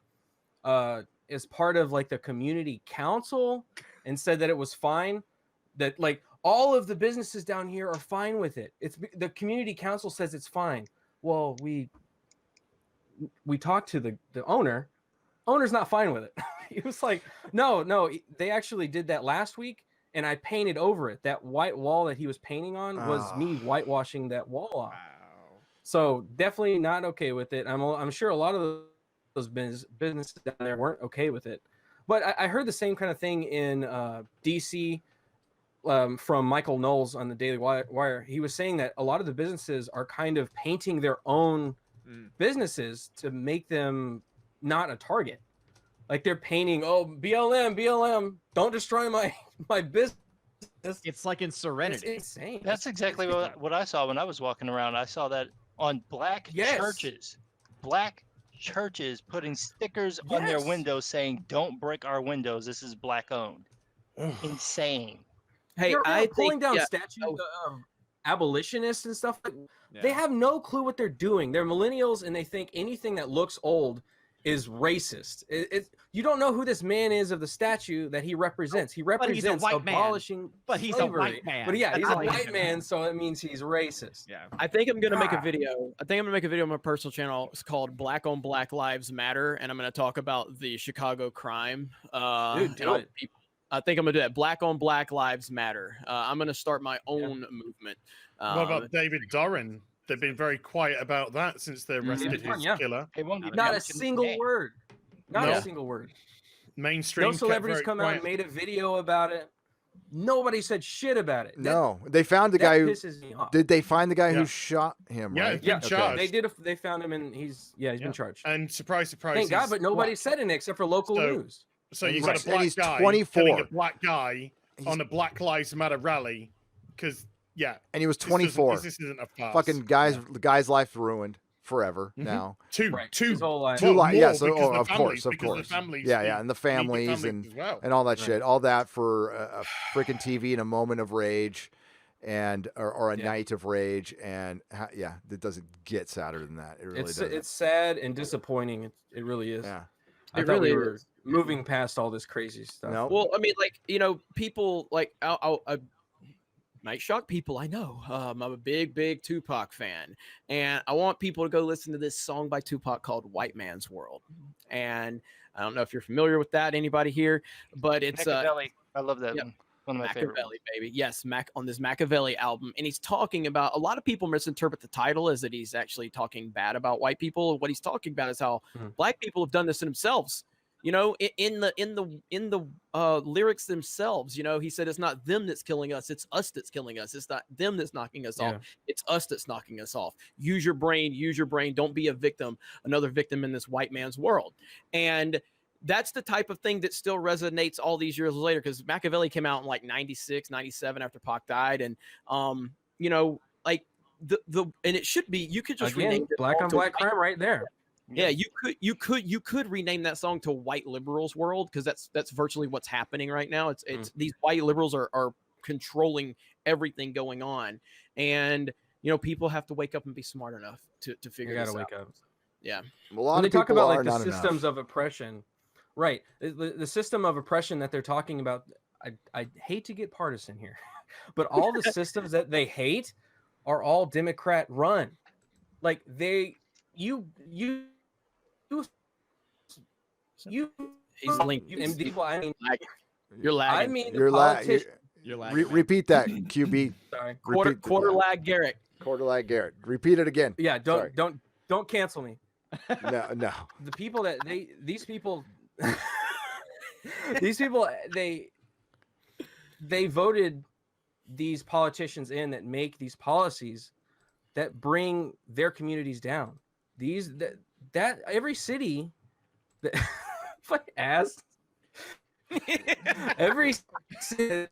Speaker 8: is part of like the community council, and said that it was fine, that like all of the businesses down here are fine with it. It's the community council says it's fine. Well, we talked to the owner. Owner's not fine with it. He was like, no, they actually did that last week, and I painted over it. That white wall that he was painting on was me whitewashing that wall off.
Speaker 4: Wow.
Speaker 8: So definitely not okay with it. I'm sure a lot of those businesses down there weren't okay with it. But I heard the same kind of thing in DC from Michael Knowles on the Daily Wire. He was saying that a lot of the businesses are kind of painting their own businesses to make them not a target. Like they're painting, BLM, don't destroy my business.
Speaker 4: It's like in Serenity.
Speaker 8: It's insane.
Speaker 6: That's exactly what I saw when I was walking around. I saw that on black churches. Black churches putting stickers on their windows saying, "Don't break our windows. This is black owned." Insane.
Speaker 2: Hey,
Speaker 8: I pulling down statues of abolitionists and stuff. They have no clue what they're doing. They're millennials, and they think anything that looks old is racist. You don't know who this man is of the statue that he represents. He represents abolishing slavery.
Speaker 4: But he's a white man.
Speaker 8: But yeah, he's a white man, so it means he's racist.
Speaker 4: Yeah.
Speaker 2: I think I'm gonna make a video. I think I'm gonna make a video on my personal channel. It's called Black on Black Lives Matter, and I'm gonna talk about the Chicago crime.
Speaker 8: Dude, do it.
Speaker 2: I think I'm gonna do that. Black on Black Lives Matter. I'm gonna start my own movement.
Speaker 1: What about David Doran? They've been very quiet about that since they arrested his killer.
Speaker 8: Not a single word. Not a single word.
Speaker 1: Mainstream.
Speaker 8: No celebrities come out and made a video about it. Nobody said shit about it.
Speaker 3: No, they found the guy who.
Speaker 8: Pisses me off.
Speaker 3: Did they find the guy who shot him?
Speaker 1: Yeah,
Speaker 3: right?
Speaker 1: he's been charged.
Speaker 8: They did. They found him, and he's been charged.
Speaker 1: And surprise, surprise.
Speaker 8: Thank God, but nobody said it except for local news.
Speaker 1: So you got a black guy
Speaker 3: 24.
Speaker 1: killing a black guy on a Black Lives Matter rally because. Yeah,
Speaker 3: and he was 24.
Speaker 1: This isn't a farce.
Speaker 3: Fucking the guy's life ruined forever now.
Speaker 1: Two lives.
Speaker 3: Yeah, so of course.
Speaker 1: The
Speaker 3: yeah, and the families and all that shit, all that for a freaking TV in a moment of rage, and or a night of rage, and it doesn't get sadder than that. It really doesn't.
Speaker 8: It's sad and disappointing. It really is.
Speaker 3: Yeah,
Speaker 8: I thought we were moving past all this crazy stuff.
Speaker 3: No.
Speaker 2: Well, I mean, like, people like I might shock people, I know. I'm a big Tupac fan, and I want people to go listen to this song by Tupac called "White Man's World." And I don't know if you're familiar with that, anybody here, but it's
Speaker 6: Machiavelli. I love that one. One of my favorite.
Speaker 2: Machiavelli, baby. Yes, on this Machiavelli album, and he's talking about. A lot of people misinterpret the title as that he's actually talking bad about white people. What he's talking about is how black people have done this to themselves. In the lyrics themselves, he said it's not them that's killing us, it's us that's killing us. It's not them that's knocking us off, it's us that's knocking us off. Use your brain. Don't be a victim, another victim in this white man's world. And that's the type of thing that still resonates all these years later, because Machiavelli came out in like 96, 97 after Pac died. And, like and it should be, you could just rename it
Speaker 8: Black on Black crime right there.
Speaker 2: Yeah, you could rename that song to "White Liberals World," because that's virtually what's happening right now. It's these white liberals are controlling everything going on, and people have to wake up and be smart enough to figure this out.
Speaker 8: You gotta wake up.
Speaker 2: Yeah,
Speaker 3: a lot
Speaker 8: when
Speaker 3: of
Speaker 8: they talk
Speaker 3: people
Speaker 8: about
Speaker 3: are
Speaker 8: like the
Speaker 3: not
Speaker 8: systems
Speaker 3: enough.
Speaker 8: of oppression, right? The system of oppression that they're talking about. I hate to get partisan here, but all the systems that they hate are all Democrat run. Like you.
Speaker 2: He's linked. You're lagging.
Speaker 8: I mean,
Speaker 3: You're lagging. Repeat that, QB.
Speaker 8: Sorry.
Speaker 2: Quarter lag Garrett.
Speaker 3: Quarter lag Garrett. Repeat it again.
Speaker 8: Yeah. Don't cancel me.
Speaker 3: No.
Speaker 8: The people that these people they voted these politicians in that make these policies that bring their communities down. That every city that every city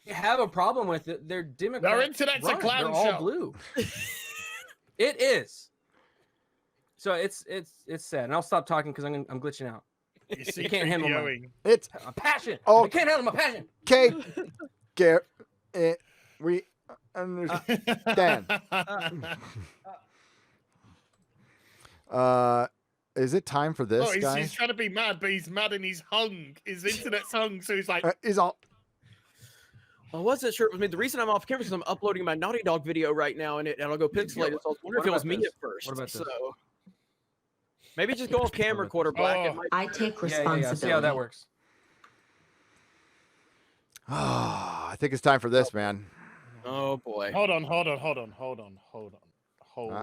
Speaker 8: have a problem with it. They're Democrat.
Speaker 1: Our internet's a clown
Speaker 8: They're all
Speaker 1: show.
Speaker 8: blue. It is. So it's sad, and I'll stop talking because I'm glitching out. You can't handle my passion.
Speaker 3: Oh,
Speaker 8: I can't handle my passion.
Speaker 3: Okay, Garrett, we understand. Is it time for this, guys?
Speaker 1: He's trying to be mad, but he's mad and he's hung. His internet's hung, so he's like,
Speaker 3: he's all.
Speaker 2: I wasn't sure it was me. The reason I'm off camera is because I'm uploading my Naughty Dog video right now, and I'll go pixelated. So I was wondering if it was me at first.
Speaker 8: What about this?
Speaker 2: So maybe just go off camera, Quarter Black.
Speaker 15: I take responsibility.
Speaker 8: Yeah. See how that works.
Speaker 3: I think it's time for this, man.
Speaker 2: Oh boy.
Speaker 1: Hold on.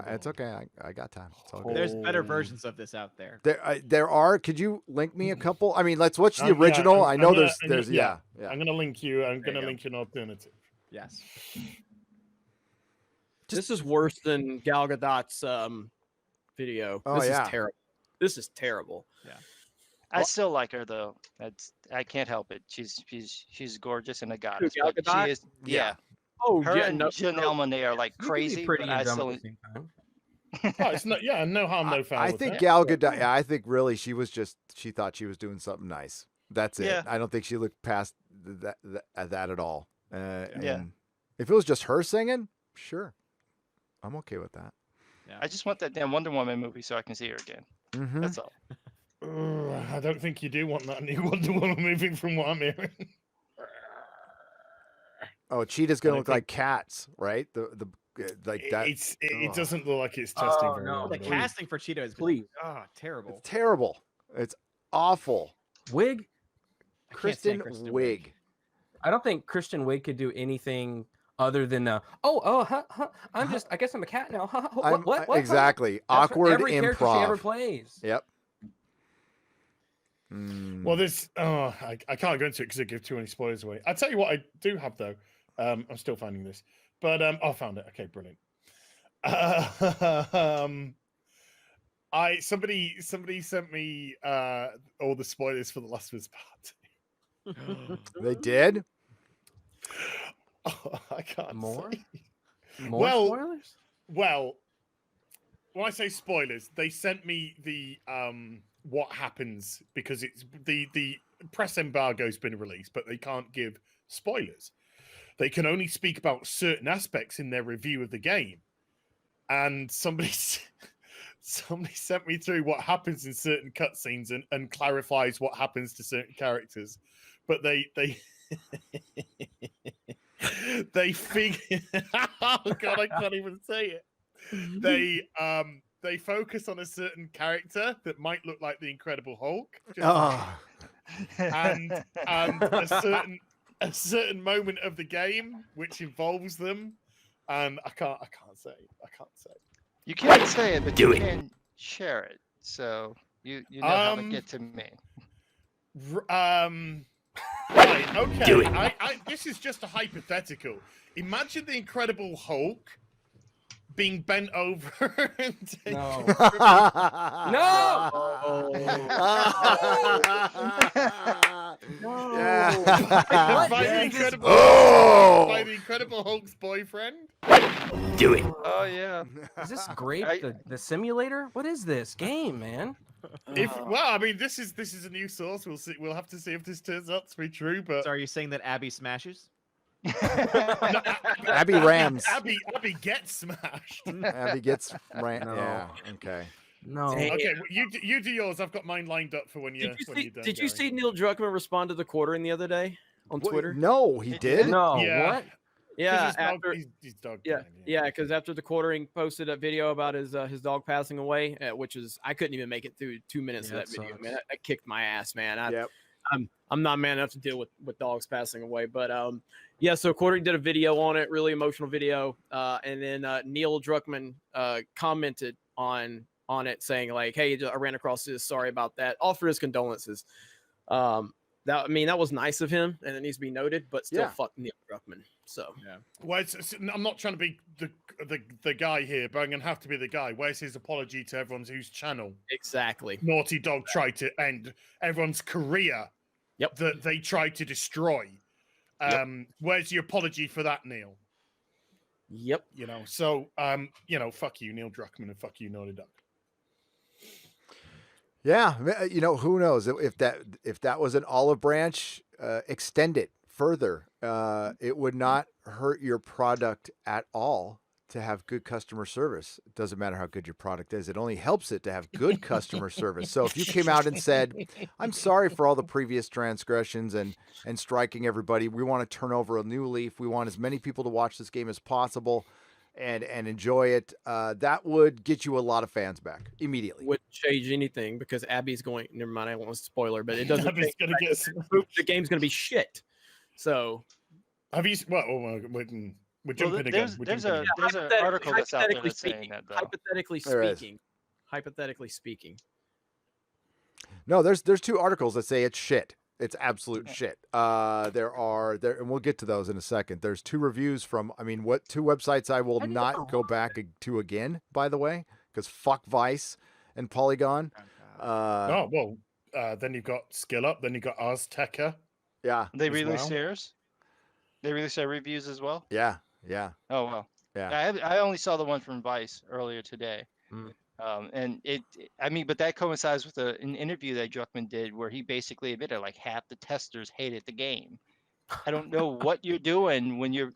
Speaker 3: It's okay. I got time. It's all good.
Speaker 4: There's better versions of this out there.
Speaker 3: There are. Could you link me a couple? I mean, let's watch the original. I know there's. Yeah.
Speaker 1: I'm gonna link you. I'm gonna link you an alternative.
Speaker 4: Yes.
Speaker 2: This is worse than Gal Gadot's video.
Speaker 3: Oh,
Speaker 2: This is terrible. This is terrible.
Speaker 4: Yeah.
Speaker 6: I still like her though. I can't help it. She's gorgeous and a goddess.
Speaker 2: Gal
Speaker 6: But
Speaker 2: Gadot?
Speaker 6: she is. Yeah.
Speaker 2: Oh,
Speaker 6: Her
Speaker 2: yeah,
Speaker 6: and Janelle Monáe are like crazy.
Speaker 8: Pretty
Speaker 6: But I
Speaker 8: and dumb
Speaker 6: still.
Speaker 8: at the same time.
Speaker 1: Oh, it's not. Yeah, no harm, no foul.
Speaker 3: I
Speaker 1: with
Speaker 3: think
Speaker 1: that.
Speaker 3: Gal Gadot. Yeah, I think really she thought she was doing something nice. That's it.
Speaker 6: Yeah.
Speaker 3: I don't think she looked past that at all.
Speaker 6: Yeah.
Speaker 3: And if it was just her singing, sure, I'm okay with that.
Speaker 6: I just want that damn Wonder Woman movie so I can see her again.
Speaker 3: Mhm.
Speaker 6: That's all.
Speaker 1: I don't think you do want that new Wonder Woman movie from what I'm hearing.
Speaker 3: Oh, Cheetah's gonna look like cats, right? The like that.
Speaker 1: It doesn't look like it's testing very well.
Speaker 4: The casting for Cheetah is terrible.
Speaker 3: It's terrible. It's awful.
Speaker 8: Wig?
Speaker 3: Kristen Wiig.
Speaker 8: I don't think Kristen Wiig could do anything other than I guess I'm a cat now. What?
Speaker 3: Exactly.
Speaker 8: That's
Speaker 3: awkward
Speaker 8: every
Speaker 3: improv.
Speaker 8: character she ever plays.
Speaker 3: Yep.
Speaker 1: Well, this I can't go into it because it gives too many spoilers away. I'll tell you what I do have though. I'm still finding this, but I found it. Okay, brilliant. Somebody sent me all the spoilers for The Last of Us Part 2.
Speaker 3: They did?
Speaker 1: Oh, I can't
Speaker 8: more.
Speaker 1: Say.
Speaker 8: More spoilers?
Speaker 1: Well, when I say spoilers, they sent me the what happens because it's the press embargo's been released, but they can't give spoilers. They can only speak about certain aspects in their review of the game. And somebody sent me through what happens in certain cutscenes and clarifies what happens to certain characters. But they they figure oh god, I can't even say it. They focus on a certain character that might look like the Incredible Hulk. And a certain moment of the game which involves them, and I can't say.
Speaker 6: You can't say it, but you can share it. So you know how to get to me.
Speaker 1: Right, okay. This is just a hypothetical. Imagine the Incredible Hulk being bent over and
Speaker 8: No.
Speaker 1: by the Incredible Hulk's boyfriend.
Speaker 8: Do it.
Speaker 6: Oh yeah.
Speaker 8: Is this Grape the simulator? What is this game, man?
Speaker 1: I mean, this is a new source. We'll see. We'll have to see if this turns out to be true. But
Speaker 4: so are you saying that Abby smashes?
Speaker 1: No,
Speaker 3: Abby rams.
Speaker 1: Abby gets smashed.
Speaker 3: Abby gets ran.
Speaker 8: No.
Speaker 3: Yeah. Okay.
Speaker 8: No.
Speaker 1: Okay, well, you do yours. I've got mine lined up for when you're done.
Speaker 2: Did you see Neil Druckmann respond to the quartering the other day on Twitter?
Speaker 3: No, he did.
Speaker 8: No.
Speaker 1: Yeah.
Speaker 8: What?
Speaker 2: Yeah,
Speaker 1: his dog.
Speaker 2: Yeah, because after the quartering posted a video about his dog passing away, which is I couldn't even make it through 2 minutes of that video.
Speaker 8: Sucks.
Speaker 2: Man, I kicked my ass, man.
Speaker 3: Yep.
Speaker 2: I'm not man enough to deal with dogs passing away, but yeah. So quartering did a video on it, really emotional video, and then Neil Druckmann commented on it saying like, "Hey, I ran across this. Sorry about that. Offer his condolences." That was nice of him, and it needs to be noted, but still, fuck Neil Druckmann. So
Speaker 1: yeah. Well, I'm not trying to be the guy here, but I'm gonna have to be the guy. Where's his apology to everyone whose channel?
Speaker 2: Exactly.
Speaker 1: Naughty Dog tried to end everyone's career.
Speaker 2: Yep.
Speaker 1: That they tried to destroy. Where's your apology for that, Neil?
Speaker 2: Yep.
Speaker 1: So fuck you, Neil Druckmann, and fuck you, Naughty Dog.
Speaker 3: Yeah, who knows if that was an olive branch, extend it further. It would not hurt your product at all to have good customer service. It doesn't matter how good your product is. It only helps it to have good customer service. So if you came out and said, I'm sorry for all the previous transgressions and striking everybody. We want to turn over a new leaf. We want as many people to watch this game as possible and enjoy it. That would get you a lot of fans back immediately.
Speaker 2: Wouldn't change anything because Abby's going. Never mind, I don't want to spoiler, but it doesn't.
Speaker 1: Abby's gonna get
Speaker 2: the game's gonna be shit. So,
Speaker 1: have you? Well, we're jumping again.
Speaker 6: There's an article that's out there that's saying that, though.
Speaker 2: Hypothetically speaking.
Speaker 3: No, there's two articles that say it's shit. It's absolute shit. There, and we'll get to those in a second. There's two reviews from, two websites I will not go back to again, by the way, because fuck Vice and Polygon.
Speaker 1: Then you've got Skill Up, then you've got Azteca.
Speaker 3: Yeah.
Speaker 6: They released theirs? They released their reviews as well?
Speaker 3: Yeah.
Speaker 6: Oh, well.
Speaker 3: Yeah.
Speaker 6: I only saw the one from Vice earlier today. And but that coincides with an interview that Druckmann did where he basically admitted like half the testers hated the game. I don't know what you're doing when your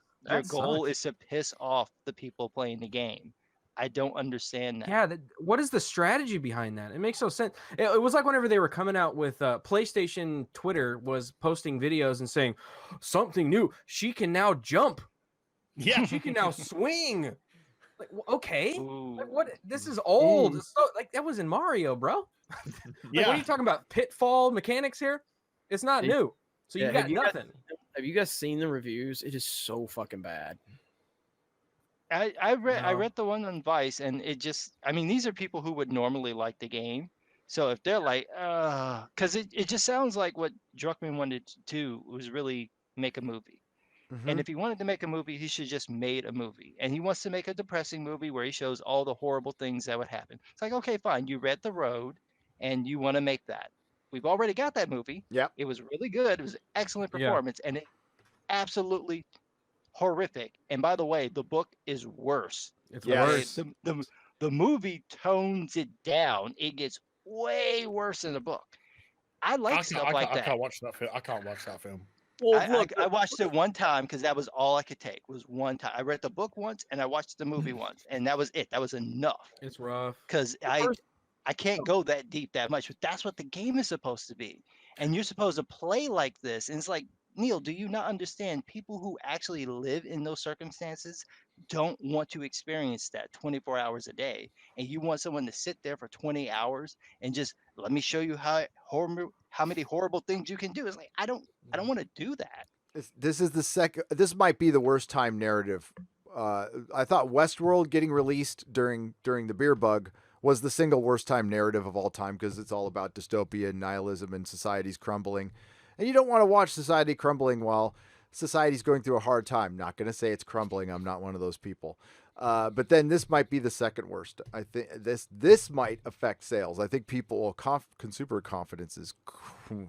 Speaker 6: goal is to piss off the people playing the game. I don't understand that.
Speaker 8: Yeah, what is the strategy behind that? It makes no sense. It was like whenever they were coming out with PlayStation, Twitter was posting videos and saying something new. She can now jump.
Speaker 1: Yeah,
Speaker 8: she can now swing. Like, okay, like, what? This is old. So, like that was in Mario, bro. Like, what are you talking about? Pitfall mechanics here? It's not new. So you got nothing.
Speaker 2: Have you guys seen the reviews? It is so fucking bad.
Speaker 6: I read the one on Vice, and it just, I mean, these are people who would normally like the game. So if they're like, because it just sounds like what Druckmann wanted to do was really make a movie. And if he wanted to make a movie, he should just made a movie. And he wants to make a depressing movie where he shows all the horrible things that would happen. It's like, okay, fine. You read The Road and you want to make that. We've already got that movie.
Speaker 3: Yep.
Speaker 6: It was really good. It was an excellent performance. And it absolutely horrific. And by the way, the book is worse.
Speaker 8: It's worse.
Speaker 6: The movie tones it down. It gets way worse in the book. I like stuff like that.
Speaker 1: I can't watch that film. I can't watch that film.
Speaker 6: Well, I watched it one time because that was all I could take. Was one time. I read the book once and I watched the movie once, and that was it. That was enough.
Speaker 8: It's rough.
Speaker 6: Because I can't go that deep that much, but that's what the game is supposed to be. And you're supposed to play like this. And it's like, Neil, do you not understand? People who actually live in those circumstances don't want to experience that 24 hours a day. And you want someone to sit there for 20 hours and just let me show you how many horrible things you can do. It's like, I don't want to do that.
Speaker 3: This is the second. This might be the worst time narrative. I thought Westworld getting released during the beer bug was the single worst time narrative of all time because it's all about dystopia and nihilism and society's crumbling. And you don't want to watch society crumbling while society's going through a hard time. Not going to say it's crumbling. I'm not one of those people. But then this might be the second worst. I think this might affect sales. I think consumer confidence is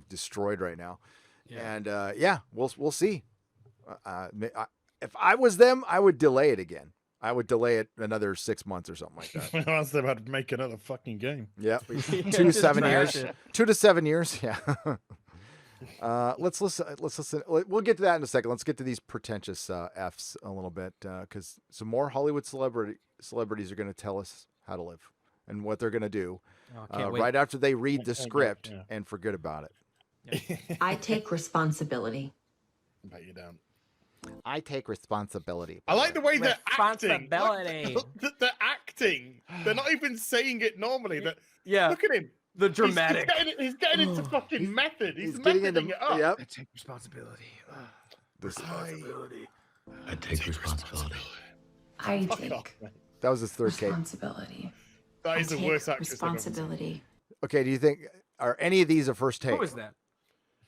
Speaker 3: destroyed right now. Yeah. And we'll see. If I was them, I would delay it again. I would delay it another 6 months or something like that.
Speaker 7: I asked them how to make another fucking game.
Speaker 3: Yep. 2 to 7 years. 2 to 7 years. Yeah. Let's listen. We'll get to that in a second. Let's get to these pretentious Fs a little bit because some more Hollywood celebrities are going to tell us how to live and what they're going to do right after they read the script and forget about it.
Speaker 15: I take responsibility.
Speaker 1: Bet you don't.
Speaker 3: I take responsibility.
Speaker 1: I like the way they're acting.
Speaker 2: Responsibility.
Speaker 1: They're acting. They're not even saying it normally.
Speaker 8: Yeah.
Speaker 1: Look at him.
Speaker 8: The dramatic.
Speaker 1: He's getting into fucking method. He's
Speaker 3: getting
Speaker 1: methoding it up.
Speaker 3: Yep.
Speaker 13: I take responsibility.
Speaker 3: Responsibility.
Speaker 13: I take responsibility.
Speaker 15: I take
Speaker 3: That was his third case.
Speaker 15: responsibility.
Speaker 1: That is the worst actress.
Speaker 15: Responsibility.
Speaker 3: Okay, do you think are any of these a first take?
Speaker 8: Who is that?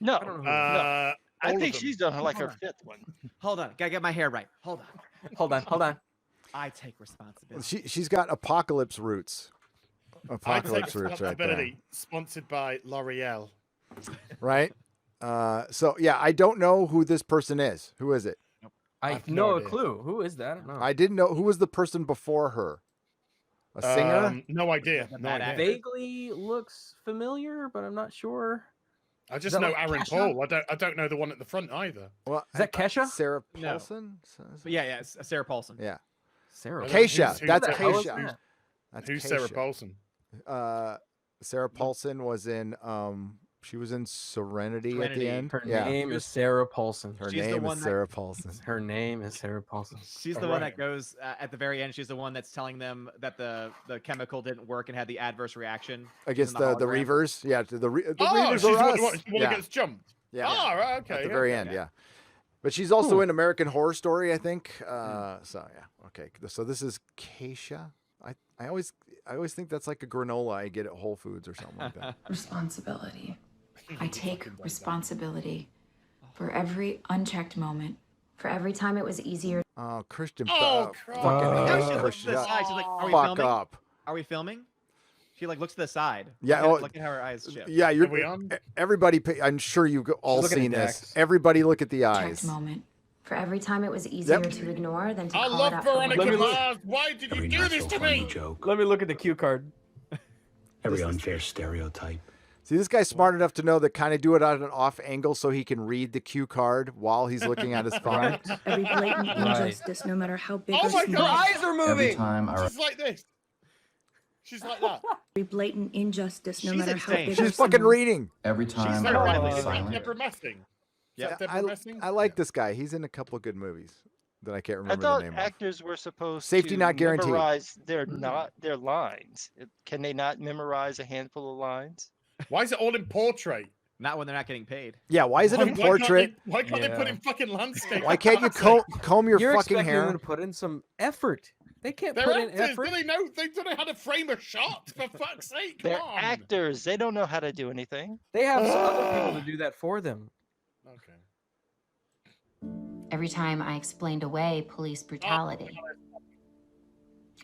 Speaker 6: No.
Speaker 8: I don't know.
Speaker 6: I think she's done like her fifth one.
Speaker 4: Hold on. Gotta get my hair right. Hold on. I take responsibility.
Speaker 3: She's got apocalypse roots. Apocalypse roots right there.
Speaker 1: Sponsored by L'Oreal.
Speaker 3: Right? So yeah, I don't know who this person is. Who is it?
Speaker 8: I have no clue. Who is that?
Speaker 3: I didn't know who was the person before her. A singer?
Speaker 1: No idea.
Speaker 8: Vaguely looks familiar, but I'm not sure.
Speaker 1: I just know Aaron Paul. I don't know the one at the front either.
Speaker 3: Well,
Speaker 8: is that Kesha?
Speaker 3: Sarah Paulson?
Speaker 4: No. Yeah, Sarah Paulson.
Speaker 3: Yeah.
Speaker 8: Sarah.
Speaker 3: Keisha. That's Keisha.
Speaker 1: Who's Sarah Paulson?
Speaker 3: Sarah Paulson was in she was in Serenity at the end.
Speaker 8: Her name is Sarah Paulson.
Speaker 3: Her name is Sarah Paulson.
Speaker 8: Her name is Sarah Paulson.
Speaker 4: She's the one that goes at the very end. She's the one that's telling them that the chemical didn't work and had the adverse reaction
Speaker 3: against the Reavers. Yeah, the Reavers
Speaker 1: she's
Speaker 3: are us.
Speaker 1: The one that gets jumped.
Speaker 3: Yeah.
Speaker 1: Oh, right, okay.
Speaker 3: At the very end, yeah. But she's also in American Horror Story, I think. So yeah, okay. So this is Keisha. I always think that's like a granola I get at Whole Foods or something like that.
Speaker 15: Responsibility. I take responsibility for every unchecked moment, for every time it was easier.
Speaker 3: Oh, Christian.
Speaker 1: Oh,
Speaker 3: fucking
Speaker 4: She's like, are we
Speaker 3: fuck
Speaker 4: filming?
Speaker 3: up.
Speaker 4: Are we filming? She like looks to the side.
Speaker 3: Yeah.
Speaker 4: Look at how her eyes shift.
Speaker 3: Yeah, everybody. I'm sure you've all seen this. Everybody, look at the eyes.
Speaker 15: Unchecked moment. For every time it was easier to ignore than to
Speaker 1: I
Speaker 15: call
Speaker 1: love
Speaker 15: it out.
Speaker 1: Veronica Mars. Why did you do this to me?
Speaker 8: Let me look at the cue card.
Speaker 13: Every unfair stereotype.
Speaker 3: See, this guy's smart enough to know that kind of do it at an off angle so he can read the cue card while he's looking at his phone.
Speaker 16: Every blatant injustice, no matter how big
Speaker 1: Oh
Speaker 16: or
Speaker 1: my
Speaker 16: small.
Speaker 1: God,
Speaker 2: eyes are moving.
Speaker 17: Every time I
Speaker 1: She's like this. She's like that.
Speaker 16: Every blatant injustice, no
Speaker 4: She's
Speaker 16: matter how
Speaker 4: insane.
Speaker 16: big or
Speaker 3: She's fucking
Speaker 16: small.
Speaker 3: reading.
Speaker 17: every
Speaker 1: She's
Speaker 17: time
Speaker 1: like
Speaker 17: I
Speaker 1: that.
Speaker 17: was
Speaker 1: Is that
Speaker 17: silent.
Speaker 1: Deborah Messing?
Speaker 3: Yeah,
Speaker 1: Is that Deborah Messing?
Speaker 3: I like this guy. He's in a couple of good movies that I can't
Speaker 6: I
Speaker 3: remember the
Speaker 6: thought
Speaker 3: name of.
Speaker 6: actors were supposed
Speaker 3: Safety
Speaker 6: to
Speaker 3: not guaranteed.
Speaker 6: memorize their lines. Can they not memorize a handful of lines?
Speaker 1: Why is it all in portrait?
Speaker 4: Not when they're not getting paid.
Speaker 3: Yeah, why is it in portrait?
Speaker 1: Why can't they put in fucking landscape?
Speaker 3: Why can't you comb your
Speaker 8: You're
Speaker 3: fucking
Speaker 8: expecting
Speaker 3: hair?
Speaker 8: them to put in some effort. They can't
Speaker 1: They're
Speaker 8: put in
Speaker 1: actors.
Speaker 8: effort.
Speaker 1: Do they know? They don't know how to frame a shot. For fuck's sake! Come
Speaker 6: They're
Speaker 1: on.
Speaker 6: actors. They don't know how to do anything.
Speaker 8: They have some other people to do that for them.
Speaker 1: Okay.
Speaker 15: Every time I explained away police brutality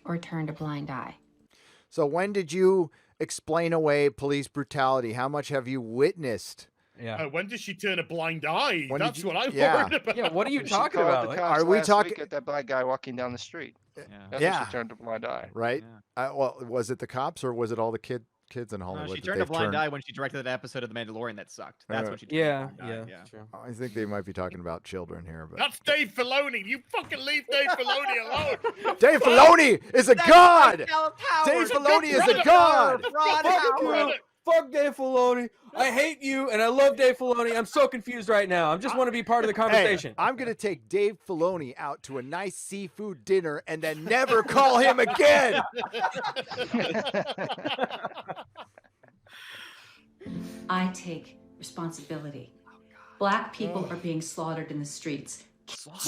Speaker 15: or turned a blind eye.
Speaker 3: So when did you explain away police brutality? How much have you witnessed?
Speaker 8: Yeah.
Speaker 1: When did she turn a blind eye?
Speaker 3: When did
Speaker 1: That's
Speaker 3: you-
Speaker 1: what I'm
Speaker 3: yeah.
Speaker 1: worried about.
Speaker 8: Yeah, what are you
Speaker 6: She
Speaker 8: talking
Speaker 6: called
Speaker 8: about?
Speaker 6: the
Speaker 8: Like,
Speaker 6: cops
Speaker 3: Are we
Speaker 6: last
Speaker 3: talking-
Speaker 6: week at that black guy walking down the street?
Speaker 4: Yeah.
Speaker 6: That's
Speaker 3: Yeah.
Speaker 6: when she turned a blind eye.
Speaker 3: Right?
Speaker 4: Yeah.
Speaker 3: Well, was it the cops or was it all the kids in
Speaker 4: No,
Speaker 3: Hollywood?
Speaker 4: she
Speaker 3: that
Speaker 4: turned a
Speaker 3: they've
Speaker 4: blind
Speaker 3: turned-
Speaker 4: eye when she directed that episode of The Mandalorian that sucked. That's when she turned
Speaker 8: yeah,
Speaker 4: a blind eye.
Speaker 8: yeah, true.
Speaker 3: I think they might be talking about children here, but
Speaker 1: That's Dave Filoni. You fucking leave Dave Filoni alone.
Speaker 3: Dave Filoni is a god. Dave
Speaker 1: He's a
Speaker 3: Filoni
Speaker 1: good
Speaker 3: is a
Speaker 1: predator.
Speaker 3: god.
Speaker 4: Ron
Speaker 1: Fuck
Speaker 4: Howard.
Speaker 1: you.
Speaker 8: Fuck Dave Filoni. I hate you and I love Dave Filoni. I'm so confused right now. I just want to be part of the conversation.
Speaker 3: Hey, I'm gonna take Dave Filoni out to a nice seafood dinner and then never call him again.
Speaker 18: I take responsibility. Black people are being slaughtered in the streets.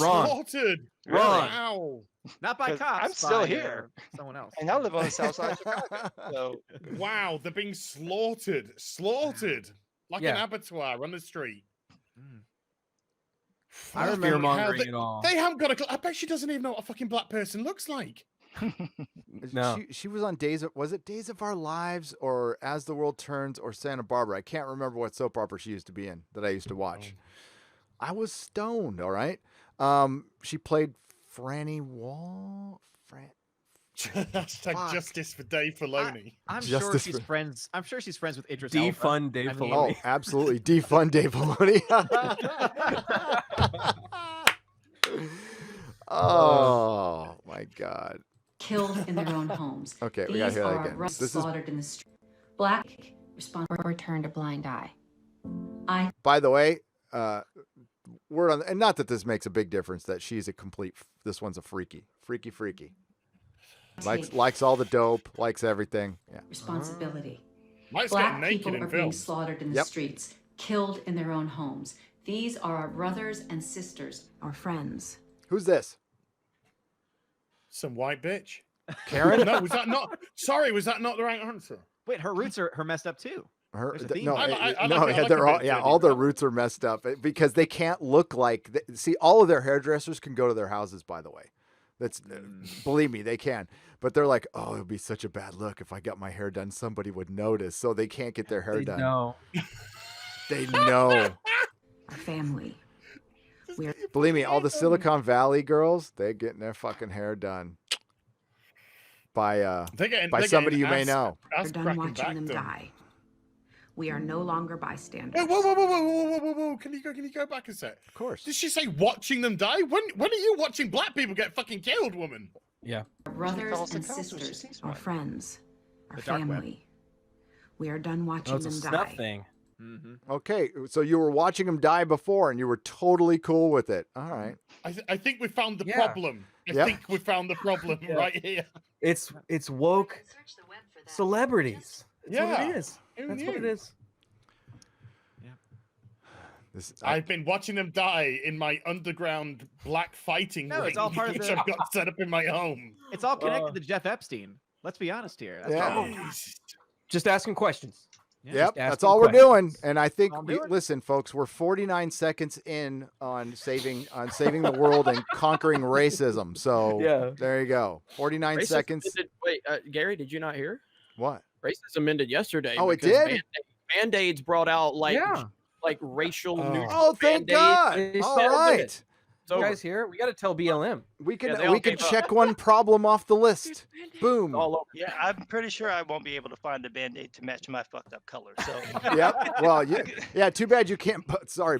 Speaker 8: Wrong.
Speaker 1: Slaughtered.
Speaker 8: Wrong.
Speaker 1: Wow.
Speaker 4: Not by
Speaker 6: 'Cause
Speaker 4: cops.
Speaker 6: I'm still
Speaker 4: by,
Speaker 6: here.
Speaker 4: Someone else.
Speaker 6: And I live on the south side of Chicago. So
Speaker 1: Wow, they're being slaughtered. Slaughtered. Like an
Speaker 8: Yeah.
Speaker 1: abattoir on the street.
Speaker 8: I
Speaker 1: Fucking
Speaker 8: remember
Speaker 1: hell,
Speaker 8: mongering it all.
Speaker 1: They haven't got a clue. I bet she doesn't even know what a fucking black person looks like.
Speaker 8: No.
Speaker 3: She was on was it Days of Our Lives or As the World Turns or Santa Barbara? I can't remember what soap opera she used to be in that I used to watch. I was stoned, all right. She played Franny Wall.
Speaker 1: Hashtag
Speaker 3: Fuck.
Speaker 1: justice for Dave Filoni.
Speaker 4: I'm sure
Speaker 3: Justice
Speaker 4: she's
Speaker 3: for-
Speaker 4: friends. I'm sure she's friends with Idris Elba.
Speaker 8: Defund Dave
Speaker 4: I mean,
Speaker 8: Filoni.
Speaker 3: Oh, absolutely. Defund Dave Filoni. Oh my God.
Speaker 18: Killed in their own homes.
Speaker 3: Okay, we
Speaker 18: These
Speaker 3: gotta hear that
Speaker 18: are
Speaker 3: again.
Speaker 18: rough
Speaker 3: This is
Speaker 18: slaughtered in the street. Black respond
Speaker 15: Or turned a blind eye.
Speaker 18: I
Speaker 3: By the way, word on, and not that this makes a big difference that she's a complete. This one's a freaky. Likes all the dope, likes everything. Yeah.
Speaker 18: responsibility.
Speaker 1: Mike's
Speaker 18: Black
Speaker 1: getting
Speaker 18: people
Speaker 1: naked
Speaker 18: are
Speaker 1: in
Speaker 18: being
Speaker 1: films.
Speaker 18: slaughtered in the
Speaker 3: Yep.
Speaker 18: streets, killed in their own homes. These are our brothers and sisters, our friends.
Speaker 3: Who's this?
Speaker 1: Some white bitch.
Speaker 3: Karen?
Speaker 1: No, was that not? Sorry, was that not the right answer?
Speaker 4: Wait, her roots are messed up too.
Speaker 3: Her,
Speaker 4: There's a theme
Speaker 3: no,
Speaker 4: there.
Speaker 1: I
Speaker 3: no,
Speaker 1: like
Speaker 3: yeah,
Speaker 1: a
Speaker 3: they're all,
Speaker 1: bit
Speaker 3: yeah,
Speaker 1: dirty,
Speaker 3: all their
Speaker 1: bro.
Speaker 3: roots are messed up because they can't look like. See, all of their hairdressers can go to their houses. By the way, that's believe me, they can. But they're like, oh, it would be such a bad look if I got my hair done. Somebody would notice, so they can't get their hair done.
Speaker 8: No.
Speaker 3: They know.
Speaker 18: Our family. We're
Speaker 3: Believe me, all the Silicon Valley girls, they're getting their fucking hair done by
Speaker 1: They're
Speaker 3: somebody you
Speaker 1: getting
Speaker 3: may know.
Speaker 18: we're done watching them die. We are no longer bystanders.
Speaker 1: Whoa! Can you go back a sec?
Speaker 3: Of course.
Speaker 1: Did she say watching them die? When are you watching black people get fucking killed, woman?
Speaker 8: Yeah.
Speaker 18: Our brothers
Speaker 6: calls the
Speaker 18: and
Speaker 6: cops when she
Speaker 18: sisters,
Speaker 6: sees
Speaker 18: our
Speaker 6: one.
Speaker 18: friends, our
Speaker 4: The dark web.
Speaker 18: family. We are done watching
Speaker 8: Oh, it's a
Speaker 18: them
Speaker 8: snuff
Speaker 18: die.
Speaker 8: thing.
Speaker 3: Okay, so you were watching them die before, and you were totally cool with it. All right.
Speaker 1: I think we found the
Speaker 8: Yeah.
Speaker 1: problem. I
Speaker 3: Yep.
Speaker 1: think we found the problem
Speaker 8: Yeah.
Speaker 1: right here.
Speaker 8: It's woke celebrities. That's what
Speaker 1: Yeah.
Speaker 8: it is.
Speaker 1: Who
Speaker 8: That's what it
Speaker 1: knew?
Speaker 8: is.
Speaker 3: This,
Speaker 1: I've been watching them die in my underground black fighting
Speaker 4: No,
Speaker 1: ring,
Speaker 4: it's all part of
Speaker 1: which
Speaker 4: the-
Speaker 1: I've got set up in my home.
Speaker 4: It's all connected to Jeff Epstein. Let's be honest here. That's
Speaker 3: Yeah.
Speaker 4: all.
Speaker 8: Just asking questions.
Speaker 3: Yep,
Speaker 8: Just
Speaker 3: that's
Speaker 8: asking
Speaker 3: all we're
Speaker 8: questions.
Speaker 3: doing. And I think
Speaker 4: All I'm
Speaker 3: we,
Speaker 4: doing.
Speaker 3: listen, folks, we're 49 seconds in on saving the world and conquering racism. So
Speaker 8: Yeah.
Speaker 3: there you go. 49
Speaker 2: Racism
Speaker 3: seconds.
Speaker 2: ended- wait, Gary, did you not hear?
Speaker 3: What?
Speaker 2: Racism ended yesterday.
Speaker 3: Oh, it
Speaker 2: because
Speaker 3: did?
Speaker 2: Band-Aids brought out like
Speaker 8: Yeah.
Speaker 2: racial neutral
Speaker 3: Oh, thank
Speaker 2: Band-Aids.
Speaker 3: God.
Speaker 8: They
Speaker 3: All
Speaker 8: said
Speaker 3: right.
Speaker 8: it. guys here, we got to tell BLM.
Speaker 3: We can check one problem off the list. Boom.
Speaker 6: Yeah, I'm pretty sure I won't be able to find a Band-Aid to match my fucked up color. So.
Speaker 3: Yep. Well, yeah. Too bad you can't.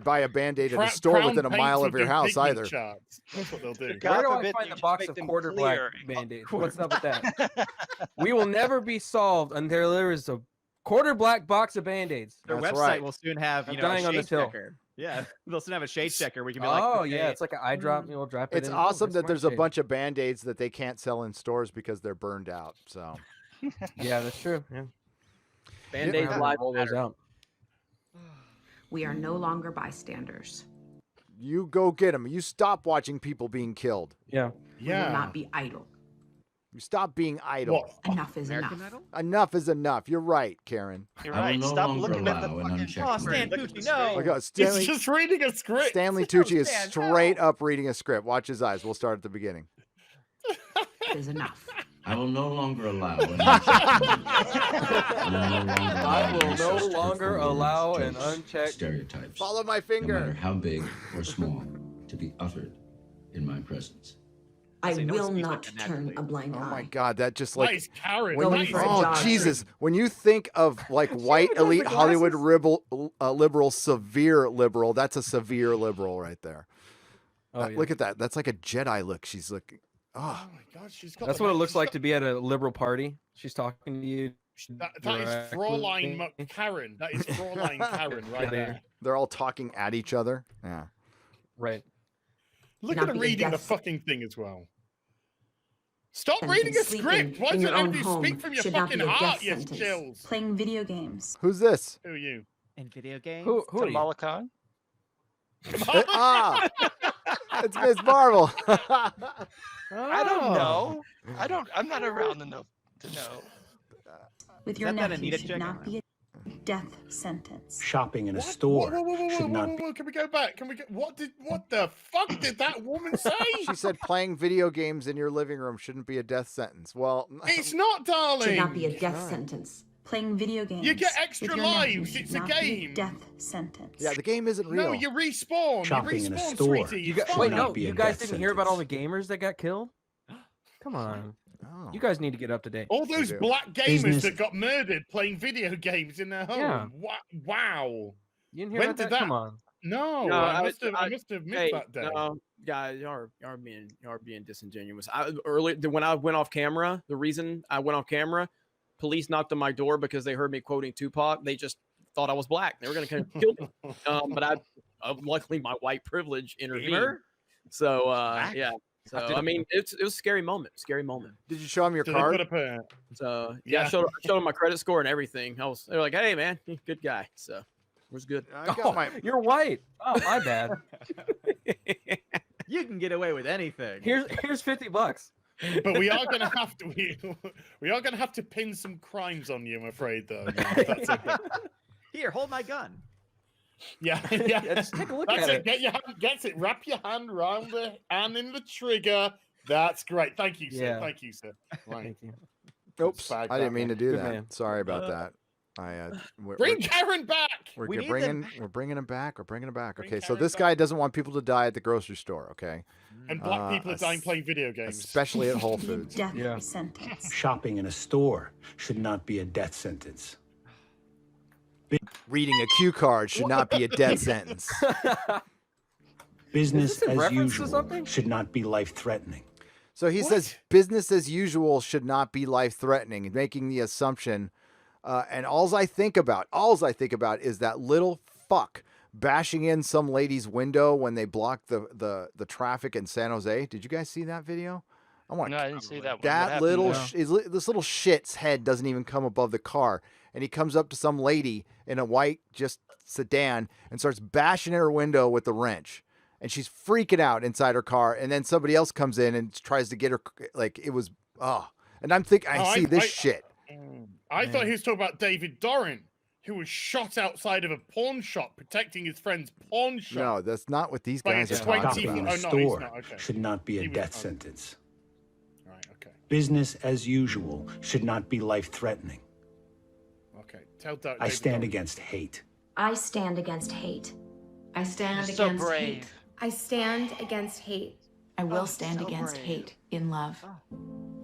Speaker 3: Buy a Band-Aid at a store within a mile of your house either.
Speaker 1: That's what they'll do.
Speaker 8: Where do I find the box of quarter black Band-Aids? What's up with that? We will never be solved until there is a quarter black box of Band-Aids.
Speaker 4: Their website will soon have a shade checker. Yeah, they'll soon have a shade checker. We can be like,
Speaker 8: oh yeah, it's like an eye drop. You'll drop it.
Speaker 3: It's awesome that there's a bunch of Band-Aids that they can't sell in stores because they're burned out. So,
Speaker 8: yeah, that's true. Yeah,
Speaker 2: Band-Aids live
Speaker 8: all those out.
Speaker 15: We are no longer bystanders.
Speaker 3: You go get them. You stop watching people being killed.
Speaker 8: Yeah.
Speaker 15: We will not be idle.
Speaker 3: You stop being idle.
Speaker 15: Enough is enough.
Speaker 3: Enough is enough. You're right, Karen.
Speaker 6: You're right. Stop looking at the fucking.
Speaker 4: Oh, Stan Tucci, no.
Speaker 3: Look at Stanley,
Speaker 1: He's just reading a script.
Speaker 3: Stanley Tucci is straight up reading a script. Watch his eyes. We'll start at the beginning.
Speaker 15: Is enough.
Speaker 17: I will no longer allow.
Speaker 8: I will no longer allow an unchecked
Speaker 17: stereotypes.
Speaker 3: Follow my finger.
Speaker 17: No matter how big or small, to be uttered in my presence.
Speaker 16: I will not turn a blind eye.
Speaker 3: Oh my God, that just like
Speaker 1: nice Karen.
Speaker 3: Jesus! When you think of like white elite Hollywood liberal, severe liberal, that's a severe liberal right there. Look at that. That's like a Jedi look. She's looking. Oh
Speaker 1: my God, she's got.
Speaker 8: That's what it looks like to be at a liberal party. She's talking to you.
Speaker 1: That is Fraulein Karen. That is Fraulein Karen right there.
Speaker 3: They're all talking at each other. Yeah.
Speaker 8: Right.
Speaker 1: Look at her reading the fucking thing as well. Stop reading a script. Why don't you speak from your fucking heart, you chills?
Speaker 16: Playing video games.
Speaker 3: Who's this?
Speaker 1: Who are you?
Speaker 4: In video games?
Speaker 8: Who are you?
Speaker 6: Kamala Khan?
Speaker 3: It's Miss Marvel.
Speaker 6: I don't know. I'm not around enough to know.
Speaker 16: With your nephew should not be a death sentence.
Speaker 11: Shopping in a store should not be.
Speaker 1: Can we go back? Can we go? What the fuck did that woman say?
Speaker 3: She said playing video games in your living room shouldn't be a death sentence. Well,
Speaker 1: it's not, darling.
Speaker 16: Should not be a death sentence. Playing video games.
Speaker 1: You get extra lives. It's a game.
Speaker 16: Death sentence.
Speaker 3: Yeah, the game isn't real.
Speaker 1: No, you respawn.
Speaker 11: Shopping in a store.
Speaker 1: Sweetie.
Speaker 8: You guys didn't hear about all the gamers that got killed? Come on.
Speaker 3: Oh.
Speaker 8: You guys need to get up to date.
Speaker 1: All those black gamers that got murdered playing video games in their home.
Speaker 8: Yeah.
Speaker 1: Wow.
Speaker 8: You didn't hear about that? Come on.
Speaker 1: No, I must have missed that day.
Speaker 2: No, guys, y'all are being disingenuous. When I went off camera, the reason I went off camera, police knocked on my door because they heard me quoting Tupac. They just thought I was black. They were going to kill me. But luckily my white privilege intervened. So yeah. So I mean, it was a scary moment.
Speaker 3: Did you show them your card?
Speaker 2: So yeah, I showed them my credit score and everything. They were like, "Hey, man, good guy." So it was good.
Speaker 8: You're white. Oh, my bad.
Speaker 4: You can get away with anything.
Speaker 8: Here's $50.
Speaker 1: But we are gonna have to pin some crimes on you, I'm afraid, though. That's okay.
Speaker 4: Here, hold my gun.
Speaker 1: Yeah.
Speaker 8: Just take a look at it.
Speaker 1: Get your hand, gets it. Wrap your hand around the hand in the trigger. That's great. Thank you, sir.
Speaker 3: Yeah.
Speaker 1: Thank you, sir. Right.
Speaker 8: Thank you.
Speaker 3: Oops, I didn't mean to do that.
Speaker 8: man.
Speaker 3: Sorry about that.
Speaker 1: Bring Karen back.
Speaker 3: We're bringing him back. We're bringing him back. Okay, so this guy doesn't want people to die at the grocery store. Okay.
Speaker 1: And black people are dying playing video games,
Speaker 3: especially at Whole Foods.
Speaker 16: Death sentence.
Speaker 11: Shopping in a store should not be a death sentence.
Speaker 3: Reading a cue card should not be a death sentence.
Speaker 11: Business as usual should not be life-threatening.
Speaker 3: So he says business as usual should not be life-threatening, making the assumption. And all I think about is that little fuck bashing in some lady's window when they blocked the traffic in San Jose. Did you guys see that video?
Speaker 6: No, I didn't see that one.
Speaker 3: That this little shit's head doesn't even come above the car. And he comes up to some lady in a white sedan and starts bashing in her window with the wrench. And she's freaking out inside her car. And then somebody else comes in and tries to get her, like, it was, And I'm thinking, I see this shit.
Speaker 1: I thought he was talking about David Doran, who was shot outside of a pawn shop protecting his friend's pawn shop.
Speaker 3: No, that's not what these guys are talking
Speaker 11: about. Shopping in a store should not be a death sentence.
Speaker 1: Right, okay.
Speaker 11: Business as usual should not be life-threatening.
Speaker 1: Okay, tell David
Speaker 11: I stand against hate.
Speaker 15: I stand against hate.
Speaker 18: I stand
Speaker 6: so
Speaker 18: against
Speaker 6: brave.
Speaker 18: hate.
Speaker 19: I stand against hate.
Speaker 15: I will stand against hate in love.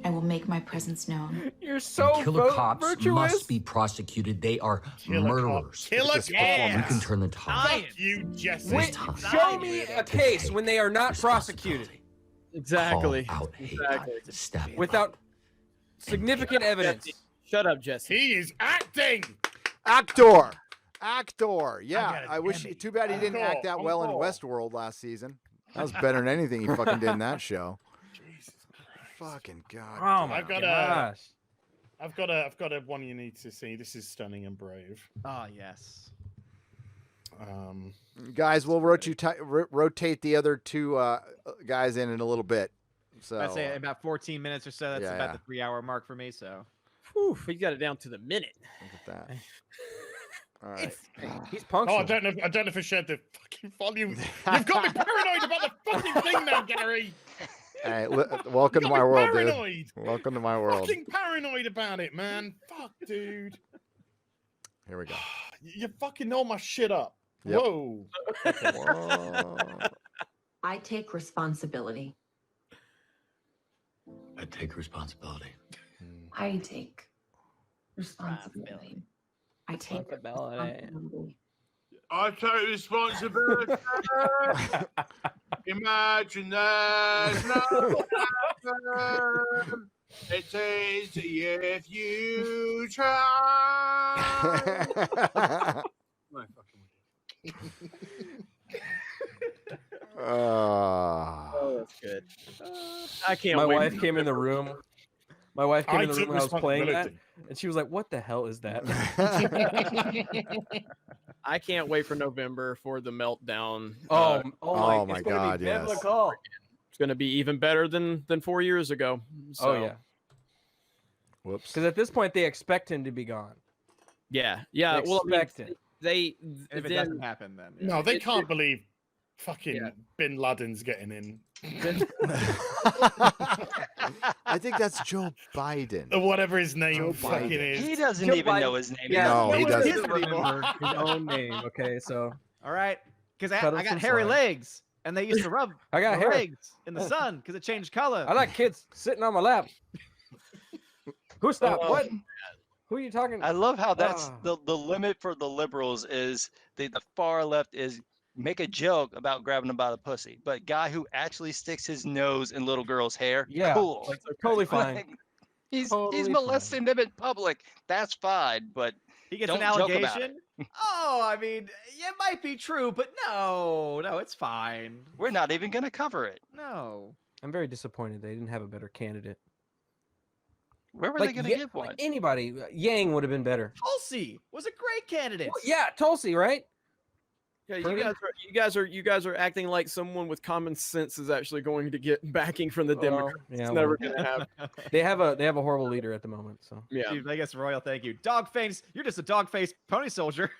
Speaker 15: I will make my presence known.
Speaker 2: You're so
Speaker 20: Killer cops
Speaker 2: virtuous.
Speaker 20: must be prosecuted. They are murderers.
Speaker 1: Killer
Speaker 20: You can turn the tide.
Speaker 1: Fuck you, Jesse.
Speaker 20: Wait,
Speaker 8: Show me a case when they are not prosecuted.
Speaker 2: Exactly.
Speaker 20: Call out hate.
Speaker 2: Exactly.
Speaker 20: Step
Speaker 8: Without significant evidence.
Speaker 2: Shut up, Jesse.
Speaker 1: He is acting.
Speaker 3: Actor. Yeah, I wish. Too bad he didn't act that well in
Speaker 1: Encore.
Speaker 3: Westworld last season. That was better than anything he fucking did in that show.
Speaker 1: Jesus Christ.
Speaker 3: Fucking God.
Speaker 8: Oh my gosh.
Speaker 1: I've got a one you need to see. This is Stunning and Brave.
Speaker 4: Oh, yes.
Speaker 3: Guys, we'll rotate the other two guys in a little bit. So
Speaker 4: I'd say about 14 minutes or so. That's
Speaker 3: yeah,
Speaker 4: about the 3-hour mark for me. So
Speaker 2: Whew, he got it down to the minute.
Speaker 3: Look at that. All right.
Speaker 8: He's punctual.
Speaker 1: Oh, I don't know if I shared the fucking volume. You've got me paranoid about the fucking thing now, Gary.
Speaker 3: Hey, welcome to my world,
Speaker 1: paranoid.
Speaker 3: dude. Welcome to my world.
Speaker 1: Fucking paranoid about it, man. Fuck, dude.
Speaker 3: Here we go.
Speaker 1: You fucking know my shit up.
Speaker 3: Yep.
Speaker 1: Whoa.
Speaker 3: Whoa.
Speaker 18: I take responsibility.
Speaker 20: I take responsibility.
Speaker 18: I take responsibility. I take responsibility.
Speaker 14: I take responsibility. Imagine there's no heaven. It is if you try. My fucking
Speaker 2: Oh, that's good. I can't
Speaker 8: My
Speaker 2: wait.
Speaker 8: wife came in the room. My wife came in the room when I was playing that,
Speaker 1: responsibility.
Speaker 8: and she was like, "What the hell is that?"
Speaker 2: I can't wait for November for the meltdown.
Speaker 3: Oh my
Speaker 8: it's gonna
Speaker 3: God,
Speaker 8: be
Speaker 3: yes.
Speaker 8: biblical.
Speaker 2: It's going to be even better than 4 years ago. So,
Speaker 8: Oh yeah.
Speaker 3: Whoops.
Speaker 8: Because at this point they expect him to be gone.
Speaker 2: yeah.
Speaker 8: They
Speaker 2: Well, I mean,
Speaker 8: expect it.
Speaker 2: they
Speaker 4: if it
Speaker 2: then
Speaker 4: doesn't happen, then yeah.
Speaker 1: No, they can't believe fucking Bin Laden's getting in.
Speaker 3: I think that's Joe Biden.
Speaker 1: Or whatever his name
Speaker 3: Joe
Speaker 1: fucking
Speaker 3: Biden.
Speaker 1: is.
Speaker 6: He doesn't
Speaker 8: Joe
Speaker 6: even
Speaker 8: Biden-
Speaker 6: know his name.
Speaker 8: Yeah,
Speaker 3: No, he doesn't.
Speaker 8: doesn't remember his own name. Okay, so
Speaker 4: All right, because
Speaker 8: Cut
Speaker 4: I
Speaker 8: us
Speaker 4: got
Speaker 8: some
Speaker 4: hairy
Speaker 8: slack.
Speaker 4: legs, and they used to rub
Speaker 8: I got
Speaker 4: my
Speaker 8: hair.
Speaker 4: legs in the sun because it changed color.
Speaker 8: I like kids sitting on my lap. Who stopped? What? Who are you talking?
Speaker 6: I love how that's
Speaker 8: Ah.
Speaker 6: the limit for the liberals is the far left is make a joke about grabbing them by the pussy, but guy who actually sticks his nose in little girls' hair,
Speaker 8: Yeah,
Speaker 6: cool.
Speaker 8: like, totally fine.
Speaker 6: Like, he's
Speaker 8: Totally
Speaker 6: molesting them in public. That's fine, but
Speaker 4: He gets
Speaker 6: don't
Speaker 4: an
Speaker 6: joke about
Speaker 4: allegation. Oh, I mean, it might be true, but no, it's fine.
Speaker 6: we're not even going to cover it.
Speaker 4: No.
Speaker 8: I'm very disappointed they didn't have a better candidate.
Speaker 6: Where were they going to give
Speaker 8: like
Speaker 6: one?
Speaker 8: anybody, Yang would have been better.
Speaker 4: Tulsi was a great candidate.
Speaker 8: Well, yeah, Tulsi, right?
Speaker 2: Yeah,
Speaker 8: Pretty-
Speaker 2: you guys are acting like someone with common sense is actually going to get backing from the
Speaker 8: Well,
Speaker 2: Democrats.
Speaker 8: yeah,
Speaker 2: it's
Speaker 8: well.
Speaker 2: never going to happen.
Speaker 8: They have a horrible leader at the moment. So
Speaker 2: Yeah.
Speaker 4: Dude, I guess Royal, thank you. Dog face, you're just a dog face pony soldier.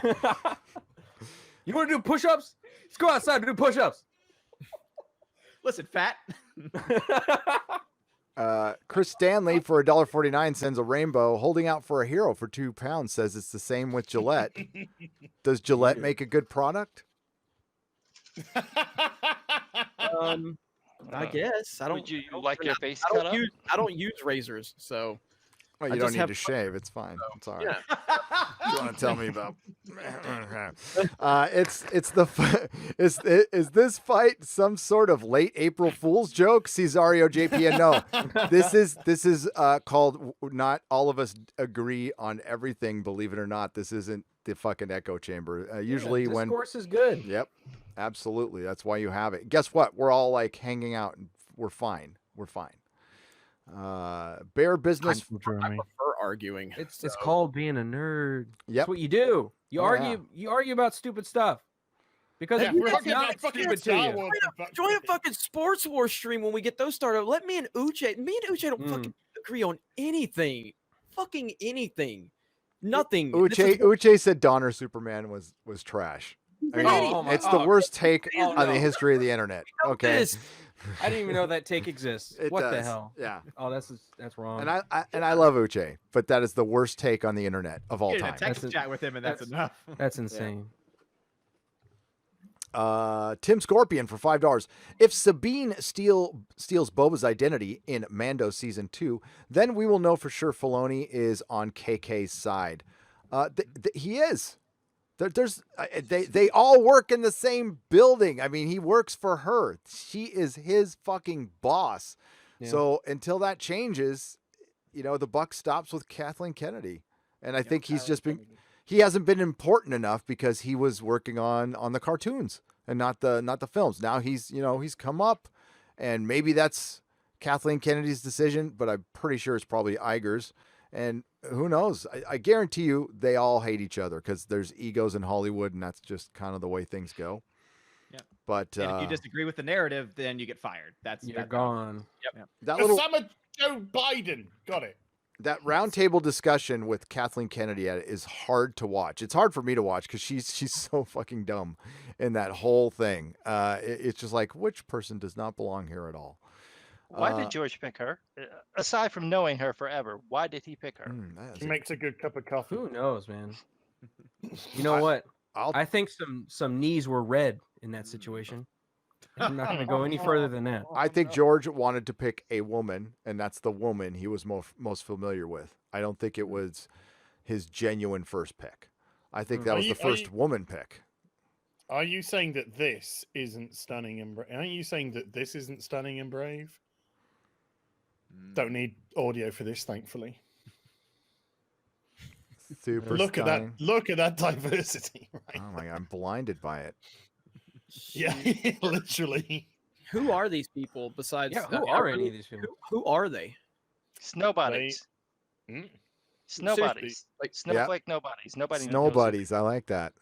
Speaker 8: you want to do push-ups? Let's go outside and do push-ups.
Speaker 4: Listen, fat.
Speaker 3: Chris Stanley for $1.49 sends a rainbow. Holding out for a hero for £2 says it's the same with Gillette. Does Gillette make a good product?
Speaker 2: I guess I don't.
Speaker 6: Would you like your face
Speaker 2: I
Speaker 6: cut
Speaker 2: don't
Speaker 6: up?
Speaker 2: I don't use razors, so.
Speaker 3: Well,
Speaker 2: I
Speaker 3: you don't
Speaker 2: just
Speaker 3: need
Speaker 2: have
Speaker 3: to
Speaker 2: fun.
Speaker 3: shave. It's fine. It's all right.
Speaker 2: Yeah.
Speaker 3: You want to tell me about? Is this fight some sort of late April Fool's joke? Cesario JPN, no. This is called Not All of Us Agree on Everything. Believe it or not, this isn't the fucking echo chamber. Usually when
Speaker 8: discourse is good.
Speaker 3: Yep, absolutely. That's why you have it. Guess what? We're all like hanging out and we're fine. We're fine. Bear business.
Speaker 2: I prefer arguing.
Speaker 8: It's called being a nerd.
Speaker 3: Yep.
Speaker 8: That's what you do. You
Speaker 3: Oh,
Speaker 8: argue.
Speaker 3: yeah.
Speaker 8: You argue about stupid stuff because
Speaker 1: Yeah,
Speaker 8: it's
Speaker 1: we're talking
Speaker 8: not
Speaker 1: about fucking
Speaker 8: stupid to
Speaker 1: Star
Speaker 8: you.
Speaker 1: Wars.
Speaker 2: Join a fucking sports war stream when we get those started. Let me and Uche don't fucking agree on anything. Fucking anything. Nothing.
Speaker 3: Uche said Donner Superman was trash. I mean,
Speaker 8: Oh my-
Speaker 3: it's the
Speaker 8: oh,
Speaker 3: worst take
Speaker 8: oh,
Speaker 3: on the
Speaker 8: no.
Speaker 3: history of the internet. Okay.
Speaker 2: This.
Speaker 8: I didn't even know that take exists.
Speaker 3: It
Speaker 8: What the
Speaker 3: does.
Speaker 8: hell?
Speaker 3: Yeah.
Speaker 8: Oh, that's wrong.
Speaker 3: And I love Uche, but that is the worst take on the internet of all
Speaker 4: Get in a
Speaker 3: time.
Speaker 4: text
Speaker 8: That's
Speaker 4: chat with him, and that's enough.
Speaker 8: That's insane.
Speaker 3: Tim Scorpion for $5. If Sabine steals Boba's identity in Mando season 2, then we will know for sure Filoni is on KK's side. He is. They all work in the same building. I mean, he works for her. She is his fucking boss. Yeah. So until that changes, the buck stops with Kathleen Kennedy. And I think he's just been. He hasn't been important enough because he was working on the cartoons and not the films. Now he's come up, and maybe that's Kathleen Kennedy's decision, but I'm pretty sure it's probably Iger's. And who knows? I guarantee you they all hate each other because there's egos in Hollywood, and that's just kind of the way things go.
Speaker 4: Yeah.
Speaker 3: But
Speaker 4: and if you disagree with the narrative, then you get fired.
Speaker 8: You're gone.
Speaker 4: Yep.
Speaker 1: Osama Joe Biden got it.
Speaker 3: That roundtable discussion with Kathleen Kennedy is hard to watch. It's hard for me to watch because she's so fucking dumb in that whole thing. It's just like, which person does not belong here at all?
Speaker 6: Why did George pick her? Aside from knowing her forever, why did he pick her?
Speaker 1: She makes a good cup of coffee.
Speaker 8: Who knows, man? You know what? I think some knees were red in that situation. I'm not going to go any further than that.
Speaker 3: I think George wanted to pick a woman, and that's the woman he was most familiar with. I don't think it was his genuine first pick. I think that was the first woman pick.
Speaker 1: Are you saying that this isn't stunning and brave? Aren't you saying that this isn't stunning and brave? Don't need audio for this, thankfully.
Speaker 3: Super
Speaker 1: look
Speaker 3: stunning.
Speaker 1: at that! Look at that diversity. Right?
Speaker 3: Oh my God, I'm blinded by it.
Speaker 1: Yeah, literally.
Speaker 2: Who are these people besides?
Speaker 8: Yeah, who are any of these people?
Speaker 2: Who are they?
Speaker 6: Snowbodies. Snowbodies. Like snowflake nobodies. Nobody.
Speaker 3: Snowbodies. I like that.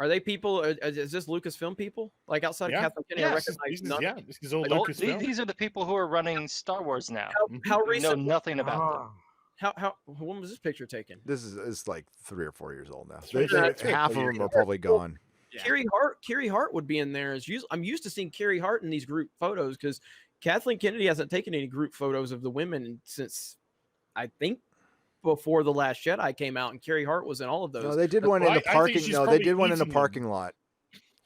Speaker 2: Are they people? Is this Lucasfilm people? Like outside of Kathleen Kennedy, I recognize none.
Speaker 1: Yeah, this is all
Speaker 6: like,
Speaker 1: Lucasfilm.
Speaker 6: These are the people who are running Star Wars now.
Speaker 2: How recent?
Speaker 6: Know nothing about them.
Speaker 2: How when was this picture taken?
Speaker 3: This is like 3 or 4 years old now.
Speaker 2: Half
Speaker 3: of them are probably gone.
Speaker 2: Yeah. Carrie Hart would be in there. I'm used to seeing Carrie Hart in these group photos because Kathleen Kennedy hasn't taken any group photos of the women since I think before The Last Jedi came out, and Carrie Hart was in all of those.
Speaker 3: No, they did one in the parking. No, they did one in the parking lot.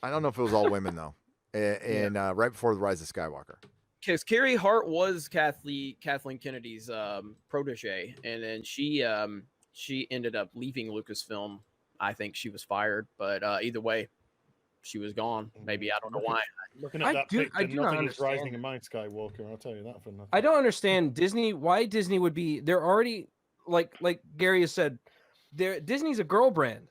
Speaker 3: I don't know if it was all women though. And right before the Rise of Skywalker.
Speaker 2: Because Carrie Hart was Kathleen Kennedy's protege, and then she ended up leaving Lucasfilm. I think she was fired, but either way, she was gone. Maybe I don't know why.
Speaker 1: Looking at that picture, nothing is rising in my Skywalker. I'll tell you that for nothing.
Speaker 8: I don't understand Disney. Why Disney would be? They're already like Gary has said. Disney's a girl brand.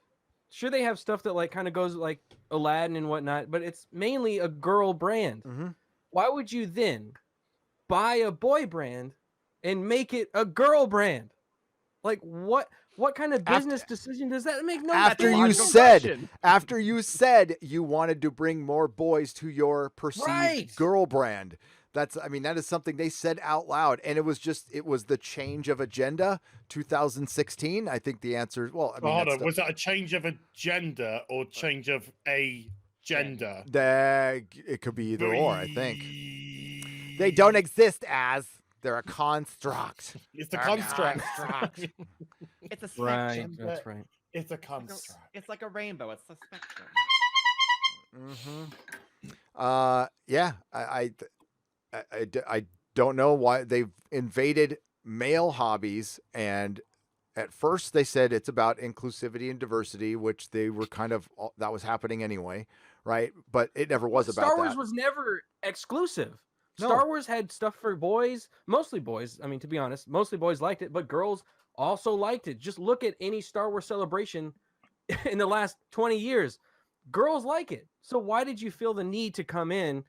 Speaker 8: Sure, they have stuff that like kind of goes like Aladdin and whatnot, but it's mainly a girl brand.
Speaker 3: Mm-hmm.
Speaker 8: Why would you then buy a boy brand and make it a girl brand? Like what kind of business decision does that make? No.
Speaker 3: After you said you wanted to bring more boys to your perceived girl brand. That is something they said out loud, and it was the change of agenda 2016. I think the answer is
Speaker 1: was that a change of agenda or change of a gender?
Speaker 3: It could be either or, I think. They don't exist as they're a construct.
Speaker 1: It's a construct.
Speaker 6: It's a spectrum.
Speaker 8: Right, that's right.
Speaker 1: It's a construct.
Speaker 6: It's like a rainbow. It's a spectrum.
Speaker 3: I don't know why they've invaded male hobbies, and at first they said it's about inclusivity and diversity, which they were that was happening anyway, right? But it never was about that.
Speaker 8: Star Wars was never exclusive. No. Star Wars had stuff for boys, mostly boys. I mean, to be honest, mostly boys liked it, but girls also liked it. Just look at any Star Wars celebration in the last 20 years. Girls like it. So why did you feel the need to come in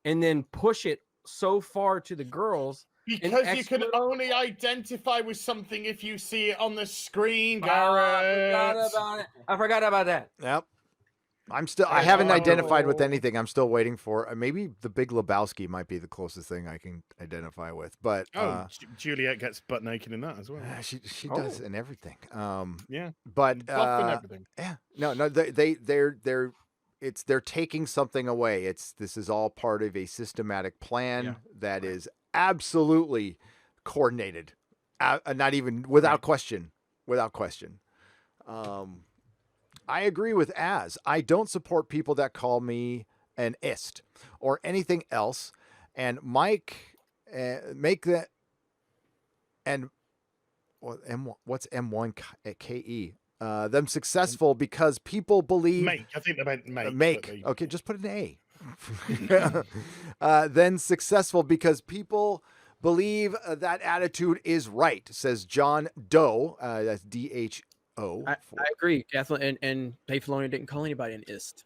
Speaker 8: and then push it so far to the girls?
Speaker 1: Because you can only identify with something if you see it on the screen, Garrett.
Speaker 8: I forgot about that.
Speaker 3: Yep. I haven't identified with anything. I'm still waiting for maybe the Big Lebowski might be the closest thing I can identify with. But
Speaker 1: Juliet gets butt naked in that as well.
Speaker 3: She does in everything.
Speaker 1: Yeah.
Speaker 3: But
Speaker 1: everything.
Speaker 3: Yeah. No, they're taking something away. This is all part of a systematic plan that is absolutely coordinated. Not even without question. Without question. I agree with Az. I don't support people that call me an ist or anything else. And Mike, make that. And what's M1KE? Them successful because people believe.
Speaker 1: Make. I think they meant
Speaker 3: make. Okay, just put an A. Then successful because people believe that attitude is right, says John Doe. That's DHO.
Speaker 2: I agree, definitely. And Dave Filoni didn't call anybody an ist.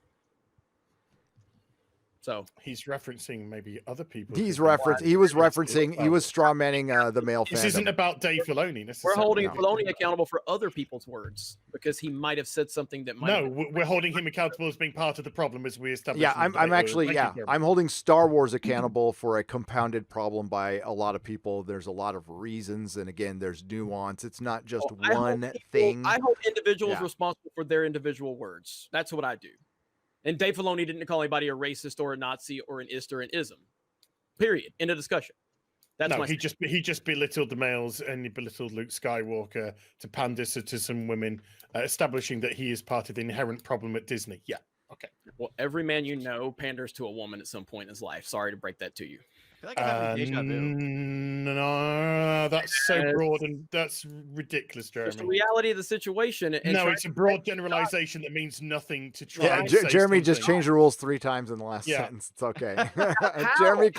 Speaker 2: So
Speaker 1: he's referencing maybe other people.
Speaker 3: He was strawmanning the male
Speaker 1: This
Speaker 3: fandom.
Speaker 1: isn't about Dave Filoni.
Speaker 2: We're holding Filoni accountable for other people's words because he might have said something that might.
Speaker 1: No, we're holding him accountable as being part of the problem as we established.
Speaker 3: Yeah, I'm holding Star Wars accountable for a compounded problem by a lot of people. There's a lot of reasons, and again, there's nuance. It's not just one thing.
Speaker 2: I hold individuals responsible for their individual words. That's what I do. And Dave Filoni didn't call anybody a racist or a Nazi or an ist or an ism. Period. End of discussion. That's
Speaker 1: he just belittled the males and he belittled Luke Skywalker to pander to some women, establishing that he is part of the inherent problem at Disney. Yeah. Okay.
Speaker 2: Well, every man you know panders to a woman at some point in his life. Sorry to break that to you.
Speaker 4: I feel like I'm having deja vu.
Speaker 1: No, that's so broad and that's ridiculous, Jeremy.
Speaker 2: It's the reality of the situation.
Speaker 1: No, it's a broad generalization that means nothing to try.
Speaker 3: Yeah,
Speaker 1: and say
Speaker 3: Jeremy just
Speaker 1: something.
Speaker 3: changed the rules 3 times in the last sentence. It's okay. Jeremy,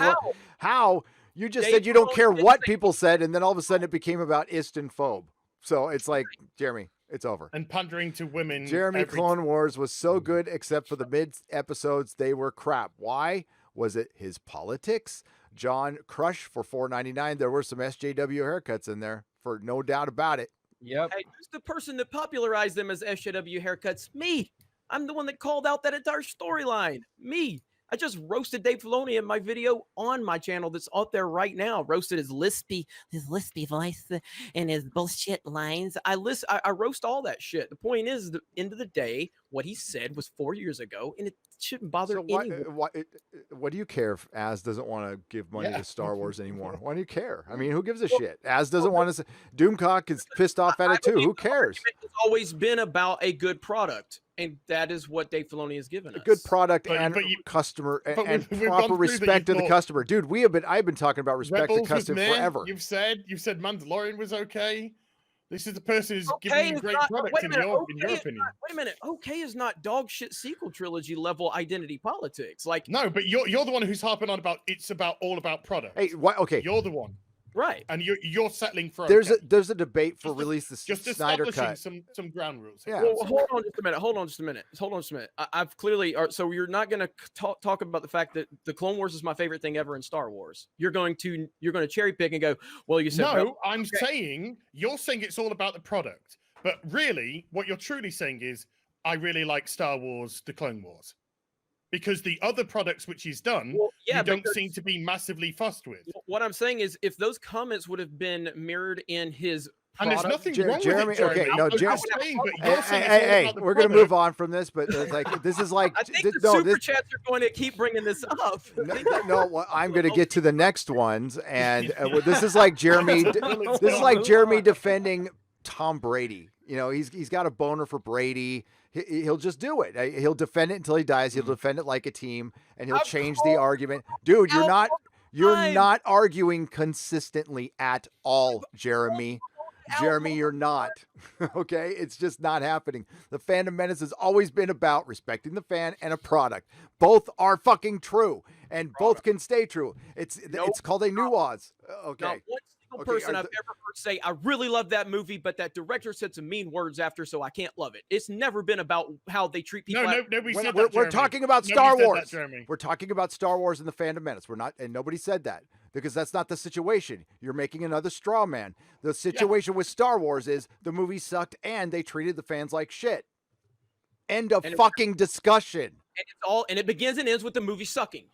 Speaker 3: how? You just said you don't care what people said, and then all of a sudden it became about ist and phobe. So it's like, Jeremy, it's over.
Speaker 1: And pandering to women.
Speaker 3: Jeremy Clone Wars was so good, except for the mid episodes, they were crap. Why? Was it his politics? John Crush for $4.99. There were some SJW haircuts in there, for no doubt about it.
Speaker 2: Yep. Hey, who's the person that popularized them as SJW haircuts? Me. I'm the one that called out that entire storyline. Me. I just roasted Dave Filoni in my video on my channel that's out there right now. Roasted his lispy voice and his bullshit lines. I roast all that shit. The point is, at the end of the day, what he said was 4 years ago, and it shouldn't bother anyone.
Speaker 3: What do you care if Az doesn't want to give money to Star Wars anymore? Why do you care? I mean, who gives a shit? Az doesn't want to. Doomcock is pissed off at it too. Who cares?
Speaker 2: It's always been about a good product. And that is what Dave Filoni has given us.
Speaker 3: A good product customer and proper respect to the customer. Dude, I've been talking about respect to customer forever.
Speaker 1: You've said Mandalorian was okay. This is the person who's giving you great product in your opinion.
Speaker 2: Wait a minute. Okay is not dog shit sequel trilogy level identity politics. Like
Speaker 1: no, but you're the one who's harping on about it's all about product.
Speaker 3: Hey, what? Okay,
Speaker 1: you're the one.
Speaker 2: Right,
Speaker 1: and you're settling for.
Speaker 3: There's a debate for release the Snyder cut.
Speaker 1: Some ground rules.
Speaker 3: Yeah.
Speaker 2: Well, hold on just a minute. I've clearly. So you're not going to talk about the fact that the Clone Wars is my favorite thing ever in Star Wars. You're going to cherry pick and go, well, you said
Speaker 1: no. I'm saying you're saying it's all about the product, but really, what you're truly saying is I really like Star Wars: The Clone Wars. Because the other products which he's done, you don't seem to be massively fussed with.
Speaker 2: What I'm saying is, if those comments would have been mirrored in his product,
Speaker 1: and there's nothing wrong
Speaker 3: Jeremy,
Speaker 1: with it, Jeremy.
Speaker 3: Okay, no,
Speaker 1: Hey,
Speaker 3: we're gonna move on from this, but it's like this is like
Speaker 2: I think the super chats are going to keep bringing this up.
Speaker 3: No, I'm gonna get to the next ones, and this is like Jeremy. This is like Jeremy defending Tom Brady. You know, he's got a boner for Brady. He'll just do it. He'll defend it until he dies. He'll defend it like a team, and he'll change the argument. Dude, you're not arguing consistently at all, Jeremy. Jeremy, you're not. Okay? It's just not happening. The Fandom Menace has always been about respecting the fan and a product. Both are fucking true, and both can stay true. It's called a nuance. Okay.
Speaker 2: Not one single person I've ever heard say, I really love that movie, but that director said some mean words after, so I can't love it. It's never been about how they treat people.
Speaker 3: We're talking about Star Wars. We're talking about Star Wars and the Fandom Menace. We're not, and nobody said that because that's not the situation. You're making another straw man. The situation with Star Wars is the movie sucked and they treated the fans like shit. End of fucking discussion.
Speaker 2: And it begins and ends with the movie sucking.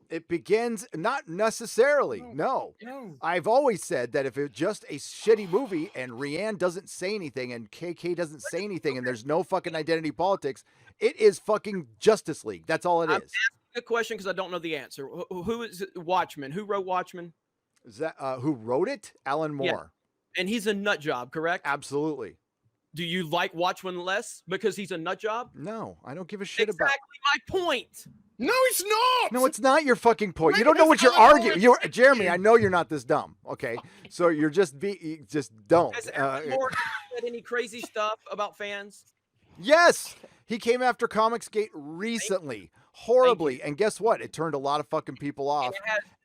Speaker 3: It begins not necessarily. No. I've always said that if it's just a shitty movie and Rianne doesn't say anything and KK doesn't say anything and there's no fucking identity politics, it is fucking Justice League. That's all it is.
Speaker 2: I'm asking a question because I don't know the answer. Who is Watchmen? Who wrote Watchmen?
Speaker 3: Is that who wrote it? Alan Moore.
Speaker 2: Yeah. And he's a nut job, correct?
Speaker 3: Absolutely.
Speaker 2: Do you like Watchmen less because he's a nut job?
Speaker 3: No, I don't give a shit about.
Speaker 2: Exactly my point.
Speaker 1: No, it's not.
Speaker 3: No, it's not your fucking point. You don't know what you're arguing. You're Jeremy. I know you're not this dumb. Okay, so you're just don't.
Speaker 2: Has Alan Moore said any crazy stuff about fans?
Speaker 3: Yes, he came after Comicsgate recently, horribly, and guess what? It turned a lot of fucking people off.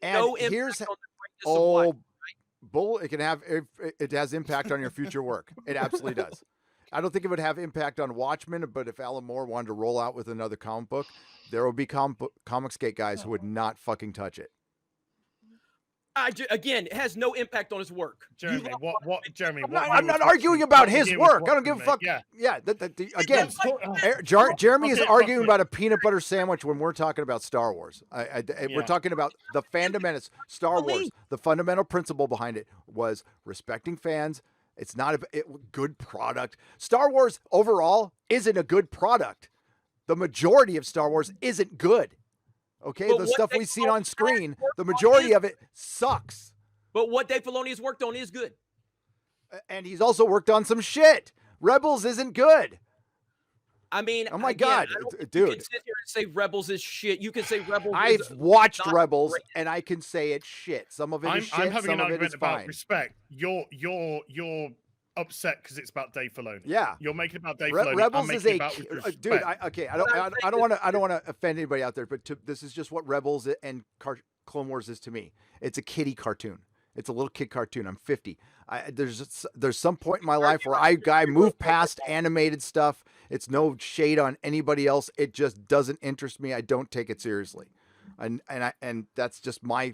Speaker 3: And here's bull. It can have it has impact on your future work. It absolutely does. I don't think it would have impact on Watchmen, but if Alan Moore wanted to roll out with another comic book, there will be Comicsgate guys who would not fucking touch it.
Speaker 2: Again, it has no impact on his work.
Speaker 1: Jeremy, what Jeremy?
Speaker 3: I'm not arguing about his work. I don't give a fuck. Yeah. Again, Jeremy is arguing about a peanut butter sandwich when we're talking about Star Wars. We're talking about the fandom and it's Star Wars. The fundamental principle behind it was respecting fans. It's not a good product. Star Wars overall isn't a good product. The majority of Star Wars isn't good. Okay, the stuff we've seen on screen, the majority of it sucks.
Speaker 2: But what Dave Filoni has worked on is good.
Speaker 3: And he's also worked on some shit. Rebels isn't good.
Speaker 2: I mean,
Speaker 3: oh my God, dude.
Speaker 2: You can sit here and say Rebels is shit. You can say Rebels
Speaker 3: I've watched Rebels great. And I can say it's shit. Some of it is shit,
Speaker 1: I'm having
Speaker 3: some
Speaker 1: an
Speaker 3: of it is
Speaker 1: argument about
Speaker 3: fine.
Speaker 1: Respect. You're upset because it's about Dave Filoni.
Speaker 3: Yeah,
Speaker 1: you're making it about Dave Filoni.
Speaker 3: Rebels is a dude. I don't want to offend anybody out there, but this is just what Rebels and Clone Wars is to me. It's a kiddie cartoon. It's a little kid cartoon. I'm 50. There's some point in my life where I move past animated stuff. It's no shade on anybody else. It just doesn't interest me. I don't take it seriously. And that's just I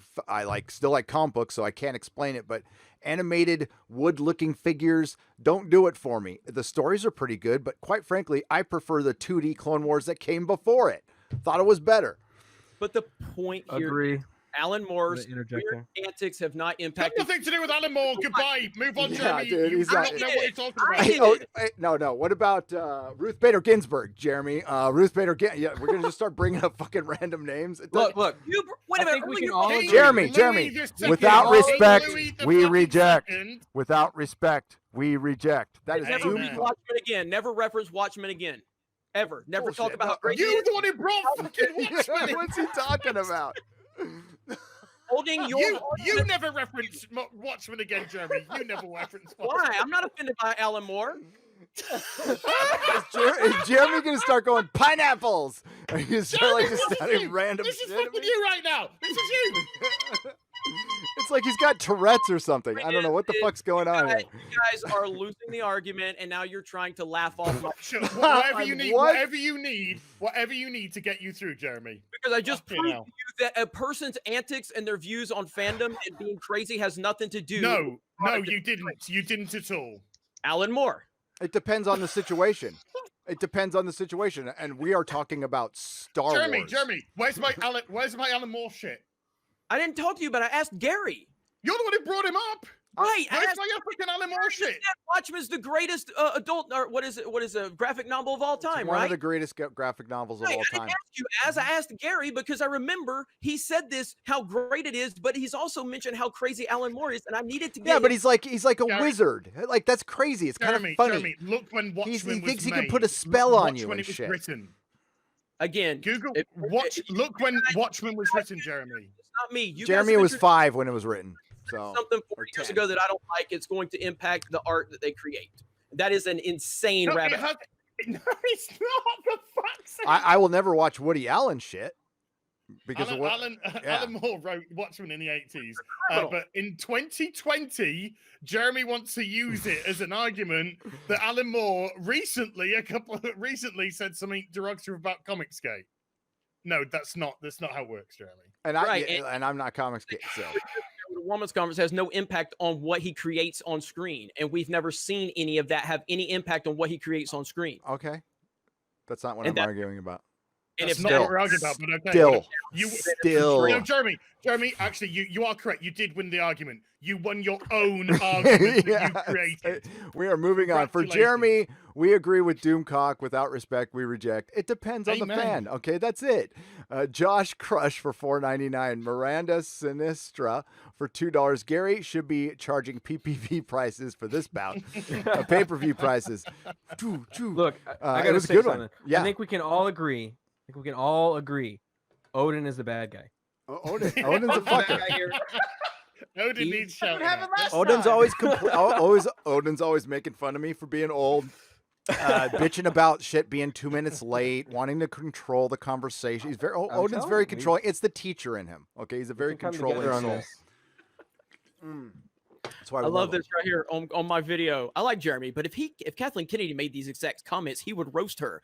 Speaker 3: still like comic books, so I can't explain it, but animated wood-looking figures don't do it for me. The stories are pretty good, but quite frankly, I prefer the 2D Clone Wars that came before it. Thought it was better.
Speaker 2: But the point here, Alan Moore's weird antics have not impacted.
Speaker 1: Nothing to do with Alan Moore. Goodbye. Move on, Jeremy.
Speaker 3: Dude,
Speaker 1: you don't know what you're talking
Speaker 3: about. No. What about Ruth Bader Ginsburg, Jeremy? Ruth Bader Ginsburg. Yeah, we're gonna just start bringing up fucking random names.
Speaker 2: Look. Wait a minute.
Speaker 3: We can all Jeremy. Without respect, we reject. Without respect, we reject. That is
Speaker 2: never read Watchmen again. Never reference Watchmen again. Ever. Never talk about how great
Speaker 1: you're the one who brought fucking Watchmen.
Speaker 3: What's he talking about?
Speaker 2: Holding your
Speaker 1: you never referenced Watchmen again, Jeremy. You never referenced Watchmen.
Speaker 2: Why? I'm not offended by Alan Moore.
Speaker 3: Is Jeremy gonna start going pineapples? Are you start just starting random
Speaker 1: this
Speaker 3: shit?
Speaker 1: This is fucking you right now. This is you.
Speaker 3: It's like he's got Tourette's or something. I don't know what the fuck's going on here.
Speaker 2: You guys are losing the argument, and now you're trying to laugh off.
Speaker 1: Whatever you need to get you through, Jeremy.
Speaker 2: Because I just proved to you that a person's antics and their views on fandom and being crazy has nothing to do.
Speaker 1: No, you didn't. You didn't at all.
Speaker 2: Alan Moore.
Speaker 3: It depends on the situation. It depends on the situation, and we are talking about Star Wars.
Speaker 1: Jeremy, where's my Alan Moore shit?
Speaker 2: I didn't talk to you, but I asked Gary.
Speaker 1: You're the one who brought him up.
Speaker 2: Right.
Speaker 1: Where's my freaking Alan Moore shit?
Speaker 2: Watchmen's the greatest adult, or what is a graphic novel of all time,
Speaker 3: one of the greatest graphic novels of all time.
Speaker 2: I didn't ask you as I asked Gary because I remember he said this, how great it is, but he's also mentioned how crazy Alan Moore is, and I needed to get
Speaker 3: Yeah, but he's like a wizard. Like, that's crazy. It's kind of funny.
Speaker 1: Jeremy, look when Watchmen
Speaker 3: he thinks
Speaker 1: was
Speaker 3: he can put a spell on you
Speaker 1: when
Speaker 3: and
Speaker 1: it was
Speaker 3: shit.
Speaker 1: Written.
Speaker 2: Again,
Speaker 1: Google look when Watchmen was written, Jeremy.
Speaker 2: It's not me.
Speaker 3: Jeremy was 5 when it was written. So
Speaker 2: something 40 years ago that I don't like, it's going to impact the art that they create. That is an insane rabbit hole.
Speaker 1: No, it's not. The fuck's sake.
Speaker 3: I will never watch Woody Allen shit. Because
Speaker 1: Alan Moore wrote Watchmen in the 80s. But in 2020, Jeremy wants to use it as an argument that Alan Moore recently said something derogatory about Comicsgate. No, that's not how it works, Jeremy.
Speaker 3: And I'm not Comicsgate, so
Speaker 2: the Woman's Conference has no impact on what he creates on screen, and we've never seen any of that have any impact on what he creates on screen.
Speaker 3: Okay, that's not what I'm arguing about.
Speaker 2: And
Speaker 1: that's
Speaker 2: if
Speaker 1: not what we're arguing about, but okay.
Speaker 3: Still.
Speaker 1: No, Jeremy, actually, you are correct. You did win the argument. You won your own argument that you created.
Speaker 3: We are moving on. For Jeremy, we agree with Doomcock. Without respect, we reject. It depends on the fan. Okay, that's it. Josh Crush for $4.99. Miranda Sinistra for $2. Gary should be charging PPV prices for this bout. Pay-per-view prices.
Speaker 8: Look, I got to say something. Yeah. I think we can all agree Odin is the bad guy.
Speaker 3: Odin's a fucker.
Speaker 1: Odin needs shouting.
Speaker 3: Odin's always making fun of me for being old, bitching about shit being 2 minutes late, wanting to control the conversation. He's Odin's very controlling. It's the teacher in him. Okay, he's a very controlling soul. That's why
Speaker 2: I love this right here on my video. I like Jeremy, but if Kathleen Kennedy made these exact comments, he would roast her.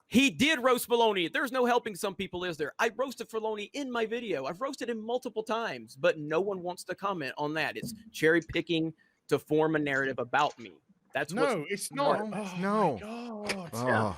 Speaker 2: He did roast Filoni. There's no helping some people, is there? I roasted Filoni in my video. I've roasted him multiple times, but no one wants to comment on that. It's cherry picking to form a narrative about me. That's
Speaker 1: it's not.
Speaker 3: No.
Speaker 1: God.
Speaker 3: Oh.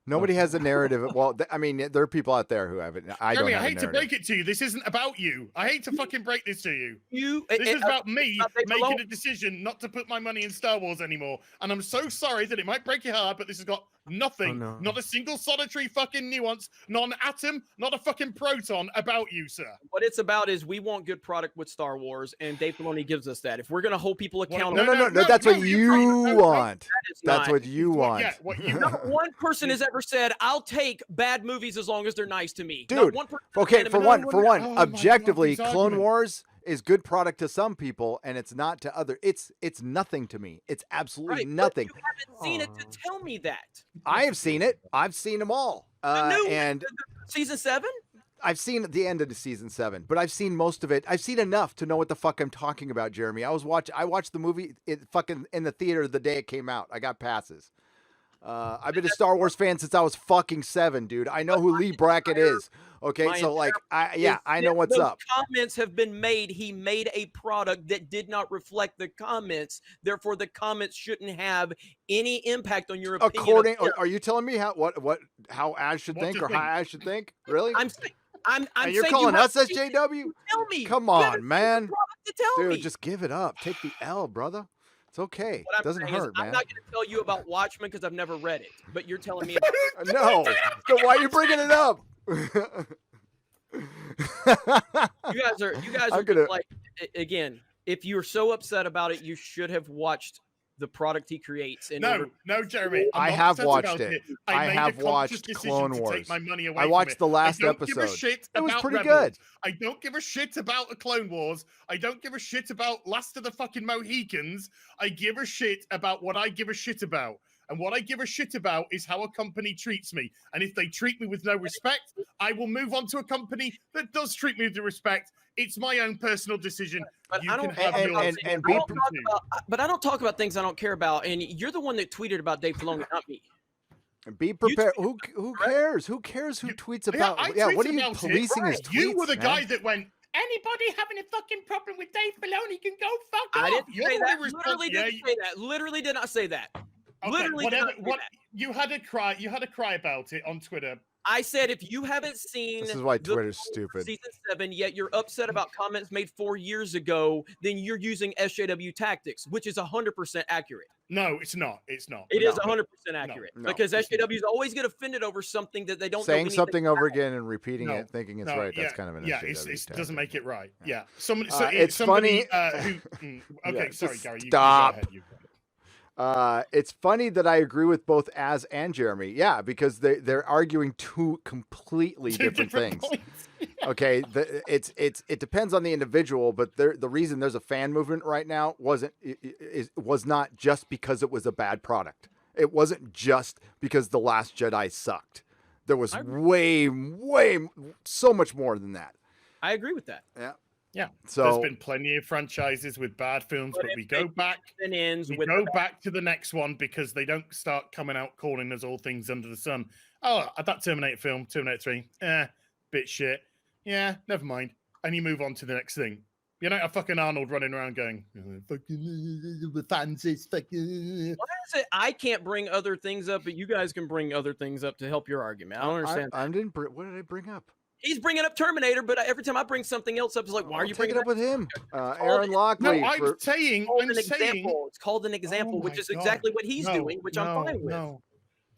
Speaker 3: Nobody has a narrative. Well, I mean, there are people out there who have it. I don't have
Speaker 1: I hate to break it to you. This isn't about you. I hate to fucking break this to you. This is about me making a decision not to put my money in Star Wars anymore. And I'm so sorry that it might break your heart, but this has got nothing, not a single solitary fucking nuance, not an atom, not a fucking proton about you, sir.
Speaker 2: What it's about is we want good product with Star Wars, and Dave Filoni gives us that. If we're going to hold people accountable...
Speaker 3: No, that's what you want. That's what you want.
Speaker 2: Not one person has ever said, I'll take bad movies as long as they're nice to me.
Speaker 3: Dude, okay, for one, objectively, Clone Wars is good product to some people, and it's not to others. It's nothing to me. It's absolutely nothing.
Speaker 2: But you haven't seen it to tell me that.
Speaker 3: I have seen it. I've seen them all. And
Speaker 2: season 7?
Speaker 3: I've seen the end of the season 7, but I've seen most of it. I've seen enough to know what the fuck I'm talking about, Jeremy. I watched the movie fucking in the theater the day it came out. I got passes. I've been a Star Wars fan since I was fucking 7, dude. I know who Lee Brackett is. Okay, so like, I know what's up.
Speaker 2: Comments have been made. He made a product that did not reflect the comments. Therefore, the comments shouldn't have any impact on your opinion.
Speaker 3: Are you telling me how Ash should think, or how Ash should think? Really?
Speaker 2: I'm
Speaker 3: and you're calling us SJW?
Speaker 2: Tell me.
Speaker 3: Come on, man.
Speaker 2: Dude,
Speaker 3: just give it up. Take the L, brother. It's okay. It doesn't hurt, man.
Speaker 2: I'm not going to tell you about Watchmen because I've never read it, but you're telling me.
Speaker 3: No. So why are you bringing it up?
Speaker 2: You guys are just like, again, if you're so upset about it, you should have watched the product he creates.
Speaker 1: No, Jeremy.
Speaker 3: I have watched it. I have watched Clone Wars. I watched the last episode.
Speaker 1: It was pretty good. I don't give a shit about the Clone Wars. I don't give a shit about Last of the fucking Mohicans. I give a shit about what I give a shit about. And what I give a shit about is how a company treats me. And if they treat me with no respect, I will move on to a company that does treat me with respect. It's my own personal decision.
Speaker 2: But I don't talk about things I don't care about. And you're the one that tweeted about Dave Filoni, not me.
Speaker 3: Be prepared. Who cares? Who cares who tweets about? What are you policing his tweets?
Speaker 1: You were the guy that went, anybody having a fucking problem with Dave Filoni can go fuck off.
Speaker 2: I didn't say that. Literally didn't say that. Literally did not say that.
Speaker 1: Okay,
Speaker 2: literally
Speaker 1: you had a cry about it on Twitter.
Speaker 2: I said if you haven't seen
Speaker 3: this is why Twitter's stupid.
Speaker 2: Season 7 yet you're upset about comments made 4 years ago, then you're using SJW tactics, which is 100% accurate.
Speaker 1: No, it's not. It's not.
Speaker 2: It is 100% accurate because SJWs always get offended over something that they don't
Speaker 3: saying something over again and repeating it, thinking it's right. That's kind of an
Speaker 1: SJW it doesn't make it right. Yeah.
Speaker 3: It's funny.
Speaker 1: Okay, sorry, Gary.
Speaker 3: Stop. It's funny that I agree with both Az and Jeremy. Yeah, because they're arguing two completely different things. Okay, it depends on the individual, but the reason there's a fan movement right now was not just because it was a bad product. It wasn't just because The Last Jedi sucked. There was way so much more than that.
Speaker 2: I agree with that.
Speaker 3: Yeah.
Speaker 1: Yeah,
Speaker 3: so
Speaker 1: there's been plenty of franchises with bad films, but we go back to the next one because they don't start coming out calling us all things under the sun. Oh, that Terminator film, Terminator 3, bit shit. Yeah, never mind. And you move on to the next thing. You know, a fucking Arnold running around going, fucking the fans is fucking.
Speaker 2: Why is it I can't bring other things up, but you guys can bring other things up to help your argument? I don't understand.
Speaker 3: What did I bring up?
Speaker 2: He's bringing up Terminator, but every time I bring something else up, it's like, why are you bringing
Speaker 3: it up with him? Aaron Lockley.
Speaker 1: No, I'm saying.
Speaker 2: It's called an example, which is exactly what he's doing, which I'm fine with.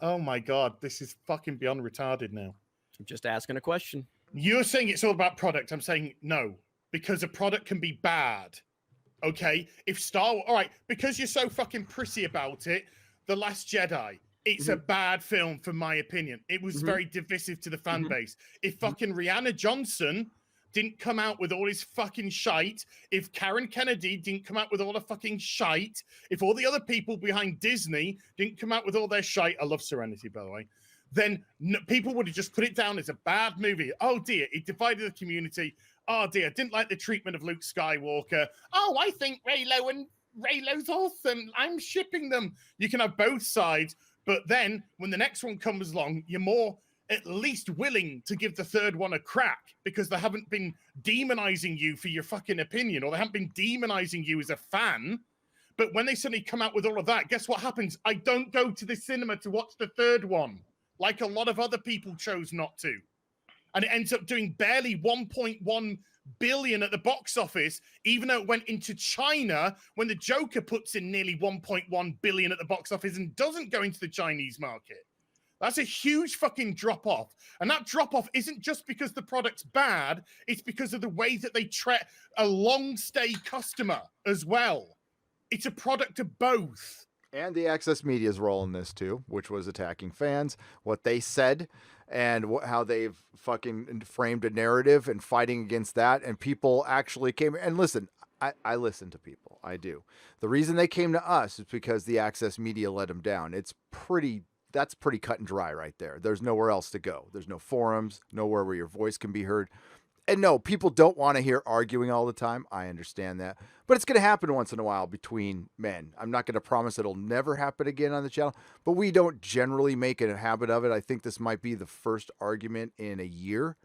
Speaker 1: Oh my God, this is fucking beyond retarded now.
Speaker 2: I'm just asking a question.
Speaker 1: You're saying it's all about product. I'm saying no, because a product can be bad. Okay, if all right, because you're so fucking prissy about it, The Last Jedi. it's a bad film, for my opinion. It was very divisive to the fan base. If fucking Rihanna Johnson didn't come out with all his fucking shite, if Karen Kennedy didn't come out with all the fucking shite, if all the other people behind Disney didn't come out with all their shite, I love Serenity, by the way, then people would have just put it down as a bad movie. Oh dear, it divided the community. Oh dear, didn't like the treatment of Luke Skywalker. Oh, I think Raylo's awesome. I'm shipping them. You can have both sides. But then when the next one comes along, you're more at least willing to give the third one a crack because they haven't been demonizing you for your fucking opinion, or they haven't been demonizing you as a fan. But when they suddenly come out with all of that, guess what happens? I don't go to the cinema to watch the third one, like a lot of other people chose not to. And it ends up doing barely 1.1 billion at the box office, even though it went into China when the Joker puts in nearly 1.1 billion at the box office and doesn't go into the Chinese market. That's a huge fucking drop off. And that drop off isn't just because the product's bad, it's because of the way that they treat a long stay customer as well. It's a product of both.
Speaker 3: And the Access Media's role in this too, which was attacking fans, what they said, and how they've fucking framed a narrative and fighting against that. And people actually came and listen. I listen to people. I do. The reason they came to us is because the Access Media let them down. That's pretty cut and dry right there. There's nowhere else to go. There's no forums, nowhere where your voice can be heard. And no, people don't want to hear arguing all the time. I understand that. But it's going to happen once in a while between men. I'm not going to promise it'll never happen again on the channel, but we don't generally make it a habit of it. I think this might be the first argument in a year.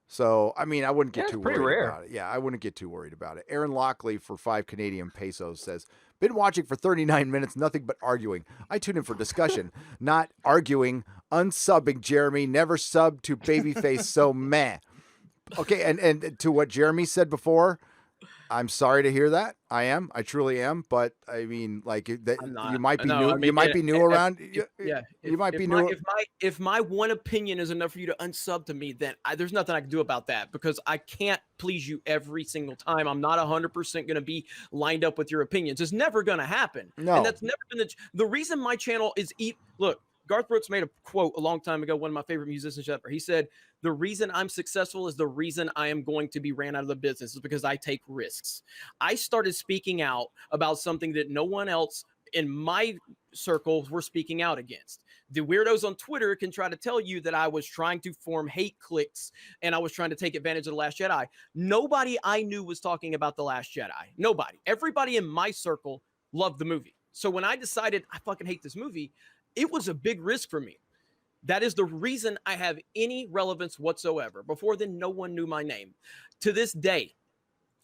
Speaker 3: So, I mean, I wouldn't get too worried about it. Yeah, I wouldn't get too worried about it. Aaron Lockley for 5 Canadian pesos says, been watching for 39 minutes, nothing but arguing. I tune in for discussion, not arguing, unsubbing Jeremy, never sub to Babyface, so meh. Okay, and to what Jeremy said before, I'm sorry to hear that. I truly am. But I mean, like that, you might be new. You might be new around.
Speaker 2: Yeah,
Speaker 3: you might be new.
Speaker 2: If my one opinion is enough for you to unsub to me, then there's nothing I can do about that because I can't please you every single time. I'm not 100% going to be lined up with your opinions. It's never going to happen.
Speaker 3: No,
Speaker 2: and that's never been the reason my channel is. Look, Garth Brooks made a quote a long time ago, one of my favorite musicians ever. He said, the reason I'm successful is the reason I am going to be ran out of the business is because I take risks. I started speaking out about something that no one else in my circles were speaking out against. The weirdos on Twitter can try to tell you that I was trying to form hate cliques and I was trying to take advantage of The Last Jedi. Nobody I knew was talking about The Last Jedi. Nobody. Everybody in my circle loved the movie. So when I decided I fucking hate this movie, it was a big risk for me. That is the reason I have any relevance whatsoever. Before then, no one knew my name. To this day,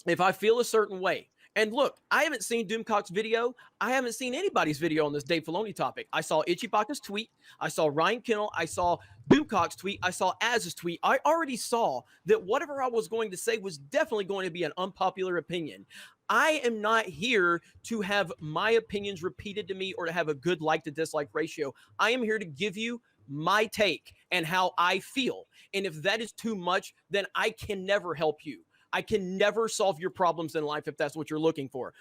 Speaker 2: if I feel a certain way, and look, I haven't seen Doomcock's video. I haven't seen anybody's video on this Dave Filoni topic. I saw Ichibaka's tweet. I saw Ryan Kennel. I saw Doomcock's tweet. I saw Az's tweet. I already saw that whatever I was going to say was definitely going to be an unpopular opinion. I am not here to have my opinions repeated to me or to have a good like to dislike ratio. I am here to give you my take and how I feel. And if that is too much, then I can never help you. I can never solve your problems in life if that's what you're looking for.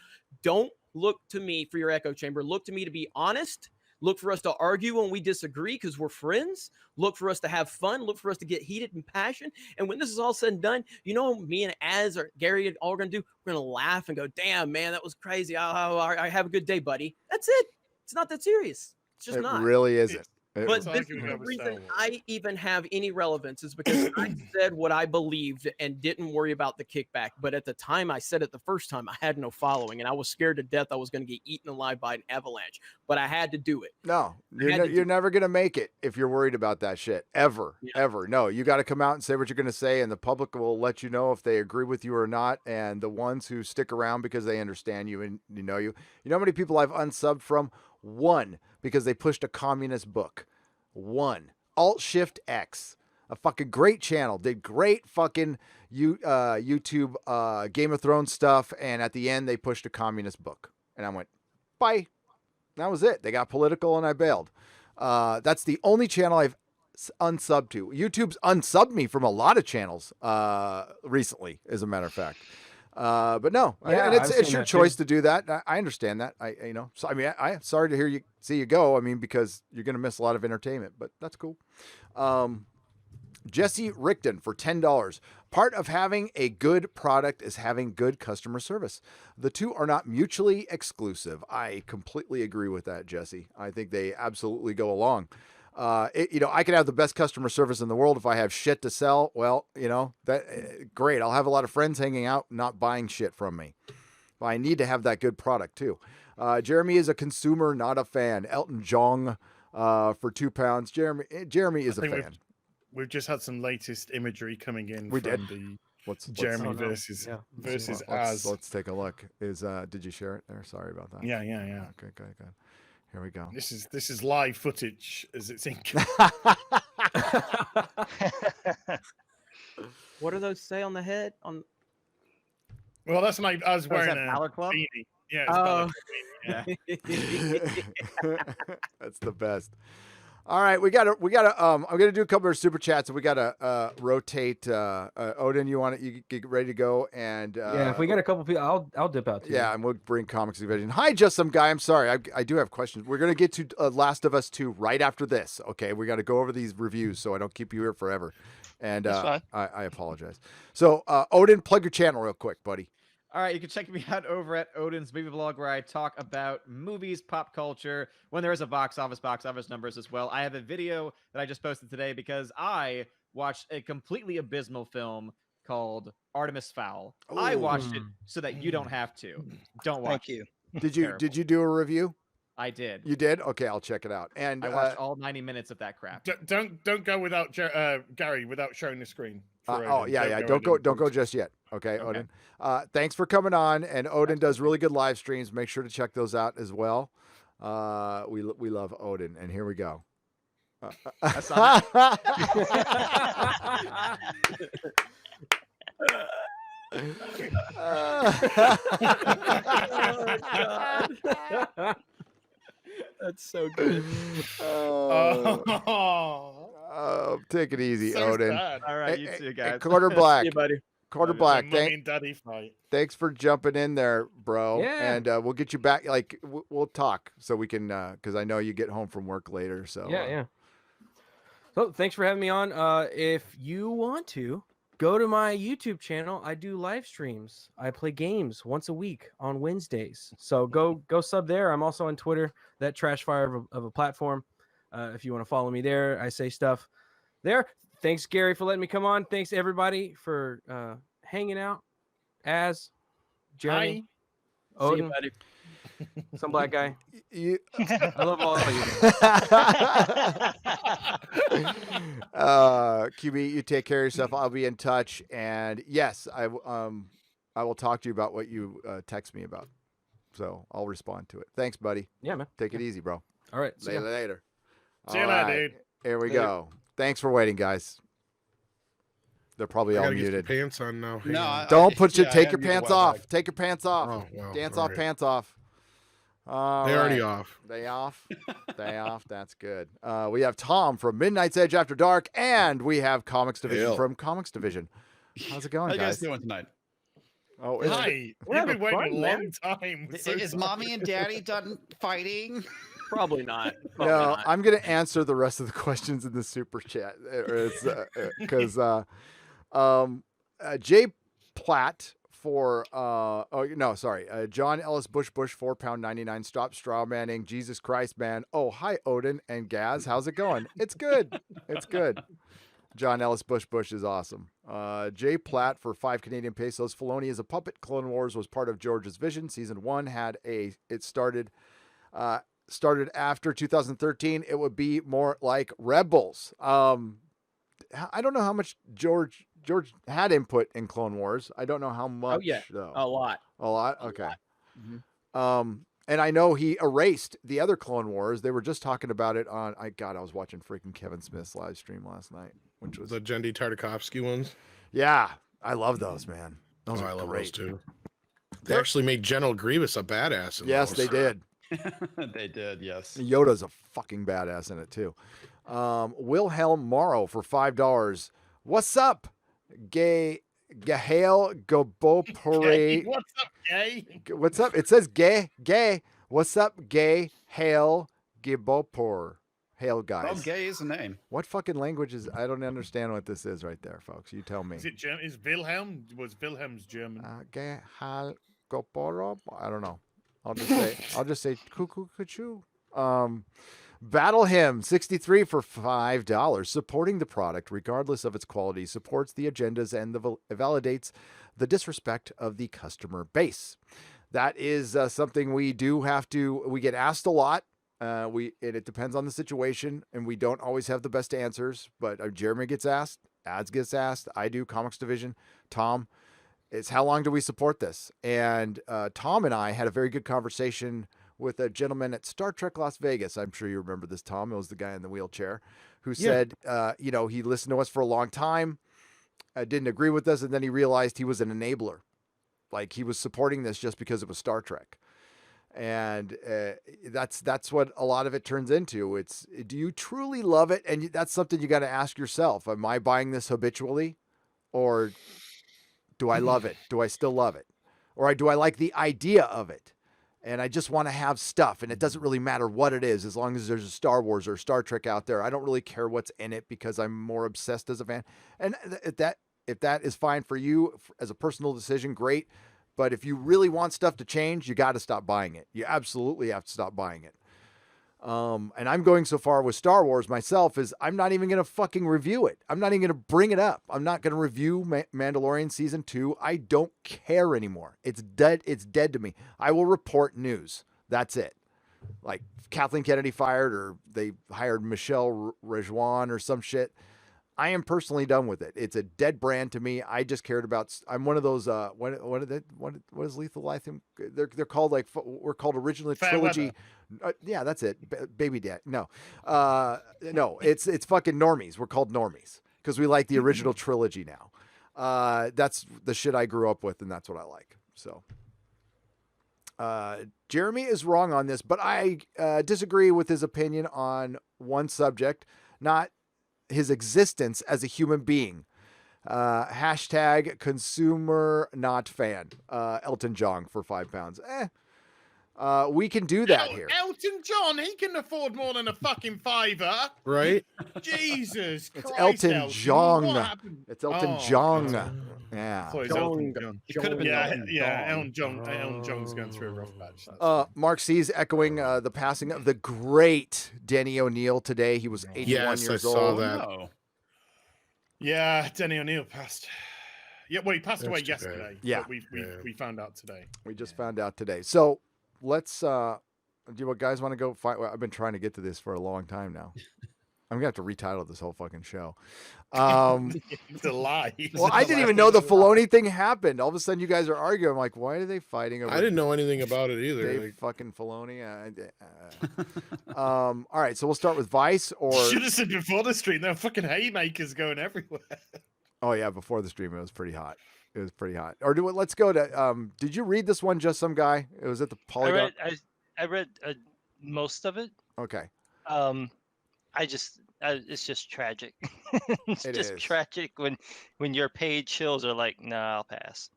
Speaker 2: Don't look to me for your echo chamber. Look to me to be honest. Look for us to argue when we disagree because we're friends. Look for us to have fun. Look for us to get heated and passion. And when this is all said and done, you know, me and Az or Gary are all going to do, we're going to laugh and go, damn, man, that was crazy. I have a good day, buddy. That's it. It's not that serious. It's just not.
Speaker 3: It really isn't.
Speaker 2: But this is the reason I even have any relevance is because I said what I believed and didn't worry about the kickback. But at the time I said it the first time, I had no following and I was scared to death I was going to get eaten alive by an avalanche. But I had to do it.
Speaker 3: No, you're never going to make it if you're worried about that shit. Ever. No, you got to come out and say what you're going to say and the public will let you know if they agree with you or not. And the ones who stick around because they understand you and you know how many people I've unsubbed from? One, because they pushed a communist book. One, Alt-Shift-X, a fucking great channel, did great fucking YouTube Game of Thrones stuff, and at the end they pushed a communist book. And I went, bye. That was it. They got political and I bailed. That's the only channel I've unsubbed to. YouTube's unsubbed me from a lot of channels recently, as a matter of fact. But no, and it's your choice to do that. I understand that. So I mean, I'm sorry to see you go. I mean, because you're going to miss a lot of entertainment, but that's cool. Jesse Rickton for $10. Part of having a good product is having good customer service. The two are not mutually exclusive. I completely agree with that, Jesse. I think they absolutely go along. I can have the best customer service in the world if I have shit to sell. Well, great. I'll have a lot of friends hanging out, not buying shit from me. But I need to have that good product too. Jeremy is a consumer, not a fan. Elton Jong for £2. Jeremy is a fan.
Speaker 7: We've just had some latest imagery coming in.
Speaker 3: What's
Speaker 7: Jeremy versus Az.
Speaker 3: Let's take a look. Did you share it there? Sorry about that.
Speaker 7: Yeah.
Speaker 3: Okay, good. Here we go.
Speaker 7: This is live footage as it's in.
Speaker 2: What do those say on the head?
Speaker 7: Well, that's my. I was wearing a
Speaker 4: Balor Club.
Speaker 7: beanie. Yeah.
Speaker 3: That's the best. All right, we gotta. I'm gonna do a couple of super chats, and we gotta rotate. Odin, you get ready to go, and
Speaker 8: if we got a couple people, I'll dip out too.
Speaker 3: Yeah, and we'll bring Comics Division. Hi, just some guy. I'm sorry, I do have questions. We're gonna get to Last of Us 2 right after this. Okay, we got to go over these reviews, so I don't keep you here forever. And I apologize. So Odin, plug your channel real quick, buddy.
Speaker 4: All right, you can check me out over at Odin's Movie Blog, where I talk about movies, pop culture, when there is a box office numbers as well. I have a video that I just posted today because I watched a completely abysmal film called Artemis Fowl. Ooh. I watched it so that you don't have to. Don't watch it.
Speaker 3: Did you do a review?
Speaker 4: I did.
Speaker 3: You did? Okay, I'll check it out. And
Speaker 4: I watched all 90 minutes of that crap.
Speaker 7: Don't go without Gary without showing the screen.
Speaker 3: Don't go just yet. Okay, Odin. Thanks for coming on. And Odin does really good live streams. Make sure to check those out as well. We love Odin. And here we go.
Speaker 2: That's so good.
Speaker 3: Take it easy, Odin.
Speaker 4: Sad. All right, you too, guys.
Speaker 3: Quarter Black.
Speaker 2: See you, buddy.
Speaker 3: Quarter Black.
Speaker 7: Daddy fight.
Speaker 3: Thanks for jumping in there, bro.
Speaker 8: Yeah.
Speaker 3: And we'll get you back. Like we'll talk so we can, because I know you get home from work later. So
Speaker 8: yeah. So thanks for having me on. If you want to go to my YouTube channel, I do live streams. I play games once a week on Wednesdays. So go sub there. I'm also on Twitter, that trash fire of a platform. If you want to follow me there, I say stuff there. Thanks, Gary, for letting me come on. Thanks, everybody, for hanging out. Jeremy, Odin,
Speaker 2: see you, buddy.
Speaker 8: Some black guy. I love all of you.
Speaker 3: QB, you take care of yourself. I'll be in touch. And yes, I will talk to you about what you text me about. So I'll respond to it. Thanks, buddy.
Speaker 8: Yeah, man.
Speaker 3: Take it easy, bro.
Speaker 8: All right.
Speaker 3: See you later.
Speaker 7: See you later, dude.
Speaker 3: Here we go. Thanks for waiting, guys. They're probably all muted.
Speaker 7: Get pants on now.
Speaker 3: No, don't put your. Take your pants off. Take your pants off.
Speaker 7: Oh, well,
Speaker 3: Dance off, pants off.
Speaker 7: They're already off.
Speaker 3: They off. They off. That's good. We have Tom from Midnight's Edge After Dark, and we have Comics Division from Comics Division. How's it going,
Speaker 21: How you guys doing tonight?
Speaker 3: Oh,
Speaker 7: hi. We've been waiting a long time.
Speaker 21: Is mommy and daddy done fighting?
Speaker 2: Probably not.
Speaker 3: No, I'm going to answer the rest of the questions in the super chat because Jay Platt for John Ellis Bush £4.99. Stop straw manning. Jesus Christ, man. Oh, hi Odin and Gaz. How's it going? It's good. It's good. John Ellis Bush is awesome. Jay Platt for 5 Canadian pesos. Filoni is a puppet. Clone Wars was part of George's vision. Season 1 started after 2013. It would be more like Rebels. I don't know how much George had input in Clone Wars. I don't know how much.
Speaker 2: Oh yeah,
Speaker 3: though.
Speaker 2: a lot.
Speaker 3: A lot. Okay.
Speaker 2: Mm-hmm.
Speaker 3: And I know he erased the other Clone Wars. They were just talking about it on. I was watching freaking Kevin Smith's live stream last night, which was
Speaker 7: the Jendy Tartakovsky ones.
Speaker 3: Yeah, I love those, man. Those are
Speaker 7: I love
Speaker 3: great.
Speaker 7: those too. They actually made General Grievous a badass.
Speaker 3: Yes,
Speaker 7: those.
Speaker 3: they did.
Speaker 21: They did, yes.
Speaker 3: Yoda's a fucking badass in it too. Wilhelm Morrow for $5. What's up, gay Gahail Gobopore.
Speaker 1: What's up, gay?
Speaker 3: What's up? It says gay. What's up, gay? Hail Gibopor. Hail, guys.
Speaker 21: Well, gay is a name.
Speaker 3: What fucking language is? I don't understand what this is right there, folks. You tell me.
Speaker 1: Is it German? Is Wilhelm? Was Wilhelm's German?
Speaker 3: Gahail Gobopor. I don't know. I'll just say cuckoo cuckoo. Battle Hymn 63 for $5. Supporting the product, regardless of its quality, supports the agendas and validates the disrespect of the customer base. That is something we do have to. We get asked a lot. It depends on the situation, and we don't always have the best answers. But Jeremy gets asked, Ads gets asked, I do, Comics Division, Tom. It's how long do we support this? And Tom and I had a very good conversation with a gentleman at Star Trek Las Vegas. I'm sure you remember this, Tom. It was the guy in the wheelchair who said, he listened to us for a long time, didn't agree with us, and then he realized he was an enabler. Like he was supporting this just because it was Star Trek. And that's what a lot of it turns into. It's, do you truly love it? And that's something you got to ask yourself. Am I buying this habitually, or do I love it? Do I still love it? Or do I like the idea of it? And I just want to have stuff, and it doesn't really matter what it is, as long as there's a Star Wars or Star Trek out there. I don't really care what's in it because I'm more obsessed as a fan. And if that is fine for you as a personal decision, great. But if you really want stuff to change, you got to stop buying it. You absolutely have to stop buying it. And I'm going so far with Star Wars myself is I'm not even going to fucking review it. I'm not even going to bring it up. I'm not going to review Mandalorian season 2. I don't care anymore. It's dead. It's dead to me. I will report news. That's it. Like Kathleen Kennedy fired, or they hired Michelle Rejuan or some shit. I am personally done with it. It's a dead brand to me. I just cared about. I'm one of those. What is Lethal Lithium? They're called like we're called original trilogy. Yeah, that's it. Baby dad. No, no. It's fucking normies. We're called normies because we like the original trilogy now. That's the shit I grew up with, and that's what I like. So, Jeremy is wrong on this, but I disagree with his opinion on one subject, not his existence as a human being. Hashtag consumer not fan. Elton John for £5. We can do that here.
Speaker 1: Elton John, he can afford more than a fucking $5.
Speaker 7: Right?
Speaker 1: Jesus Christ.
Speaker 3: It's Elton John. It's Elton John. Yeah.
Speaker 1: Elton John. It could have been Elton John. Elton John's going through a rough patch.
Speaker 3: Mark C's echoing the passing of the great Denny O'Neil today. He was 81 years old.
Speaker 7: Yes, I saw that.
Speaker 21: Oh.
Speaker 1: Yeah, Denny O'Neil passed. Yeah, well, he passed away yesterday.
Speaker 3: Yeah.
Speaker 1: We found out today.
Speaker 3: We just found out today. So let's, do you guys want to go fight? Well, I've been trying to get to this for a long time now. I'm going to have to retitle this whole fucking show.
Speaker 1: It's a lie.
Speaker 3: Well, I didn't even know the Filoni thing happened. All of a sudden you guys are arguing. I'm like, why are they fighting over?
Speaker 7: I didn't know anything about it either.
Speaker 3: Dave fucking Filoni. All right, so we'll start with Vice or.
Speaker 1: Should have said before the stream. There were fucking haymakers going everywhere.
Speaker 3: Oh yeah, before the stream it was pretty hot. It was pretty hot. Or let's go to. Did you read this one? Just some guy. It was at the Polygon.
Speaker 6: I read most of it.
Speaker 3: Okay.
Speaker 6: It's just tragic. It's tragic when your paid shills are like, nah, I'll pass.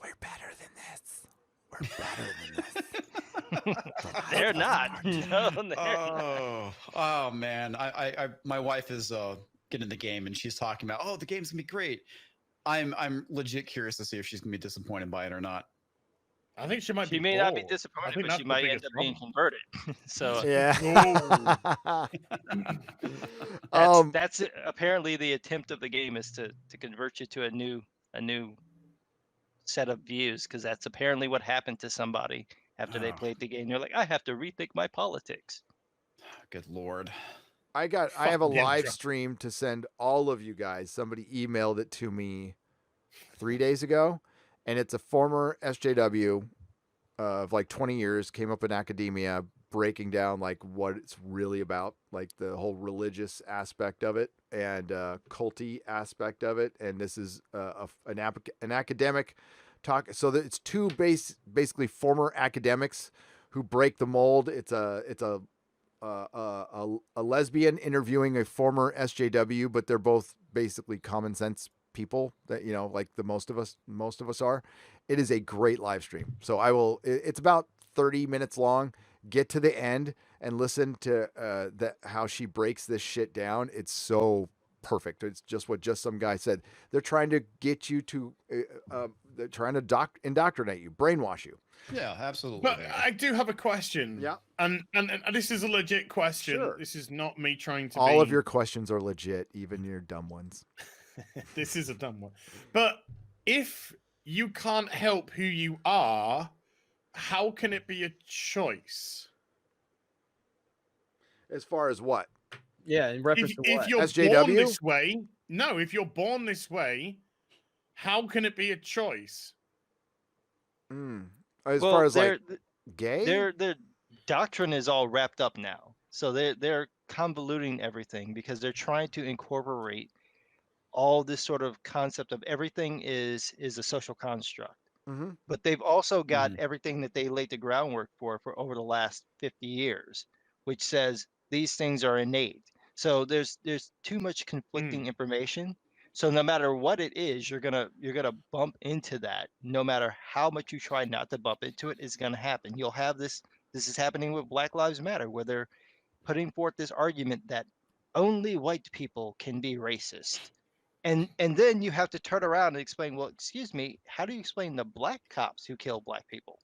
Speaker 3: We're better than this. We're better than this.
Speaker 6: They're not. No, they're
Speaker 21: oh man. My wife is getting the game and she's talking about, oh, the game's gonna be great. I'm legit curious to see if she's gonna be disappointed by it or not.
Speaker 1: I think she might be.
Speaker 6: She may not be disappointed, but she might end up being converted. So
Speaker 3: yeah.
Speaker 6: That's apparently the attempt of the game is to convert you to a new set of views, because that's apparently what happened to somebody after they played the game. They're like, I have to rethink my politics.
Speaker 21: Good Lord.
Speaker 3: I have a live stream to send all of you guys. Somebody emailed it to me 3 days ago. And it's a former SJW of like 20 years, came up in academia, breaking down like what it's really about, like the whole religious aspect of it and culty aspect of it. And this is an academic talk. So it's two basically former academics who break the mold. It's a lesbian interviewing a former SJW, but they're both basically common sense people that, you know, like the most of us are, it is a great live stream. So it's about 30 minutes long. Get to the end and listen to how she breaks this shit down. It's so perfect. It's just what some guy said. They're trying to get you to, they're trying to indoctrinate you, brainwash you.
Speaker 21: Yeah, absolutely.
Speaker 1: But I do have a question.
Speaker 3: Yeah.
Speaker 1: And this is a legit question.
Speaker 3: Sure.
Speaker 1: This is not me trying to
Speaker 3: All of your questions are legit, even your dumb ones.
Speaker 1: This is a dumb one. But if you can't help who you are, how can it be a choice?
Speaker 3: As far as what?
Speaker 2: Yeah, in reference to what?
Speaker 1: If you're
Speaker 3: SJW?
Speaker 1: born this way, no, if you're born this way, how can it be a choice?
Speaker 3: As far as like gay?
Speaker 6: Their doctrine is all wrapped up now. So they're convoluting everything because they're trying to incorporate all this sort of concept of everything is a social construct.
Speaker 3: Mm-hmm.
Speaker 6: But they've also got everything that they laid the groundwork for over the last 50 years, which says these things are innate. So there's too much conflicting information. So no matter what it is, you're gonna bump into that. No matter how much you try not to bump into it, it's gonna happen. You'll have this. This is happening with Black Lives Matter, where they're putting forth this argument that only white people can be racist. And then you have to turn around and explain, well, excuse me, how do you explain the black cops who kill black people?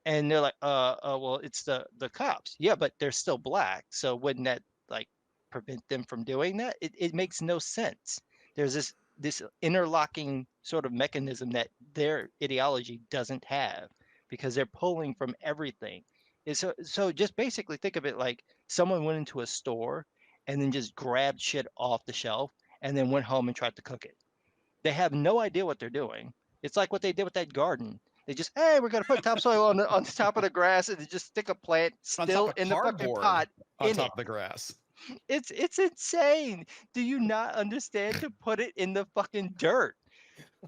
Speaker 6: And they're like, well, it's the cops. Yeah, but they're still black. So wouldn't that like prevent them from doing that? It makes no sense. There's this interlocking sort of mechanism that their ideology doesn't have because they're pulling from everything. So just basically think of it like someone went into a store and then just grabbed shit off the shelf and then went home and tried to cook it. They have no idea what they're doing. It's like what they did with that garden. They just, hey, we're gonna put topsoil on the top of the grass and just stick a plant still in the fucking pot
Speaker 21: on top of the grass.
Speaker 6: It's insane. Do you not understand to put it in the fucking dirt?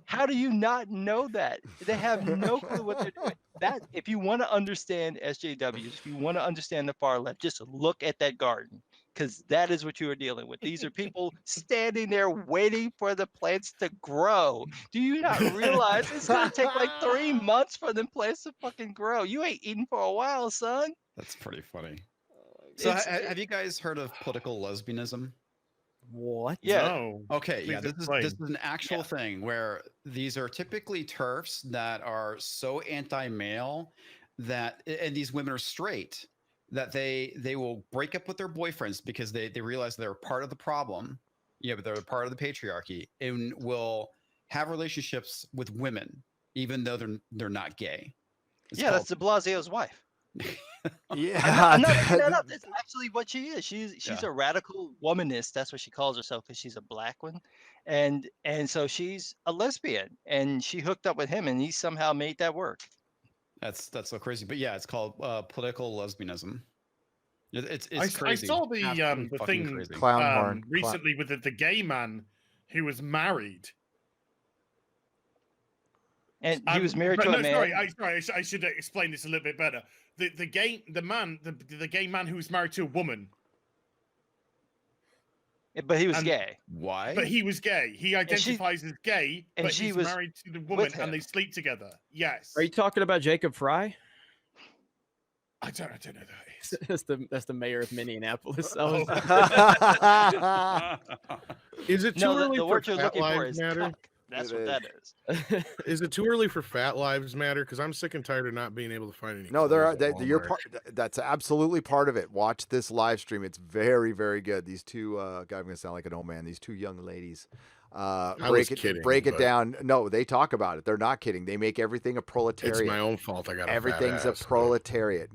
Speaker 6: How do you not know that? They have no clue what they're doing. That if you want to understand SJWs, if you want to understand the far left, just look at that garden. Because that is what you are dealing with. These are people standing there waiting for the plants to grow. Do you not realize it's going to take like 3 months for them plants to fucking grow? You ain't eating for a while, son.
Speaker 21: That's pretty funny. So have you guys heard of political lesbianism?
Speaker 2: What?
Speaker 6: Yeah.
Speaker 1: No.
Speaker 21: Okay, yeah, this is an actual thing where these are typically TERFs that are so anti-male that, and these women are straight, that they will break up with their boyfriends because they realize they're part of the problem. Yeah, but they're part of the patriarchy, and will have relationships with women even though they're not gay.
Speaker 6: That's de Blasio's wife.
Speaker 3: Yeah,
Speaker 6: that's actually what she is. She's a radical womanist. That's what she calls herself because she's a black one, and so she's a lesbian, and she hooked up with him, and he somehow made that work.
Speaker 21: That's so crazy. But yeah, it's called political lesbianism. It's crazy.
Speaker 1: I saw the thing
Speaker 21: crazy.
Speaker 1: Recently with the gay man who was married.
Speaker 6: And he was married to a man.
Speaker 1: Sorry, I should explain this a little bit better. The gay man who was married to a woman.
Speaker 6: But he was gay.
Speaker 21: Why?
Speaker 1: But he was gay. He identifies as gay,
Speaker 6: and
Speaker 1: but
Speaker 6: she
Speaker 1: he's
Speaker 6: was
Speaker 1: married to the woman and they sleep together. Yes.
Speaker 2: Are you talking about Jacob Fry?
Speaker 1: I don't know who that is.
Speaker 2: That's the mayor of Minneapolis.
Speaker 7: Is it too early
Speaker 6: the
Speaker 7: for
Speaker 6: word you're
Speaker 7: Fat
Speaker 6: looking for
Speaker 7: Lives
Speaker 6: is
Speaker 7: Matter?
Speaker 6: cuck. That's what that is.
Speaker 7: Is it too early for Fat Lives Matter? Because I'm sick and tired of not being able to find any.
Speaker 3: No, you're
Speaker 7: Walmart.
Speaker 3: part. That's absolutely part of it. Watch this live stream. It's very, very good. These two, I'm gonna sound like an old man. These two young ladies, break it down. No, they talk about it. They're not kidding. They make everything a proletariat.
Speaker 7: It's my own fault. I got
Speaker 3: everything's a proletariat.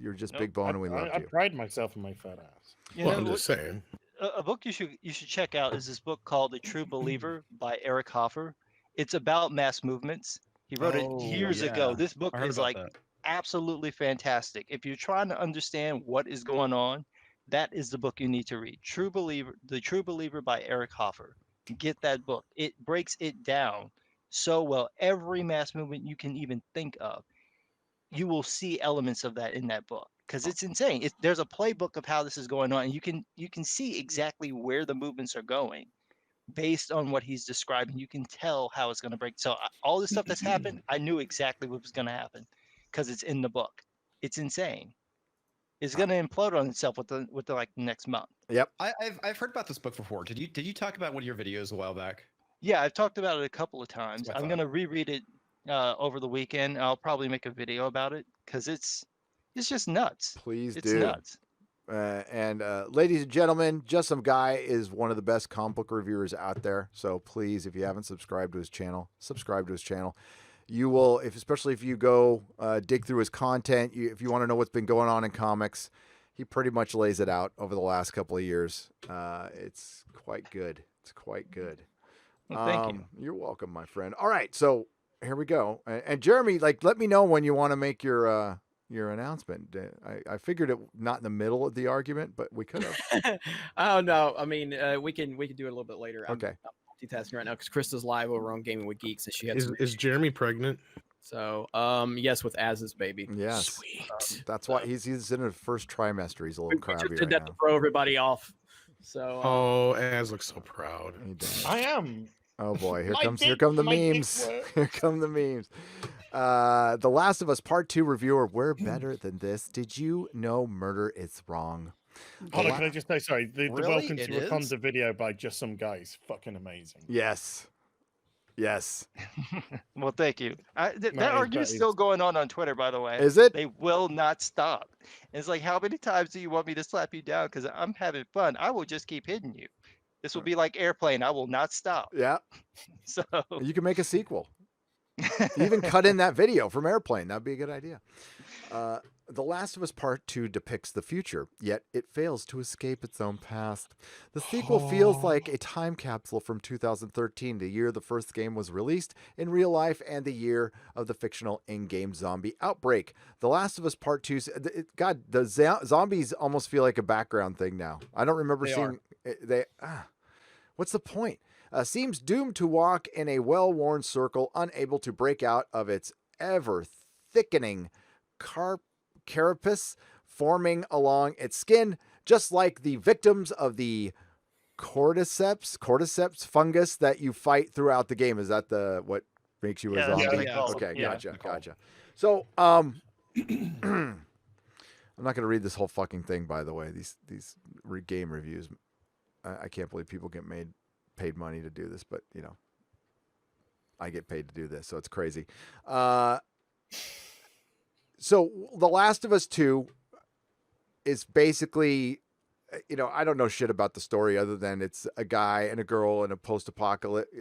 Speaker 3: You're just big bone, and we love you.
Speaker 1: I pride myself in my fat ass.
Speaker 7: I'm just saying.
Speaker 6: A book you should check out is this book called The True Believer by Eric Hoffer. It's about mass movements. He wrote it years ago. This book is like absolutely fantastic. If you're trying to understand what is going on, that is the book you need to read. The True Believer by Eric Hoffer. Get that book. It breaks it down so well. Every mass movement you can even think of, you will see elements of that in that book because it's insane. There's a playbook of how this is going on, and you can see exactly where the movements are going. based on what he's describing. You can tell how it's going to break. So all the stuff that's happened, I knew exactly what was going to happen because it's in the book. It's insane. It's going to implode on itself with the like next month.
Speaker 3: Yep.
Speaker 21: I've heard about this book before. Did you talk about one of your videos a while back?
Speaker 6: Yeah, I've talked about it a couple of times. I'm going to reread it over the weekend. I'll probably make a video about it because it's just nuts.
Speaker 3: Please
Speaker 6: it's
Speaker 3: do.
Speaker 6: Nuts.
Speaker 3: And ladies and gentlemen, Just Some Guy is one of the best comic book reviewers out there. So please, if you haven't subscribed to his channel, subscribe to his channel. You will, especially if you go dig through his content, if you want to know what's been going on in comics, he pretty much lays it out over the last couple of years. It's quite good. It's quite good.
Speaker 6: Well, thank you.
Speaker 3: You're welcome, my friend. All right, so here we go. And Jeremy, like, let me know when you want to make your announcement. I figured it not in the middle of the argument, but we could have.
Speaker 2: Oh no, I mean we can do it a little bit later.
Speaker 3: Okay.
Speaker 2: I'm multitasking right now because Krista's live over on Gaming with Geeks, and she had
Speaker 7: is Jeremy pregnant?
Speaker 2: So yes, with Az's baby.
Speaker 3: Yes.
Speaker 2: Sweet.
Speaker 3: That's why he's in his first trimester. He's a little crabby
Speaker 2: just did
Speaker 3: right
Speaker 2: that
Speaker 3: now.
Speaker 2: to throw everybody off. So
Speaker 7: Az looks so proud.
Speaker 1: I am.
Speaker 3: Oh boy, here come the
Speaker 1: my dick
Speaker 3: memes.
Speaker 1: works.
Speaker 3: Here come the memes. The Last of Us Part 2 reviewer, we're better than this. Did you know murder is wrong?
Speaker 1: Hold on, can I just say sorry? The
Speaker 21: Really?
Speaker 1: Welcome
Speaker 21: It
Speaker 1: to
Speaker 21: is?
Speaker 1: Wakanda video by Just Some Guys, fucking amazing.
Speaker 3: Yes. Yes.
Speaker 6: Well, thank you. That
Speaker 1: That
Speaker 6: argument's
Speaker 1: is-
Speaker 6: still going on Twitter, by the way.
Speaker 3: Is it?
Speaker 6: They will not stop. It's like, how many times do you want me to slap you down? Because I'm having fun. I will just keep hitting you. This will be like Airplane. I will not stop.
Speaker 3: Yeah.
Speaker 6: So
Speaker 3: You can make a sequel. Even cut in that video from Airplane. That'd be a good idea. The Last of Us Part 2 depicts the future, yet it fails to escape its own past. The sequel feels like a time capsule from 2013, the year the first game was released in real life and the year of the fictional in-game zombie outbreak. The Last of Us Part 2, God, the zombies almost feel like a background thing now. I don't remember seeing what's the point? Seems doomed to walk in a well-worn circle, unable to break out of its ever-thickening carapace forming along its skin, just like the victims of the cordyceps fungus that you fight throughout the game. Is that what makes you a zombie? Okay, gotcha. So, I'm not going to read this whole fucking thing, by the way. These game reviews, I can't believe people get paid money to do this, but you know, I get paid to do this, so it's crazy. So The Last of Us 2 is basically, you know, I don't know shit about the story other than it's a guy and a girl in a post-apocalypse.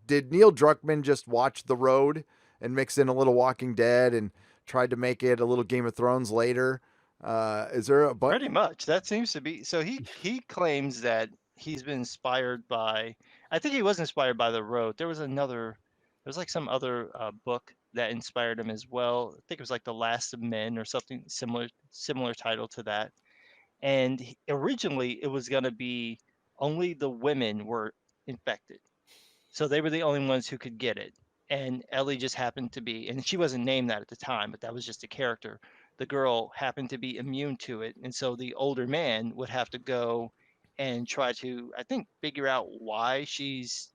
Speaker 3: Did Neil Druckmann just watch The Road and mix in a little Walking Dead and tried to make it a little Game of Thrones later? Is there a
Speaker 6: pretty much that seems to be. So he claims that he's been inspired by. I think he was inspired by The Road. There was like some other book that inspired him as well. I think it was like The Last of Men or something similar title to that. And originally it was going to be only the women were infected. So they were the only ones who could get it. And Ellie just happened to be, and she wasn't named that at the time, but that was just a character. The girl happened to be immune to it. And so the older man would have to go and try to, I think, figure out why she's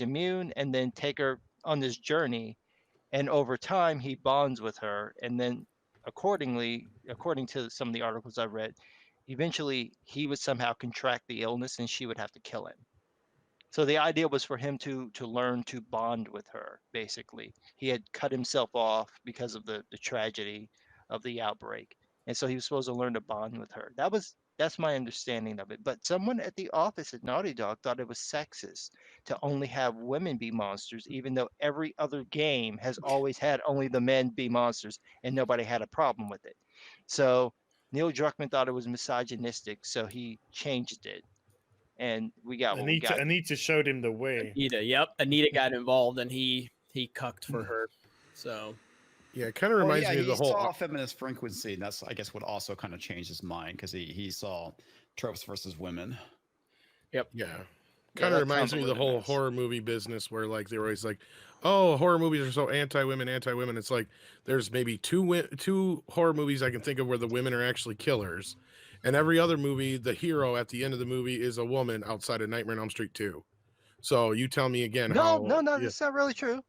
Speaker 6: immune and then take her on this journey. And over time, he bonds with her. And then according to some of the articles I've read, eventually he would somehow contract the illness and she would have to kill him. So the idea was for him to learn to bond with her, basically. He had cut himself off because of the tragedy of the outbreak. And so he was supposed to learn to bond with her. That's my understanding of it. But someone at the office at Naughty Dog thought it was sexist to only have women be monsters, even though every other game has always had only the men be monsters and nobody had a problem with it. So Neil Druckmann thought it was misogynistic, so he changed it. And we got what we got.
Speaker 1: Anita showed him the way.
Speaker 2: Anita got involved and he cucked for her. So
Speaker 7: yeah, it kind of reminds me of the whole.
Speaker 21: He saw feminist frequency, and that's, I guess, what also kind of changed his mind because he saw tropes versus women.
Speaker 2: Yep.
Speaker 7: Yeah. Kind of reminds me of the whole horror movie business where like they were always like, oh, horror movies are so anti-women. It's like there's maybe two horror movies I can think of where the women are actually killers. And every other movie, the hero at the end of the movie is a woman outside of Nightmare on Elm Street 2. So you tell me again how...
Speaker 6: No, that's not really true.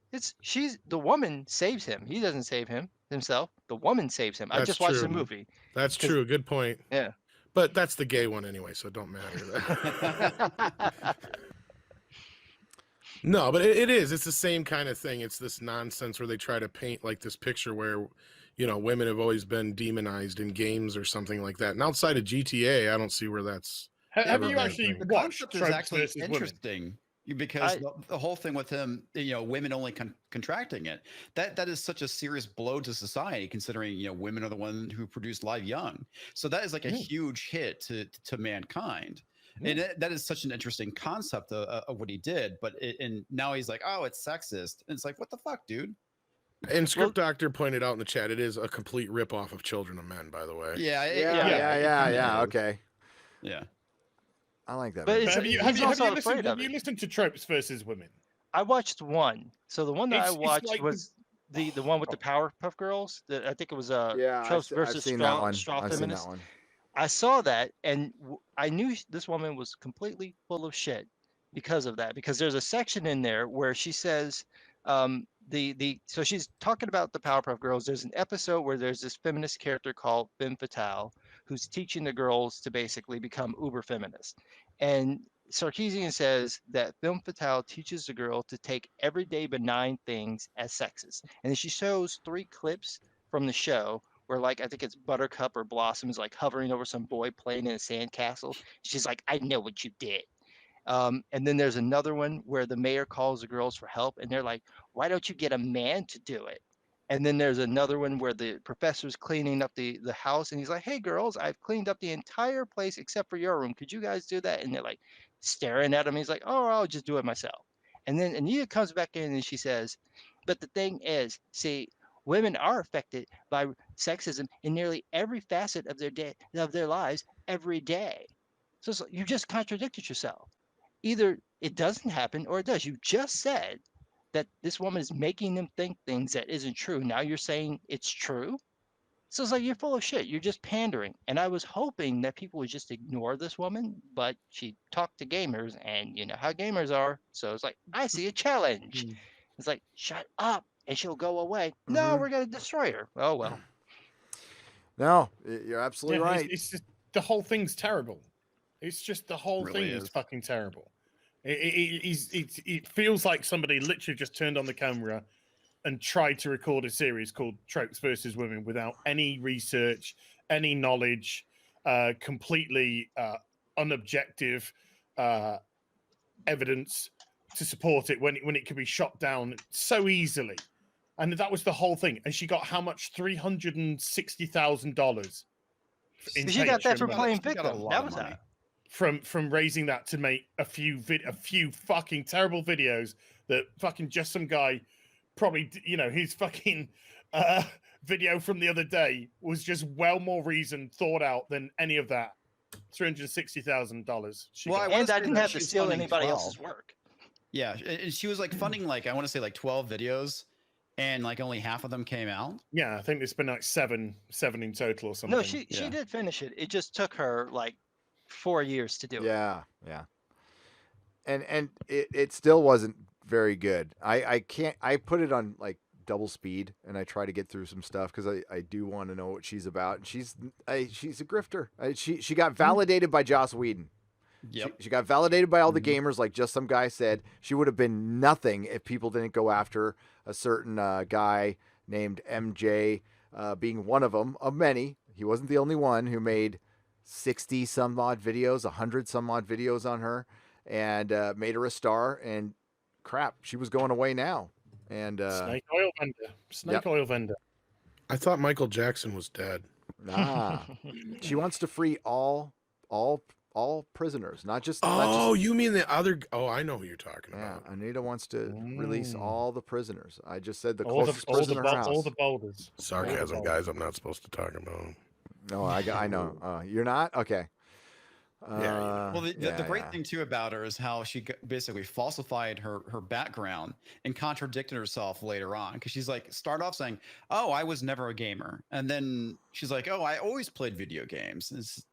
Speaker 6: She's the woman saves him. He doesn't save himself. The woman saves him. I just watched the movie.
Speaker 7: That's true. Good point.
Speaker 6: Yeah.
Speaker 7: But that's the gay one anyway, so it don't matter. No, but it is. It's the same kind of thing. It's this nonsense where they try to paint like this picture where, women have always been demonized in games or something like that. And outside of GTA, I don't see where that's...
Speaker 1: Have you actually watched
Speaker 21: Concept is actually interesting because the whole thing with him, women only contracting it, that is such a serious blow to society, considering women are the ones who produce live young. So that is like a huge hit to mankind. And that is such an interesting concept of what he did. But and now he's like, oh, it's sexist. And it's like, what the fuck, dude?
Speaker 7: And Script Doctor pointed out in the chat, it is a complete ripoff of Children of Men, by the way.
Speaker 3: Yeah. Okay.
Speaker 21: Yeah.
Speaker 3: I like that.
Speaker 1: But have you listened to Tropes versus Women?
Speaker 6: I watched one. So the one that I watched was the one with the Powerpuff Girls. I think it was Tropes versus Straw Feminist. I saw that, and I knew this woman was completely full of shit because of that. Because there's a section in there where she says, so she's talking about the Powerpuff Girls. There's an episode where there's this feminist character called Femme Fatale who's teaching the girls to basically become uber feminist. And Sarkeesian says that Femme Fatale teaches the girl to take everyday benign things as sexist. And then she shows 3 clips from the show where, like, I think it's Buttercup or Blossom is like hovering over some boy playing in a sandcastle. She's like, I know what you did. And then there's another one where the mayor calls the girls for help and they're like, why don't you get a man to do it? And then there's another one where the professor's cleaning up the house and he's like, hey girls, I've cleaned up the entire place except for your room. Could you guys do that? And they're like staring at him. He's like, oh, I'll just do it myself. And then Anita comes back in and she says, but the thing is, see, women are affected by sexism in nearly every facet of their lives every day. So you just contradicted yourself. Either it doesn't happen or it does. You just said that this woman is making them think things that isn't true. Now you're saying it's true. So it's like, you're full of shit. You're just pandering. And I was hoping that people would just ignore this woman, but she talked to gamers and you know how gamers are. So it's like, I see a challenge. It's like, shut up. And she'll go away. No, we're going to destroy her. Oh, well.
Speaker 3: No, you're absolutely right.
Speaker 1: It's just, the whole thing's terrible. It's just the whole thing is fucking terrible. It feels like somebody literally just turned on the camera and tried to record a series called Tropes versus Women without any research, any knowledge, completely unobjective evidence to support it when it could be shot down so easily. And that was the whole thing. And she got how much? $360,000.
Speaker 6: She got that for playing victim. That was that.
Speaker 1: From raising that to make a few fucking terrible videos that fucking just some guy probably, his fucking video from the other day was just well more reasoned, thought out than any of that. $360,000.
Speaker 6: Well, and I didn't have to steal anybody else's work.
Speaker 21: Yeah, and she was like funding I want to say 12 videos, and only half of them came out.
Speaker 1: Yeah, I think there's been seven in total or something.
Speaker 6: No, she did finish it. It just took her 4 years to do it.
Speaker 3: Yeah. And it still wasn't very good. I put it on double speed and I try to get through some stuff because I do want to know what she's about. She's a grifter. She got validated by Joss Whedon.
Speaker 21: Yep.
Speaker 3: She got validated by all the gamers, like just some guy said. She would have been nothing if people didn't go after a certain guy named MJ, being one of them, of many. He wasn't the only one who made 60 some odd videos, 100 some odd videos on her, and made her a star. And crap, she was going away now. And
Speaker 1: snake oil vendor.
Speaker 7: I thought Michael Jackson was dead.
Speaker 3: Nah, she wants to free all prisoners, not just.
Speaker 7: You mean the other? Oh, I know who you're talking about.
Speaker 3: Yeah, Anita wants to release all the prisoners. I just said the closest prisoner in her house.
Speaker 1: All the boulders.
Speaker 7: Sarcasm, guys. I'm not supposed to talk about them.
Speaker 3: No, I know. You're not? Okay.
Speaker 21: Well, the great thing too about her is how she basically falsified her background and contradicted herself later on, because she's like start off saying, "Oh, I was never a gamer," and then she's like, "Oh, I always played video games."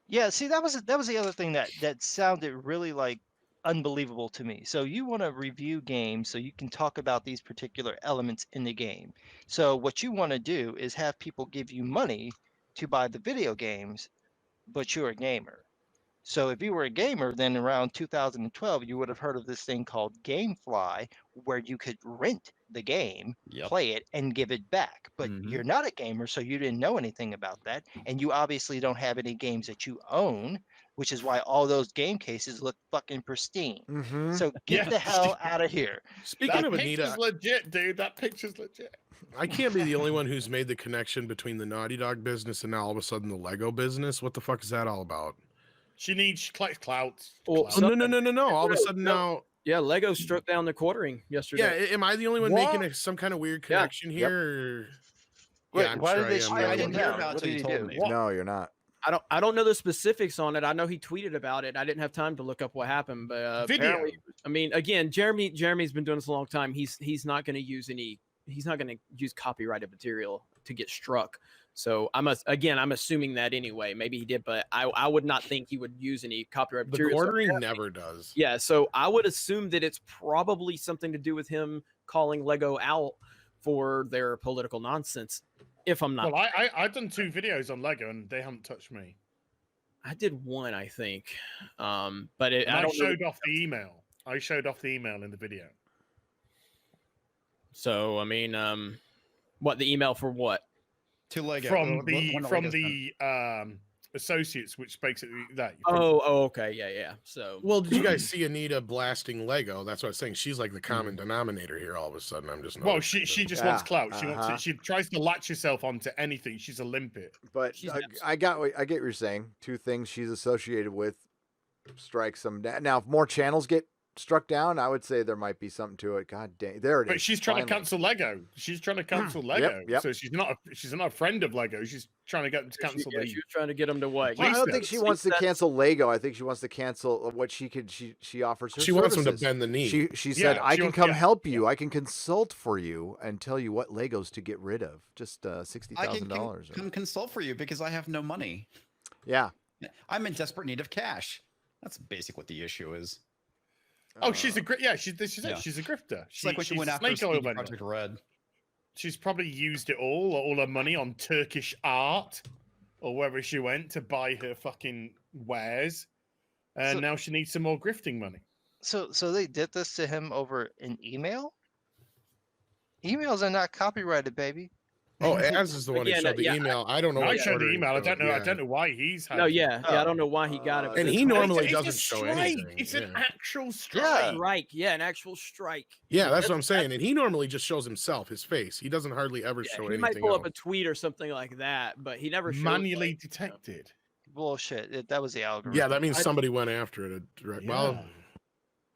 Speaker 6: Yeah. See, that was the other thing that sounded really like unbelievable to me. So you want to review games so you can talk about these particular elements in the game. So what you want to do is have people give you money to buy the video games, but you're a gamer. So if you were a gamer, then around 2012, you would have heard of this thing called GameFly, where you could rent the game, play it, and give it back. But you're not a gamer, so you didn't know anything about that. And you obviously don't have any games that you own, which is why all those game cases look fucking pristine. So get the hell out of here.
Speaker 7: Speaking of Anita,
Speaker 1: picture's legit, dude. That picture's legit.
Speaker 7: I can't be the only one who's made the connection between the Naughty Dog business and now all of a sudden the Lego business. What the fuck is that all about?
Speaker 1: She needs clout.
Speaker 7: Oh, no. All of a sudden now.
Speaker 2: Yeah, Lego struck down the quartering yesterday.
Speaker 7: Yeah, am I the only one making some kind of weird connection here?
Speaker 6: Wait,
Speaker 7: Yeah,
Speaker 6: why did they
Speaker 7: I am.
Speaker 6: I didn't hear about it until you told me.
Speaker 3: No, you're not.
Speaker 2: I don't know the specifics on it. I know he tweeted about it. I didn't have time to look up what happened, but apparently, I mean, again, Jeremy's been doing this a long time. He's not going to use copyrighted material to get struck. So I'm assuming that anyway. Maybe he did, but I would not think he would use any copyright material.
Speaker 7: The ordering never does.
Speaker 2: Yeah, so I would assume that it's probably something to do with him calling Lego out for their political nonsense. If I'm not,
Speaker 1: well, I've done 2 videos on Lego and they haven't touched me.
Speaker 2: I did one, I think, but
Speaker 1: I showed off the email. I showed off the email in the video.
Speaker 2: So I mean, what the email for what?
Speaker 21: To Lego
Speaker 1: from the associates, which basically that.
Speaker 2: Okay, yeah. So,
Speaker 7: well, did you guys see Anita blasting Lego? That's what I was saying. She's like the common denominator here. All of a sudden, I'm just.
Speaker 1: Well, she just wants clout. She wants it. She tries to latch herself onto anything. She's a limpet.
Speaker 3: But I get what you're saying. 2 things she's associated with strike some. Now, if more channels get struck down, I would say there might be something to it. God dang, there it is.
Speaker 1: But she's trying to cancel Lego. She's trying to cancel Lego.
Speaker 3: Yep.
Speaker 1: So she's not a friend of Lego. She's trying to get them to cancel.
Speaker 2: She was trying to get them to what?
Speaker 3: Well, I don't think she wants to cancel Lego. I think she wants to cancel what she could. She offers her.
Speaker 7: She
Speaker 3: services.
Speaker 7: wants them to bend the knee.
Speaker 3: She said, "I can come help you. I can consult for you and tell you what Legos to get rid of. Just $60,000.
Speaker 21: Come consult for you because I have no money.
Speaker 3: Yeah,
Speaker 21: I'm in desperate need of cash. That's basic what the issue is.
Speaker 1: Oh, she's a she's a grifter.
Speaker 21: She's like when she went after Project Red.
Speaker 1: She's probably used it all her money on Turkish art or wherever she went to buy her fucking wares, and now she needs some more grifting money.
Speaker 6: So they did this to him over an email. Emails are not copyrighted, baby.
Speaker 7: Oh, Az is the one who showed the email. I don't know.
Speaker 1: I showed the email. I don't know why he's had
Speaker 2: I don't know why he got it.
Speaker 7: And he normally doesn't show anything.
Speaker 1: It's an actual strike.
Speaker 2: Yeah, an actual strike.
Speaker 7: Yeah, that's what I'm saying. And he normally just shows himself, his face. He doesn't hardly ever show anything.
Speaker 2: He might pull up a tweet or something like that, but he never
Speaker 1: manually detected.
Speaker 6: Bullshit. That was the algorithm.
Speaker 7: Yeah, that means somebody went after it. Well,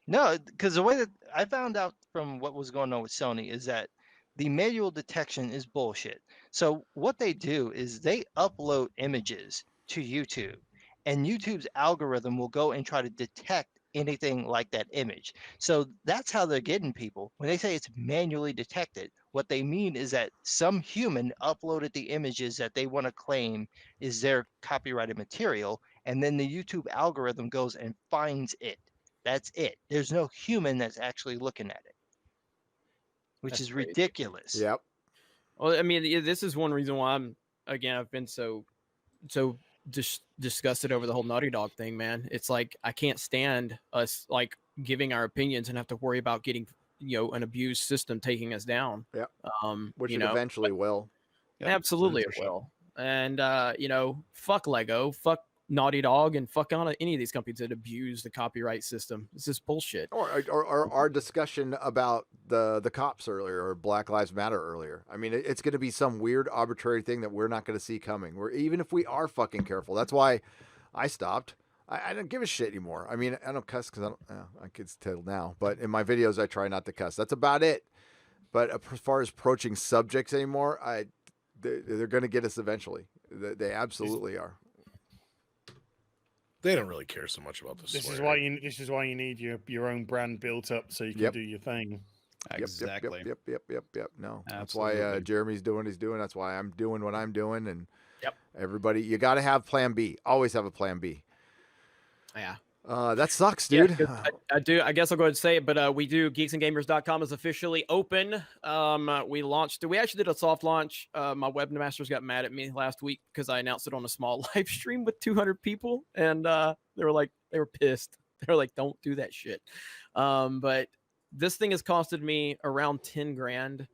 Speaker 6: no, because the way that I found out from what was going on with Sony is that the manual detection is bullshit. So what they do is they upload images to YouTube, and YouTube's algorithm will go and try to detect anything like that image. So that's how they're getting people. When they say it's manually detected, what they mean is that some human uploaded the images that they want to claim is their copyrighted material, and then the YouTube algorithm goes and finds it. That's it. There's no human that's actually looking at it. Which is ridiculous.
Speaker 3: Yep.
Speaker 2: Well, I mean, this is one reason why I've been so disgusted over the whole Naughty Dog thing, man. It's like I can't stand us like giving our opinions and have to worry about getting an abused system taking us down.
Speaker 3: Yep. Which it eventually will.
Speaker 2: Absolutely, it will. And fuck Lego, fuck Naughty Dog, and fuck on any of these companies that abuse the copyright system. It's just bullshit.
Speaker 3: Or our discussion about the cops earlier, or Black Lives Matter earlier. I mean, it's going to be some weird arbitrary thing that we're not going to see coming. Even if we are fucking careful. That's why I stopped. I don't give a shit anymore. I mean, I don't cuss because I can tell now. But in my videos, I try not to cuss. That's about it. But as far as approaching subjects anymore, they're going to get us eventually. They absolutely are.
Speaker 7: They don't really care so much about the
Speaker 1: This is
Speaker 7: swearing.
Speaker 1: why you need your own brand built up so you can do your thing.
Speaker 21: Exactly.
Speaker 3: Yep. No, that's
Speaker 21: Absolutely.
Speaker 3: why Jeremy's doing what he's doing. That's why I'm doing what I'm doing. And
Speaker 2: yep,
Speaker 3: everybody, you got to have plan B. Always have a plan B.
Speaker 2: Yeah.
Speaker 3: That sucks, dude.
Speaker 2: Yeah, I do. I guess I'll go ahead and say it, but we do. Geeksandgamers.com is officially open. We actually did a soft launch. My webmasters got mad at me last week because I announced it on a small live stream with 200 people, and they were pissed. They were like, "Don't do that shit." But this thing has costed me around 10 grand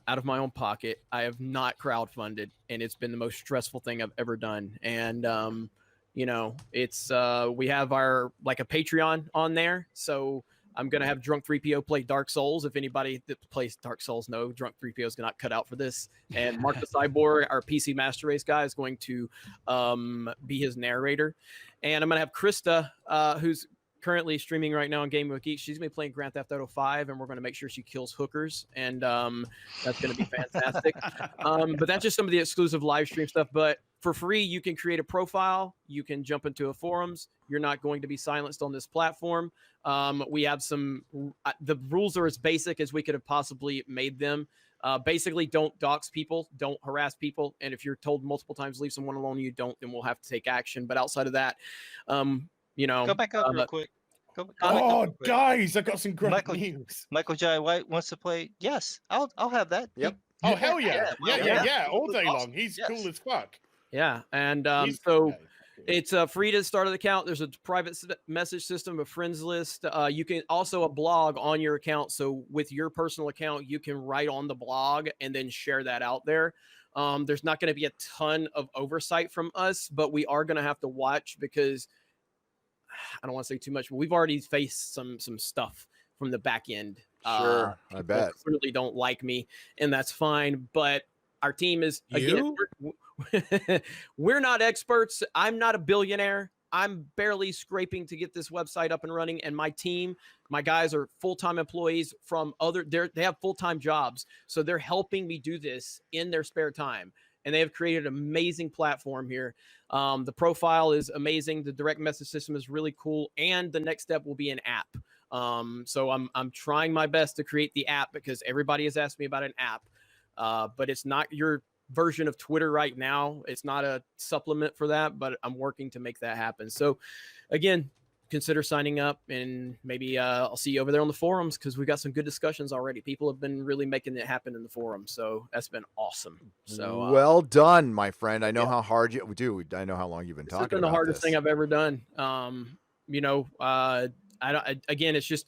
Speaker 2: out of my own pocket. I have not crowdfunded, and it's been the most stressful thing I've ever done. And it's we have a Patreon on there, so I'm gonna have Drunk 3PO play Dark Souls. If anybody that plays Dark Souls know, Drunk 3PO is not cut out for this. And Mark the Cyborg, our PC Master Race guy, is going to be his narrator. And I'm gonna have Krista, who's currently streaming right now on Gaming with Geeks. She's gonna be playing Grand Theft Auto 5, and we're gonna make sure she kills hookers, and that's gonna be fantastic. But that's just some of the exclusive live stream stuff. But for free, you can create a profile, you can jump into a forums. You're not going to be silenced on this platform. We have the rules are as basic as we could have possibly made them. Basically, don't dox people, don't harass people, and if you're told multiple times leave someone alone, you don't, then we'll have to take action. But outside of that,
Speaker 6: go back up real quick.
Speaker 1: Guys, I got some great news.
Speaker 6: Michael Jai White wants to play. Yes, I'll have that.
Speaker 3: Yep.
Speaker 1: Oh hell yeah, yeah, all day long. He's cool as fuck.
Speaker 2: Yeah, and it's free to start an account. There's a private message system, a friends list. You can also a blog on your account. So with your personal account, you can write on the blog and then share that out there. There's not going to be a ton of oversight from us, but we are going to have to watch because I don't want to say too much, but we've already faced some stuff from the back end.
Speaker 3: Sure, I bet.
Speaker 2: Clearly don't like me, and that's fine. But our team is again. We're not experts. I'm not a billionaire. I'm barely scraping to get this website up and running. And my team, my guys are full-time employees from they have full-time jobs. So they're helping me do this in their spare time. And they have created an amazing platform here. The profile is amazing. The direct message system is really cool. And the next step will be an app. So I'm trying my best to create the app because everybody has asked me about an app. But it's not your version of Twitter right now. It's not a supplement for that, but I'm working to make that happen. So again, consider signing up, and maybe I'll see you over there on the forums because we've got some good discussions already. People have been really making it happen in the forum, so that's been awesome. So
Speaker 3: well done, my friend. I know how hard you do. I know how long you've been talking.
Speaker 2: It's been the hardest thing I've ever done. Again, it's just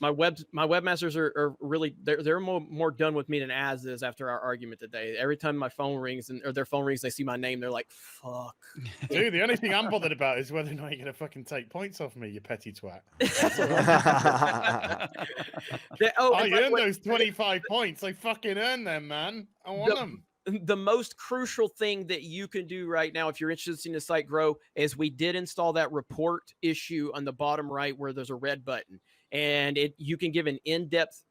Speaker 2: my webmasters are really they're more done with me than Az is after our argument today. Every time my phone rings or their phone rings, they see my name, they're like, "Fuck."
Speaker 1: Dude, the only thing I'm bothered about is whether or not you're gonna fucking take points off me, you petty twat. I earned those 25 points. I fucking earned them, man. I want them.
Speaker 2: The most crucial thing that you can do right now, if you're interested in seeing the site grow, is we did install that report issue on the bottom right where there's a red button. And you can give an in-depth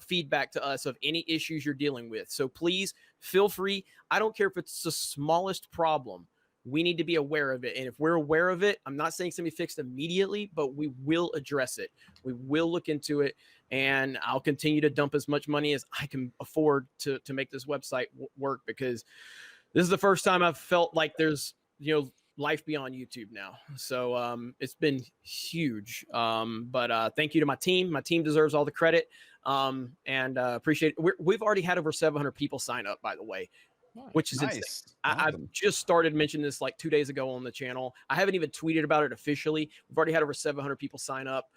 Speaker 2: feedback to us of any issues you're dealing with. So please feel free. I don't care if it's the smallest problem. We need to be aware of it. And if we're aware of it, I'm not saying it's going to be fixed immediately, but we will address it. We will look into it. And I'll continue to dump as much money as I can afford to make this website work, because this is the first time I've felt like there's, life beyond YouTube now. So it's been huge. But thank you to my team. My team deserves all the credit. And appreciate it. We've already had over 700 people sign up, by the way, which is insane. I've just started mentioning this like 2 days ago on the channel. I haven't even tweeted about it officially. We've already had over 700 people sign up.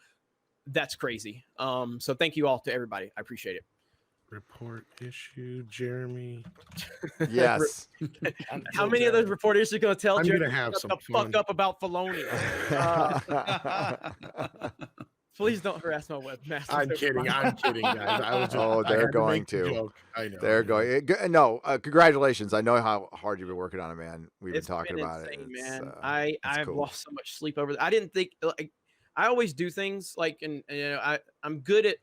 Speaker 2: That's crazy. So thank you all to everybody. I appreciate it.
Speaker 7: Report issue, Jeremy.
Speaker 3: Yes.
Speaker 2: How many of those report issues are going to tell
Speaker 7: I'm
Speaker 2: Jeremy
Speaker 7: gonna have
Speaker 2: shut
Speaker 7: some
Speaker 2: the
Speaker 7: fun.
Speaker 2: fuck up about Filoni? Please don't harass my webmaster.
Speaker 7: I'm kidding, guys. I was just,
Speaker 3: they're going to.
Speaker 7: I know.
Speaker 3: They're going. No, congratulations. I know how hard you've been working on it, man. We've been talking
Speaker 2: been
Speaker 3: about
Speaker 2: insane,
Speaker 3: it.
Speaker 2: Man, I've lost so much sleep over that. I didn't think I always do things like, and I'm good at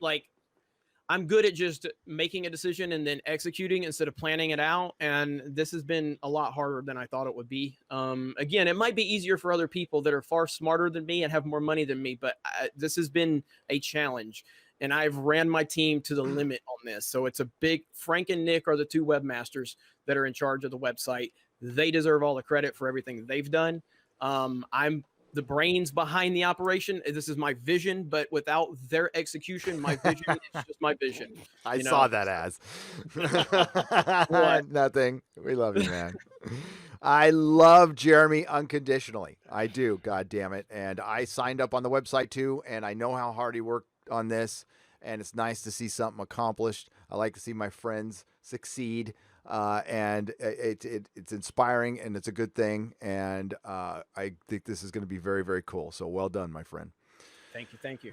Speaker 2: I'm good at just making a decision and then executing instead of planning it out. And this has been a lot harder than I thought it would be. Again, it might be easier for other people that are far smarter than me and have more money than me, but this has been a challenge. And I've ran my team to the limit on this. So it's a big, Frank and Nick are the two webmasters that are in charge of the website. They deserve all the credit for everything they've done. I'm the brains behind the operation. This is my vision, but without their execution, my vision is just my vision.
Speaker 3: I saw that as. Nothing. We love you, man. I love Jeremy unconditionally. I do, God damn it. And I signed up on the website too, and I know how hard he worked on this, and it's nice to see something accomplished. I like to see my friends succeed. And it's inspiring, and it's a good thing. And I think this is going to be very, very cool. So well done, my friend.
Speaker 2: Thank you.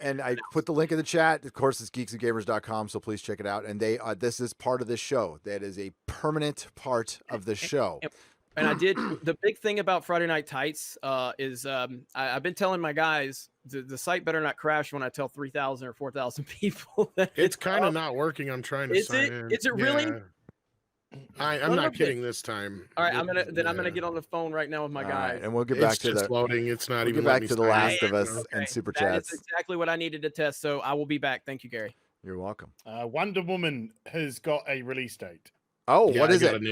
Speaker 3: And I put the link in the chat. Of course, it's geeksandgamers.com. So please check it out. And this is part of this show. That is a permanent part of the show.
Speaker 2: And I did the big thing about Friday Night Tights is I've been telling my guys the site better not crash when I tell 3,000 or 4,000 people that
Speaker 7: it's kind of not working. I'm trying to sign in.
Speaker 2: Is it really?
Speaker 7: I'm not kidding this time.
Speaker 2: All right, I'm gonna get on the phone right now with my guys,
Speaker 3: and we'll get back to the
Speaker 7: loading. It's not even
Speaker 3: get back to the Last of Us and super chats.
Speaker 2: That's exactly what I needed to test. So I will be back. Thank you, Gary.
Speaker 3: You're welcome.
Speaker 1: Wonder Woman has got a release date.
Speaker 3: Oh, what is it?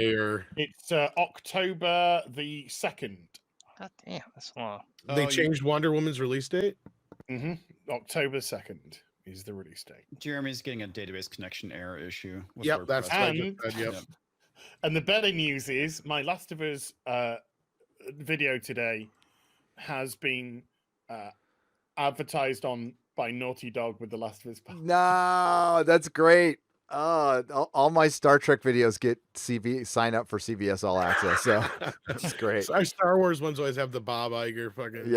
Speaker 1: It's October the 2nd.
Speaker 6: God damn, that's long.
Speaker 7: They changed Wonder Woman's release date.
Speaker 1: October 2nd is the release date.
Speaker 21: Jeremy's getting a database connection error issue.
Speaker 7: Yep, that's
Speaker 1: and the better news is my Last of Us video today has been advertised on by Naughty Dog with the Last of Us.
Speaker 3: No, that's great. All my Star Trek videos get sign up for CBS All Access, so that's great.
Speaker 7: Our Star Wars ones always have the Bob Iger fucking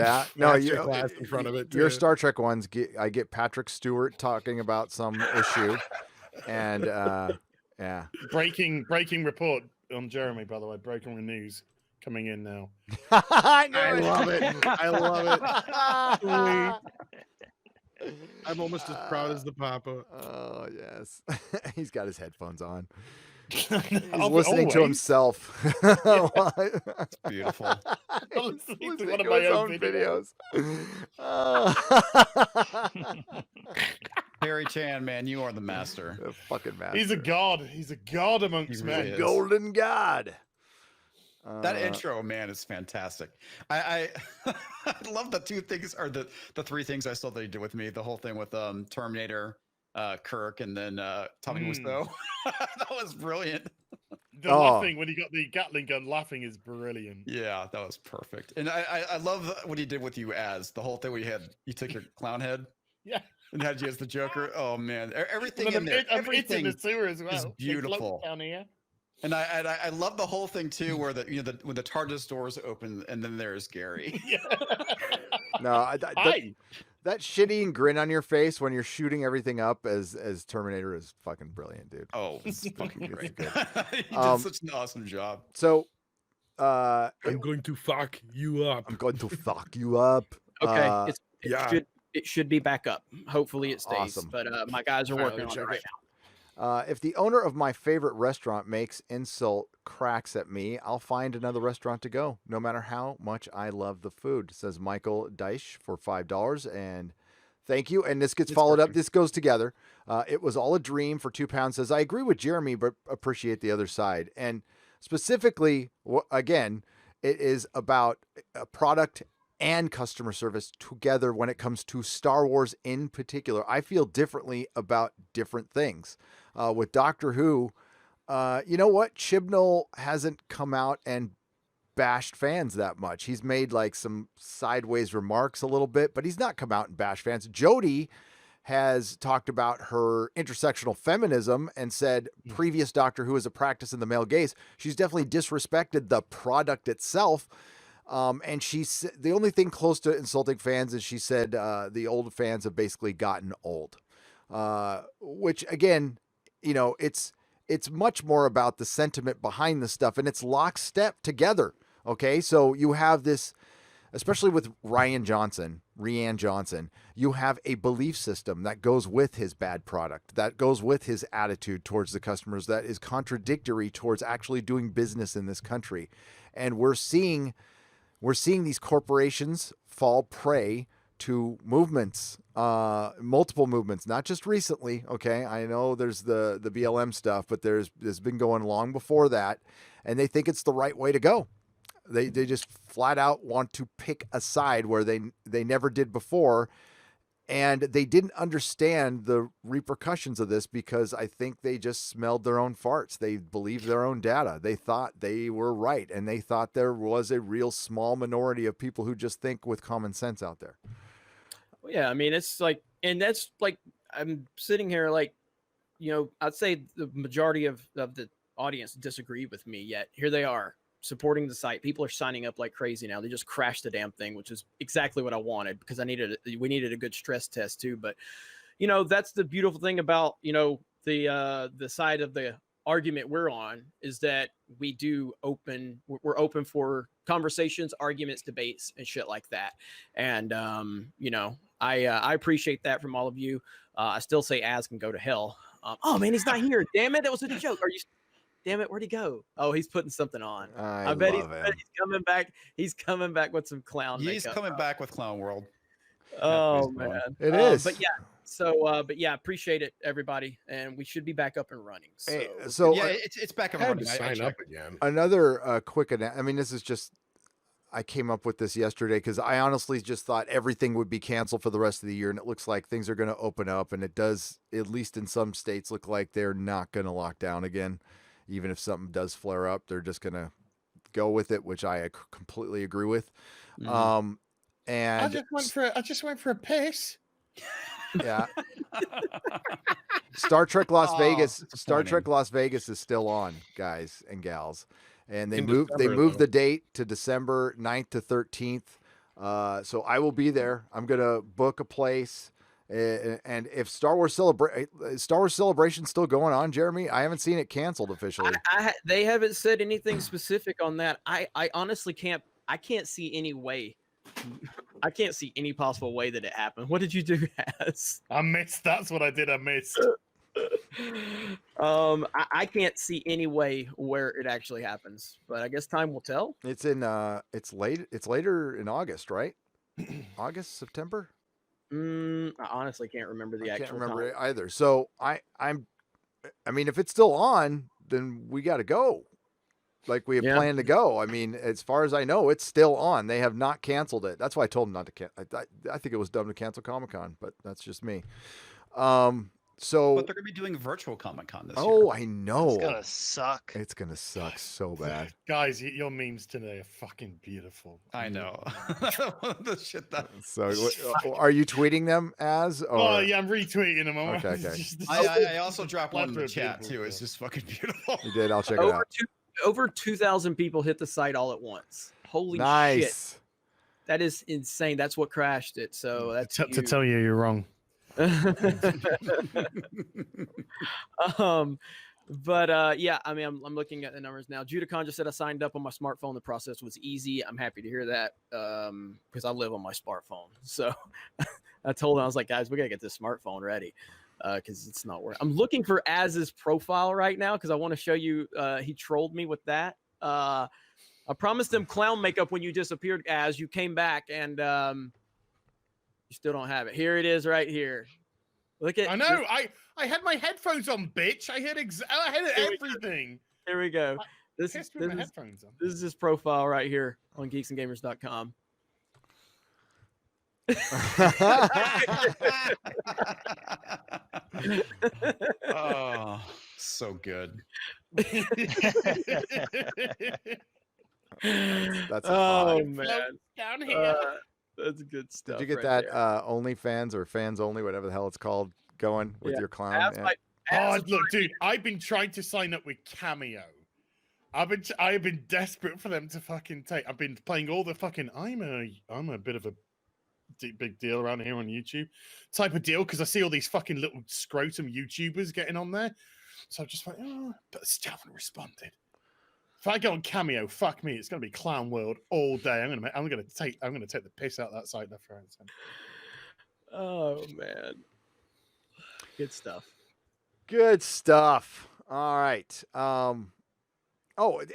Speaker 3: class
Speaker 7: in front of it.
Speaker 3: Your Star Trek ones I get Patrick Stewart talking about some issue, and yeah.
Speaker 1: Breaking report on Jeremy, by the way. Breaking news coming in now.
Speaker 3: I
Speaker 7: love it. I love it. I'm almost as proud as the Papa.
Speaker 3: Oh yes, he's got his headphones on. He's listening to himself.
Speaker 21: It's beautiful.
Speaker 1: I'm listening to one of my own videos.
Speaker 21: Harry Chan, man, you are the master.
Speaker 3: The fucking master.
Speaker 1: He's a god. He's a god amongst men.
Speaker 21: Really
Speaker 3: Golden god.
Speaker 21: That intro, man, is fantastic. I love the two things, or the three things I saw that he did with me. The whole thing with Terminator, Kirk, and then Tommy Wiseau. That was brilliant.
Speaker 1: The laughing when he got the Gatling gun laughing is brilliant.
Speaker 21: Yeah, that was perfect. And I love what he did with you as the whole thing where you took your clown head.
Speaker 1: Yeah.
Speaker 21: And had you as the Joker. Oh man, everything in there, everything
Speaker 1: in the sewer as well.
Speaker 21: is beautiful.
Speaker 1: Down here.
Speaker 21: And I love the whole thing too, where when the TARDIS doors open and then there's Gary.
Speaker 1: Yeah.
Speaker 3: No, that shitty grin on your face when you're shooting everything up as Terminator is fucking brilliant, dude.
Speaker 21: Oh, it's fucking great. He did such an awesome job.
Speaker 3: So,
Speaker 7: I'm going to fuck you up.
Speaker 3: I'm going to fuck you up.
Speaker 2: Okay, it should be back up. Hopefully it stays.
Speaker 3: Awesome.
Speaker 2: But my guys are working on it right now.
Speaker 3: If the owner of my favorite restaurant makes insult cracks at me, I'll find another restaurant to go, no matter how much I love the food, says Michael Deich for $5. And thank you. And this gets followed up. This goes together. It was all a dream for £2, says, I agree with Jeremy, but appreciate the other side. And specifically, again, it is about a product and customer service together when it comes to Star Wars in particular. I feel differently about different things. With Doctor Who, you know what? Chibnall hasn't come out and bashed fans that much. He's made like some sideways remarks a little bit, but he's not come out and bashed fans. Jodie has talked about her intersectional feminism and said previous Doctor Who is a practice in the male gaze. She's definitely disrespected the product itself. And she's the only thing close to insulting fans is she said the old fans have basically gotten old, which again, you know, it's much more about the sentiment behind the stuff, and it's lockstep together. Okay, so you have this especially with Rian Johnson, you have a belief system that goes with his bad product, that goes with his attitude towards the customers, that is contradictory towards actually doing business in this country. And we're seeing these corporations fall prey to movements, multiple movements, not just recently. Okay, I know there's the BLM stuff, but there's been going long before that, and they think it's the right way to go. They just flat out want to pick a side where they never did before, and they didn't understand the repercussions of this because I think they just smelled their own farts. They believed their own data. They thought they were right, and they thought there was a real small minority of people who just think with common sense out there.
Speaker 2: Well, yeah, I mean, it's like, and that's like, I'm sitting here like, I'd say the majority of the audience disagree with me, yet here they are supporting the site. People are signing up like crazy now. They just crashed the damn thing, which is exactly what I wanted, because we needed a good stress test too. But that's the beautiful thing about the side of the argument we're on, is that we're open for conversations, arguments, debates, and shit like that. And I appreciate that from all of you. I still say Az can go to hell. Oh man, he's not here. Damn it, that was a joke. Damn it, where'd he go? Oh, he's putting something on. I bet he's coming back. He's coming back with some clown makeup.
Speaker 21: He's coming back with Clown World.
Speaker 2: Oh man,
Speaker 3: it is.
Speaker 2: But yeah, so appreciate it, everybody, and we should be back up and running. So,
Speaker 21: it's back up and running.
Speaker 7: Sign up again.
Speaker 3: Another quick. I mean, this is just. I came up with this yesterday because I honestly just thought everything would be canceled for the rest of the year, and it looks like things are going to open up, and it does, at least in some states, look like they're not going to lock down again. Even if something does flare up, they're just going to go with it, which I completely agree with. And
Speaker 1: I just went for a piss.
Speaker 3: Yeah. Star Trek Las Vegas is still on, guys and gals. And they moved the date to December 9th to 13th. So I will be there. I'm going to book a place. And if Star Wars Celebration's still going on, Jeremy, I haven't seen it canceled officially.
Speaker 2: They haven't said anything specific on that. I honestly can't see any way. I can't see any possible way that it happened. What did you do, Az?
Speaker 1: I missed. That's what I did. I missed.
Speaker 2: I can't see any way where it actually happens, but I guess time will tell.
Speaker 3: It's later in August, right? August, September?
Speaker 2: I honestly can't remember the actual time.
Speaker 3: It either. So I mean, if it's still on, then we got to go. Like we have planned to go. I mean, as far as I know, it's still on. They have not canceled it. That's why I told them not to cancel. I think it was dumb to cancel Comic-Con, but that's just me. But
Speaker 21: they're gonna be doing virtual Comic-Con this year.
Speaker 3: Oh, I know.
Speaker 6: It's gonna suck.
Speaker 3: It's gonna suck so bad.
Speaker 1: Guys, your memes today are fucking beautiful.
Speaker 21: I know. The shit that.
Speaker 3: So, are you tweeting them as? Or...
Speaker 1: Oh yeah, I'm retweeting them.
Speaker 3: Okay.
Speaker 21: I also dropped one in the chat too. It's just fucking beautiful.
Speaker 3: You did. I'll check it out.
Speaker 2: Over 2,000 people hit the site all at once. Holy shit! That is insane. That's what crashed it. So that's
Speaker 1: to tell you you're wrong.
Speaker 2: Yeah, I mean, I'm looking at the numbers now. Judicon just said I signed up on my smartphone. The process was easy. I'm happy to hear that because I live on my smartphone. So I told him, I was like, guys, we gotta get this smartphone ready because it's not working. I'm looking for Az's profile right now because I want to show you. He trolled me with that. I promised him clown makeup when you disappeared, Az. You came back and you still don't have it. Here it is right here. Look at.
Speaker 1: I know. This. I had my headphones on, bitch. I had everything.
Speaker 2: Here we go. This is his profile right here on geeksandgamers.com.
Speaker 21: Oh, so good.
Speaker 3: That's
Speaker 2: man.
Speaker 1: Down here.
Speaker 2: That's good stuff.
Speaker 3: Did you get that OnlyFans or Fans Only, whatever the hell it's called, going with your clown?
Speaker 1: Look, dude, I've been trying to sign up with Cameo. I've been desperate for them to fucking take. I've been playing all the fucking. I'm a bit of a big deal around here on YouTube type of deal because I see all these fucking little scrotum YouTubers getting on there. So I just went, but still haven't responded. If I go on Cameo, fuck me, it's gonna be Clown World all day. I'm gonna take the piss out of that site left, right, and center.
Speaker 2: Oh man, good stuff.
Speaker 3: Good stuff. All right. Oh,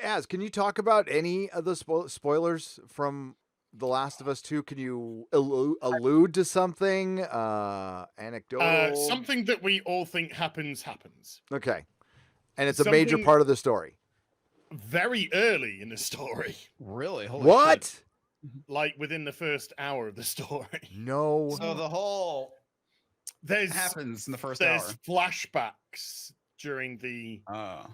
Speaker 3: Az, can you talk about any of the spoilers from The Last of Us 2? Can you allude to something? Anecdotal?
Speaker 1: Something that we all think happens.
Speaker 3: Okay. And it's a major part of the story.
Speaker 1: Very early in the story.
Speaker 21: Really? Holy
Speaker 3: what?
Speaker 21: Shit.
Speaker 1: Like within the first hour of the story.
Speaker 3: No.
Speaker 21: So the whole happens in the first hour.
Speaker 1: There's flashbacks during the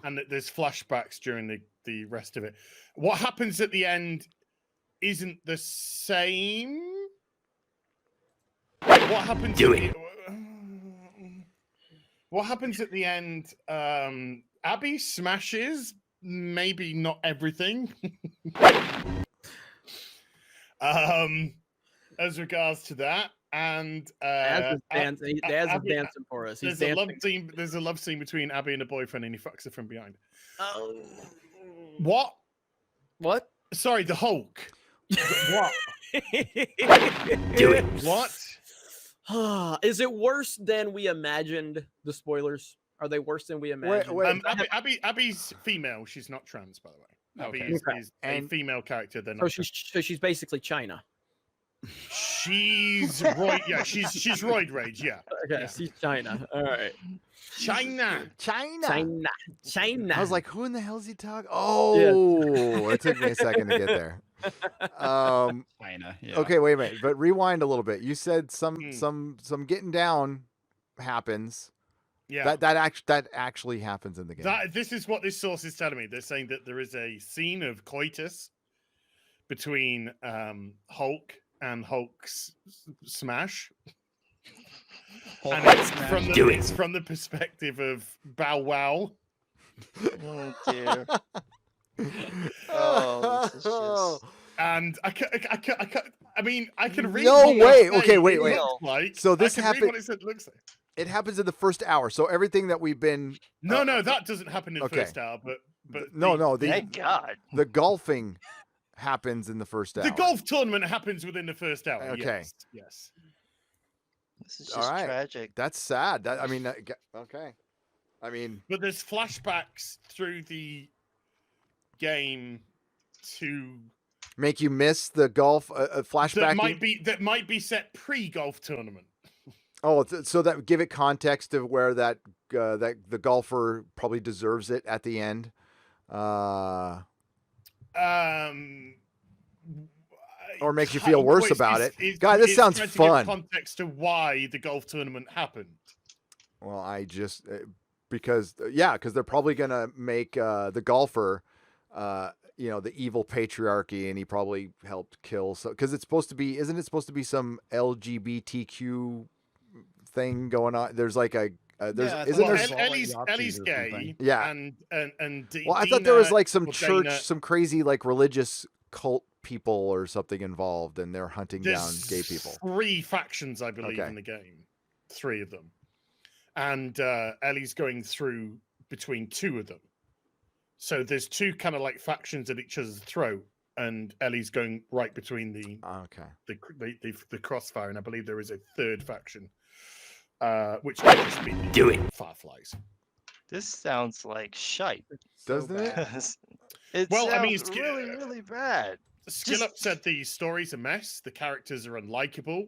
Speaker 1: and there's flashbacks during the rest of it. What happens at the end isn't the same. What happens? What happens at the end? Abby smashes. Maybe not everything. As regards to that, and
Speaker 2: Daz is dancing for us.
Speaker 1: There's a love scene. There's a love scene between Abby and a boyfriend, and he fucks her from behind. What? Sorry, the Hulk. What?
Speaker 2: Do it.
Speaker 1: What?
Speaker 2: Is it worse than we imagined? The spoilers, are they worse than we imagined?
Speaker 1: Abby's female. She's not trans, by the way. Abby is a female character.
Speaker 2: So she's basically China.
Speaker 1: She's roid. Yeah, she's roid rage. Yeah.
Speaker 2: Okay, yeah. She's China. All right.
Speaker 1: China.
Speaker 3: I was like, who in the hell is he talking? Oh, It took me a second to get there.
Speaker 21: China. Yeah.
Speaker 3: Okay, wait a minute. But rewind a little bit. You said some getting down happens.
Speaker 1: Yeah.
Speaker 3: That actually happens in the game.
Speaker 1: This is what this source is telling me. They're saying that there is a scene of coitus between Hulk and Hulk's smash. It's from the perspective of Bow Wow.
Speaker 6: Oh dear. Oh, this is just...
Speaker 1: And I mean, I can read.
Speaker 3: No way.
Speaker 1: Okay,
Speaker 3: wait.
Speaker 1: Like,
Speaker 3: so this happened.
Speaker 1: What it looks like.
Speaker 3: It happens in the first hour. So everything that we've been.
Speaker 1: No, that doesn't happen in the first hour. But
Speaker 6: thank God.
Speaker 3: The golfing happens in the first hour.
Speaker 1: The golf tournament happens within the first hour.
Speaker 3: Okay.
Speaker 1: Yes.
Speaker 6: This is just tragic.
Speaker 3: That's sad. Okay. I mean,
Speaker 1: but there's flashbacks through the game to
Speaker 3: make you miss the golf flashback.
Speaker 1: That might be set pre-golf tournament.
Speaker 3: Oh, so that give it context of where that the golfer probably deserves it at the end. Or makes you feel worse about it. God, this sounds fun.
Speaker 1: Context to why the golf tournament happened.
Speaker 3: Well, because they're probably gonna make the golfer, the evil patriarchy, and he probably helped kill. So because isn't it supposed to be some LGBTQ thing going on? There's like
Speaker 1: Ellie's gay.
Speaker 3: Yeah,
Speaker 1: and
Speaker 3: I thought there was like some church, some crazy like religious cult people or something involved, and they're hunting down gay people.
Speaker 1: 3 factions, I believe, in the game. 3 of them, and Ellie's going through between 2 of them. So there's 2 kind of like factions at each other's throat, and Ellie's going right between the crossfire, and I believe there is a 3rd faction, which could just be Fireflies.
Speaker 6: This sounds like shite,
Speaker 3: doesn't it?
Speaker 6: It's really, really bad.
Speaker 1: Skillup said the story's a mess. The characters are unlikable.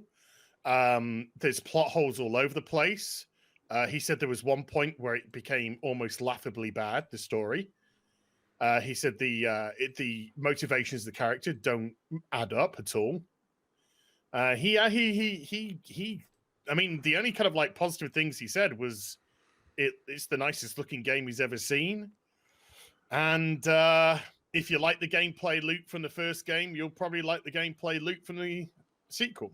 Speaker 1: There's plot holes all over the place. He said there was one point where it became almost laughably bad, the story. He said the motivations of the character don't add up at all. I mean, the only kind of like positive things he said was it's the nicest looking game he's ever seen. And if you like the gameplay loop from the first game, you'll probably like the gameplay loop from the sequel.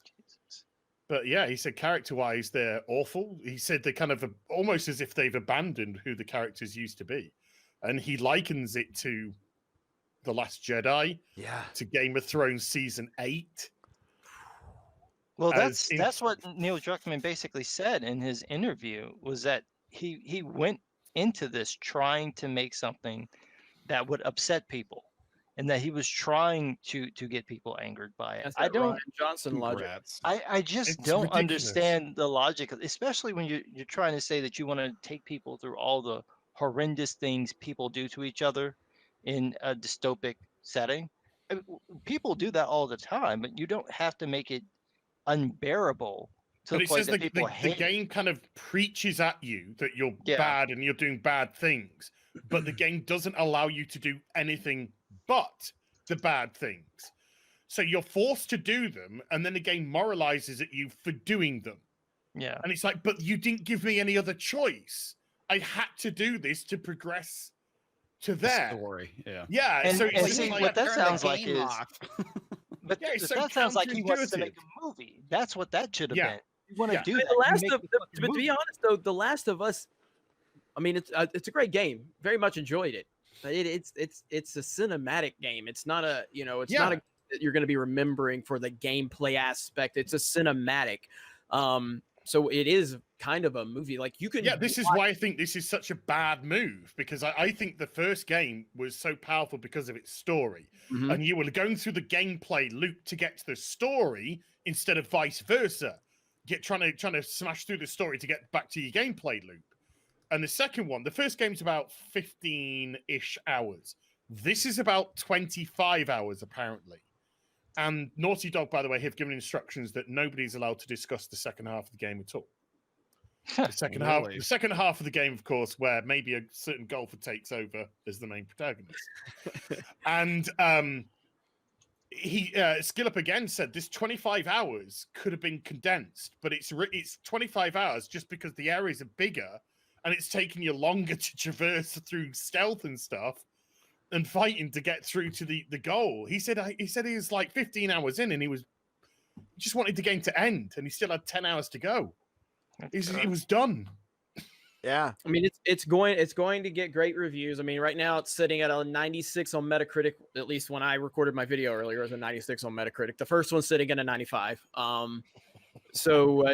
Speaker 1: Jesus. But yeah, he said character-wise, they're awful. He said they're kind of almost as if they've abandoned who the characters used to be. And he likens it to The Last Jedi, to Game of Thrones Season 8.
Speaker 6: Well, that's what Neil Druckmann basically said in his interview, was that he went into this trying to make something that would upset people, and that he was trying to get people angered by it.
Speaker 2: That's
Speaker 6: I
Speaker 2: that
Speaker 6: don't.
Speaker 2: Ryan Johnson logic.
Speaker 6: I just
Speaker 7: It's
Speaker 6: don't
Speaker 7: ridiculous.
Speaker 6: understand the logic, especially when you're trying to say that you want to take people through all the horrendous things people do to each other in a dystopic setting. I mean, people do that all the time, but you don't have to make it unbearable to
Speaker 1: But
Speaker 6: the
Speaker 1: it
Speaker 6: point
Speaker 1: says
Speaker 6: that people
Speaker 1: the
Speaker 6: hate.
Speaker 1: game kind of preaches at you that you're
Speaker 6: Yeah.
Speaker 1: bad and you're doing bad things, but the game doesn't allow you to do anything but the bad things. So you're forced to do them, and then the game moralizes at you for doing them.
Speaker 6: Yeah.
Speaker 1: And it's like, but you didn't give me any other choice. I had to do this to progress to there.
Speaker 21: Story, yeah.
Speaker 1: Yeah.
Speaker 6: And,
Speaker 1: so
Speaker 6: and
Speaker 1: it's
Speaker 6: see,
Speaker 1: like,
Speaker 6: what that
Speaker 21: turn the
Speaker 6: sounds like
Speaker 21: game
Speaker 6: is,
Speaker 21: off.
Speaker 6: but
Speaker 1: Yeah, it's so
Speaker 6: that sounds like he wants to make
Speaker 1: counterintuitive.
Speaker 6: a movie. That's what that should have
Speaker 1: Yeah.
Speaker 6: been. You want to
Speaker 1: Yeah.
Speaker 6: do
Speaker 2: I mean,
Speaker 6: that.
Speaker 2: the
Speaker 6: you
Speaker 2: Last
Speaker 6: make
Speaker 2: of,
Speaker 6: the
Speaker 2: the,
Speaker 6: fucking
Speaker 2: to be
Speaker 6: movie.
Speaker 2: honest though, The Last of Us. I mean, it's a great game. Very much enjoyed it. But it's a cinematic game. It's not a it's not a that you're going to be remembering for the gameplay aspect. It's a cinematic. So it is kind of a movie. Like you can.
Speaker 1: Yeah, this is why I think this is such a bad move, because I think the first game was so powerful because of its story.
Speaker 2: Mhm.
Speaker 1: And you were going through the gameplay loop to get to the story instead of vice versa. Trying to smash through the story to get back to your gameplay loop. And the second one, the first game's about 15-ish hours. This is about 25 hours, apparently. And Naughty Dog, by the way, have given instructions that nobody's allowed to discuss the second half of the game at all. The second half of the game, of course, where maybe a certain golfer takes over as the main protagonist. And Skillup again said this 25 hours could have been condensed, but it's 25 hours just because the areas are bigger and it's taking you longer to traverse through stealth and stuff and fighting to get through to the goal. He said he was like 15 hours in and he just wanted the game to end and he still had 10 hours to go. It was done.
Speaker 3: Yeah.
Speaker 2: I mean, it's going to get great reviews. I mean, right now it's sitting at a 96 on Metacritic. At least when I recorded my video earlier, it was a 96 on Metacritic. The first one's sitting at a 95. So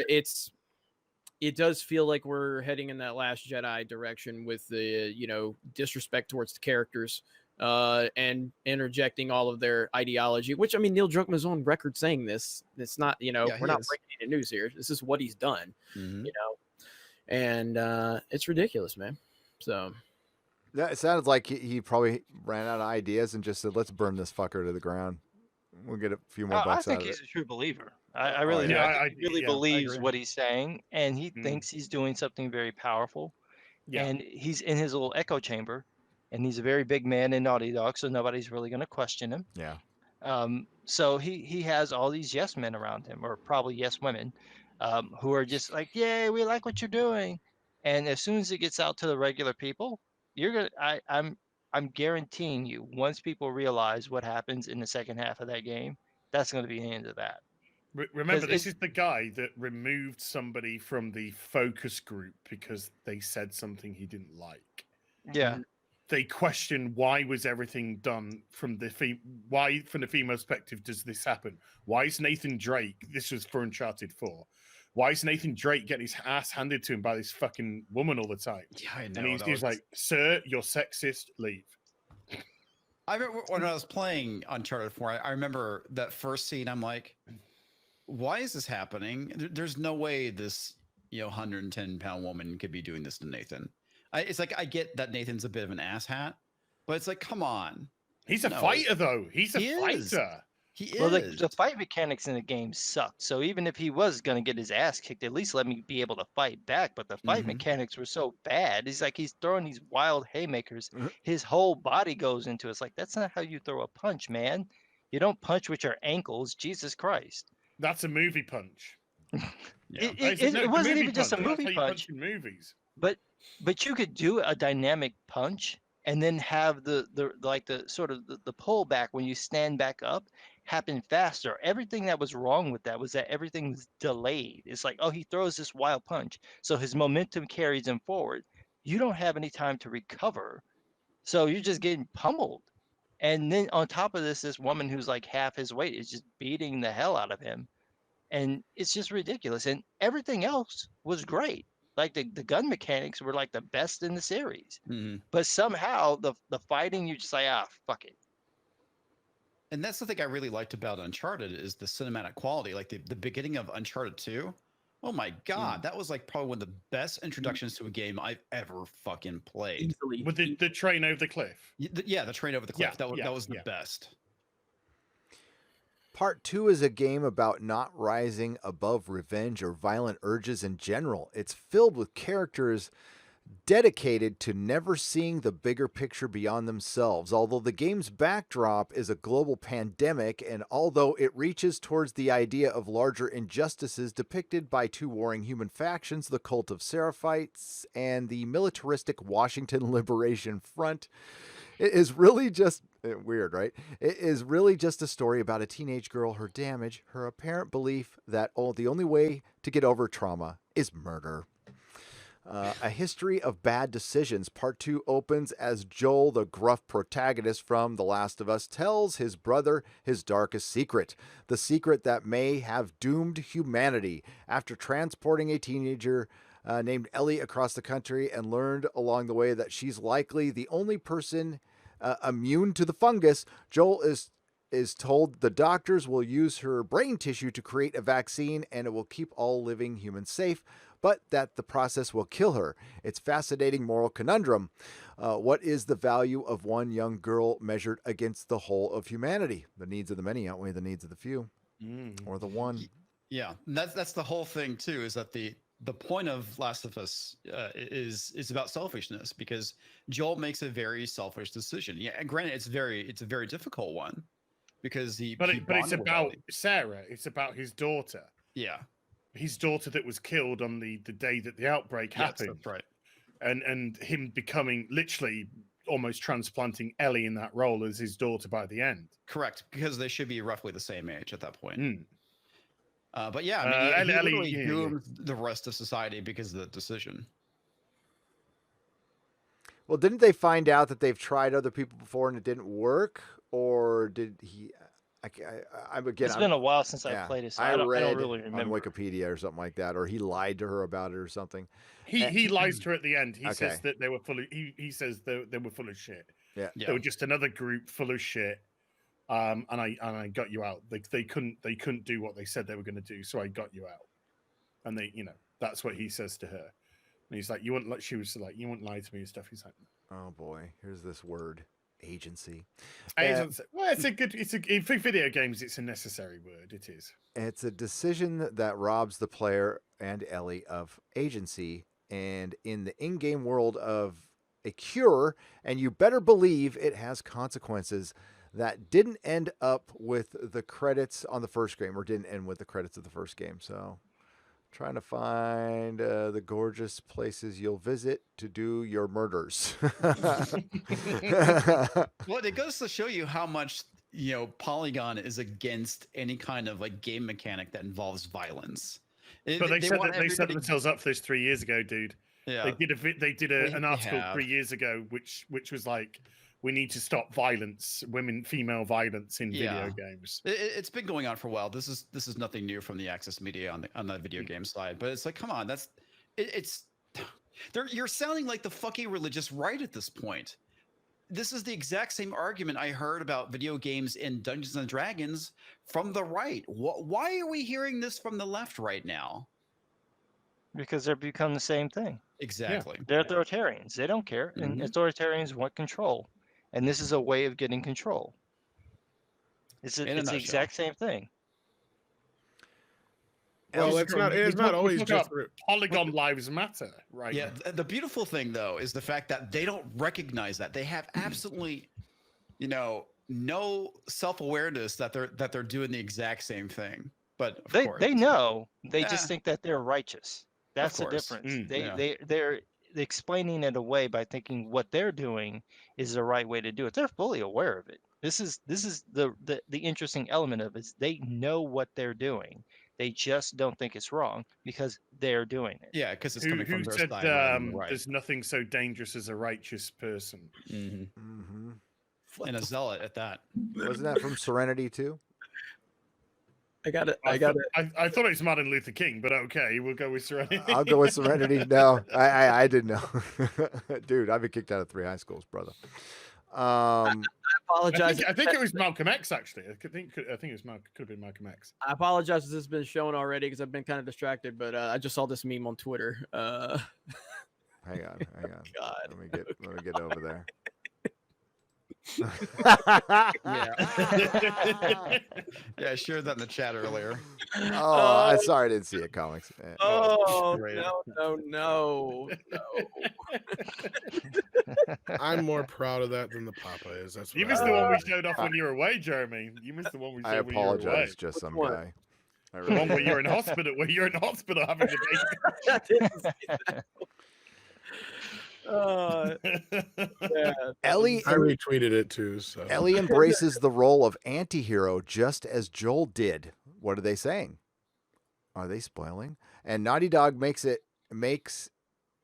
Speaker 2: it does feel like we're heading in that Last Jedi direction with the disrespect towards the characters and interjecting all of their ideology. Which, I mean, Neil Druckmann's on record saying this. It's not we're not breaking any news here. This is what he's done.
Speaker 21: Mm-hmm.
Speaker 2: And it's ridiculous, man. So
Speaker 3: yeah, it sounded like he probably ran out of ideas and just said, "Let's burn this fucker to the ground. We'll get a few more bucks out of it."
Speaker 6: I think he's a true believer. I really do. I think he really believes what he's saying, and he thinks he's doing something very powerful. Yeah. And he's in his little echo chamber, and he's a very big man in Naughty Dog, so nobody's really going to question him.
Speaker 3: Yeah.
Speaker 6: So he has all these yes men around him, or probably yes women, who are just like, "Yay, we like what you're doing." And as soon as it gets out to the regular people, I'm guaranteeing you, once people realize what happens in the second half of that game, that's going to be the end of that.
Speaker 1: Remember, this is the guy that removed somebody from the focus group because they said something he didn't like.
Speaker 6: Yeah.
Speaker 1: They questioned why was everything done from the female perspective does this happen? Why is Nathan Drake, this was for Uncharted 4, why is Nathan Drake getting his ass handed to him by this fucking woman all the time?
Speaker 21: Yeah, I know.
Speaker 1: And he's like, "Sir, you're sexist, leave."
Speaker 21: I remember when I was playing Uncharted 4, I remember that first scene, I'm like, why is this happening? There's no way this 110-pound woman could be doing this to Nathan. It's like, I get that Nathan's a bit of an asshat, but it's like, come on.
Speaker 1: He's a fighter, though. He's a fighter.
Speaker 21: He is.
Speaker 6: Well, the fight mechanics in the game sucked. So even if he was going to get his ass kicked, at least let me be able to fight back. But the fight mechanics were so bad. He's throwing these wild haymakers. His whole body goes into it. It's like, that's not how you throw a punch, man. You don't punch with your ankles. Jesus Christ.
Speaker 1: That's a movie punch.
Speaker 6: It wasn't even just a movie punch.
Speaker 1: In movies.
Speaker 6: But you could do a dynamic punch and then have the sort of the pullback when you stand back up happen faster. Everything that was wrong with that was that everything was delayed. It's like, oh, he throws this wild punch, so his momentum carries him forward. You don't have any time to recover, so you're just getting pummeled. And then on top of this woman who's like half his weight is just beating the hell out of him. And it's just ridiculous. And everything else was great. Like the gun mechanics were like the best in the series,
Speaker 21: Mm-hmm.
Speaker 6: but somehow the fighting, you just like, fuck it.
Speaker 21: And that's the thing I really liked about Uncharted is the cinematic quality. Like the beginning of Uncharted 2. Oh my God, that was like probably one of the best introductions to a game I've ever fucking played.
Speaker 2: Easily.
Speaker 1: With the train over the cliff.
Speaker 21: Yeah, the train over the cliff. That was the best.
Speaker 3: Part 2 is a game about not rising above revenge or violent urges in general. It's filled with characters dedicated to never seeing the bigger picture beyond themselves. Although the game's backdrop is a global pandemic, and although it reaches towards the idea of larger injustices depicted by two warring human factions, the Cult of Seraphites and the militaristic Washington Liberation Front, it is really just weird, right? It is really just a story about a teenage girl, her damage, her apparent belief that the only way to get over trauma is murder. A history of bad decisions. Part 2 opens as Joel, the gruff protagonist from The Last of Us, tells his brother his darkest secret. The secret that may have doomed humanity. After transporting a teenager named Ellie across the country and learned along the way that she's likely the only person immune to the fungus, Joel is told the doctors will use her brain tissue to create a vaccine and it will keep all living humans safe, but that the process will kill her. It's fascinating moral conundrum. What is the value of one young girl measured against the whole of humanity? The needs of the many outweigh the needs of the few, or the one.
Speaker 21: Yeah, and that's the whole thing too. Is that the point of Last of Us is about selfishness, because Joel makes a very selfish decision. Yeah, and granted, it's a very difficult one because but it's
Speaker 1: about Sarah. It's about his daughter.
Speaker 21: Yeah.
Speaker 1: His daughter that was killed on the day that the outbreak happened.
Speaker 21: That's right.
Speaker 1: And him becoming literally almost transplanting Ellie in that role as his daughter by the end.
Speaker 21: Correct, because they should be roughly the same age at that point.
Speaker 1: Mm.
Speaker 21: But yeah, I mean, he literally doomed the rest of society because of the decision.
Speaker 3: Well, didn't they find out that they've tried other people before and it didn't work? Or did he...
Speaker 6: It's been a while since I played it, so I don't really remember.
Speaker 3: On Wikipedia or something like that, or he lied to her about it or something.
Speaker 1: He lies to her at the end. He says that they were full of. He says they were full of shit.
Speaker 3: Yeah,
Speaker 1: they were just another group full of shit. And I got you out. They couldn't do what they said they were going to do, so I got you out. And that's what he says to her. And he's like, you wouldn't. She was like, you wouldn't lie to me and stuff. He's like,
Speaker 3: oh boy, here's this word. Agency.
Speaker 1: Well, for video games, it's a necessary word. It is.
Speaker 3: It's a decision that robs the player and Ellie of agency, and in the in-game world of a cure, and you better believe it has consequences that didn't end up with the credits on the first game, or didn't end with the credits of the first game. So trying to find the gorgeous places you'll visit to do your murders.
Speaker 21: Well, it goes to show you how much Polygon is against any kind of like game mechanic that involves violence.
Speaker 1: But they set themselves up for this 3 years ago, dude.
Speaker 21: Yeah,
Speaker 1: they did an article 3 years ago, which was like, we need to stop violence, female violence in video games.
Speaker 21: It's been going on for a while. This is nothing new from the Access Media on the video game side. But it's like, come on, you're sounding like the fucking religious right at this point. This is the exact same argument I heard about video games in Dungeons and Dragons from the right. Why are we hearing this from the left right now?
Speaker 6: Because they've become the same thing.
Speaker 21: Exactly.
Speaker 6: Yeah. They're authoritarians. They don't care. And authoritarians want control. And this is a way of getting control. It's the exact same thing.
Speaker 7: Well, it's not always just
Speaker 1: Polygon lives matter, right?
Speaker 21: Yeah. The beautiful thing, though, is the fact that they don't recognize that. They have absolutely, no self-awareness that they're doing the exact same thing. But of course,
Speaker 6: they know. They just think that they're righteous. That's the difference. They're explaining it away by thinking what they're doing is the right way to do it. They're fully aware of it. This is the interesting element of it. Is they know what they're doing. They just don't think it's wrong because they're doing it.
Speaker 21: Yeah, because it's coming from their
Speaker 1: said,
Speaker 21: side.
Speaker 1: There's nothing so dangerous as a righteous person.
Speaker 21: And a zealot at that.
Speaker 3: Wasn't that from Serenity too?
Speaker 2: I got it.
Speaker 1: I thought it was Martin Luther King, but okay, we'll go with Serenity.
Speaker 3: I'll go with Serenity. No, I didn't know. Dude, I've been kicked out of 3 high schools, brother.
Speaker 2: I apologize.
Speaker 1: I think it was Malcolm X, actually. I think it was could have been Malcolm X.
Speaker 2: I apologize if this has been shown already because I've been kind of distracted, but I just saw this meme on Twitter.
Speaker 3: Hang on.
Speaker 2: God.
Speaker 3: Let me get over there.
Speaker 21: Yeah, I shared that in the chat earlier.
Speaker 3: Oh, I'm sorry I didn't see it, comics.
Speaker 2: Oh, no.
Speaker 7: I'm more proud of that than the Papa is. That's what
Speaker 1: you missed the one we showed off when you were away, Jeremy. You missed the one we showed.
Speaker 3: I apologize, just some guy.
Speaker 1: The one where you're in hospital. Having the baby.
Speaker 3: Ellie,
Speaker 7: I retweeted it too. So
Speaker 3: Ellie embraces the role of anti-hero just as Joel did. What are they saying? Are they spoiling? And Naughty Dog makes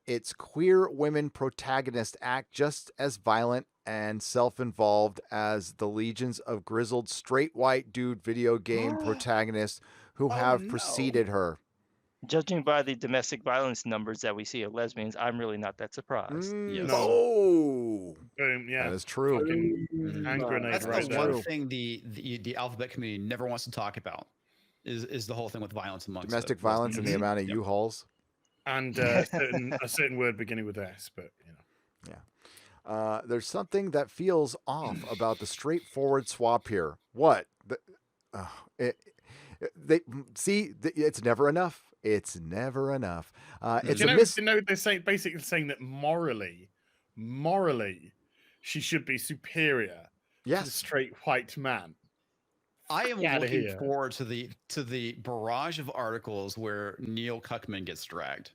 Speaker 3: its queer women protagonist act just as violent and self-involved as the legions of grizzled straight white dude video game protagonists who have preceded her.
Speaker 6: Judging by the domestic violence numbers that we see of lesbians, I'm really not that surprised.
Speaker 21: Yes.
Speaker 3: Oh,
Speaker 1: yeah,
Speaker 3: that is true.
Speaker 1: Hand grenade
Speaker 21: That's
Speaker 1: right
Speaker 21: the
Speaker 1: there.
Speaker 21: one thing the alphabet community never wants to talk about is the whole thing with violence amongst
Speaker 3: Domestic violence and the amount of U-Hauls.
Speaker 1: And a certain word beginning with S, but you know.
Speaker 3: Yeah. There's something that feels off about the straightforward swap here. What? It's never enough. It's never enough.
Speaker 1: They're basically saying that morally, she should be superior to the straight white man.
Speaker 21: I am looking forward to the barrage of articles where Neil Cuckman gets dragged.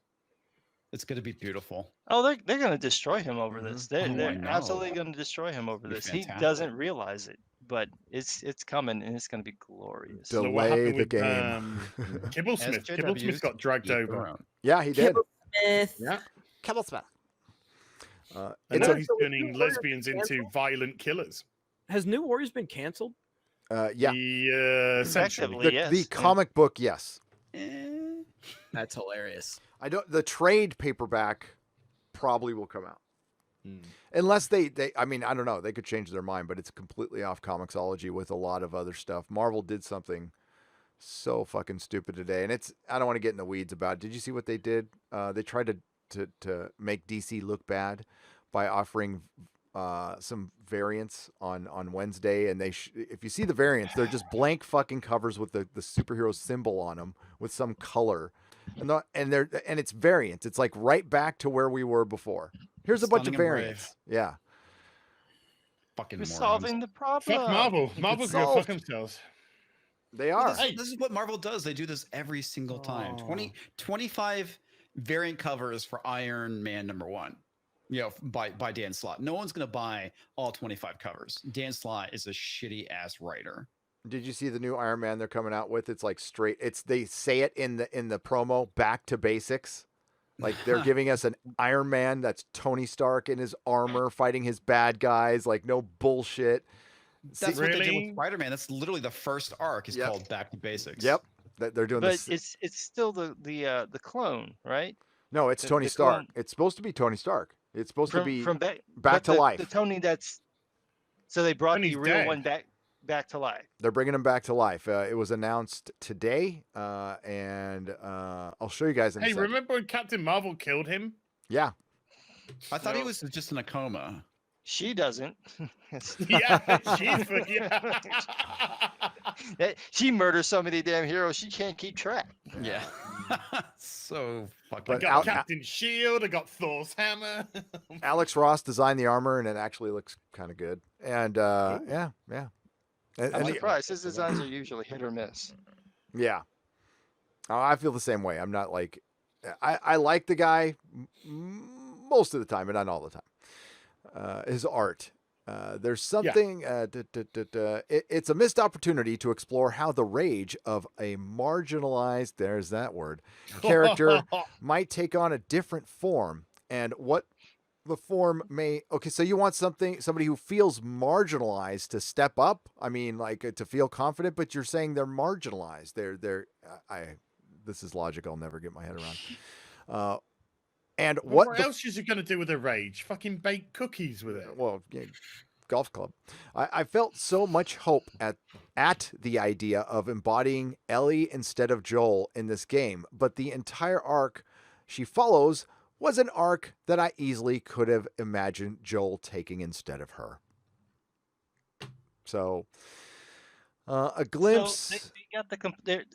Speaker 21: It's going to be beautiful.
Speaker 6: Oh, they're going to destroy him over this. They're absolutely going to destroy him over this. Fantastic. He doesn't realize it, but it's coming and it's going to be glorious.
Speaker 3: Delay the game.
Speaker 1: Kibblesmith. Kibblesmith got dragged over.
Speaker 3: Yeah, he did.
Speaker 2: Kibblesmith.
Speaker 1: Yeah.
Speaker 3: Kibblesmith.
Speaker 1: He's turning lesbians into violent killers.
Speaker 2: Has New Warriors been canceled?
Speaker 3: Yeah.
Speaker 1: Essentially,
Speaker 6: yes.
Speaker 3: The comic book, yes.
Speaker 2: That's hilarious.
Speaker 3: The trade paperback probably will come out. Unless they I mean, I don't know. They could change their mind, but it's completely off Comixology with a lot of other stuff. Marvel did something so fucking stupid today, and I don't want to get in the weeds about it. Did you see what they did? They tried to make DC look bad by offering some variants on Wednesday, and if you see the variants, they're just blank fucking covers with the superhero symbol on them with some color, and it's variants. It's like right back to where we were before. Here's a bunch of variants. Yeah.
Speaker 21: Fucking
Speaker 6: We're solving the problem.
Speaker 1: Fuck Marvel. Marvel's gonna fuck themselves.
Speaker 3: They are.
Speaker 21: This is what Marvel does. They do this every single time. 25 variant covers for Iron Man #1. You know, by Dan Slott. No one's gonna buy all 25 covers. Dan Slott is a shitty ass writer.
Speaker 3: Did you see the new Iron Man they're coming out with? It's like straight. They say it in the promo. Back to basics. Like they're giving us an Iron Man that's Tony Stark in his armor fighting his bad guys. Like no bullshit.
Speaker 21: That's what they did with Spider-Man. That's literally the first arc is called Back to Basics.
Speaker 3: Yep. They're doing this.
Speaker 6: But it's still the clone, right?
Speaker 3: No, it's Tony Stark. It's supposed to be Tony Stark. It's supposed to be
Speaker 6: from
Speaker 3: back to life.
Speaker 6: The Tony so they brought the real one back to life.
Speaker 3: They're bringing him back to life. It was announced today, and I'll show you guys in a second.
Speaker 1: Remember when Captain Marvel killed him?
Speaker 3: Yeah.
Speaker 21: I thought he was just in a coma.
Speaker 6: She doesn't. She murders so many damn heroes, she can't keep track.
Speaker 21: Yeah. So fucking.
Speaker 1: I got Captain Shield. I got Thor's hammer.
Speaker 3: Alex Ross designed the armor, and it actually looks kind of good. And yeah.
Speaker 6: I'm surprised. His designs are usually hit or miss.
Speaker 3: Yeah. I feel the same way. I'm not like I like the guy most of the time, but not all the time. His art. There's something. It's a missed opportunity to explore how the rage of a marginalized, there's that word, character might take on a different form, and what the form may so you want somebody who feels marginalized to step up. I mean, like to feel confident, but you're saying they're marginalized. This is logic I'll never get my head around. And
Speaker 1: what else is it going to do with a rage? Fucking bake cookies with it.
Speaker 3: Well, yeah, golf club. I felt so much hope at the idea of embodying Ellie instead of Joel in this game, but the entire arc she follows was an arc that I easily could have imagined Joel taking instead of her. So, a glimpse.
Speaker 6: So they got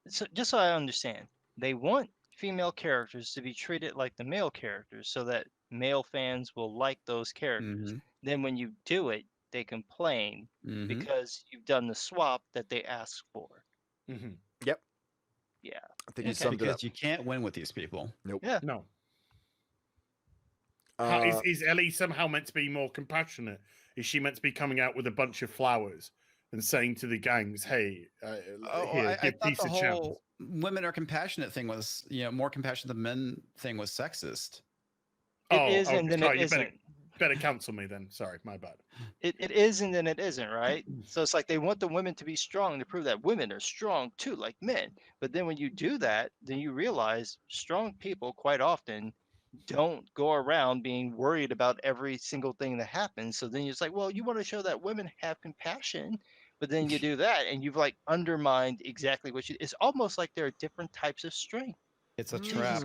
Speaker 6: so just so I understand, they want female characters to be treated like the male characters so that male fans will like those characters. Then when you do it, they complain because you've done the swap that they asked for.
Speaker 3: Yep.
Speaker 6: Yeah.
Speaker 3: I think you summed it up.
Speaker 21: Because you can't win with these people.
Speaker 3: Nope.
Speaker 6: Yeah.
Speaker 1: No. Is Ellie somehow meant to be more compassionate? Is she meant to be coming out with a bunch of flowers and saying to the gangs, "Hey, here, give peace a chance"?
Speaker 21: Women are compassionate thing was, more compassionate than men thing was sexist.
Speaker 6: It is, and then it isn't.
Speaker 1: Better counsel me then. Sorry, my bad.
Speaker 6: It is, and then it isn't, right? So it's like they want the women to be strong to prove that women are strong too, like men. But then when you do that, then you realize strong people quite often don't go around being worried about every single thing that happens. So then it's like, well, you want to show that women have compassion, but then you do that and you've like undermined exactly what it's almost like there are different types of strength.
Speaker 21: It's a trap.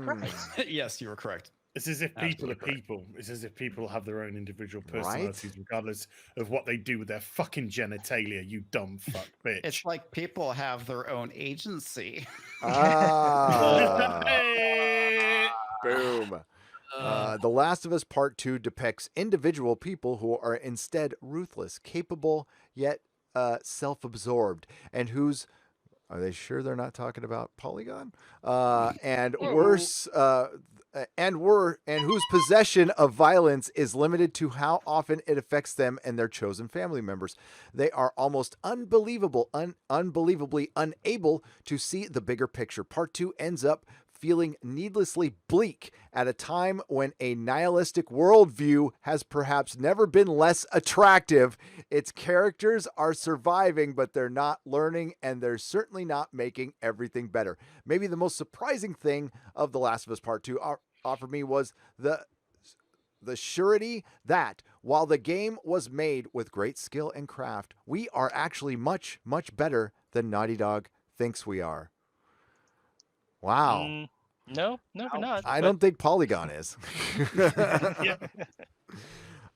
Speaker 21: Yes, you were correct.
Speaker 1: It's as if people are people. It's as if people have their own individual personalities, regardless of what they do with their fucking genitalia, you dumb fuck bitch.
Speaker 21: It's like people have their own agency.
Speaker 3: Boom. The Last of Us Part 2 depicts individual people who are instead ruthless, capable, yet self-absorbed, and whose... Are they sure they're not talking about Polygon? And worse... and whose possession of violence is limited to how often it affects them and their chosen family members. They are almost unbelievably unable to see the bigger picture. Part 2 ends up feeling needlessly bleak at a time when a nihilistic worldview has perhaps never been less attractive. Its characters are surviving, but they're not learning, and they're certainly not making everything better. Maybe the most surprising thing of The Last of Us Part 2 offered me was the surety that while the game was made with great skill and craft, we are actually much, much better than Naughty Dog thinks we are. Wow.
Speaker 6: No, we're not.
Speaker 3: I don't think Polygon is.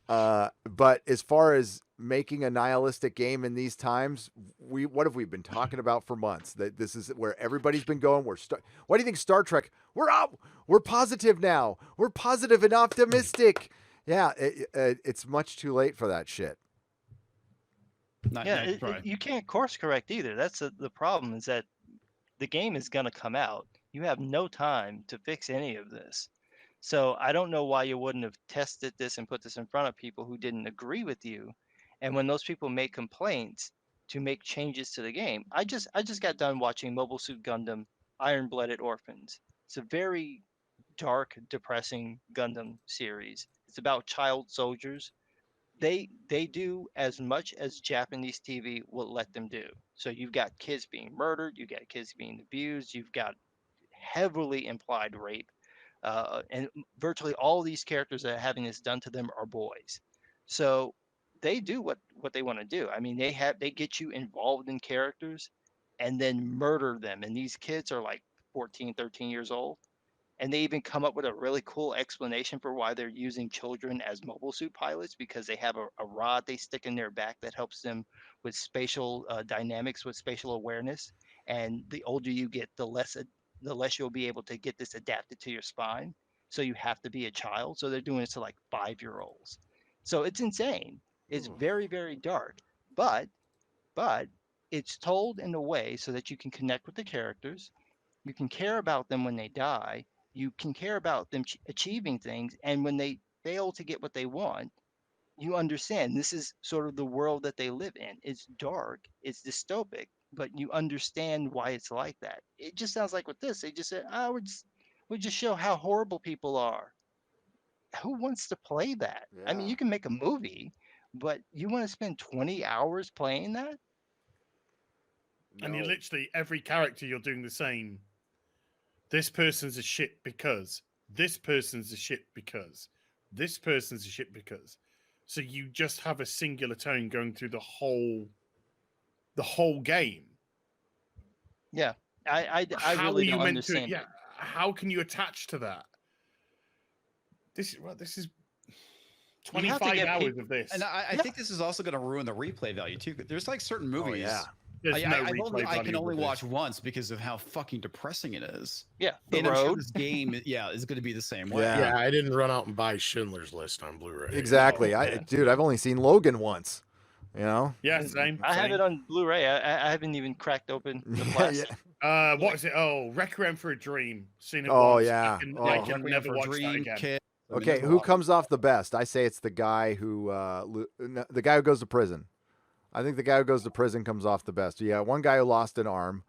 Speaker 3: But as far as making a nihilistic game in these times, what have we been talking about for months? That this is where everybody's been going. What do you think, Star Trek? We're up. We're positive now. We're positive and optimistic. Yeah, it's much too late for that shit.
Speaker 6: You can't course correct either. That's the problem, is that the game is going to come out. You have no time to fix any of this. So I don't know why you wouldn't have tested this and put this in front of people who didn't agree with you. And when those people make complaints, to make changes to the game. I just got done watching Mobile Suit Gundam Iron-Blooded Orphans. It's a very dark, depressing Gundam series. It's about child soldiers. They do as much as Japanese TV will let them do. So you've got kids being murdered, you've got kids being abused, you've got heavily implied rape, and virtually all these characters that are having this done to them are boys. So they do what they want to do. I mean, they get you involved in characters and then murder them. And these kids are like 14, 13 years old. And they even come up with a really cool explanation for why they're using children as mobile suit pilots, because they have a rod they stick in their back that helps them with spatial dynamics, with spatial awareness. And the older you get, the less you'll be able to get this adapted to your spine. So you have to be a child. So they're doing it to like 5-year-olds. So it's insane. It's very, very dark. But it's told in a way so that you can connect with the characters. You can care about them when they die. You can care about them achieving things. And when they fail to get what they want, you understand this is sort of the world that they live in. It's dark, it's dystopic, but you understand why it's like that. It just sounds like with this, they just said, we just show how horrible people are. who wants to play that? I mean, you can make a movie, but you want to spend 20 hours playing that?
Speaker 1: And you literally, every character, you're doing the same. This person's a shit because. This person's a shit because. This person's a shit because. So you just have a singular tone going through the whole game.
Speaker 6: Yeah, I really don't understand.
Speaker 1: Yeah, how can you attach to that? This is 25 hours of this,
Speaker 21: and I think this is also going to ruin the replay value too. There's like certain movies. I can only watch once because of how fucking depressing it is.
Speaker 6: Yeah,
Speaker 21: and I'm sure this game, is going to be the same way.
Speaker 7: Yeah, I didn't run out and buy Schindler's List on Blu-ray.
Speaker 3: Exactly. Dude, I've only seen Logan once. You know?
Speaker 1: Yeah, same.
Speaker 6: I have it on Blu-ray. I haven't even cracked open the plastic.
Speaker 1: What is it? Oh, Requiem for a Dream. Seen it
Speaker 3: once.
Speaker 1: Yeah. I can never watch that again.
Speaker 3: Okay, who comes off the best? I say it's the guy who goes to prison. I think the guy who goes to prison comes off the best. Yeah, one guy who lost an arm,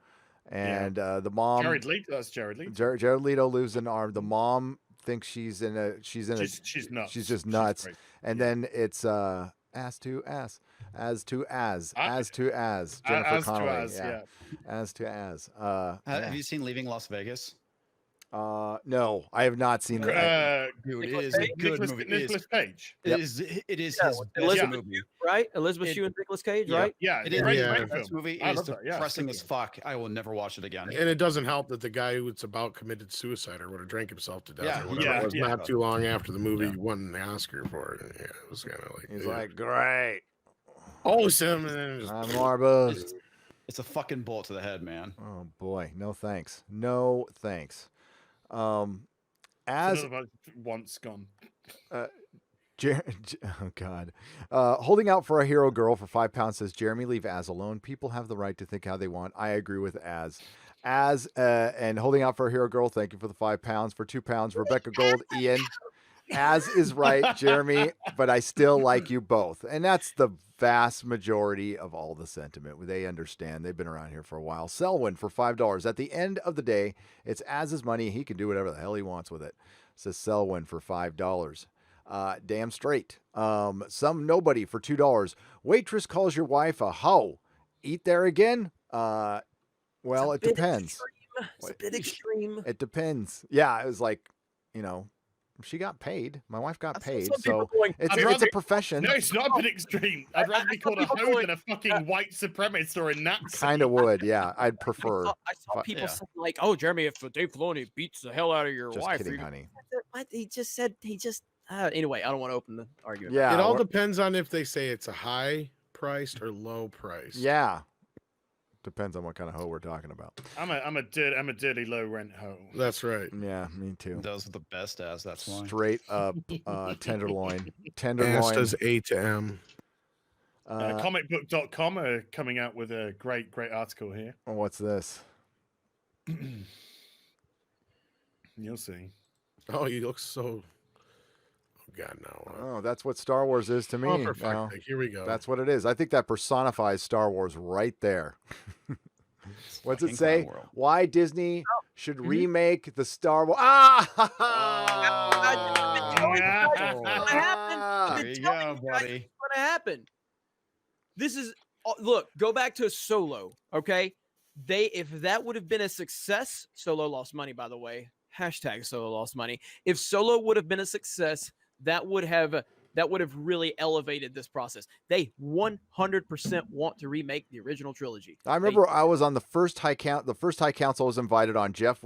Speaker 3: and the mom.
Speaker 1: Jared Leto. That's Jared Leto.
Speaker 3: Jared Leto loses an arm. The mom thinks she's nuts. She's just nuts. And then it's as to as Jennifer Connelly. As to as.
Speaker 21: Have you seen Leaving Las Vegas?
Speaker 3: No, I have not seen that.
Speaker 21: Dude, it is a good movie.
Speaker 1: Nicolas Cage.
Speaker 21: It is his best movie.
Speaker 2: Right? Elizabeth Shue and Nicolas Cage, right?
Speaker 1: Yeah,
Speaker 21: it is. This movie is depressing
Speaker 1: that.
Speaker 21: as fuck. I will never watch it again.
Speaker 7: And it doesn't help that the guy who it's about committed suicide or would have drank himself to death or whatever. It was not too long after the movie won the Oscar for it. Yeah, it was kind of like
Speaker 3: he's like, great.
Speaker 7: Awesome.
Speaker 3: I'm Marbles.
Speaker 21: It's a fucking bullet to the head, man.
Speaker 3: Oh boy, no thanks. No thanks. As
Speaker 1: once gone.
Speaker 3: Oh God. Holding out for a hero girl for £5 says Jeremy, leave Az alone. People have the right to think how they want. I agree with Az. And holding out for a hero girl. Thank you for the £5. For £2, Rebecca Gold, Ian. Az is right, Jeremy, but I still like you both. And that's the vast majority of all the sentiment. They understand. They've been around here for a while. Selwyn for $5. At the end of the day, it's Az's money. He can do whatever the hell he wants with it. Says Selwyn for $5. Damn straight. Some nobody for $2. Waitress calls your wife a hoe. Eat there again? Well, it depends.
Speaker 2: It's a bit extreme.
Speaker 3: It depends. Yeah, it was like, she got paid. My wife got paid, so it's a profession.
Speaker 1: No, it's not a bit extreme. I'd rather be called a hoe than a fucking white supremacist or a Nazi.
Speaker 3: Kind of would, yeah. I'd prefer.
Speaker 2: I saw people say like, "Oh, Jeremy, if Dave Filoni beats the hell out of your wife,"
Speaker 3: kidding, honey.
Speaker 2: What he just said, anyway, I don't want to open the argument.
Speaker 3: Yeah,
Speaker 7: it all depends on if they say it's a high priced or low price.
Speaker 3: Yeah. Depends on what kind of hoe we're talking about.
Speaker 1: I'm a dirty low rent hoe.
Speaker 7: That's right.
Speaker 3: Yeah, me too.
Speaker 21: Those are the best ass. That's why.
Speaker 3: Straight up tenderloin.
Speaker 7: Ass does A to M.
Speaker 1: Comicbook.com are coming out with a great article here.
Speaker 3: Oh, what's this?
Speaker 1: You'll see.
Speaker 7: Oh, you look so. God, no.
Speaker 3: Oh, that's what Star Wars is to me.
Speaker 7: Oh, for fuck's sake. Here we go.
Speaker 3: That's what it is. I think that personifies Star Wars right there. What's it say? Why Disney should remake the Star Wars?
Speaker 2: What happened?
Speaker 21: There you go, buddy.
Speaker 2: What happened? This is look. Go back to Solo. Okay, if that would have been a success, Solo lost money. By the way, hashtag Solo lost money. If Solo would have been a success, that would have really elevated this process. They 100% want to remake the original trilogy.
Speaker 3: I remember I was on the first high council I was invited on. Jeff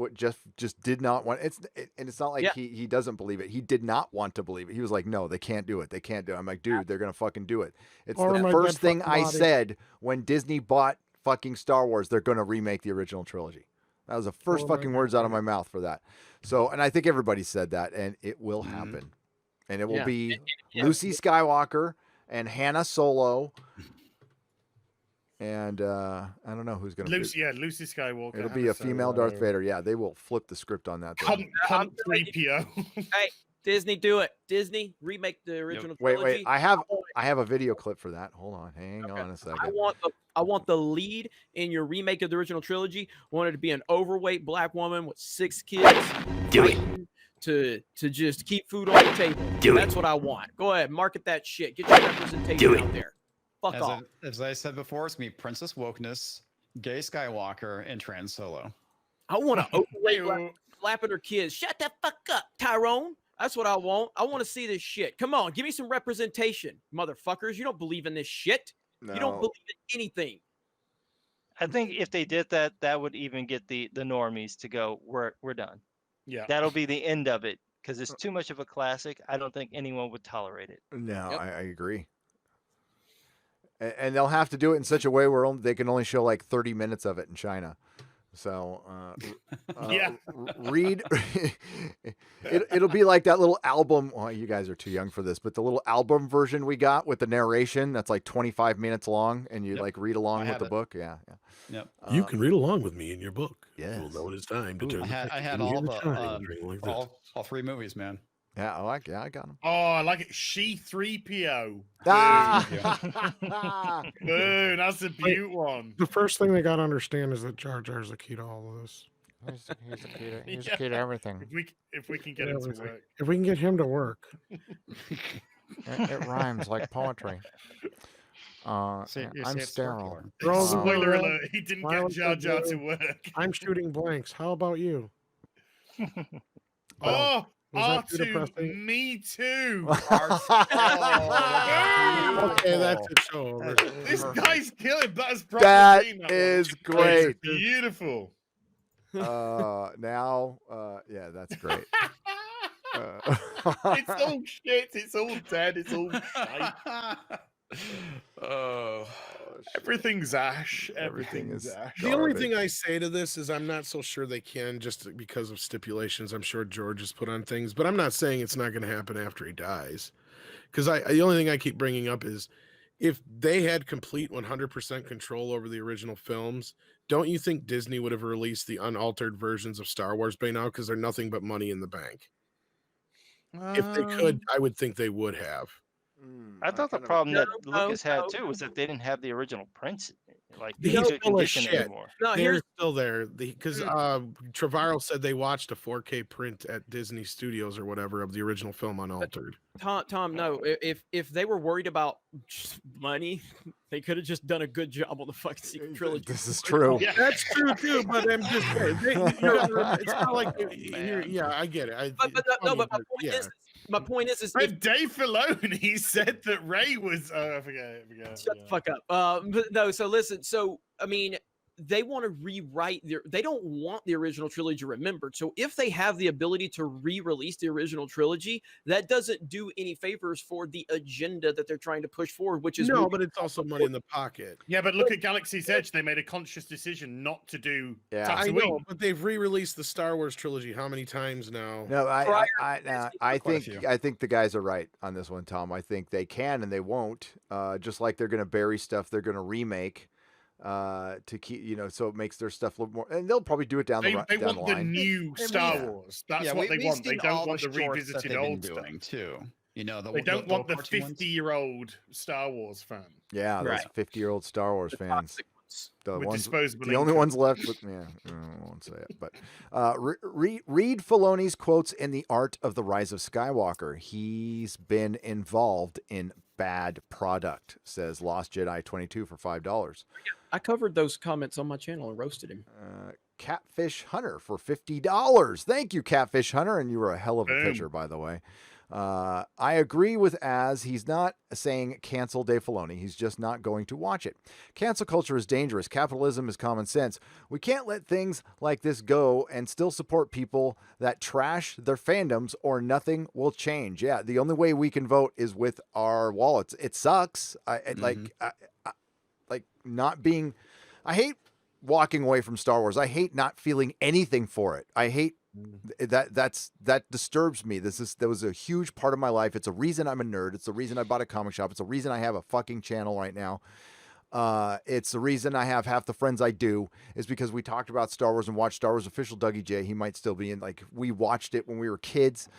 Speaker 3: just did not want and it's not like he doesn't believe it. He did not want to believe it. He was like, no, they can't do it. They can't do it. I'm like, dude, they're gonna fucking do it. It's the first thing I said when Disney bought fucking Star Wars. They're gonna remake the original trilogy. That was the first fucking words out of my mouth for that. So, and I think everybody said that, and it will happen. And it will be Lucy Skywalker and Hannah Solo. And I don't know who's going to
Speaker 1: be. Lucy Skywalker.
Speaker 3: It'll be a female Darth Vader. Yeah, they will flip the script on that.
Speaker 1: Come 3PO.
Speaker 2: Hey, Disney, do it. Disney, remake the original trilogy.
Speaker 3: Wait. I have a video clip for that. Hold on. Hang on a second.
Speaker 2: I want the lead in your remake of the original trilogy. I want it to be an overweight black woman with 6 kids.
Speaker 20: Do it.
Speaker 2: to just keep food on the table. That's what I want. Go ahead, market that shit. Get your representation out there. Fuck off.
Speaker 21: As I said before, it's gonna be Princess Wokeness, Gay Skywalker, and Trans Solo.
Speaker 2: I want to overlay slapping her kids. Shut the fuck up, Tyrone. That's what I want. I want to see this shit. Come on, give me some representation, motherfuckers. You don't believe in this shit. No. You don't believe in anything.
Speaker 6: I think if they did that, that would even get the normies to go, we're done.
Speaker 1: Yeah.
Speaker 6: That'll be the end of it because it's too much of a classic. I don't think anyone would tolerate it.
Speaker 3: No, I agree. And they'll have to do it in such a way where they can only show like 30 minutes of it in China. So, read. It'll be like that little album. Well, you guys are too young for this, but the little album version we got with the narration that's like 25 minutes long, and you like read along with the book. Yeah.
Speaker 21: Yep.
Speaker 7: You can read along with me in your book.
Speaker 3: Yeah.
Speaker 7: You'll know when it's time to turn.
Speaker 21: I had all 3 movies, man.
Speaker 3: Yeah, I got them.
Speaker 1: Oh, I like it. She-3PO. Boom, that's a beaut one.
Speaker 7: The first thing they got to understand is that Jar Jar's the key to all of this.
Speaker 3: He's the key to everything.
Speaker 1: If we can get him to work.
Speaker 7: If we can get him to work.
Speaker 3: It rhymes like poetry. I'm sterile.
Speaker 1: Spoiler alert, he didn't get Jar Jar to work.
Speaker 7: I'm shooting blanks. How about you?
Speaker 1: Oh! R2, me too.
Speaker 7: Okay, that's a show.
Speaker 1: This guy's killing.
Speaker 3: That is great.
Speaker 1: Beautiful.
Speaker 3: Now, yeah, that's great.
Speaker 1: It's all shit. It's all dead. It's all shite. Everything's ash. Everything is ash.
Speaker 7: The only thing I say to this is I'm not so sure they can, just because of stipulations. I'm sure George has put on things, but I'm not saying it's not going to happen after he dies. Because the only thing I keep bringing up is if they had complete 100% control over the original films, don't you think Disney would have released the unaltered versions of Star Wars by now? Because they're nothing but money in the bank. If they could, I would think they would have.
Speaker 6: I thought the problem that Lucas had too was that they didn't have the original prints. Like
Speaker 7: He's full of shit.
Speaker 6: Anymore.
Speaker 7: They're still there because Trevorrow said they watched a 4K print at Disney Studios or whatever of the original film unaltered.
Speaker 2: Tom, no. If they were worried about money, they could have just done a good job on the fucking sequel trilogy.
Speaker 3: This is true.
Speaker 7: Yeah, that's true too. But I'm just saying, it's not like yeah, I get it.
Speaker 2: But my point is
Speaker 1: if Dave Filoni said that Rey was I forget.
Speaker 2: Shut the fuck up. But no, so listen, so I mean, they want to rewrite they don't want the original trilogy remembered. So if they have the ability to re-release the original trilogy, that doesn't do any favors for the agenda that they're trying to push forward, which is
Speaker 7: but it's also money in the pocket.
Speaker 1: Yeah, but look at Galaxy's Edge. They made a conscious decision not to do Tatooine.
Speaker 7: I know, but they've re-released the Star Wars trilogy how many times now?
Speaker 3: No, I think the guys are right on this one, Tom. I think they can and they won't. Just like they're going to bury stuff, they're going to remake. To keep, so it makes their stuff a little more, and they'll probably do it down the line.
Speaker 1: They want the new Star Wars. That's what they want. They don't want the revisited old stuff
Speaker 21: too.
Speaker 1: They don't want the 50-year-old Star Wars fan.
Speaker 3: Yeah, those 50-year-old Star Wars fans. The only
Speaker 1: income.
Speaker 3: ones left with I won't say it, but read Filoni's quotes in The Art of the Rise of Skywalker. He's been involved in bad product, says Lost Jedi 22 for $5.
Speaker 2: I covered those comments on my channel and roasted him.
Speaker 3: Catfish Hunter for $50. Thank you, Catfish Hunter, and you were a hell of a pitcher, by the way. I agree with Az. He's not saying cancel Dave Filoni. He's just not going to watch it. Cancel culture is dangerous. Capitalism is common sense. We can't let things like this go and still support people that trash their fandoms, or nothing will change. Yeah, the only way we can vote is with our wallets. It sucks. I hate walking away from Star Wars. I hate not feeling anything for it. I hate that disturbs me. That was a huge part of my life. It's a reason I'm a nerd. It's the reason I bought a comic shop. It's the reason I have a fucking channel right now. It's the reason I have half the friends I do, is because we talked about Star Wars and watched Star Wars Official. Dougie J, he might still be in, we watched it when we were kids.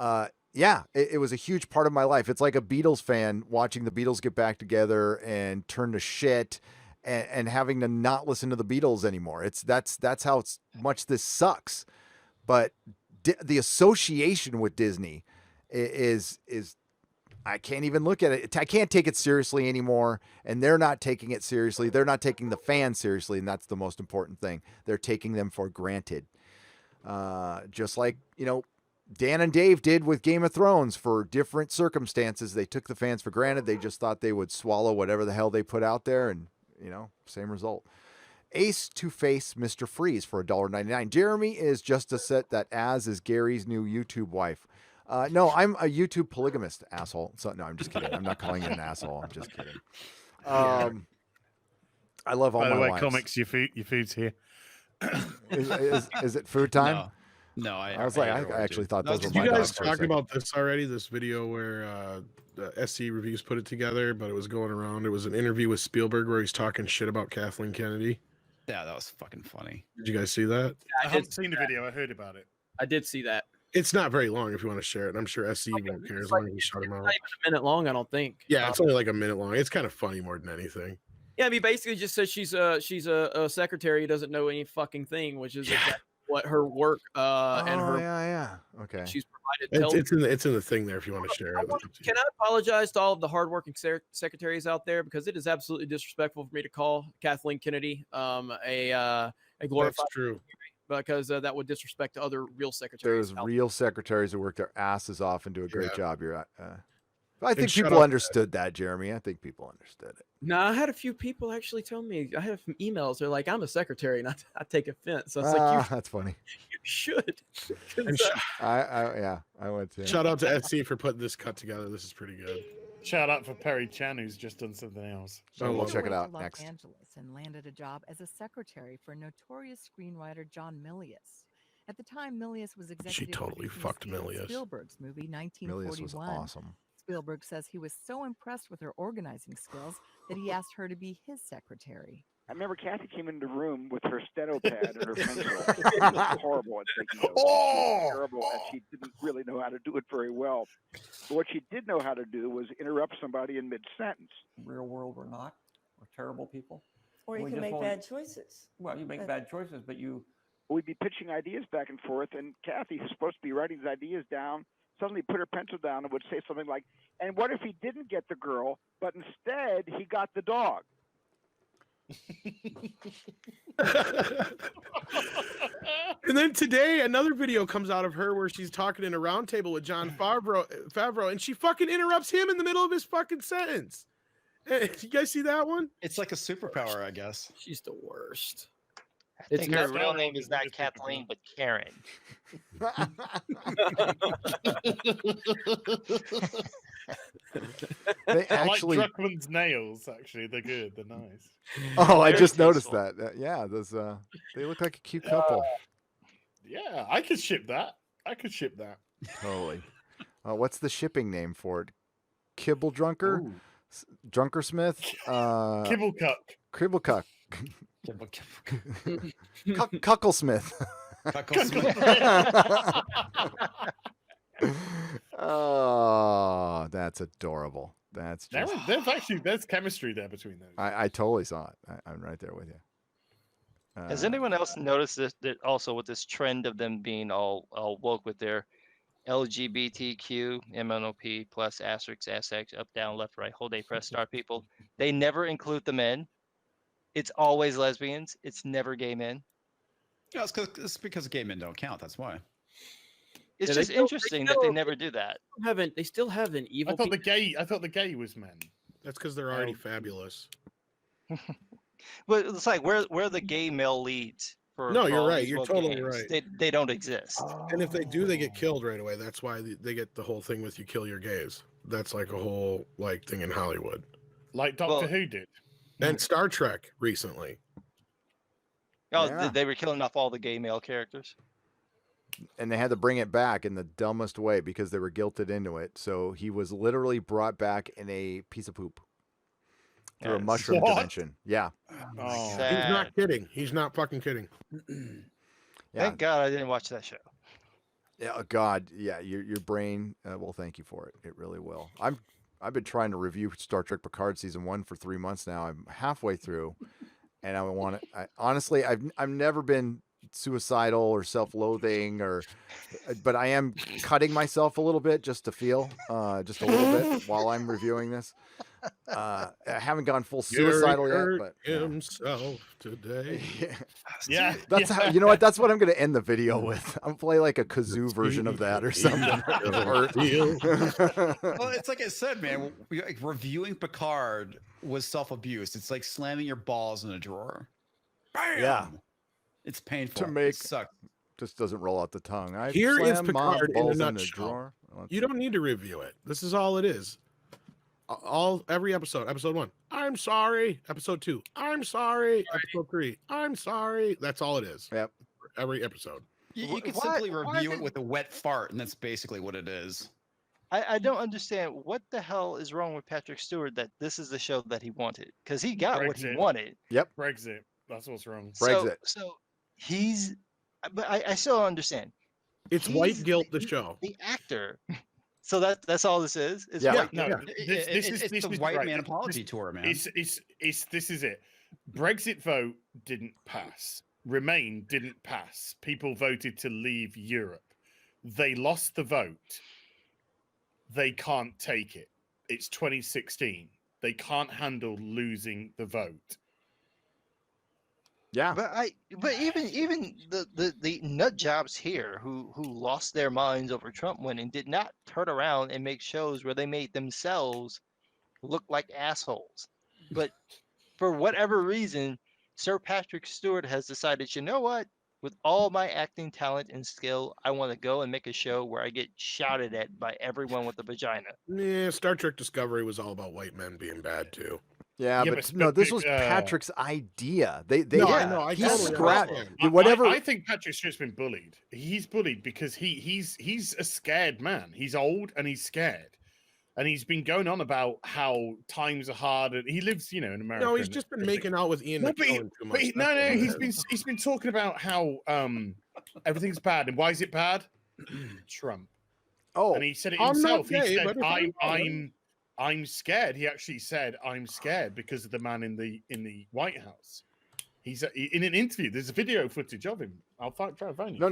Speaker 3: It was a huge part of my life. It's like a Beatles fan watching the Beatles get back together and turn to shit and having to not listen to the Beatles anymore. That's how much this sucks. But the association with Disney is I can't even look at it. I can't take it seriously anymore, and they're not taking it seriously. They're not taking the fans seriously, and that's the most important thing. They're taking them for granted. Just like, Dan and Dave did with Game of Thrones for different circumstances. They took the fans for granted. They just thought they would swallow whatever the hell they put out there, and, same result. Ace to face Mr. Freeze for $1.99. Jeremy is just a set that Az is Gary's new YouTube wife. No, I'm a YouTube polygamist, asshole. So no, I'm just kidding. I'm not calling you an asshole. I'm just kidding. I love all
Speaker 1: By the
Speaker 3: my
Speaker 1: way,
Speaker 3: wives.
Speaker 1: comics, your food's here.
Speaker 3: Is it food time?
Speaker 21: No, I
Speaker 3: was like, I actually thought those were my
Speaker 7: Did you guys
Speaker 3: dogs for a
Speaker 7: talk
Speaker 3: second.
Speaker 7: about this already? This video where the SC Reviews put it together, but it was going around. It was an interview with Spielberg where he's talking shit about Kathleen Kennedy.
Speaker 21: Yeah, that was fucking funny.
Speaker 7: Did you guys see that?
Speaker 1: I haven't seen the video. I heard about it.
Speaker 2: I did see that.
Speaker 7: It's not very long if you want to share it. And I'm sure SC won't care as long as you shut him out.
Speaker 2: Not even a minute long, I don't think.
Speaker 7: Yeah, it's only like a minute long. It's kind of funny more than anything.
Speaker 2: Yeah, I mean, basically just says she's a secretary who doesn't know any fucking thing, which is exactly what her work and her
Speaker 3: okay.
Speaker 2: she's provided.
Speaker 7: It's in the thing there if you want to share it.
Speaker 2: Can I apologize to all of the hardworking secretaries out there, because it is absolutely disrespectful for me to call Kathleen Kennedy a glorified.
Speaker 7: That's true.
Speaker 2: Because that would disrespect other real secretaries.
Speaker 3: There's real secretaries who work their asses off and do a great job. I think
Speaker 7: And shut
Speaker 3: people
Speaker 7: up.
Speaker 3: understood that, Jeremy. I think people understood it.
Speaker 2: No, I had a few people actually tell me. I have some emails. They're like, "I'm a secretary," and I take offense. I was like,
Speaker 3: that's funny.
Speaker 2: You should.
Speaker 3: I went to.
Speaker 7: Shout out to SC for putting this cut together. This is pretty good.
Speaker 1: Shout out for Perry Chan, who's just done something else.
Speaker 3: So we'll check it out
Speaker 5: Los
Speaker 3: next.
Speaker 5: Angeles and landed a job as a secretary for notorious screenwriter John Milius. At the time, Milius was executive.
Speaker 7: She totally
Speaker 5: producing
Speaker 7: fucked
Speaker 5: Steven
Speaker 7: Milius.
Speaker 5: Spielberg's movie 1941.
Speaker 3: Milius was awesome.
Speaker 5: Spielberg says he was so impressed with her organizing skills that he asked her to be his secretary.
Speaker 22: I remember Kathy came into the room with her steno pad and her pencil. She was horrible at taking notes. She was terrible, and she didn't really know how to do it very well. But what she did know how to do was interrupt somebody in mid-sentence.
Speaker 23: Real world, we're not. We're terrible people.
Speaker 24: Or you
Speaker 23: We
Speaker 24: can
Speaker 23: just
Speaker 24: make
Speaker 23: won't-
Speaker 24: bad choices.
Speaker 23: Well, you make bad choices, but you.
Speaker 22: We'd be pitching ideas back and forth, and Kathy, who's supposed to be writing these ideas down, suddenly put her pencil down and would say something like, "And what if he didn't get the girl, but instead he got the dog?"
Speaker 7: And then today, another video comes out of her where she's talking in a roundtable with John Favreau, and she fucking interrupts him in the middle of his fucking sentence. You guys see that one?
Speaker 21: It's like a superpower, I guess.
Speaker 2: She's the worst.
Speaker 6: I think her real name is not Kathleen, but Karen.
Speaker 3: They
Speaker 1: I
Speaker 3: actually.
Speaker 1: like Druckmann's nails. Actually, they're good. They're nice.
Speaker 3: Oh, I
Speaker 1: Very
Speaker 3: just noticed
Speaker 1: tasteful.
Speaker 3: that. Yeah, those. They look like a cute couple.
Speaker 1: Yeah, I could ship that.
Speaker 3: Totally. What's the shipping name for it? Kibble Drunker? Drunkersmith?
Speaker 1: Kibblecuck.
Speaker 3: Cribblecuck. Cucklesmith. Oh, that's adorable. That's just...
Speaker 1: There's chemistry there between them.
Speaker 3: I totally saw it. I'm right there with you.
Speaker 6: Has anyone else noticed this? That also with this trend of them being all woke with their LGBTQ, MNOP plus asterisk SX up down left right whole day press star people? They never include the men. It's always lesbians. It's never gay men.
Speaker 21: Yeah, it's because gay men don't count. That's why.
Speaker 6: It's
Speaker 2: Yeah,
Speaker 6: just
Speaker 2: they still-
Speaker 6: interesting
Speaker 2: they
Speaker 6: that they
Speaker 2: still-
Speaker 6: never do that.
Speaker 2: They still have an evil.
Speaker 1: I thought the gay was men.
Speaker 7: That's because they're already fabulous.
Speaker 6: But it's like where the gay male leads for.
Speaker 7: No,
Speaker 6: for
Speaker 7: you're
Speaker 6: all
Speaker 7: right.
Speaker 6: these
Speaker 7: You're
Speaker 6: woke
Speaker 7: totally
Speaker 6: games.
Speaker 7: right.
Speaker 6: They don't exist.
Speaker 7: And if they do, they get killed right away. That's why they get the whole thing with you kill your gays. That's like a whole thing in Hollywood.
Speaker 1: Like Doctor Who did.
Speaker 7: And Star Trek recently.
Speaker 6: Oh,
Speaker 3: Yeah.
Speaker 6: they were killing off all the gay male characters.
Speaker 3: And they had to bring it back in the dumbest way because they were guilted into it. So he was literally brought back in a piece of poop through a
Speaker 6: Yes.
Speaker 3: mushroom
Speaker 7: What?
Speaker 3: dimension. Yeah.
Speaker 1: Oh.
Speaker 7: He's not kidding. He's not fucking kidding.
Speaker 3: Yeah.
Speaker 6: Thank God I didn't watch that show.
Speaker 3: Yeah, oh God, yeah, your brain will thank you for it. It really will. I've been trying to review Star Trek Picard season 1 for 3 months now. I'm halfway through, and I want to. Honestly, I've never been suicidal or self-loathing, but I am cutting myself a little bit just to feel, just a little bit while I'm reviewing this. I haven't gone full suicidal yet, but
Speaker 7: himself today.
Speaker 1: Yeah,
Speaker 3: that's how. You know what? That's what I'm going to end the video with. I'll play like a kazoo version of that or something.
Speaker 21: Well, it's like I said, man. Like, reviewing Picard was self-abuse. It's like slamming your balls in a drawer. Bam!
Speaker 3: Yeah,
Speaker 21: it's painful.
Speaker 3: To make
Speaker 21: it sucks.
Speaker 3: Just doesn't roll out the tongue.
Speaker 7: Here is
Speaker 3: slammed my
Speaker 7: Picard in a
Speaker 3: balls
Speaker 7: nutshell.
Speaker 3: drawer.
Speaker 7: You don't need to review it. This is all it is. Every episode. Episode 1, I'm sorry. Episode 2, I'm sorry. Episode 3, I'm sorry. That's all it is.
Speaker 3: Yep.
Speaker 7: Every episode.
Speaker 21: You could simply review it with a wet fart, and that's basically what it is.
Speaker 6: I don't understand what the hell is wrong with Patrick Stewart that this is the show that he wanted, because he got what he wanted.
Speaker 3: Yep.
Speaker 1: Brexit. That's what's wrong.
Speaker 3: Brexit.
Speaker 6: So he's, but I still don't understand.
Speaker 7: It's white guilt. The show.
Speaker 6: The actor. So that's all this is. It's
Speaker 3: Yeah.
Speaker 6: white
Speaker 1: No,
Speaker 6: guilt.
Speaker 1: this
Speaker 21: It's the white man apology tour, man.
Speaker 1: This is it. Brexit vote didn't pass. Remain didn't pass. People voted to leave Europe. They lost the vote. They can't take it. It's 2016. They can't handle losing the vote.
Speaker 3: Yeah.
Speaker 6: But even the nut jobs here who lost their minds over Trump winning did not turn around and make shows where they made themselves look like assholes. But for whatever reason, Sir Patrick Stewart has decided, you know what? With all my acting talent and skill, I want to go and make a show where I get shouted at by everyone with a vagina.
Speaker 7: Yeah, Star Trek Discovery was all about white men being bad too.
Speaker 3: Yeah, but no, this was Patrick's idea. They
Speaker 7: No, I know. I
Speaker 3: he
Speaker 7: totally
Speaker 3: scrapped
Speaker 7: understand.
Speaker 3: whatever.
Speaker 1: I think Patrick Stewart's been bullied. He's bullied because he's a scared man. He's old and he's scared. And he's been going on about how times are hard, and he lives, in America.
Speaker 7: No, he's just been making out with Ian McKellen too much.
Speaker 1: He's been talking about how everything's bad, and why is it bad? Trump.
Speaker 3: Oh,
Speaker 1: and he said it
Speaker 7: I'm
Speaker 1: himself.
Speaker 7: not gay,
Speaker 1: He said,
Speaker 7: but
Speaker 1: I'm scared. He actually said, I'm scared because of the man in the White House. He's in an interview. There's video footage of him. I'll try to find you.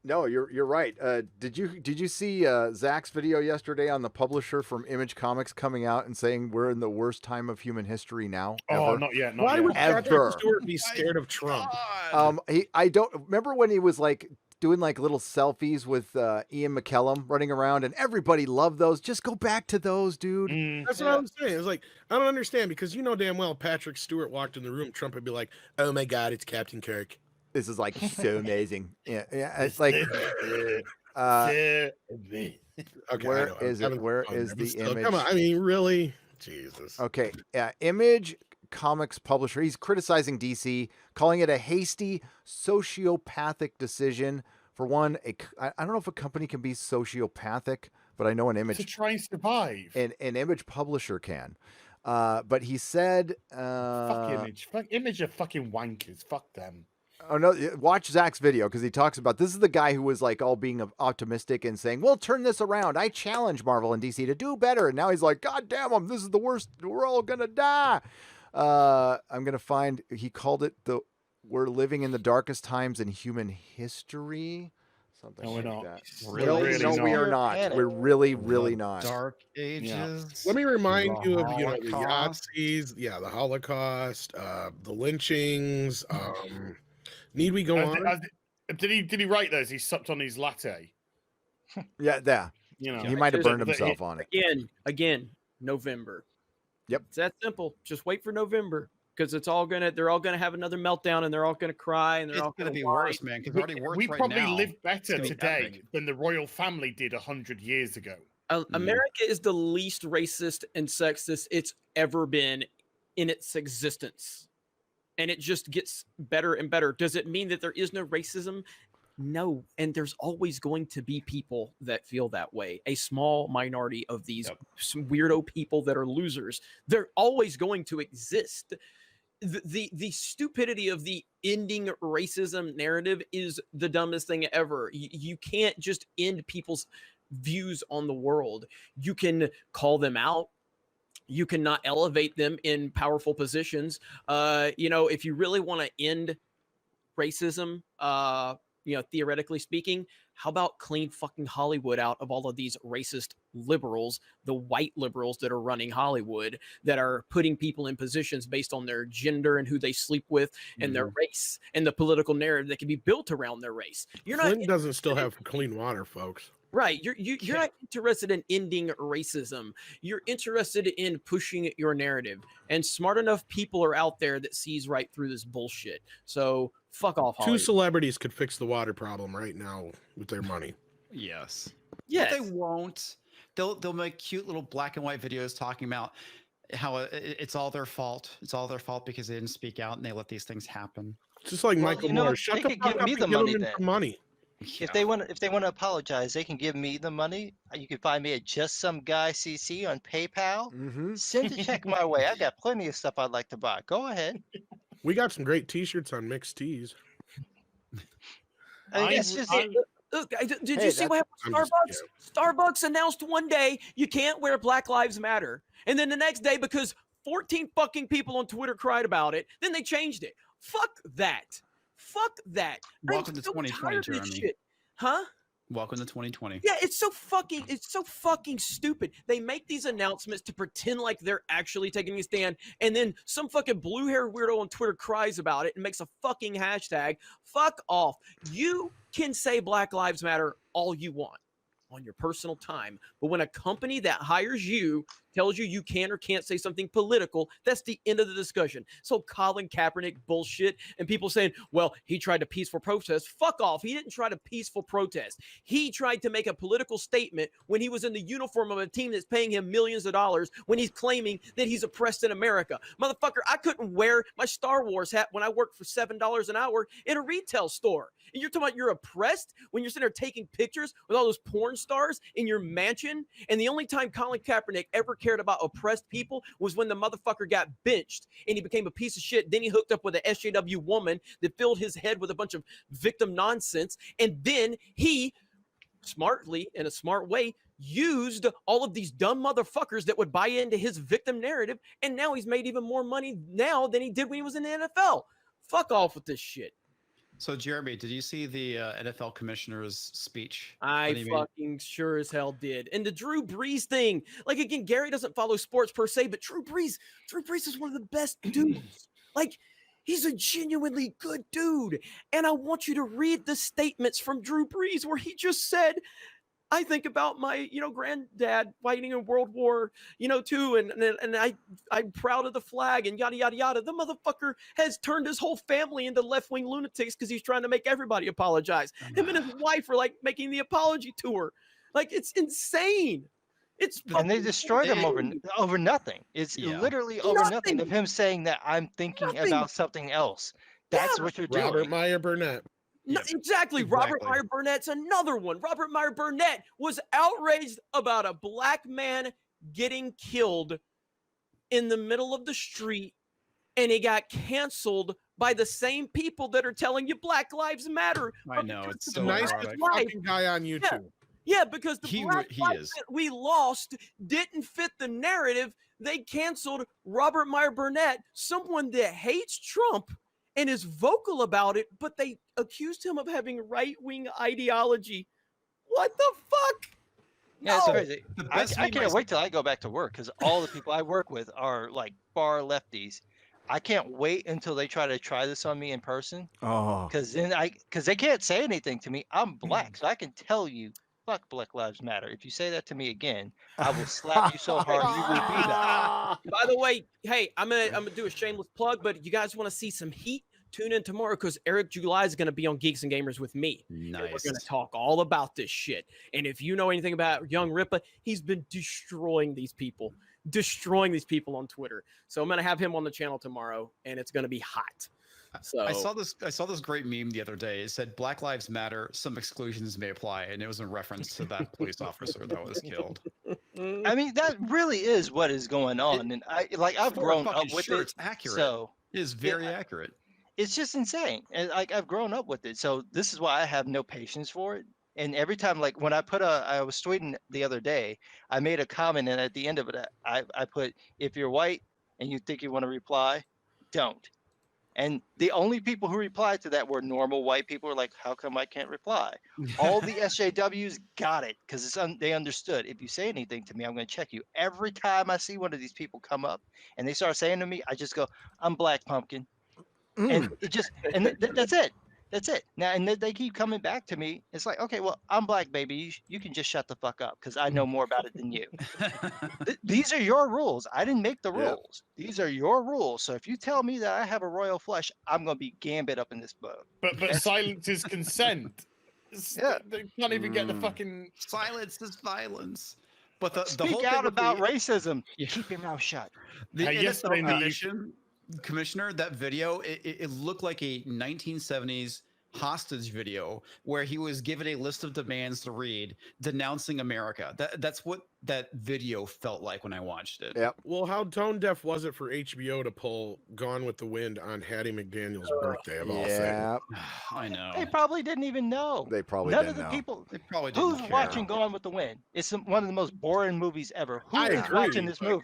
Speaker 3: No, you're right. Did you see Zach's video yesterday on the publisher from Image Comics coming out and saying we're in the worst time of human history now?
Speaker 1: Oh,
Speaker 3: ever?
Speaker 1: not yet.
Speaker 7: Why would
Speaker 3: ever.
Speaker 7: Patrick Stewart be scared of Trump?
Speaker 3: I don't remember when he was like doing like little selfies with Ian McKellen running around, and everybody loved those. Just go back to those, dude.
Speaker 7: That's what I'm saying. It's like, I don't understand, because you know damn well Patrick Stewart walked in the room, Trump would be like, oh my God, it's Captain Kirk.
Speaker 3: This is like so amazing. Yeah. It's like,
Speaker 7: Okay,
Speaker 3: where is it? Where is the image?
Speaker 7: Come on, I mean, really? Jesus.
Speaker 3: Okay, Image Comics publisher. He's criticizing DC, calling it a hasty, sociopathic decision. For one, I don't know if a company can be sociopathic, but I know an Image
Speaker 1: to try and survive.
Speaker 3: An Image publisher can. But he said,
Speaker 1: "Fuck Image. Fuck Image are fucking wankers. Fuck them."
Speaker 3: Oh no! Watch Zach's video because he talks about this is the guy who was like all being optimistic and saying, "We'll turn this around. I challenge Marvel and DC to do better." And now he's like, "God damn them! This is the worst. We're all gonna die." I'm gonna find. He called it "We're living in the darkest times in human history." Something like that. Really? No, we are not. We're really not.
Speaker 21: Dark Ages.
Speaker 1: Yeah.
Speaker 7: Let me remind you of the Yazis, the Holocaust, the lynchings. Need we go on?
Speaker 1: Did he write those? He supped on his latte.
Speaker 3: Yeah. He might have burned himself on it.
Speaker 2: Again, November.
Speaker 3: Yep.
Speaker 2: It's that simple. Just wait for November. Because they're all gonna have another meltdown, and they're all gonna cry, and they're all gonna
Speaker 21: be worse, man. Because already worse
Speaker 1: we
Speaker 21: right
Speaker 1: probably
Speaker 21: now.
Speaker 1: live better today than the royal family did 100 years ago.
Speaker 2: America is the least racist and sexist it's ever been in its existence, and it just gets better and better. Does it mean that there is no racism? No, and there's always going to be people that feel that way. A small minority of these weirdo people that are losers. They're always going to exist. The stupidity of the ending racism narrative is the dumbest thing ever. You can't just end people's views on the world. You can call them out. You cannot elevate them in powerful positions. If you really want to end racism, theoretically speaking, how about clean fucking Hollywood out of all of these racist liberals, the white liberals that are running Hollywood, that are putting people in positions based on their gender and who they sleep with and their race and the political narrative that can be built around their race.
Speaker 7: Flint doesn't still have clean water, folks.
Speaker 2: Right. You're not interested in ending racism. You're interested in pushing your narrative. And smart enough people are out there that sees right through this bullshit. So fuck off, Hollywood.
Speaker 7: 2 celebrities could fix the water problem right now with their money.
Speaker 21: Yes.
Speaker 2: Yes.
Speaker 21: But they won't. They'll make cute little black and white videos talking about how it's all their fault. It's all their fault because they didn't speak out and they let these things happen.
Speaker 7: It's just like Michael Moore.
Speaker 6: Shut the fuck up and give them money. If they want to apologize, they can give me the money. You can find me at JustSomeGuyCC on PayPal. Send a check my way. I got plenty of stuff I'd like to buy. Go ahead.
Speaker 7: We got some great T-shirts on Mixed Tees.
Speaker 2: Did you see what happened with Starbucks? Starbucks announced one day you can't wear Black Lives Matter, and then the next day, because 14 fucking people on Twitter cried about it, then they changed it. Fuck that. Fuck that.
Speaker 21: Welcome to 2020, Jeremy.
Speaker 2: Huh?
Speaker 21: Welcome to 2020.
Speaker 2: Yeah, it's so fucking stupid. They make these announcements to pretend like they're actually taking a stand, and then some fucking blue-haired weirdo on Twitter cries about it and makes a fucking hashtag. Fuck off. You can say Black Lives Matter all you want on your personal time, but when a company that hires you tells you can or can't say something political, that's the end of the discussion. So Colin Kaepernick bullshit and people saying, well, he tried a peaceful protest. Fuck off. He didn't try to peaceful protest. He tried to make a political statement when he was in the uniform of a team that's paying him millions of dollars when he's claiming that he's oppressed in America. Motherfucker, I couldn't wear my Star Wars hat when I worked for $7 an hour in a retail store. And you're talking about you're oppressed when you're sitting there taking pictures with all those porn stars in your mansion. And the only time Colin Kaepernick ever cared about oppressed people was when the motherfucker got benched and he became a piece of shit. Then he hooked up with an SJW woman that filled his head with a bunch of victim nonsense. And then he smartly, in a smart way, used all of these dumb motherfuckers that would buy into his victim narrative. And now he's made even more money now than he did when he was in the NFL. Fuck off with this shit.
Speaker 21: So, Jeremy, did you see the NFL commissioner's speech?
Speaker 2: I fucking sure as hell did. And the Drew Brees thing, like, again, Gary doesn't follow sports per se, but Drew Brees is one of the best dudes. Like, he's a genuinely good dude. And I want you to read the statements from Drew Brees where he just said, I think about my, granddad fighting in World War, II, and I'm proud of the flag and yada, yada, yada. The motherfucker has turned his whole family into left-wing lunatics because he's trying to make everybody apologize. Him and his wife are like making the apology tour. Like, it's insane.
Speaker 6: And they destroyed him over nothing. It's literally over nothing of him saying that I'm thinking about something else. That's what you're doing.
Speaker 7: Robert Meyer Burnett.
Speaker 2: No, exactly. Robert Meyer Burnett's another one. Robert Meyer Burnett was outraged about a black man getting killed in the middle of the street, and he got canceled by the same people that are telling you Black Lives Matter.
Speaker 21: I know. It's so
Speaker 7: nice fucking guy on YouTube.
Speaker 2: Yeah, because the black lives that we lost didn't fit the narrative. They canceled Robert Meyer Burnett, someone that hates Trump and is vocal about it, but they accused him of having right-wing ideology. What the fuck?
Speaker 6: Yeah, it's crazy. I can't wait till I go back to work because all the people I work with are like far lefties. I can't wait until they try this on me in person.
Speaker 3: Oh,
Speaker 6: because they can't say anything to me. I'm black, so I can tell you, fuck Black Lives Matter. If you say that to me again, I will slap you so hard you will be that.
Speaker 2: By the way, hey, I'm gonna do a shameless plug, but you guys want to see some heat? Tune in tomorrow because Eric July is going to be on Geeks and Gamers with me.
Speaker 21: Nice.
Speaker 2: And we're going to talk all about this shit. And if you know anything about Young Ripa, he's been destroying these people on Twitter. So I'm going to have him on the channel tomorrow, and it's going to be hot. So
Speaker 21: I saw this great meme the other day. It said Black Lives Matter, some exclusions may apply, and it was in reference to that police officer that was killed.
Speaker 6: I mean, that really is what is going on, and I've grown up with it.
Speaker 21: It's accurate.
Speaker 6: So
Speaker 21: it is very accurate.
Speaker 6: It's just insane, and I've grown up with it. So this is why I have no patience for it. And every time, like when I was tweeting the other day, I made a comment, and at the end of it, I put, if you're white and you think you want to reply, don't. And the only people who replied to that were normal white people. Were like, how come I can't reply? All the SJWs got it because they understood. If you say anything to me, I'm going to check you. Every time I see one of these people come up and they start saying to me, I just go, I'm Black Pumpkin. And it just, and that's it. That's it. Now, and they keep coming back to me. It's like, okay, well, I'm Black, baby. You can just shut the fuck up because I know more about it than you. These are your rules. I didn't make the rules. These are your rules. So if you tell me that I have a royal flush, I'm going to be Gambit up in this boat.
Speaker 1: But silence is consent.
Speaker 6: Yeah.
Speaker 1: They can't even get the fucking...
Speaker 21: Silence is violence. But the
Speaker 6: Speak
Speaker 21: whole
Speaker 6: out
Speaker 21: thing
Speaker 6: about racism. Keep your mouth shut.
Speaker 21: The NFL commissioner, that video, it looked like a 1970s hostage video where he was given a list of demands to read, denouncing America. That's what that video felt like when I watched it.
Speaker 3: Yep.
Speaker 7: Well, how tone deaf was it for HBO to pull Gone with the Wind on Hattie McDaniel's birthday of all things?
Speaker 21: I know.
Speaker 6: They probably didn't even know.
Speaker 3: They probably
Speaker 6: None
Speaker 3: didn't
Speaker 6: of the
Speaker 3: know.
Speaker 6: people.
Speaker 21: They probably didn't
Speaker 6: Who's
Speaker 21: care.
Speaker 6: watching Gone with the Wind? It's one of the most boring movies ever. Who
Speaker 7: I
Speaker 6: is
Speaker 7: agree,
Speaker 6: watching this movie?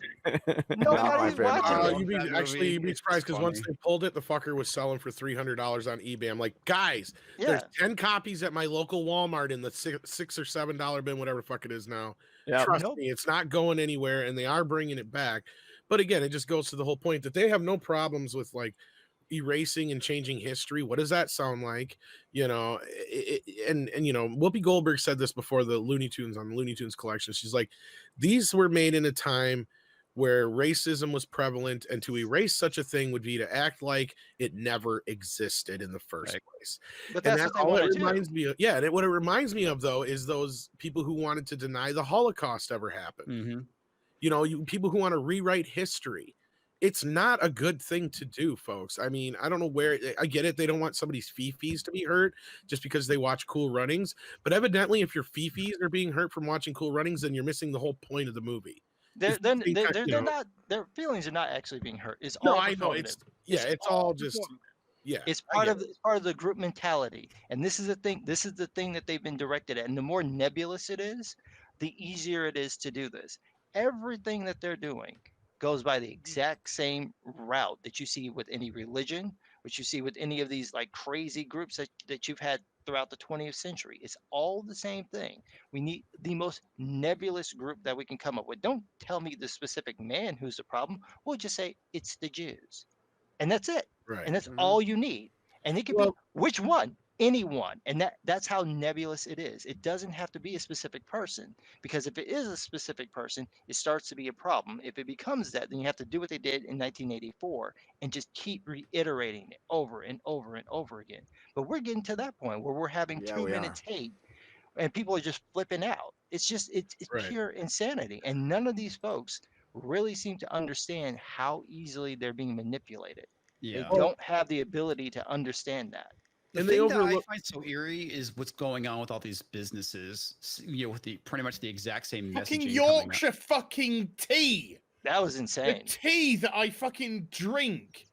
Speaker 3: Nobody's
Speaker 6: watching it.
Speaker 7: You'd be surprised because once they pulled it, the fucker was selling for $300 on eBay. I'm like, guys, there's 10 copies at my local Walmart in the $6 or $7 bin, whatever the fuck it is now.
Speaker 8: Yeah.
Speaker 7: Trust me, it's not going anywhere, and they are bringing it back. But again, it just goes to the whole point that they have no problems with like erasing and changing history. What does that sound like? You know, and you know, Whoopi Goldberg said this before the Looney Tunes on the Looney Tunes collection. She's like, these were made in a time where racism was prevalent, and to erase such a thing would be to act like it never existed in the first place.
Speaker 6: But
Speaker 7: And
Speaker 6: that's
Speaker 7: that's
Speaker 6: what they
Speaker 7: all it
Speaker 6: want to
Speaker 7: reminds
Speaker 6: do.
Speaker 7: me of. Yeah, and what it reminds me of though is those people who wanted to deny the Holocaust ever happened. You know, people who want to rewrite history. It's not a good thing to do, folks. I mean, I don't know where I get it. They don't want somebody's fifis to be hurt just because they watch Cool Runnings. But evidently, if your fifis are being hurt from watching Cool Runnings, then you're missing the whole point of the movie.
Speaker 6: They're not. Their feelings are not actually being hurt. It's
Speaker 7: No,
Speaker 6: all
Speaker 7: I know.
Speaker 6: performative.
Speaker 7: It's all just
Speaker 6: It's part of the group mentality, and this is the thing. This is the thing that they've been directed at. And the more nebulous it is, the easier it is to do this. Everything that they're doing goes by the exact same route that you see with any religion, which you see with any of these like crazy groups that you've had throughout the 20th century. It's all the same thing. We need the most nebulous group that we can come up with. Don't tell me the specific man who's the problem. We'll just say it's the Jews. And that's it.
Speaker 7: Right.
Speaker 6: And that's all you need. And it can be which one? Anyone. And that's how nebulous it is. It doesn't have to be a specific person, because if it is a specific person, it starts to be a problem. If it becomes that, then you have to do what they did in 1984 and just keep reiterating it over and over and over again. But we're getting to that point where we're having 2 minutes hate and people are just flipping out. It's just it's pure insanity. And none of these folks really seem to understand how easily they're being manipulated.
Speaker 21: Yeah.
Speaker 6: They don't have the ability to understand that.
Speaker 21: The thing that I find so eerie is what's going on with all these businesses, you know, with the pretty much the exact same messaging.
Speaker 1: Fucking Yorkshire fucking tea.
Speaker 6: That was insane.
Speaker 1: The tea that I fucking drink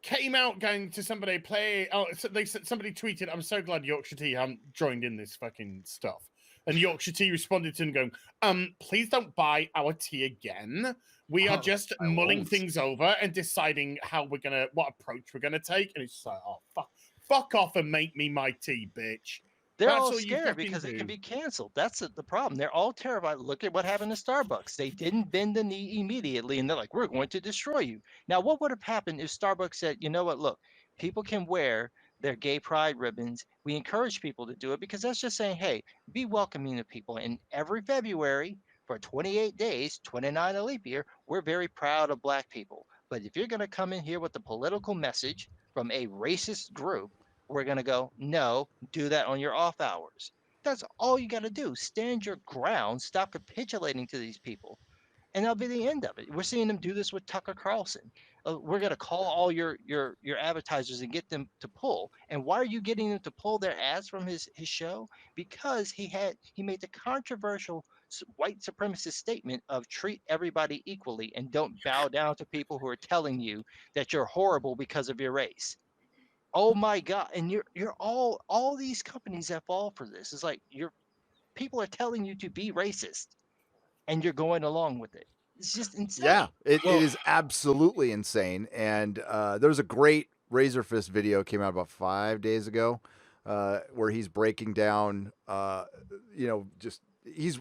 Speaker 1: came out going to somebody play. Oh, so somebody tweeted, "I'm so glad Yorkshire Tea haven't joined in this fucking stuff." And Yorkshire Tea responded to him going, please don't buy our tea again. We are just mulling things over and deciding what approach we're gonna take. And it's like, oh fuck off and make me my tea, bitch.
Speaker 6: They're
Speaker 1: That's
Speaker 6: all
Speaker 1: all you
Speaker 6: scared
Speaker 1: fucking
Speaker 6: because it
Speaker 1: do.
Speaker 6: can be canceled. That's the problem. They're all terrified. Look at what happened to Starbucks. They didn't bend the knee immediately, and they're like, we're going to destroy you. Now, what would have happened if Starbucks said, you know what, look, people can wear their gay pride ribbons. We encourage people to do it because that's just saying, hey, be welcoming to people. And every February for 28 days, 29 a leap year, we're very proud of Black people. But if you're going to come in here with a political message from a racist group, we're going to go, no, do that on your off hours. That's all you got to do. Stand your ground. Stop capitulating to these people. And that'll be the end of it. We're seeing them do this with Tucker Carlson. We're going to call all your advertisers and get them to pull. And why are you getting them to pull their ads from his show? Because he made the controversial white supremacist statement of treat everybody equally and don't bow down to people who are telling you that you're horrible because of your race. Oh my God. And you're all these companies that fall for this. It's like people are telling you to be racist and you're going along with it. It's just insane.
Speaker 3: Yeah, it is absolutely insane. And there's a great Razor Fist video came out about 5 days ago, where he's breaking down, he's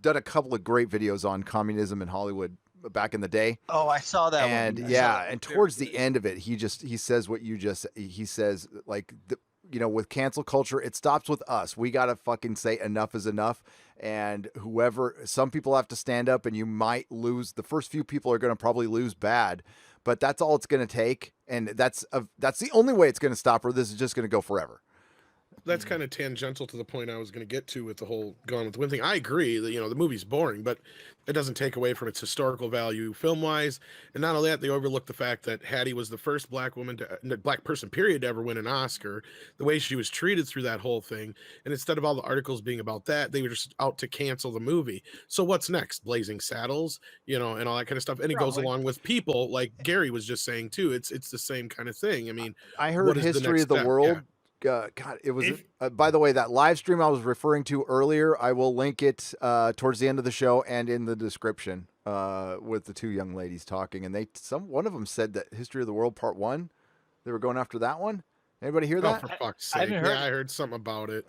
Speaker 3: done a couple of great videos on communism in Hollywood back in the day.
Speaker 6: Oh, I saw that
Speaker 3: and
Speaker 6: one.
Speaker 3: And towards the end of it, he says what you just, he says, like, with cancel culture, it stops with us. We got to fucking say enough is enough. And some people have to stand up, and you might lose. The first few people are going to probably lose bad, but that's all it's going to take. And that's the only way it's going to stop, or this is just going to go forever.
Speaker 7: That's kind of tangential to the point I was going to get to with the whole Gone with the Wind thing. I agree that, the movie's boring, but it doesn't take away from its historical value film-wise. And not only that, they overlook the fact that Hattie was the first black person, period, to ever win an Oscar, the way she was treated through that whole thing. And instead of all the articles being about that, they were just out to cancel the movie. So what's next? Blazing Saddles, and all that kind of stuff. And it goes along with people, like Gary was just saying, too. It's the same kind of thing. I mean,
Speaker 3: I heard History of the World. God, it was, by the way, that live stream I was referring to earlier, I will link it towards the end of the show and in the description with the two young ladies talking. And one of them said that History of the World Part 1, they were going after that one. Anybody hear that?
Speaker 7: Oh, for fuck's sake. I heard something about it.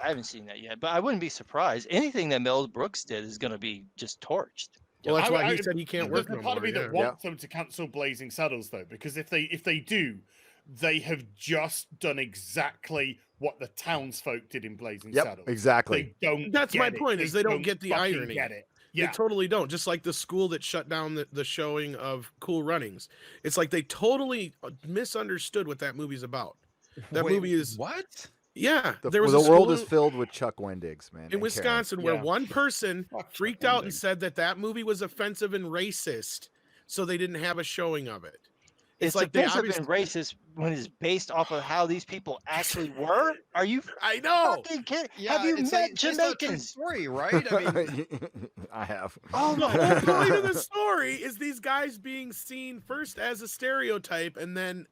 Speaker 6: I haven't seen that yet, but I wouldn't be surprised. Anything that Mel Brooks did is going to be just torched.
Speaker 7: Well, that's why he said he can't work no more.
Speaker 1: There's part of me that wants them to cancel Blazing Saddles, though, because if they do, they have just done exactly what the townsfolk did in Blazing Saddles.
Speaker 3: Exactly.
Speaker 1: They don't.
Speaker 7: That's my point. Is they don't get the irony.
Speaker 1: Get it. Yeah.
Speaker 7: They totally don't. Just like the school that shut down the showing of Cool Runnings. It's like they totally misunderstood what that movie's about. That movie is
Speaker 21: what?
Speaker 7: Yeah,
Speaker 3: the world is filled with Chuck Wendigs, man.
Speaker 7: In Wisconsin, where one person freaked out and said that movie was offensive and racist, so they didn't have a showing of it.
Speaker 6: It's like offensive and racist when it's based off of how these people actually were. Are you?
Speaker 7: I know.
Speaker 6: Fucking kidding?
Speaker 21: Yeah,
Speaker 6: have you met Jamaicans?
Speaker 21: Story, right? I mean,
Speaker 3: I have.
Speaker 7: Oh no! The whole point of the story is these guys being seen first as a stereotype, and then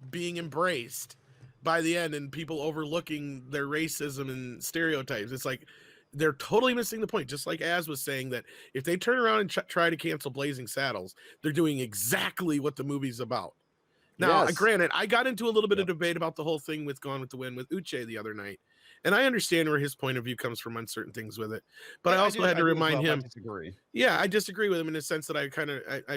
Speaker 7: being embraced by the end, and people overlooking their racism and stereotypes. It's like they're totally missing the point. Just like Az was saying, that if they turn around and try to cancel Blazing Saddles, they're doing exactly what the movie's about. Now, granted, I got into a little bit of debate about the whole thing with Gone with the Wind with Uche the other night, and I understand where his point of view comes from on certain things with it. But I also had to remind him. Yeah, I disagree with him in the sense that I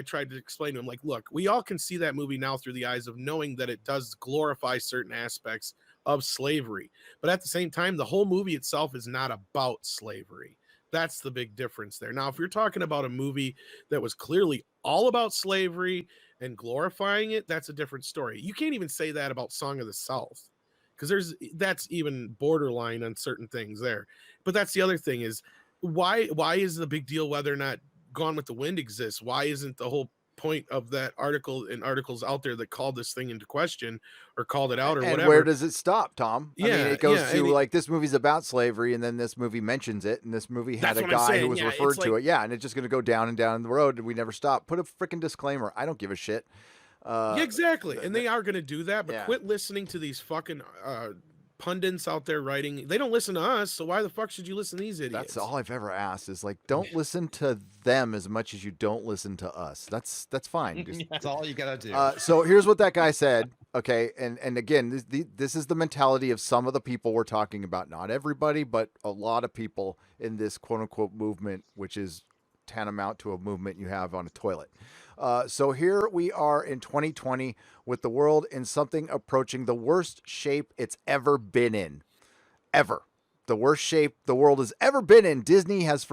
Speaker 7: tried to explain to him, like, look, we all can see that movie now through the eyes of knowing that it does glorify certain aspects of slavery. But at the same time, the whole movie itself is not about slavery. That's the big difference there. Now, if you're talking about a movie that was clearly all about slavery and glorifying it, that's a different story. You can't even say that about Song of the South, because that's even borderline on certain things there. But that's the other thing is, why is the big deal whether or not Gone with the Wind exists? Why isn't the whole point of that article and articles out there that called this thing into question or called it out or whatever?
Speaker 3: Where does it stop, Tom?
Speaker 7: Yeah,
Speaker 3: I mean, it goes to like, this movie's about slavery, and then this movie mentions it, and this movie had a guy who was referred to it. Yeah, and it's just going to go down and down the road, and we never stop. Put a freaking disclaimer. I don't give a shit.
Speaker 7: Exactly, and they are going to do that, but quit listening to these fucking pundits out there writing. They don't listen to us, so why the fuck should you listen to these idiots?
Speaker 3: That's all I've ever asked is, like, don't listen to them as much as you don't listen to us. That's fine. Just,
Speaker 21: that's all you gotta do.
Speaker 3: So here's what that guy said. Okay, and again, this is the mentality of some of the people we're talking about. Not everybody, but a lot of people in this quote unquote movement, which is tantamount to a movement you have on a toilet. So here we are in 2020 with the world in something approaching the worst shape it's ever been in. Ever. The worst shape the world has ever been in. DC has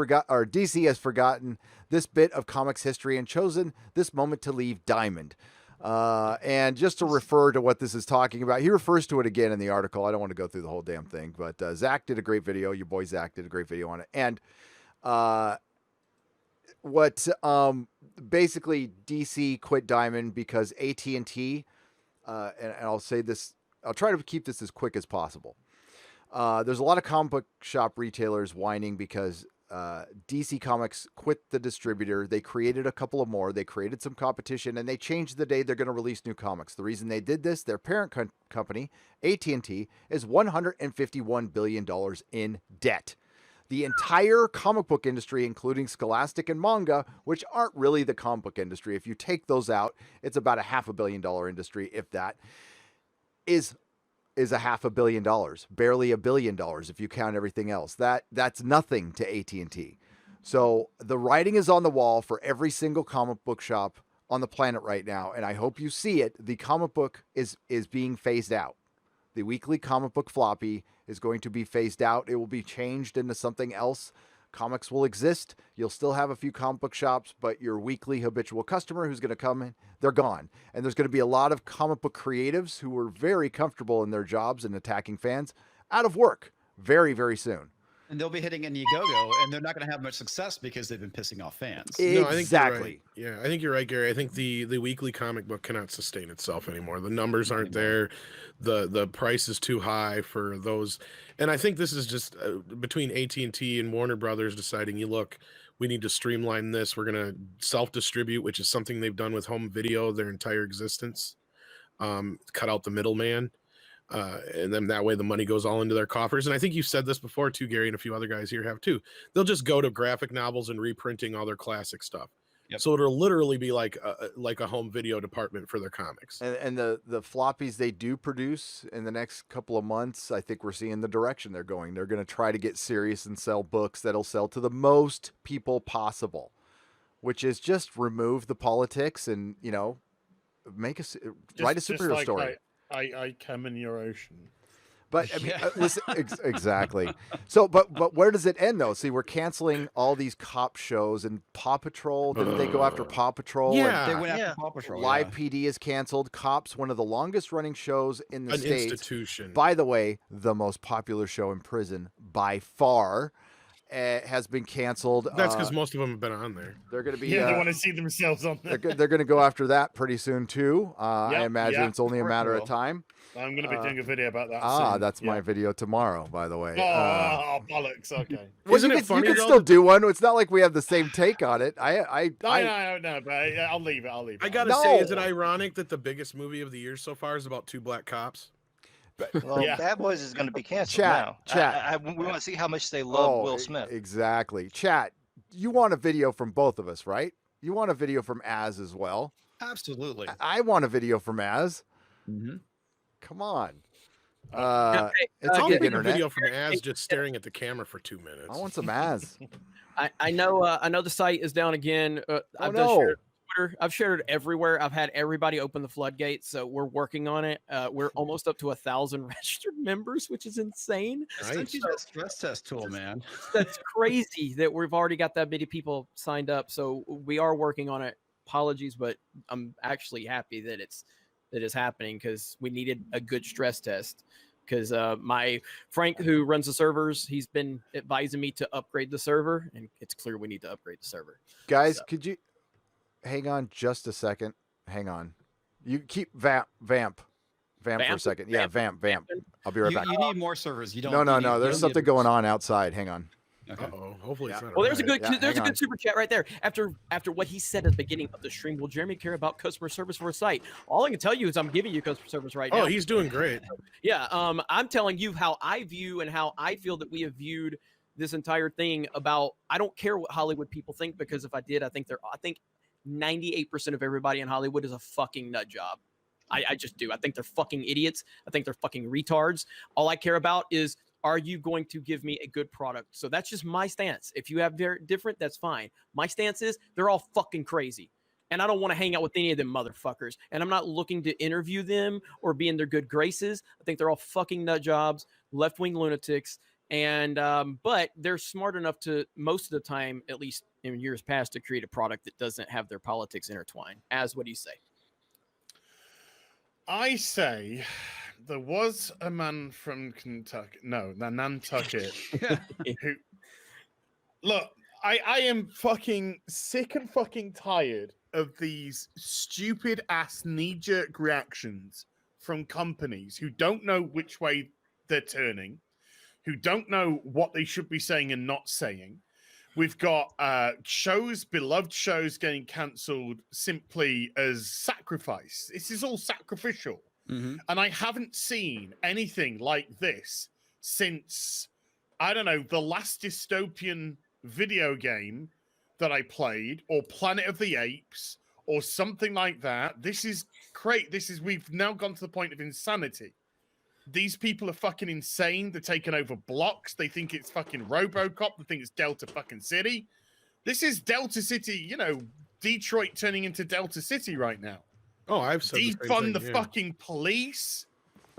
Speaker 3: forgotten this bit of comics history and chosen this moment to leave Diamond. And just to refer to what this is talking about, he refers to it again in the article. I don't want to go through the whole damn thing, but Zach did a great video. Your boy Zach did a great video on it. And basically DC quit Diamond because AT&T, and I'll say this, I'll try to keep this as quick as possible. There's a lot of comic book shop retailers whining because DC Comics quit the distributor. They created a couple of more. They created some competition, and they changed the day they're going to release new comics. The reason they did this, their parent company, AT&T, is $151 billion in debt. The entire comic book industry, including Scholastic and manga, which aren't really the comic book industry. If you take those out, it's about a $500 million industry, if that, is $500 million, barely $1 billion if you count everything else. That's nothing to AT&T. So the writing is on the wall for every single comic book shop on the planet right now, and I hope you see it. The comic book is being phased out. The weekly comic book floppy is going to be phased out. It will be changed into something else. Comics will exist. You'll still have a few comic book shops, but your weekly habitual customer who's going to come in, they're gone. And there's going to be a lot of comic book creatives who were very comfortable in their jobs and attacking fans out of work very, very soon.
Speaker 21: And they'll be hitting Indiegogo, and they're not going to have much success because they've been pissing off fans.
Speaker 7: No, I think
Speaker 3: Exactly.
Speaker 7: you're right. Yeah, I think you're right, Gary. I think the weekly comic book cannot sustain itself anymore. The numbers aren't there. The price is too high for those. And I think this is just between AT&T and Warner Brothers deciding, we need to streamline this. We're going to self-distribute, which is something they've done with home video their entire existence. Cut out the middleman. And then that way the money goes all into their coffers. And I think you said this before too, Gary, and a few other guys here have too. They'll just go to graphic novels and reprinting all their classic stuff. Yep. So it'll literally be like a home video department for their comics.
Speaker 3: And the floppies they do produce in the next couple of months, I think we're seeing the direction they're going. They're going to try to get serious and sell books that'll sell to the most people possible, which is just remove the politics and, write a superhero story.
Speaker 1: I come in your ocean.
Speaker 3: But I mean, listen, exactly. So, but where does it end though? See, we're canceling all these cop shows and Paw Patrol. Didn't they go after Paw Patrol?
Speaker 21: Yeah, they went after Paw Patrol.
Speaker 3: Live PD is canceled. Cops, one of the longest running shows in the States.
Speaker 7: Institution.
Speaker 3: By the way, the most popular show in prison by far. Has been canceled.
Speaker 7: That's because most of them have been on there.
Speaker 3: They're going to be.
Speaker 1: They want to see themselves on there.
Speaker 3: They're going to go after that pretty soon too. I imagine it's only a matter of time.
Speaker 1: I'm going to be doing a video about that. Soon.
Speaker 3: That's my video tomorrow, by the way.
Speaker 1: Oh, bollocks! Okay.
Speaker 7: Isn't it funny?
Speaker 3: You can still do one. It's not like we have the same take on it.
Speaker 1: No, but I'll leave it.
Speaker 7: I gotta say, is it ironic that the biggest movie of the year so far is about two black cops?
Speaker 6: Well, Bad Boys is going to be canceled now. We want to see how much they love Will Smith.
Speaker 3: Exactly. Chat, you want a video from both of us, right? You want a video from Az as well.
Speaker 21: Absolutely.
Speaker 3: I want a video from Az.
Speaker 21: Mm-hmm.
Speaker 3: Come on.
Speaker 7: It's a big internet. Video from Az just staring at the camera for 2 minutes.
Speaker 3: I want some Az.
Speaker 2: I know the site is down again. I've shared it everywhere. I've had everybody open the floodgates, so we're working on it. We're almost up to 1,000 registered members, which is insane.
Speaker 21: Nice. That stress test tool, man.
Speaker 2: That's crazy that we've already got that many people signed up. So we are working on it. Apologies, but I'm actually happy that it's happening because we needed a good stress test. Because my Frank, who runs the servers, he's been advising me to upgrade the server, and it's clear we need to upgrade the server.
Speaker 3: Guys, could you hang on just a second? Hang on. You keep vamp for a second. Yeah, vamp. I'll be right back.
Speaker 21: You need more servers. You don't.
Speaker 3: No. There's something going on outside. Hang on.
Speaker 21: Okay.
Speaker 7: Hopefully it's not.
Speaker 2: Well, there's a good super chat right there. After what he said at the beginning of the stream, will Jeremy care about customer service for a site? All I can tell you is I'm giving you customer service right now.
Speaker 7: Oh, he's doing great.
Speaker 2: Yeah. I'm telling you how I view and how I feel that we have viewed this entire thing about. I don't care what Hollywood people think, because if I did, I think 98% of everybody in Hollywood is a fucking nut job. I just do. I think they're fucking idiots. I think they're fucking retards. All I care about is, are you going to give me a good product? So that's just my stance. If you have very different, that's fine. My stance is they're all fucking crazy. And I don't want to hang out with any of them motherfuckers. And I'm not looking to interview them or be in their good graces. I think they're all fucking nut jobs, left-wing lunatics. And but they're smart enough to, most of the time, at least in years past, to create a product that doesn't have their politics intertwined. As what do you say?
Speaker 1: I say there was a man from Nantucket, who, look, I am fucking sick and fucking tired of these stupid ass knee-jerk reactions from companies who don't know which way they're turning, who don't know what they should be saying and not saying. We've got beloved shows getting cancelled simply as sacrifice. This is all sacrificial. Mm-hmm. And I haven't seen anything like this since I don't know, the last dystopian video game that I played, or Planet of the Apes, or something like that. This is great. We've now gone to the point of insanity. These people are fucking insane. They're taking over blocks. They think it's fucking RoboCop. They think it's Delta fucking City. This is Delta City, Detroit turning into Delta City right now.
Speaker 7: Oh, I've said
Speaker 1: defund the fucking police.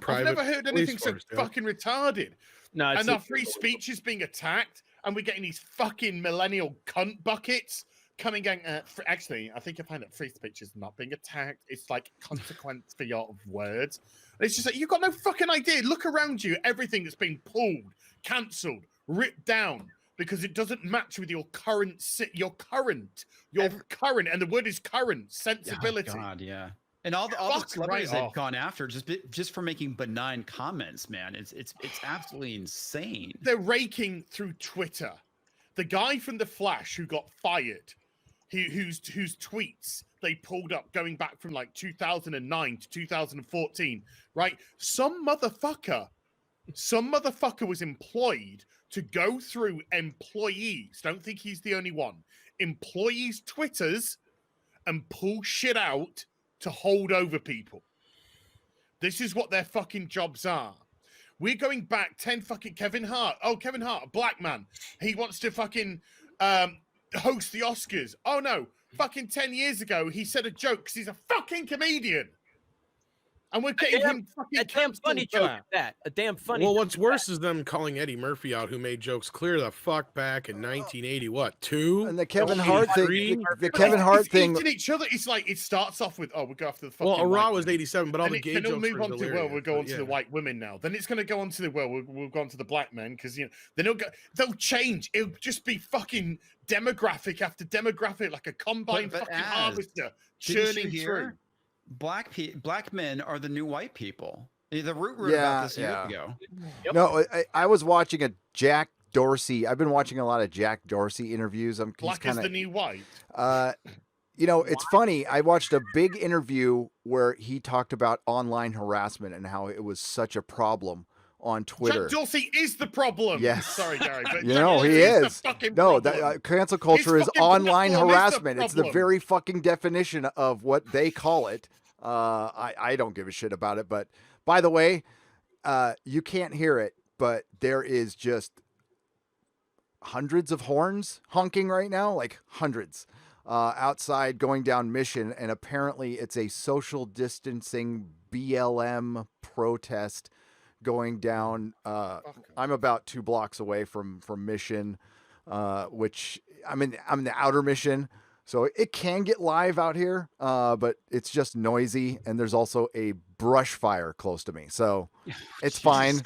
Speaker 1: I've never heard anything so fucking retarded.
Speaker 2: No,
Speaker 1: and our free speech is being attacked, and we're getting these fucking millennial cunt buckets coming going. Actually, I think I find that free speech is not being attacked. It's like consequence for your words. And it's just like, you've got no fucking idea. Look around you. Everything that's been pulled, cancelled, ripped down because it doesn't match with your current, and the word is current sensibility.
Speaker 21: Oh, God, yeah. And all the celebrities they've gone after just for making benign comments, man. It's absolutely insane.
Speaker 1: They're raking through Twitter. The guy from The Flash who got fired, whose tweets they pulled up going back from like 2009 to 2014, right? Some motherfucker was employed to go through employees. Don't think he's the only one. Employees' Twitters and pull shit out to hold over people. This is what their fucking jobs are. We're going back 10 fucking Kevin Hart. Oh, Kevin Hart, a black man. He wants to fucking host the Oscars. Oh no, fucking 10 years ago, he said a joke because he's a fucking comedian. And we're getting him fucking
Speaker 2: a damn funny joke at that. A damn funny.
Speaker 7: Well, what's worse is them calling Eddie Murphy out, who made jokes clear the fuck back in 1980. What, 2?
Speaker 3: And the Kevin Hart thing. The Kevin Hart thing.
Speaker 1: Each other. It's like it starts off with, we'll go after the fucking.
Speaker 7: Well, Raw was 87, but all the gay jokes
Speaker 1: were hilarious. Then it'll move on to we'll go on to the white women now. Then it's going to go on to the we'll go on to the black men because then they'll change. It'll just be fucking demographic after demographic, like a combine fucking harvester churning through.
Speaker 21: Black men are the new white people. The root about this years ago.
Speaker 3: Yep. No, I was watching a Jack Dorsey. I've been watching a lot of Jack Dorsey interviews.
Speaker 1: Black is the new white.
Speaker 3: It's funny. I watched a big interview where he talked about online harassment and how it was such a problem on Twitter.
Speaker 1: Jack Dorsey is the problem.
Speaker 3: Yes.
Speaker 1: Sorry, Gary. But
Speaker 3: he is. No, cancel culture is online harassment. It's the very fucking definition of what they call it. I don't give a shit about it. But by the way, you can't hear it, but there is just hundreds of horns honking right now, like hundreds, outside going down Mission. And apparently it's a social distancing BLM protest going down. I'm about 2 blocks away from Mission, which I'm in the outer Mission. So it can get live out here, but it's just noisy. And there's also a brush fire close to me. So it's fine.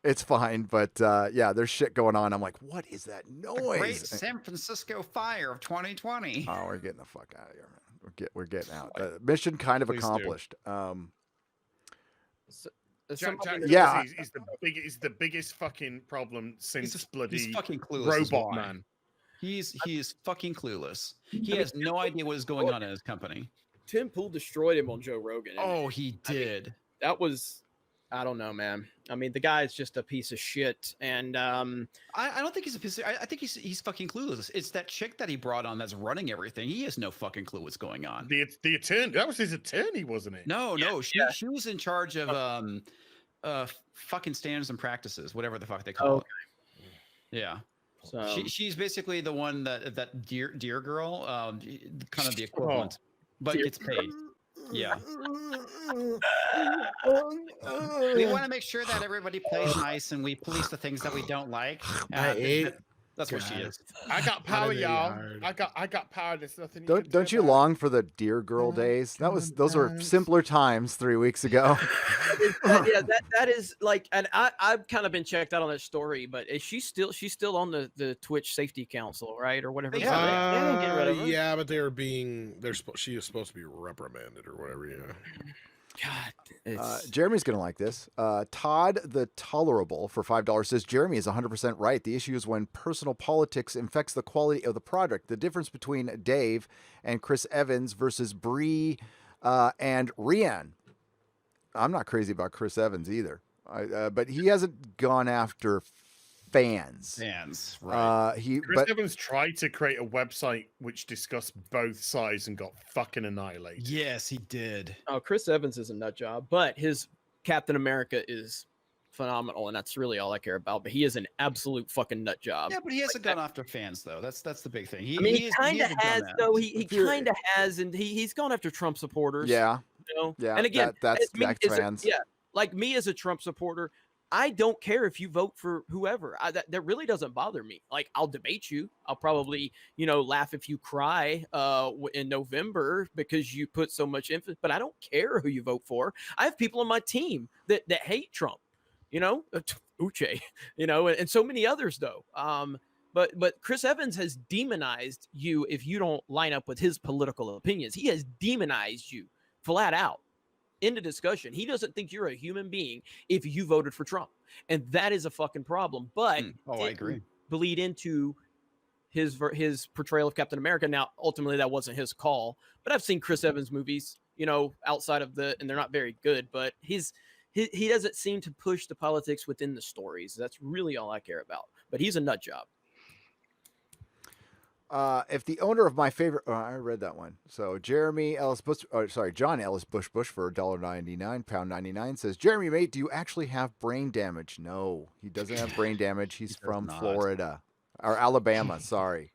Speaker 3: It's fine. But there's shit going on. I'm like, what is that noise?
Speaker 21: The Great San Francisco Fire of 2020.
Speaker 3: Oh, we're getting the fuck out of here, man. We're getting out. Mission kind of accomplished.
Speaker 1: Jack is the biggest fucking problem since bloody
Speaker 21: fucking clueless
Speaker 1: Robot Man.
Speaker 21: He is fucking clueless. He has no idea what is going on in his company.
Speaker 2: Tim Pool destroyed him on Joe Rogan.
Speaker 21: Oh, he did.
Speaker 2: That was, I don't know, man. I mean, the guy is just a piece of shit. And
Speaker 21: I don't think he's a piece of, I think he's fucking clueless. It's that chick that he brought on that's running everything. He has no fucking clue what's going on.
Speaker 1: The attorney, that was his attorney, wasn't it?
Speaker 21: No, she was in charge of fucking standards and practices, whatever the fuck they call it. Yeah. So she's basically the one that dear girl, kind of the equivalent, but gets paid. Yeah. We want to make sure that everybody plays nice and we police the things that we don't like. That's what she is.
Speaker 1: I got power, y'all. I got power. There's nothing.
Speaker 3: Don't you long for the dear girl days? Those were simpler times 3 weeks ago.
Speaker 2: that is like, and I've kind of been checked out on that story, but is she's still on the Twitch Safety Council, right, or whatever?
Speaker 21: They didn't get rid of her.
Speaker 7: Yeah, but she is supposed to be reprimanded or whatever. Yeah.
Speaker 2: God,
Speaker 3: Jeremy's gonna like this. Todd the Tolerable for $5 says Jeremy is 100% right. The issue is when personal politics infects the quality of the product. The difference between Dave and Chris Evans versus Bree and Rian. I'm not crazy about Chris Evans either, but he hasn't gone after fans.
Speaker 21: Right.
Speaker 1: Chris Evans tried to create a website which discussed both sides and got fucking annihilated.
Speaker 21: Yes, he did.
Speaker 2: Oh, Chris Evans is a nut job, but his Captain America is phenomenal, and that's really all I care about. But he is an absolute fucking nut job.
Speaker 21: Yeah, but he hasn't gone after fans though. That's the big thing.
Speaker 2: He kind of has, though. He kind of has, and he's gone after Trump supporters.
Speaker 3: Yeah,
Speaker 2: you know?
Speaker 3: Yeah.
Speaker 2: And again,
Speaker 3: that's fans.
Speaker 2: Like me as a Trump supporter, I don't care if you vote for whoever. That really doesn't bother me. Like, I'll debate you. I'll probably, laugh if you cry in November because you put so much emphasis. But I don't care who you vote for. I have people on my team that hate Trump. Uche, and so many others though. But Chris Evans has demonized you if you don't line up with his political opinions. He has demonized you flat out. Into discussion. He doesn't think you're a human being if you voted for Trump, and that is a fucking problem. But
Speaker 21: I agree.
Speaker 2: Bleed into his portrayal of Captain America. Now, ultimately, that wasn't his call. But I've seen Chris Evans movies, outside of and they're not very good. But he doesn't seem to push the politics within the stories. That's really all I care about. But he's a nut job.
Speaker 3: If the owner of my favorite, I read that one. So John Ellis Bush for $1.99, £1.99 says, Jeremy, mate, do you actually have brain damage? No, he doesn't have brain damage. He's from Florida or Alabama. Sorry.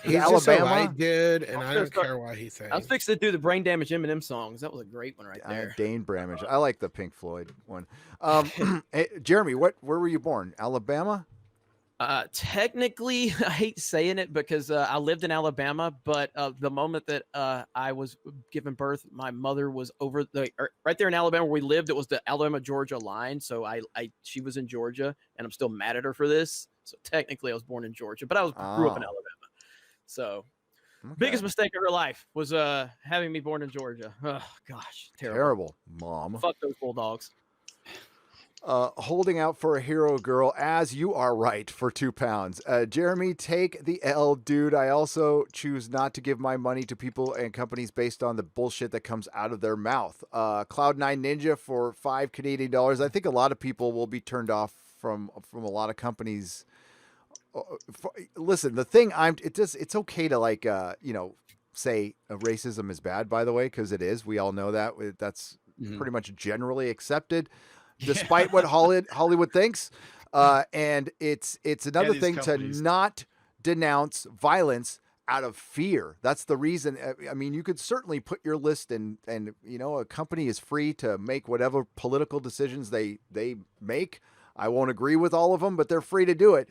Speaker 7: He's Alabama. I did, and I don't care why he thinks.
Speaker 2: I was fixing to do the brain damage Eminem songs. That was a great one right there.
Speaker 3: Dane Bramage. I like the Pink Floyd one. Hey, Jeremy, where were you born? Alabama?
Speaker 2: Technically, I hate saying it because I lived in Alabama, but the moment that I was given birth, my mother was right there in Alabama where we lived. It was the Alabama-Georgia line, so she was in Georgia, and I'm still mad at her for this. So technically, I was born in Georgia, but I grew up in Alabama. So biggest mistake of her life was having me born in Georgia. Oh gosh,
Speaker 3: terrible, Mom.
Speaker 2: Fuck those Bulldogs.
Speaker 3: Holding out for a hero girl, as you are right, for £2. Jeremy, take the L, dude. I also choose not to give my money to people and companies based on the bullshit that comes out of their mouth. Cloud9 Ninja for $5 Canadian. I think a lot of people will be turned off from a lot of companies. Listen, the thing it's okay to say racism is bad, by the way, because it is. We all know that. That's pretty much generally accepted. Despite what Hollywood thinks. And it's another thing companies to not denounce violence out of fear. That's the reason. I mean, you could certainly put your list and a company is free to make whatever political decisions they make. I won't agree with all of them, but they're free to do it.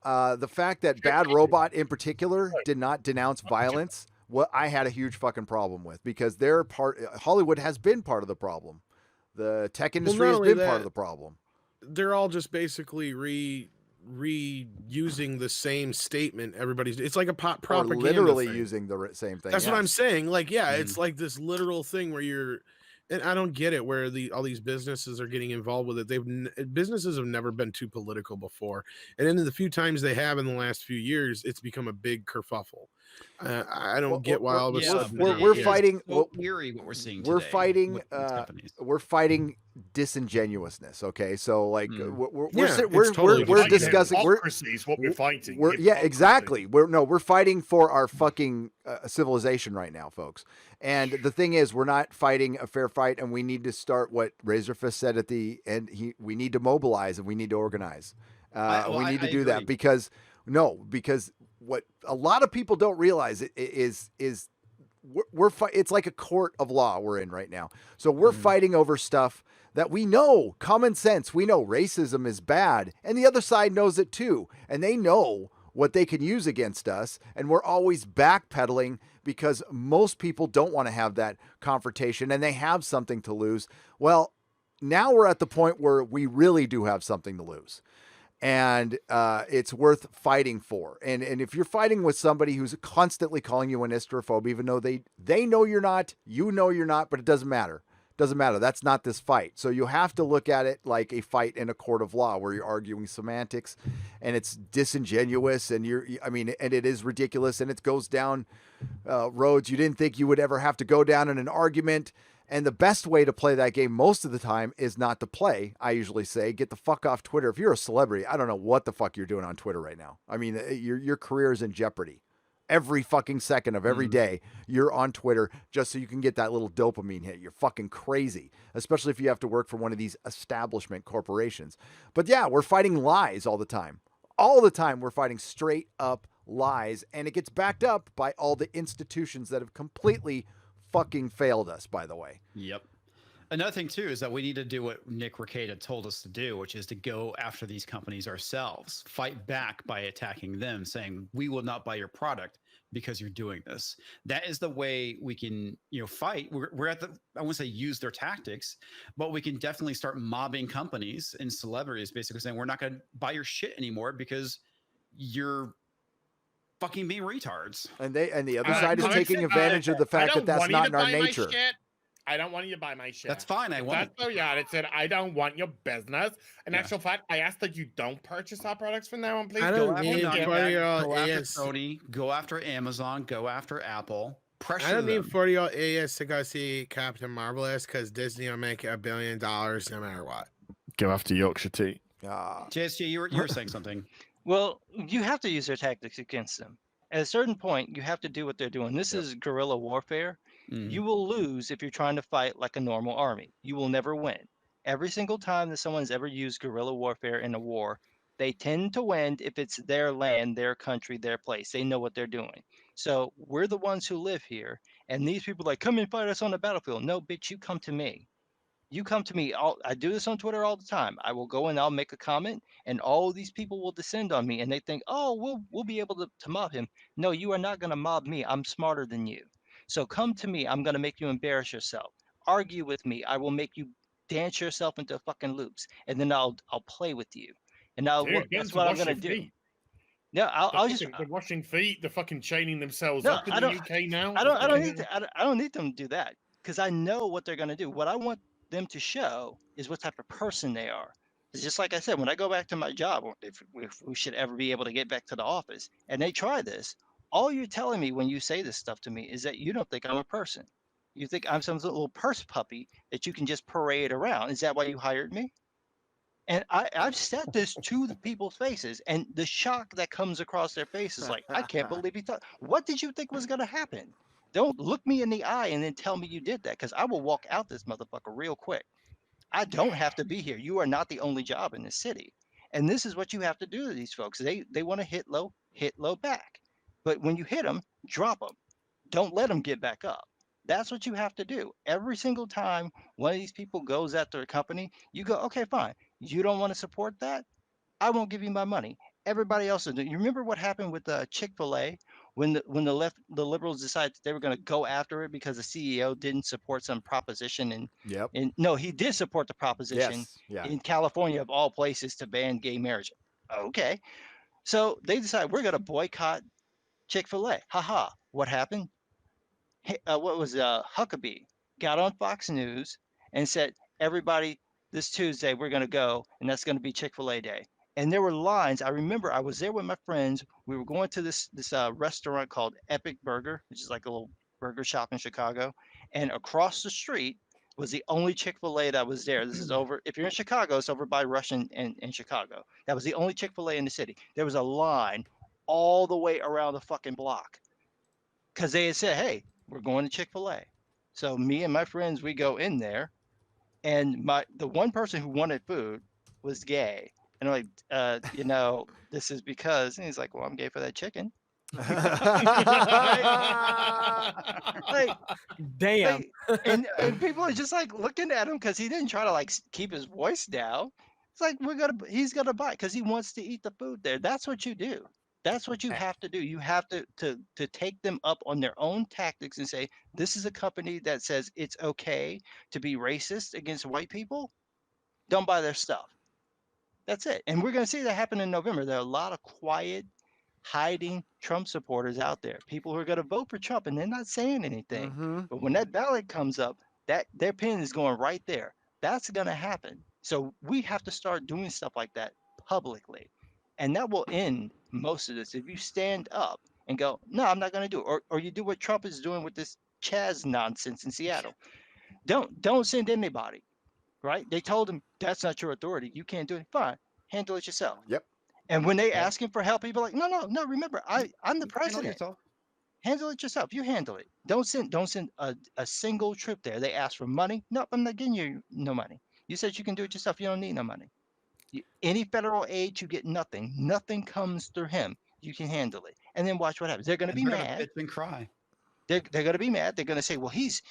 Speaker 3: The fact that Bad Robot in particular did not denounce violence, what I had a huge fucking problem with, because Hollywood has been part of the problem. The tech industry has been part of the problem.
Speaker 7: They're all just basically reusing the same statement. It's like a propaganda
Speaker 3: literally
Speaker 7: thing.
Speaker 3: Using the same thing.
Speaker 7: That's what I'm saying. Like, it's like this literal thing where and I don't get it, where all these businesses are getting involved with it. Businesses have never been too political before, and in the few times they have in the last few years, it's become a big kerfuffle. I don't get why all of a sudden
Speaker 3: we're fighting.
Speaker 21: So eerie what we're seeing.
Speaker 3: We're fighting. We're fighting disingenuousness. Okay, so like we're discussing.
Speaker 1: What we're fighting.
Speaker 3: Exactly. We're fighting for our fucking civilization right now, folks. And the thing is, we're not fighting a fair fight, and we need to start what Razorfist said at the end. We need to mobilize and we need to organize. We need to do that because what a lot of people don't realize is it's like a court of law we're in right now. So we're fighting over stuff that we know, common sense. We know racism is bad, and the other side knows it too, and they know what they can use against us, and we're always backpedaling because most people don't want to have that confrontation, and they have something to lose. Well, now we're at the point where we really do have something to lose. And it's worth fighting for. And if you're fighting with somebody who's constantly calling you an istrophobe, even though they know you're not, you know you're not, but it doesn't matter. Doesn't matter. That's not this fight. So you have to look at it like a fight in a court of law where you're arguing semantics, and it's disingenuous, and and it is ridiculous, and it goes down roads you didn't think you would ever have to go down in an argument. And the best way to play that game most of the time is not to play. I usually say, get the fuck off Twitter. If you're a celebrity, I don't know what the fuck you're doing on Twitter right now. I mean, your career is in jeopardy. Every fucking second of every day, you're on Twitter just so you can get that little dopamine hit. You're fucking crazy, especially if you have to work for one of these establishment corporations. But yeah, we're fighting lies all the time. All the time, we're fighting straight up lies, and it gets backed up by all the institutions that have completely fucking failed us, by the way.
Speaker 21: Yep. Another thing too is that we need to do what Nick Reicada told us to do, which is to go after these companies ourselves, fight back by attacking them, saying we will not buy your product because you're doing this. That is the way we can, fight. We're at the, I won't say use their tactics, but we can definitely start mobbing companies and celebrities, basically saying we're not going to buy your shit anymore because you're fucking being retards.
Speaker 3: And the other side is taking advantage of the fact that that's not in our nature.
Speaker 1: I don't want you to buy my shit.
Speaker 21: That's fine. I want.
Speaker 1: That's so yeah. It said I don't want your business. In actual fact, I ask that you don't purchase our products from now on, please.
Speaker 21: Go after Sony. Go after Amazon. Go after Apple. Pressure
Speaker 7: I don't
Speaker 21: them.
Speaker 7: need 40-year-old AS to go see Captain Marvelous because Disney will make $1 billion no matter what.
Speaker 9: Go after Yorkshire Tea.
Speaker 21: JSG, you were saying something.
Speaker 6: Well, you have to use their tactics against them. At a certain point, you have to do what they're doing. This is guerrilla warfare. You will lose if you're trying to fight like a normal army. You will never win. Every single time that someone's ever used guerrilla warfare in a war, they tend to win if it's their land, their country, their place. They know what they're doing. So we're the ones who live here. And these people are like, come and fight us on the battlefield. No, bitch, you come to me. You come to me. I do this on Twitter all the time. I will go and I'll make a comment, and all these people will descend on me, and they think, oh, we'll be able to mob him. No, you are not going to mob me. I'm smarter than you. So come to me. I'm going to make you embarrass yourself. Argue with me. I will make you dance yourself into fucking loops, and then I'll play with you. And that's what I'm going to do. Yeah, I'll just
Speaker 1: the washing feet, the fucking chaining themselves up in the UK now.
Speaker 6: I don't need them to do that because I know what they're going to do. What I want them to show is what type of person they are. It's just like I said, when I go back to my job, if we should ever be able to get back to the office, and they try this, all you're telling me when you say this stuff to me is that you don't think I'm a person. You think I'm some little purse puppy that you can just parade around. Is that why you hired me? And I've said this to the people's faces, and the shock that comes across their faces, like, I can't believe he thought. What did you think was going to happen? Don't look me in the eye and then tell me you did that, because I will walk out this motherfucker real quick. I don't have to be here. You are not the only job in this city. And this is what you have to do to these folks. They want to hit low back. But when you hit them, drop them. Don't let them get back up. That's what you have to do. Every single time one of these people goes after a company, you go, okay, fine. You don't want to support that? I won't give you my money. Everybody else will do. You remember what happened with Chick-fil-A when the liberals decided that they were going to go after it because the CEO didn't support some proposition and no, he did support the proposition in California of all places to ban gay marriage. Okay. So they decided we're going to boycott Chick-fil-A. Haha. What happened? What was Huckabee got on Fox News and said, everybody, this Tuesday we're going to go, and that's going to be Chick-fil-A Day. And there were lines. I remember I was there with my friends. We were going to this restaurant called Epic Burger, which is like a little burger shop in Chicago. And across the street was the only Chick-fil-A that was there. This is over. If you're in Chicago, it's over by Rush and Chicago. That was the only Chick-fil-A in the city. There was a line all the way around the fucking block because they had said, hey, we're going to Chick-fil-A. So me and my friends, we go in there, and the one person who wanted food was gay. And I'm like, this is because, and he's like, well, I'm gay for that chicken.
Speaker 2: Damn.
Speaker 6: And people are just like looking at him because he didn't try to like keep his voice down. It's like he's gonna buy because he wants to eat the food there. That's what you do. That's what you have to do. You have to take them up on their own tactics and say, this is a company that says it's okay to be racist against white people. Don't buy their stuff. That's it. And we're going to see that happen in November. There are a lot of quiet, hiding Trump supporters out there. People who are going to vote for Trump and they're not saying anything. Mm-hmm. But when that ballot comes up, that their pen is going right there. That's going to happen. So we have to start doing stuff like that publicly. And that will end most of this. If you stand up and go, no, I'm not going to do it. Or you do what Trump is doing with this Chaz nonsense in Seattle. Don't send anybody, right? They told him that's not your authority. You can't do it. Fine, handle it yourself.
Speaker 3: Yep.
Speaker 6: And when they ask him for help, he'll be like, no. Remember, I'm the president. Handle it yourself. You handle it. Don't send a single trip there. They ask for money. Nope, I'm not giving you no money. You said you can do it yourself. You don't need no money. Any federal aid, you get nothing. Nothing comes through him. You can handle it. And then watch what happens. They're going to be mad.
Speaker 21: Bitch and cry.
Speaker 6: They're going to be mad. They're going to say, well, he's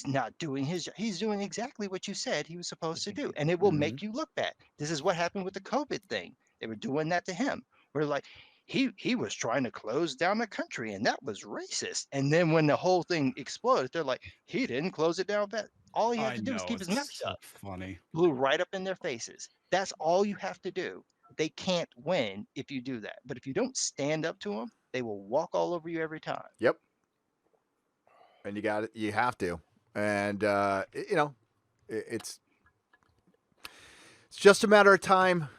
Speaker 6: not doing his job. He's doing exactly what you said he was supposed to do. And it will make you look bad. This is what happened with the COVID thing. They were doing that to him. We're like, he was trying to close down the country, and that was racist. And then when the whole thing exploded, they're like, he didn't close it down. All he had to do was keep his mouth shut.
Speaker 21: Funny.
Speaker 6: Blew right up in their faces. That's all you have to do. They can't win if you do that. But if you don't stand up to them, they will walk all over you every time.
Speaker 3: Yep. And you have to. And, it's just a matter of time.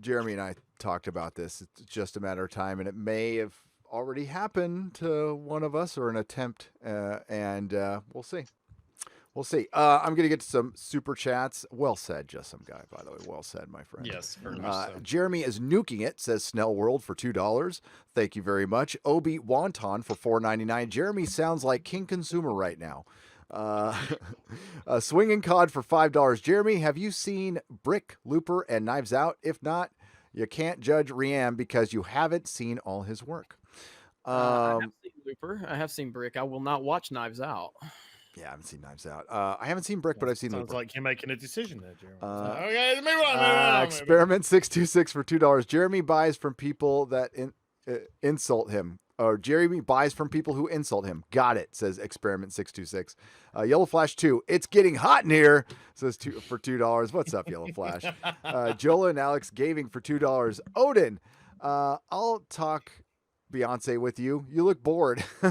Speaker 3: Jeremy and I talked about this. It's just a matter of time, and it may have already happened to one of us or an attempt, and we'll see. We'll see. I'm going to get to some super chats. Well said, just some guy, by the way. Well said, my friend.
Speaker 21: Yes, very much so.
Speaker 3: Jeremy is nuking it, says Snell World for $2. Thank you very much. Obi Wonton for $4.99. Jeremy sounds like King Consumer right now. Swinging Cod for $5. Jeremy, have you seen Brick, Looper, and Knives Out? If not, you can't judge Rian because you haven't seen all his work.
Speaker 2: I have seen Looper. I have seen Brick. I will not watch Knives Out.
Speaker 3: Yeah, I haven't seen Knives Out. I haven't seen Brick, but I've seen
Speaker 1: Sounds
Speaker 3: Looper.
Speaker 1: like you're making a decision there, Jeremy. Okay, move on.
Speaker 3: Experiment 626 for $2. Jeremy buys from people that insult him. Or Jeremy buys from people who insult him. Got it, says Experiment 626. Yellow Flash 2. It's getting hot in here, says for $2. What's up, Yellow Flash? Jola and Alex Gaving for $2. Odin, I'll talk Beyonce with you. You look bored.
Speaker 2: By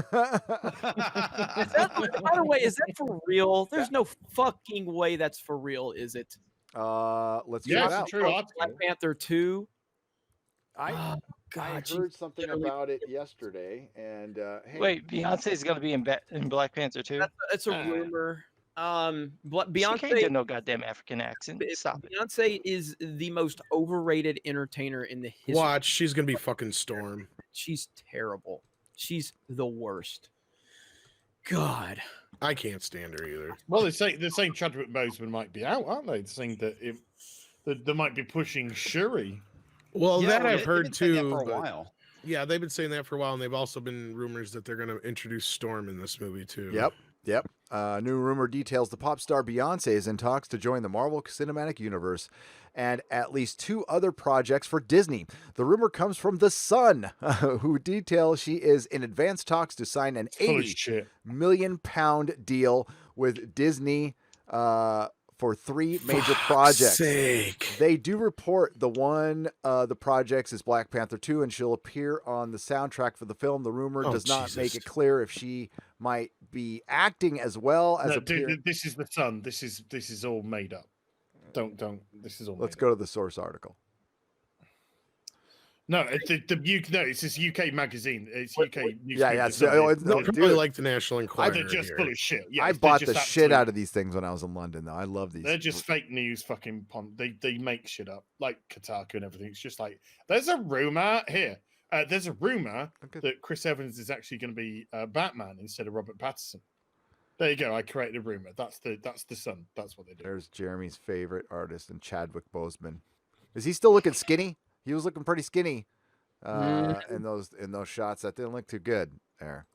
Speaker 2: the way, is that for real? There's no fucking way that's for real, is it?
Speaker 3: Let's check it out.
Speaker 2: Black Panther 2.
Speaker 3: I heard something about it yesterday, and hey,
Speaker 6: wait, Beyonce is going to be in Black Panther 2?
Speaker 2: That's a rumor. Beyonce
Speaker 6: she can't do no goddamn African accent. Stop it.
Speaker 2: Beyonce is the most overrated entertainer in the history.
Speaker 7: Watch, she's gonna be fucking Storm.
Speaker 2: She's terrible. She's the worst. God,
Speaker 7: I can't stand her either.
Speaker 1: Well, they're saying Chadwick Boseman might be out, aren't they? They're saying that they might be pushing Shuri.
Speaker 7: Well, that I've heard too.
Speaker 21: That for a while.
Speaker 7: Yeah, they've been saying that for a while, and they've also been rumors that they're going to introduce Storm in this movie too.
Speaker 3: Yep. New rumor details the pop star Beyonce is in talks to join the Marvel Cinematic Universe and at least 2 other projects for Disney. The rumor comes from The Sun, who details she is in advanced talks to sign an £80 million deal with Disney for 3 major projects. They do report the projects is Black Panther 2, and she'll appear on the soundtrack for the film. The rumor does not make it clear if she might be acting as well as
Speaker 1: this is The Sun. This is all made up. Don't. This is all.
Speaker 3: Let's go to the source article.
Speaker 1: No, it's this UK magazine. It's UK.
Speaker 3: Yeah.
Speaker 7: They'll probably like the National Enquirer.
Speaker 1: They're just full of shit. Yeah,
Speaker 3: I bought the shit out of these things when I was in London, though. I love these.
Speaker 1: They're just fake news. Fucking they make shit up like Kotaku and everything. It's just like there's a rumor here. There's a rumor that Chris Evans is actually going to be Batman instead of Robert Pattinson. There you go. I created a rumor. That's the Sun. That's what they do.
Speaker 3: There's Jeremy's favorite artist and Chadwick Boseman. Is he still looking skinny? He was looking pretty skinny in those shots. That didn't look too good there.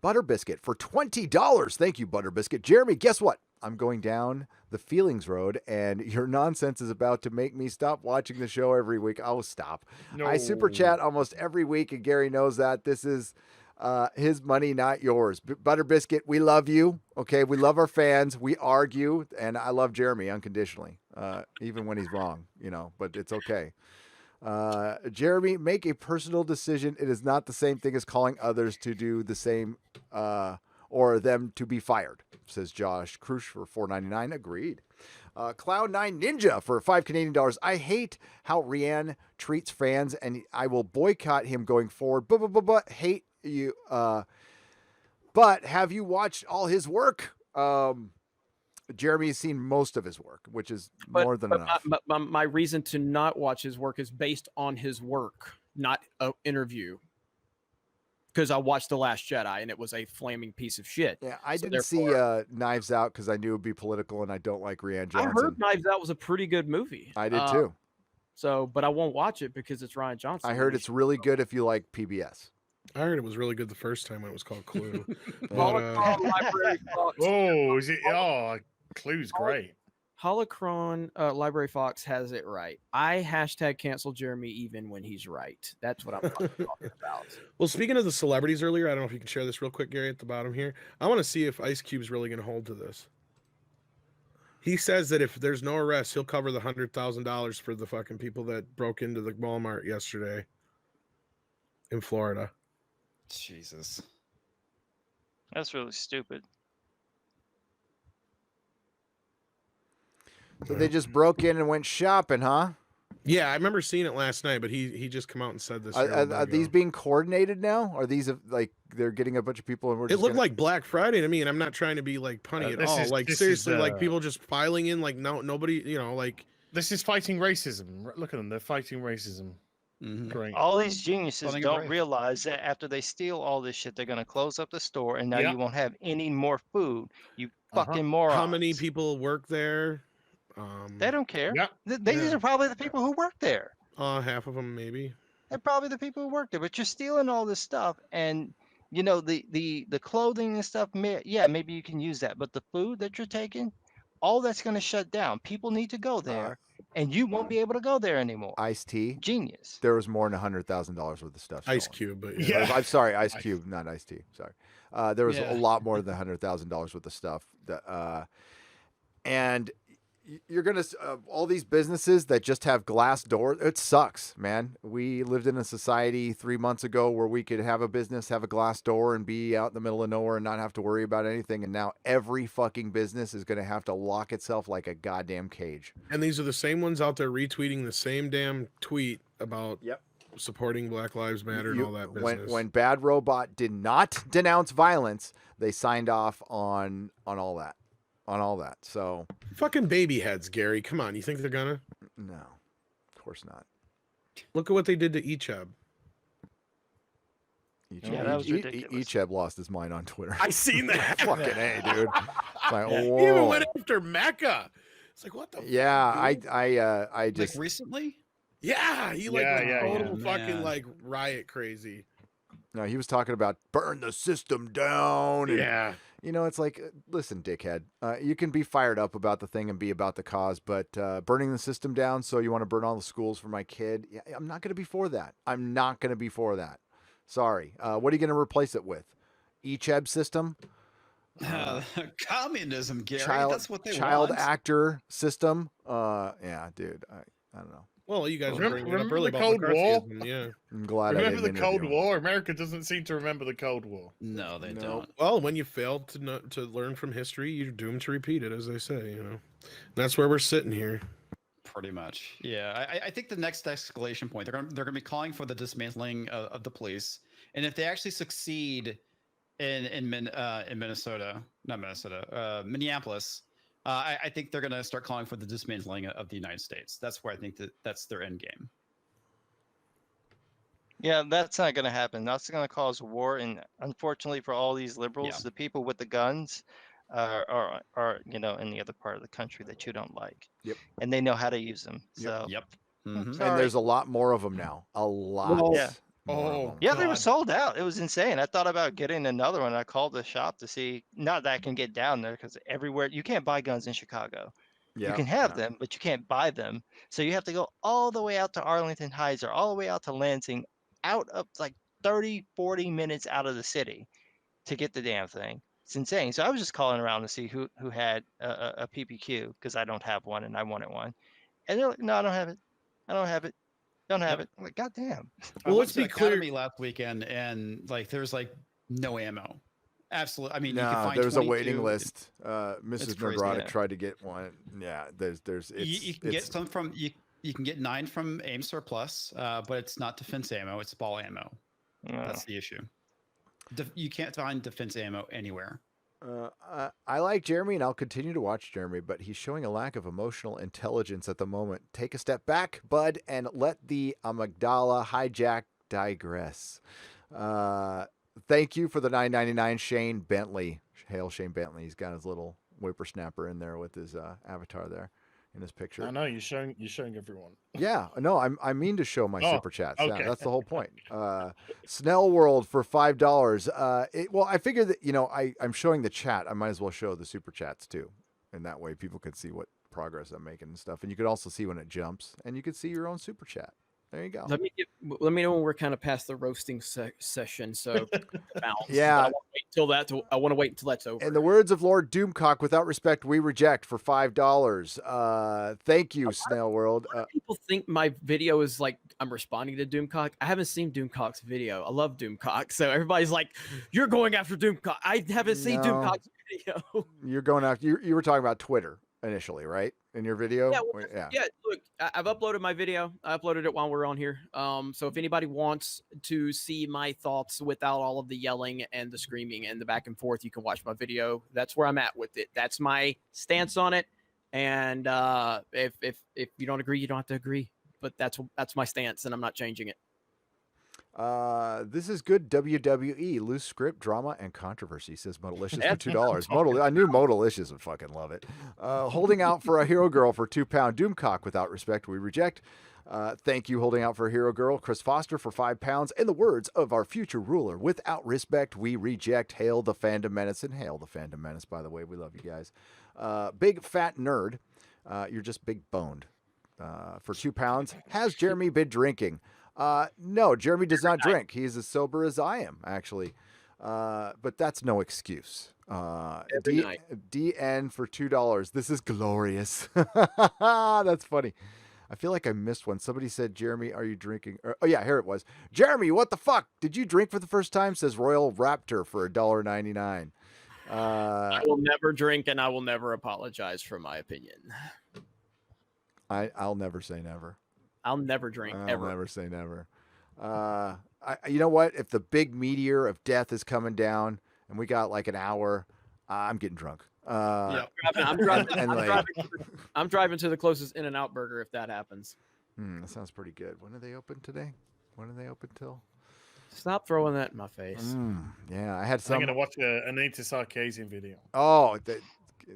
Speaker 3: Butter Biscuit for $20. Thank you, Butter Biscuit. Jeremy, guess what? I'm going down the feelings road, and your nonsense is about to make me stop watching the show every week. Oh, stop. No. I super chat almost every week, and Gary knows that. This is his money, not yours. Butter Biscuit, we love you. Okay, we love our fans. We argue, and I love Jeremy unconditionally, even when he's wrong, but it's okay. Jeremy, make a personal decision. It is not the same thing as calling others to do the same or them to be fired, says Josh Krush for $4.99. Agreed. Cloud9 Ninja for $5 Canadian. I hate how Rian treats fans, and I will boycott him going forward. Hate you. But have you watched all his work? Jeremy has seen most of his work, which is more than enough.
Speaker 2: My reason to not watch his work is based on his work, not an interview. Because I watched The Last Jedi and it was a flaming piece of shit.
Speaker 3: Yeah, I didn't see Knives Out because I knew it would be political and I don't like Rian Johnson.
Speaker 2: I heard Knives Out was a pretty good movie.
Speaker 3: I did too.
Speaker 2: So, but I won't watch it because it's Rian Johnson.
Speaker 3: I heard it's really good if you like PBS.
Speaker 7: I heard it was really good the first time when it was called Clue.
Speaker 2: Library Fox.
Speaker 1: Oh, is it? Oh, Clue's great.
Speaker 2: Holocron Library Fox has it right. I #cancel Jeremy even when he's right. That's what I'm talking about.
Speaker 7: Well, speaking of the celebrities earlier, I don't know if you can share this real quick, Gary, at the bottom here. I want to see if Ice Cube's really going to hold to this. He says that if there's no arrest, he'll cover the $100,000 for the fucking people that broke into the Walmart yesterday in Florida.
Speaker 21: Jesus.
Speaker 6: That's really stupid.
Speaker 3: So they just broke in and went shopping, huh?
Speaker 7: Yeah, I remember seeing it last night, but he just come out and said this.
Speaker 3: Are these being coordinated now? Are these like they're getting a bunch of people and we're?
Speaker 7: It looked like Black Friday to me, and I'm not trying to be like punny at all. Like seriously, like people just filing in, like nobody, like
Speaker 1: this is fighting racism. Look at them; they're fighting racism.
Speaker 7: Mm-hmm.
Speaker 1: Great.
Speaker 6: All these geniuses don't realize that after they steal all this shit, they're going to close up the store, and now you won't have any more food. You fucking morons.
Speaker 7: How many people work there?
Speaker 6: They don't care. These are probably the people who work there.
Speaker 7: Half of them, maybe.
Speaker 6: They're probably the people who work there. But you're stealing all this stuff, and the clothing and stuff. Maybe you can use that, but the food that you're taking, all that's going to shut down. People need to go there, and you won't be able to go there anymore.
Speaker 3: Ice-T.
Speaker 6: Genius.
Speaker 3: There was more than $100,000 worth of stuff.
Speaker 7: Ice Cube, but
Speaker 3: I'm sorry, Ice Cube, not Ice-T. Sorry. There was a lot more than $100,000 worth of stuff. And you're going to, all these businesses that just have glass doors, it sucks, man. We lived in a society 3 months ago where we could have a business, have a glass door and be out in the middle of nowhere and not have to worry about anything. And now every fucking business is going to have to lock itself like a goddamn cage.
Speaker 7: And these are the same ones out there retweeting the same damn tweet about supporting Black Lives Matter and all that business.
Speaker 3: When Bad Robot did not denounce violence, they signed off on all that. So
Speaker 7: fucking baby heads, Gary. Come on, you think they're gonna?
Speaker 3: No, of course not.
Speaker 7: Look at what they did to Echeb.
Speaker 6: That was ridiculous.
Speaker 3: Echeb lost his mind on Twitter.
Speaker 7: I seen that.
Speaker 3: Fucking A, dude. It's like,
Speaker 7: he
Speaker 3: whoa.
Speaker 7: even went after Mecca. It's like, what the?
Speaker 3: Yeah,
Speaker 7: fuck,
Speaker 3: I just
Speaker 21: like recently.
Speaker 7: Yeah, he went total fucking like riot crazy.
Speaker 3: No, he was talking about burn the system down. And,
Speaker 7: yeah.
Speaker 3: It's like, listen, dickhead, you can be fired up about the thing and be about the cause, but burning the system down, so you want to burn all the schools for my kid? Yeah, I'm not going to be for that. I'm not going to be for that. Sorry. What are you going to replace it with? Echeb system?
Speaker 21: Communism, Gary. That's what they
Speaker 3: child
Speaker 21: want.
Speaker 3: actor system? Yeah, dude. I don't know.
Speaker 7: Well, you guys
Speaker 1: remember the Cold War?
Speaker 7: Yeah.
Speaker 3: I'm glad
Speaker 1: remember the Cold War? America doesn't seem to remember the Cold War.
Speaker 21: No, they don't.
Speaker 7: Well, when you fail to learn from history, you're doomed to repeat it, as they say. That's where we're sitting here.
Speaker 21: Pretty much, yeah. I think the next escalation point, they're gonna be calling for the dismantling of the police, and if they actually succeed in Minnesota, not Minnesota, Minneapolis. I think they're going to start calling for the dismantling of the United States. That's where I think that's their end game.
Speaker 6: Yeah, that's not going to happen. That's going to cause war, and unfortunately for all these liberals, the people with the guns are in the other part of the country that you don't like.
Speaker 3: Yep.
Speaker 6: And they know how to use them. So.
Speaker 21: Yep.
Speaker 3: And there's a lot more of them now. A lot.
Speaker 6: Well, yeah.
Speaker 3: God.
Speaker 6: They were sold out. It was insane. I thought about getting another one. I called the shop to see, not that I can get down there, because everywhere you can't buy guns in Chicago. You can have them, but you can't buy them. So you have to go all the way out to Arlington Heights or all the way out to Lansing, out of like 30-40 minutes out of the city to get the damn thing. It's insane. So I was just calling around to see who had a PPQ, because I don't have one and I wanted one. And they're like, no, I don't have it. Don't have it. I'm like, God damn.
Speaker 21: Well, let's be clear. Last weekend, and like there's like no ammo. Absolutely. I mean, you can find
Speaker 3: there's
Speaker 21: 22.
Speaker 3: a waiting list. Mrs. Nerdrotic tried to get one. Yeah, there's
Speaker 21: you can get some from you can get 9 from AIM Surplus, but it's not defense ammo, it's ball ammo. That's the issue. You can't find defense ammo anywhere.
Speaker 3: I like Jeremy, and I'll continue to watch Jeremy, but he's showing a lack of emotional intelligence at the moment. Take a step back, bud, and let the amygdala hijack digress. Thank you for the $9.99, Shane Bentley. Hail Shane Bentley. He's got his little whippersnapper in there with his avatar there in his picture.
Speaker 1: I know you're showing everyone.
Speaker 3: Yeah, no, I mean to show my super chats.
Speaker 1: Okay.
Speaker 3: Yeah, that's the whole point. Snell World for $5. Well, I figured that I'm showing the chat. I might as well show the super chats too, and that way people can see what progress I'm making and stuff. And you could also see when it jumps, and you could see your own super chat. There you go.
Speaker 2: Let me know when we're kind of past the roasting session. So
Speaker 3: yeah,
Speaker 2: I want to wait until that's over.
Speaker 3: In the words of Lord Doomcock, without respect, we reject for $5. Thank you, Snail World.
Speaker 2: People think my video is like I'm responding to Doomcock. I haven't seen Doomcock's video. I love Doomcock, so everybody's like, "You're going after Doomcock." I haven't seen Doomcock's video.
Speaker 3: You're going after. You were talking about Twitter initially, right? In your video?
Speaker 2: Yeah. Look, I've uploaded my video. I uploaded it while we're on here. So if anybody wants to see my thoughts without all of the yelling and the screaming and the back and forth, you can watch my video. That's where I'm at with it. That's my stance on it. And if you don't agree, you don't have to agree. But that's my stance, and I'm not changing it.
Speaker 3: This is good WWE, loose script, drama, and controversy, says Modalicious for $2. I knew Modalicious would fucking love it. Holding out for a hero girl for £2. Doomcock, without respect, we reject. Thank you, holding out for a hero girl. Chris Foster for £5. In the words of our future ruler, without respect, we reject. Hail the Fandom Menace, and hail the Fandom Menace, by the way. We love you guys. Big Fat Nerd, you're just big boned. For £2. Has Jeremy been drinking? No, Jeremy does not drink. He's as sober as I am, actually. But that's no excuse. DN for $2. This is glorious. That's funny. I feel like I missed one. Somebody said, Jeremy, are you drinking? Oh, yeah, here it was. Jeremy, what the fuck? Did you drink for the first time? Says Royal Raptor for $1.99.
Speaker 2: I will never drink, and I will never apologize for my opinion.
Speaker 3: I'll never say never.
Speaker 2: I'll never drink,
Speaker 3: I'll
Speaker 2: ever.
Speaker 3: never say never. You know what? If the big meteor of death is coming down and we got like an hour, I'm getting drunk.
Speaker 2: I'm driving to the closest In-N-Out burger if that happens.
Speaker 3: That sounds pretty good. When are they open today? When are they open till?
Speaker 2: Stop throwing that in my face.
Speaker 3: Yeah, I had some.
Speaker 1: I'm going to watch a Anita Sarkeesian video.
Speaker 3: Oh,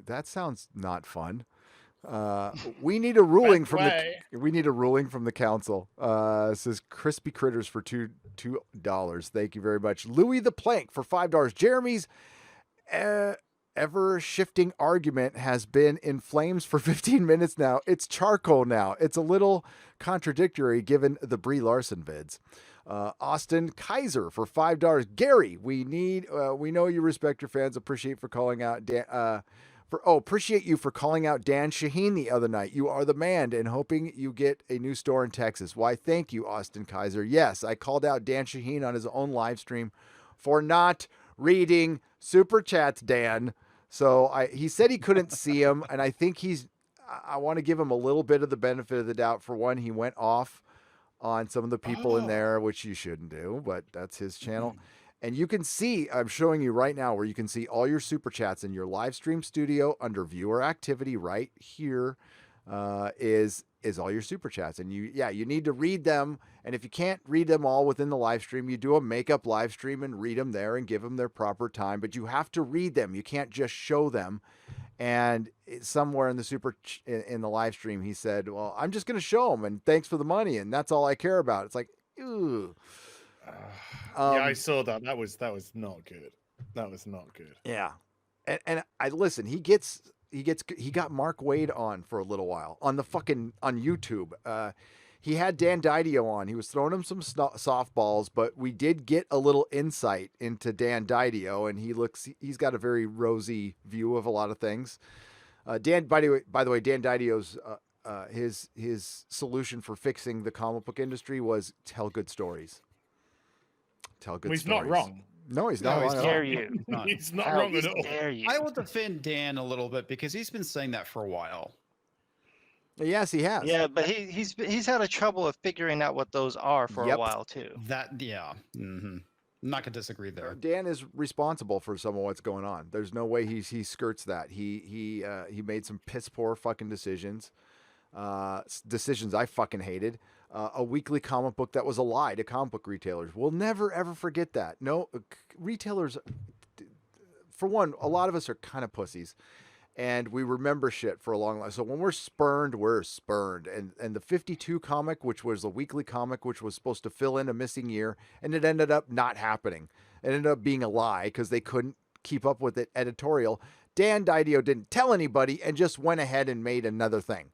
Speaker 3: that sounds not fun. We need a ruling from the council. Says Crispy Critters for $2. Thank you very much. Louis the Plank for $5. Jeremy's ever shifting argument has been in flames for 15 minutes now. It's charcoal now. It's a little contradictory given the Brie Larson vids. Austin Kaiser for $5. Gary, we know you respect your fans. Appreciate you for calling out Dan Shaheen the other night. You are the man, and hoping you get a new store in Texas. Why, thank you, Austin Kaiser. Yes, I called out Dan Shaheen on his own live stream for not reading super chats, Dan. So he said he couldn't see him, and I think I want to give him a little bit of the benefit of the doubt. For one, he went off on some of the people in there, which you shouldn't do, but that's his channel. And you can see, I'm showing you right now where you can see all your super chats in your live stream studio under viewer activity right here is all your super chats. And you need to read them. And if you can't read them all within the live stream, you do a makeup live stream and read them there and give them their proper time. But you have to read them. You can't just show them. And somewhere in the live stream, he said, well, I'm just going to show them and thanks for the money. And that's all I care about. It's like, ooh.
Speaker 1: Yeah, I saw that. That was not good. That was not good.
Speaker 3: Yeah, and I listen. He got Mark Wade on for a little while on YouTube. He had Dan Didio on. He was throwing him some softballs, but we did get a little insight into Dan Didio, and he's got a very rosy view of a lot of things. Dan, by the way, Dan Didio's his solution for fixing the comic book industry was tell good stories.
Speaker 1: He's not wrong.
Speaker 3: No, he's not wrong.
Speaker 1: He's not wrong at all.
Speaker 21: I will defend Dan a little bit because he's been saying that for a while.
Speaker 3: Yes, he has.
Speaker 6: Yeah, but he's had a trouble of figuring out what those are for a while too.
Speaker 21: Mm-hmm. not gonna disagree there.
Speaker 3: Dan is responsible for some of what's going on. There's no way he skirts that. He made some piss poor fucking decisions. Decisions I fucking hated. A weekly comic book that was a lie to comic book retailers. We'll never ever forget that. No, retailers, for one, a lot of us are kind of pussies, and we remember shit for a long time. So when we're spurned, we're spurned. And the 52 comic, which was a weekly comic, which was supposed to fill in a missing year, and it ended up not happening. It ended up being a lie because they couldn't keep up with it editorial. Dan Didio didn't tell anybody and just went ahead and made another thing.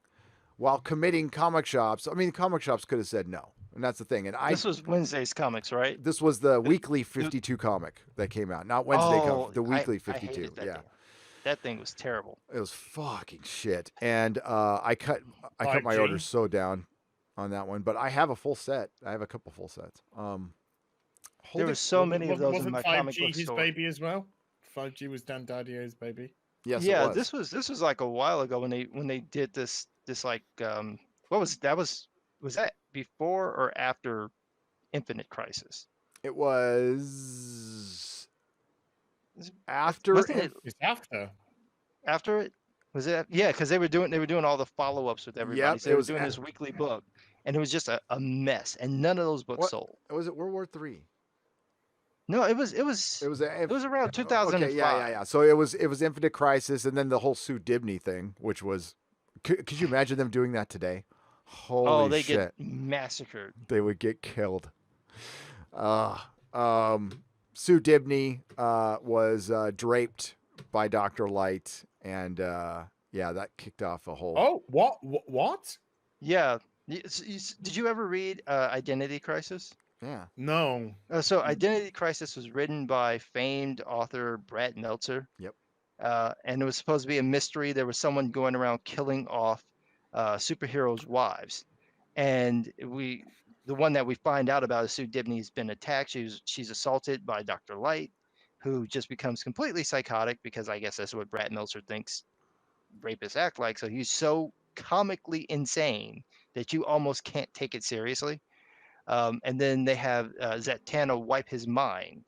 Speaker 3: While committing comic shops, I mean, comic shops could have said no, and that's the thing. And
Speaker 6: this was Wednesday's comics, right?
Speaker 3: This was the weekly 52 comic that came out, not Wednesday comic, the weekly 52. Yeah,
Speaker 6: that thing was terrible.
Speaker 3: It was fucking shit, and I cut my orders so down on that one. But I have a full set. I have a couple full sets.
Speaker 6: There were so many of those in my comic book
Speaker 1: his
Speaker 6: store.
Speaker 1: baby as well. 5G was Dan Didio's baby.
Speaker 3: Yes,
Speaker 6: yeah, this was like a while ago when they did this like what was that before or after Infinite Crisis?
Speaker 3: It was after.
Speaker 6: Wasn't it?
Speaker 1: It's after.
Speaker 6: After it was it? Yeah, because they were doing all the follow-ups with everybody.
Speaker 3: Yep,
Speaker 6: so they were doing this weekly book, and it was just a mess, and none of those books sold.
Speaker 3: Was it World War III?
Speaker 6: No, it was around 2005.
Speaker 3: Okay, yeah. So it was Infinite Crisis, and then the whole Sue Dibney thing, which was. Could you imagine them doing that today? Holy
Speaker 6: they
Speaker 3: shit.
Speaker 6: get massacred.
Speaker 3: They would get killed. Sue Dibney was draped by Dr. Light, and that kicked off a whole.
Speaker 1: Oh, what?
Speaker 6: Yeah. Did you ever read Identity Crisis?
Speaker 3: Yeah.
Speaker 1: No.
Speaker 6: So Identity Crisis was written by famed author Brad Meltzer.
Speaker 3: Yep.
Speaker 6: And it was supposed to be a mystery. There was someone going around killing off superheroes' wives, and the one that we find out about is Sue Dibney has been attacked. She's assaulted by Dr. Light, who just becomes completely psychotic because I guess that's what Brad Meltzer thinks rapists act like. So he's so comically insane that you almost can't take it seriously. And then they have Zatanna wipe his mind.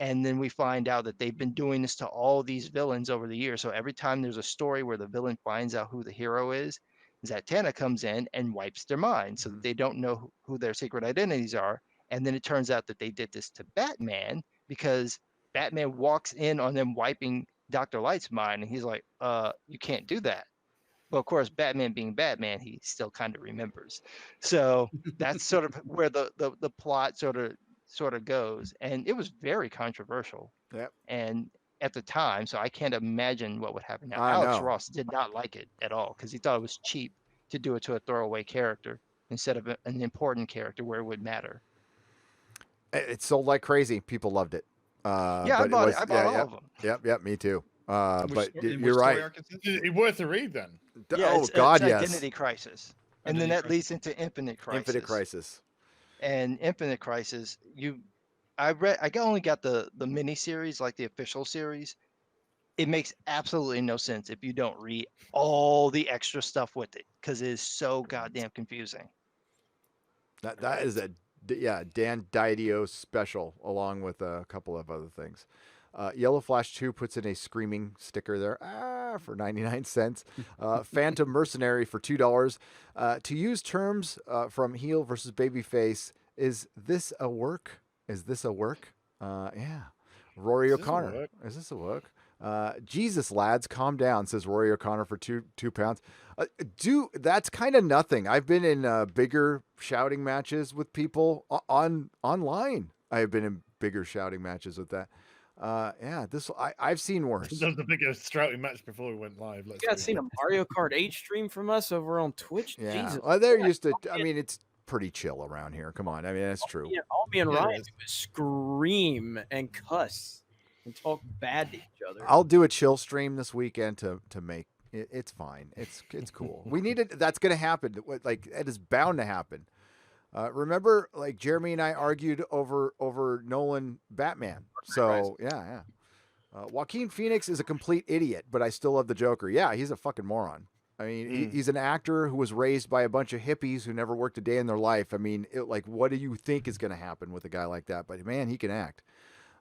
Speaker 6: And then we find out that they've been doing this to all these villains over the years. So every time there's a story where the villain finds out who the hero is, Zatanna comes in and wipes their mind so that they don't know who their secret identities are. And then it turns out that they did this to Batman because Batman walks in on them wiping Dr. Light's mind. And he's like, you can't do that. Well, of course, Batman being Batman, he still kind of remembers. So that's sort of where the plot sort of goes, and it was very controversial.
Speaker 3: Yep.
Speaker 6: And at the time, so I can't imagine what would happen now. Alex Ross did not like it at all because he thought it was cheap to do it to a throwaway character instead of an important character where it would matter.
Speaker 3: It sold like crazy. People loved it.
Speaker 6: I bought all of them.
Speaker 3: Yep, me too. But you're right.
Speaker 1: It's worth a read then.
Speaker 6: Yeah,
Speaker 3: it's
Speaker 6: Identity Crisis, and then that leads into Infinite Crisis. And Infinite Crisis, I only got the mini series, like the official series. It makes absolutely no sense if you don't read all the extra stuff with it because it is so goddamn confusing.
Speaker 3: That is Dan Didio special, along with a couple of other things. Yellow Flash 2 puts in a screaming sticker there for 99 cents. Phantom Mercenary for $2. To use terms from Heel versus Babyface, is this a work? Yeah. Rory O'Connor. Is this a work? Jesus, lads, calm down, says Rory O'Connor for £2. That's kind of nothing. I've been in bigger shouting matches with people online. I have been in bigger shouting matches with that. I've seen worse.
Speaker 1: That was the biggest shouting match before we went live.
Speaker 2: You guys seen a Mario Kart 8 stream from us over on Twitch?
Speaker 3: Yeah.
Speaker 2: Jesus.
Speaker 3: Well, they're used to. I mean, it's pretty chill around here. Come on. I mean, that's true.
Speaker 2: All me and Ryan would scream and cuss and talk bad to each other.
Speaker 3: I'll do a chill stream this weekend to make it. It's fine. It's cool. We need it. That's going to happen. Like, it is bound to happen. Remember, like, Jeremy and I argued over Nolan Batman. So yeah. Joaquin Phoenix is a complete idiot, but I still love the Joker. Yeah, he's a fucking moron. I mean, he's an actor who was raised by a bunch of hippies who never worked a day in their life. I mean, what do you think is going to happen with a guy like that? But man, he can act.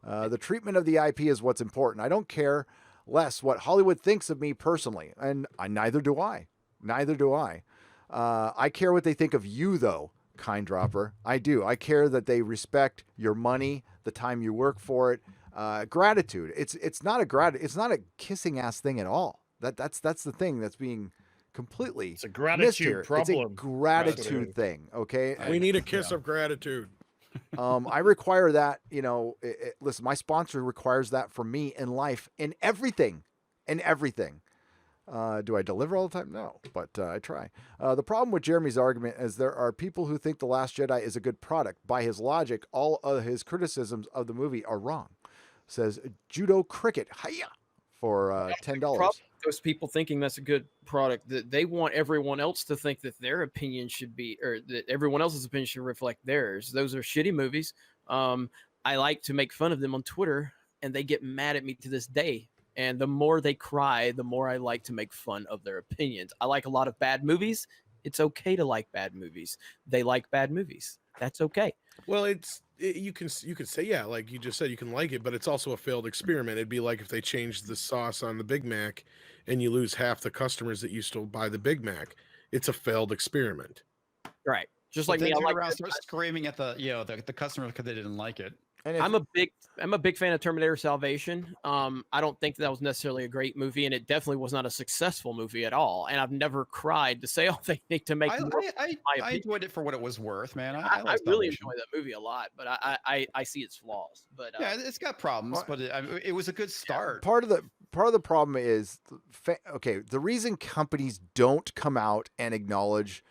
Speaker 3: The treatment of the IP is what's important. I don't care less what Hollywood thinks of me personally, and neither do I. Neither do I. I care what they think of you, though, Kind Dropper. I do. I care that they respect your money, the time you work for it, gratitude. It's not a kissing ass thing at all. That's the thing that's being completely
Speaker 1: it's a gratitude problem.
Speaker 3: It's a gratitude thing. Okay,
Speaker 7: we need a kiss of gratitude.
Speaker 3: I require that. Listen, my sponsor requires that from me in life, in everything. Do I deliver all the time? No, but I try. The problem with Jeremy's argument is there are people who think The Last Jedi is a good product. By his logic, all of his criticisms of the movie are wrong. Says Judo Cricket. Hiya! For $10.
Speaker 2: Those people thinking that's a good product, that they want everyone else to think that their opinion should be, or that everyone else's opinion should reflect theirs. Those are shitty movies. I like to make fun of them on Twitter, and they get mad at me to this day. And the more they cry, the more I like to make fun of their opinions. I like a lot of bad movies. It's okay to like bad movies. They like bad movies. That's okay.
Speaker 7: Well, you can say, yeah, like you just said, you can like it, but it's also a failed experiment. It'd be like if they changed the sauce on the Big Mac and you lose half the customers that used to buy the Big Mac. It's a failed experiment.
Speaker 2: Right. Just like me, I like
Speaker 21: around, start screaming at the customer because they didn't like it.
Speaker 2: And I'm a big fan of Terminator Salvation. I don't think that was necessarily a great movie, and it definitely was not a successful movie at all. And I've never cried to say, "Oh, they need to make."
Speaker 21: I enjoyed it for what it was worth, man.
Speaker 2: I really enjoy that movie a lot, but I see its flaws. But
Speaker 21: yeah, it's got problems, but it was a good start.
Speaker 3: Part of the problem is, the reason companies don't come out and acknowledge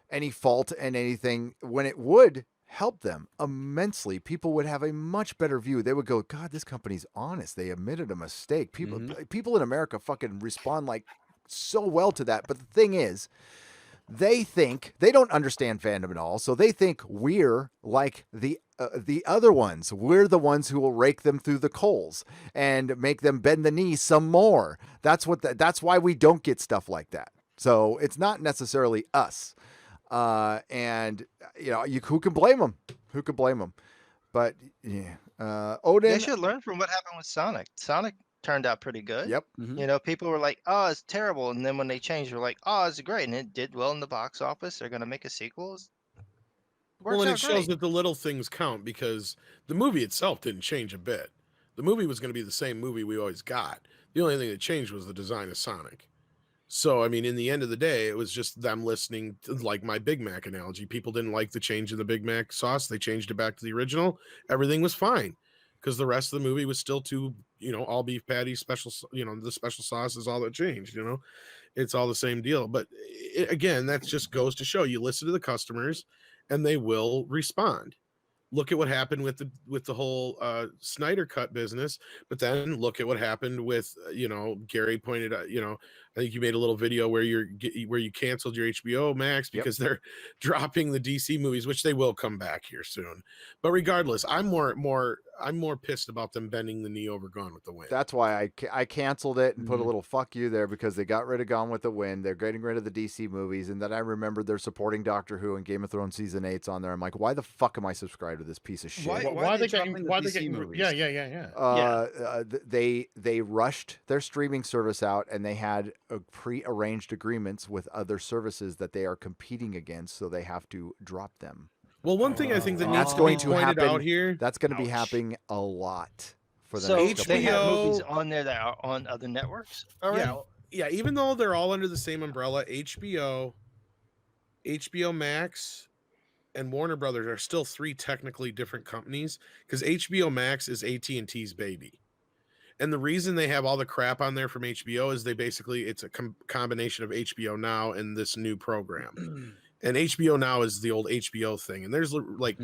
Speaker 3: any fault and anything when it would help them immensely, people would have a much better view. They would go, God, this company's honest. They admitted a mistake. People in America fucking respond like so well to that. But the thing is, they think they don't understand fandom at all. So they think we're like the other ones. We're the ones who will rake them through the coals and make them bend the knee some more. That's why we don't get stuff like that. So it's not necessarily us. And who can blame them? Who can blame them? But yeah, Odin.
Speaker 6: They should learn from what happened with Sonic. Sonic turned out pretty good.
Speaker 3: Yep.
Speaker 6: People were like, "Oh, it's terrible," and then when they changed, they're like, "Oh, it's great," and it did well in the box office. They're gonna make a sequel.
Speaker 7: Well, and it shows that the little things count because the movie itself didn't change a bit. The movie was going to be the same movie we always got. The only thing that changed was the design of Sonic. So, I mean, in the end of the day, it was just them listening to, like my Big Mac analogy. People didn't like the change in the Big Mac sauce. They changed it back to the original. Everything was fine because the rest of the movie was still all beef patties, special, the special sauce is all that changed, It's all the same deal. But again, that just goes to show you listen to the customers and they will respond. Look at what happened with the whole Snyder Cut business, but then look at what happened with Gary pointed out, I think you made a little video where you canceled your HBO Max because they're dropping the DC movies, which they will come back here soon. But regardless, I'm more pissed about them bending the knee over Gone with the Wind.
Speaker 3: That's why I canceled it and put a little fuck you there because they got rid of Gone with the Wind. They're getting rid of the DC movies, and then I remembered they're supporting Doctor Who and Game of Thrones season 8's on there. I'm like, why the fuck am I subscribed to this piece of shit?
Speaker 21: Why are they getting movies?
Speaker 3: They rushed their streaming service out, and they had pre-arranged agreements with other services that they are competing against, so they have to drop them.
Speaker 7: Well, one thing I think that needs to be pointed out here,
Speaker 3: that's going to be happening a lot for the
Speaker 6: next couple. They have movies on there that are on other networks already?
Speaker 7: Yeah, even though they're all under the same umbrella, HBO Max, and Warner Brothers are still three technically different companies because HBO Max is AT&T's baby. And the reason they have all the crap on there from HBO is it's a combination of HBO Now and this new program. And HBO Now is the old HBO thing. And there's like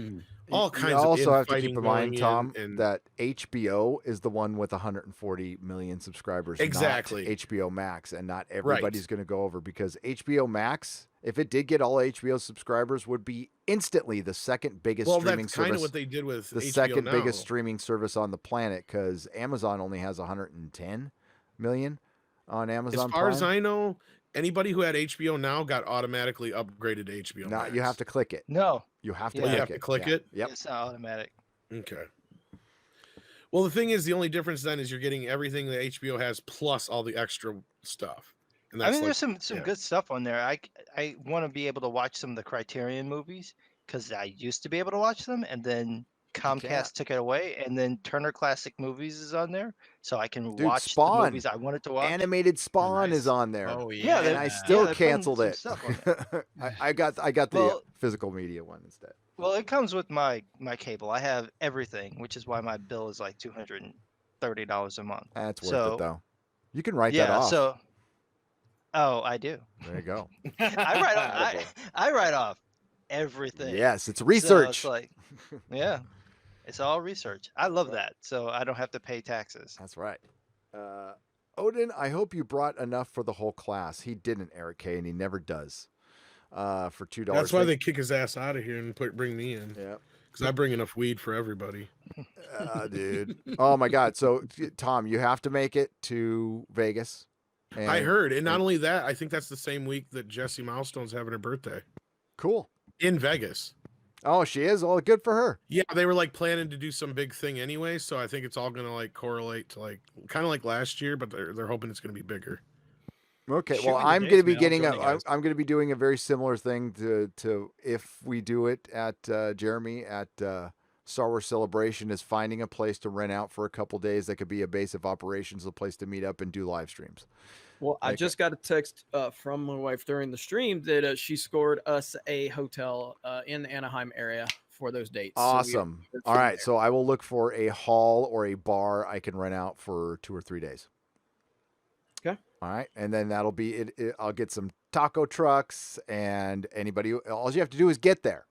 Speaker 7: all kinds of
Speaker 3: You also have to keep in
Speaker 7: mind,
Speaker 3: mind, Tom, that HBO is the one with 140 million subscribers.
Speaker 7: Exactly.
Speaker 3: Not HBO Max, and not everybody's going to go over because HBO Max, if it did get all HBO subscribers, would be instantly the second biggest streaming service.
Speaker 7: Well, that's kind of what they did with
Speaker 3: the
Speaker 7: HBO
Speaker 3: second
Speaker 7: Now.
Speaker 3: biggest streaming service on the planet because Amazon only has 110 million on Amazon
Speaker 7: As far
Speaker 3: Prime.
Speaker 7: as I know, Anybody who had HBO Now got automatically upgraded to HBO
Speaker 3: No,
Speaker 7: Max.
Speaker 3: you have to click it.
Speaker 6: No.
Speaker 3: You have to
Speaker 6: Yeah.
Speaker 3: click
Speaker 7: You have
Speaker 3: it.
Speaker 7: to click
Speaker 3: Yeah.
Speaker 7: it?
Speaker 3: Yep.
Speaker 6: It's not automatic.
Speaker 7: Okay. Well, the thing is, the only difference then is you're getting everything that HBO has plus all the extra stuff. And
Speaker 6: I
Speaker 7: that's
Speaker 6: mean,
Speaker 7: like,
Speaker 6: there's some good stuff on there. I want to be able to watch some of the Criterion movies because I used to be able to watch them, and then Comcast took it away, and then Turner Classic Movies is on there, so I can
Speaker 3: Dude,
Speaker 6: watch the
Speaker 3: Spawn.
Speaker 6: movies I wanted to watch.
Speaker 3: Animated Spawn is on there.
Speaker 21: Oh
Speaker 6: Yeah,
Speaker 3: And I still
Speaker 6: they're putting
Speaker 3: canceled
Speaker 6: some
Speaker 3: it.
Speaker 6: stuff on there.
Speaker 3: I got the
Speaker 6: Well-
Speaker 3: physical media one instead.
Speaker 6: Well, it comes with my cable. I have everything, which is why my bill is like $230 a month.
Speaker 3: That's worth
Speaker 6: So,
Speaker 3: it though. You can write
Speaker 6: yeah,
Speaker 3: that off.
Speaker 6: so I do.
Speaker 3: There you go.
Speaker 6: I write off everything.
Speaker 3: Yes, it's
Speaker 6: So
Speaker 3: research.
Speaker 6: it's like, yeah, it's all research. I love that, so I don't have to pay taxes.
Speaker 3: That's right. Odin, I hope you brought enough for the whole class. He didn't, Eric K, and he never does. For $2.
Speaker 7: that's why they kick his ass out of here and bring me in.
Speaker 3: Yeah.
Speaker 7: Because I bring enough weed for everybody.
Speaker 3: Dude. Oh my God. So Tom, you have to make it to Vegas.
Speaker 7: I heard, and not only that, I think that's the same week that Jessie Milestone's having her birthday.
Speaker 3: Cool.
Speaker 7: In Vegas.
Speaker 3: Oh, she is? Well, good for her.
Speaker 7: Yeah, they were like planning to do some big thing anyway, so I think it's all gonna like correlate to like kind of like last year, but they're hoping it's gonna be bigger.
Speaker 3: Okay,
Speaker 7: Shoot
Speaker 3: well,
Speaker 7: me the
Speaker 3: I'm
Speaker 7: dates,
Speaker 3: going to be
Speaker 7: man. I'll
Speaker 3: getting
Speaker 7: join you guys.
Speaker 3: I'm going to be doing a very similar thing to if we do it at Jeremy at Star Wars Celebration, is finding a place to rent out for a couple days that could be a base of operations, a place to meet up and do live streams.
Speaker 2: Well, I just got a text from my wife during the stream that she scored us a hotel in the Anaheim area for those dates.
Speaker 3: Awesome. All right, so I will look for a hall or a bar I can rent out for 2 or 3 days.
Speaker 2: Okay.
Speaker 3: All right, and then that'll be it. I'll get some taco trucks, and anybody. All you have to do is get there,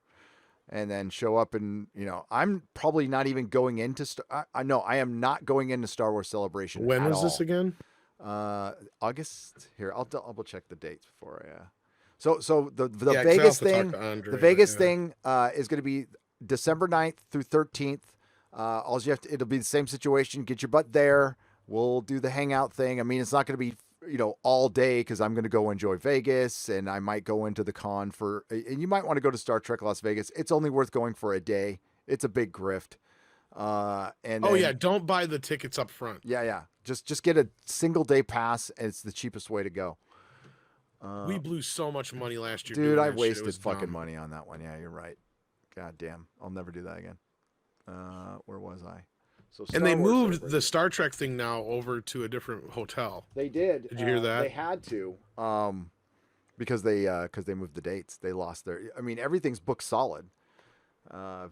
Speaker 3: and then show up. And I'm probably not even going into. I know I am not going into Star Wars Celebration.
Speaker 7: When
Speaker 3: at
Speaker 7: was this
Speaker 3: all.
Speaker 7: again?
Speaker 3: August. Here, I'll double check the dates before I. So the
Speaker 7: Yeah, 'cause I
Speaker 3: Vegas
Speaker 7: also talked
Speaker 3: thing,
Speaker 7: to Andre,
Speaker 3: the Vegas
Speaker 7: yeah.
Speaker 3: thing is going to be December 9th through 13th. All you have to, it'll be the same situation. Get your butt there. We'll do the hangout thing. I mean, it's not going to be all day because I'm going to go enjoy Vegas, and I might go into the con and you might want to go to Star Trek Las Vegas. It's only worth going for a day. It's a big grift. And
Speaker 7: Oh
Speaker 3: then-
Speaker 7: yeah, don't buy the tickets up front.
Speaker 3: yeah. Just get a single day pass, and it's the cheapest way to go.
Speaker 7: We blew so much money last year.
Speaker 3: Dude,
Speaker 7: doing
Speaker 3: I
Speaker 7: that shit. It
Speaker 3: wasted
Speaker 7: was
Speaker 3: fucking
Speaker 7: dumb.
Speaker 3: money on that one. Yeah, you're right. God damn, I'll never do that again. Where was I? So
Speaker 7: And they
Speaker 3: Star Wars
Speaker 7: moved
Speaker 3: Celebration.
Speaker 7: the Star Trek thing now over to a different hotel.
Speaker 3: They did.
Speaker 7: Did you hear that?
Speaker 3: They had to, because they moved the dates. They lost their. I mean, everything's booked solid.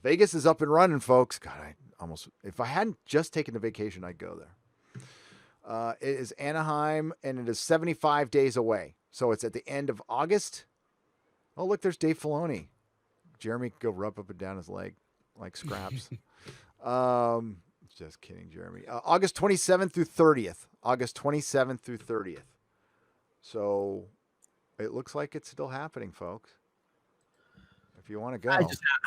Speaker 3: Vegas is up and running, folks. God, if I hadn't just taken a vacation, I'd go there. It is Anaheim, and it is 75 days away. So it's at the end of August. Oh, look, there's Dave Filoni. Jeremy could go rub up and down his leg like scraps. Just kidding, Jeremy. August 27th through 30th. August 27th through 30th. So it looks like it's still happening, folks. If you want to go.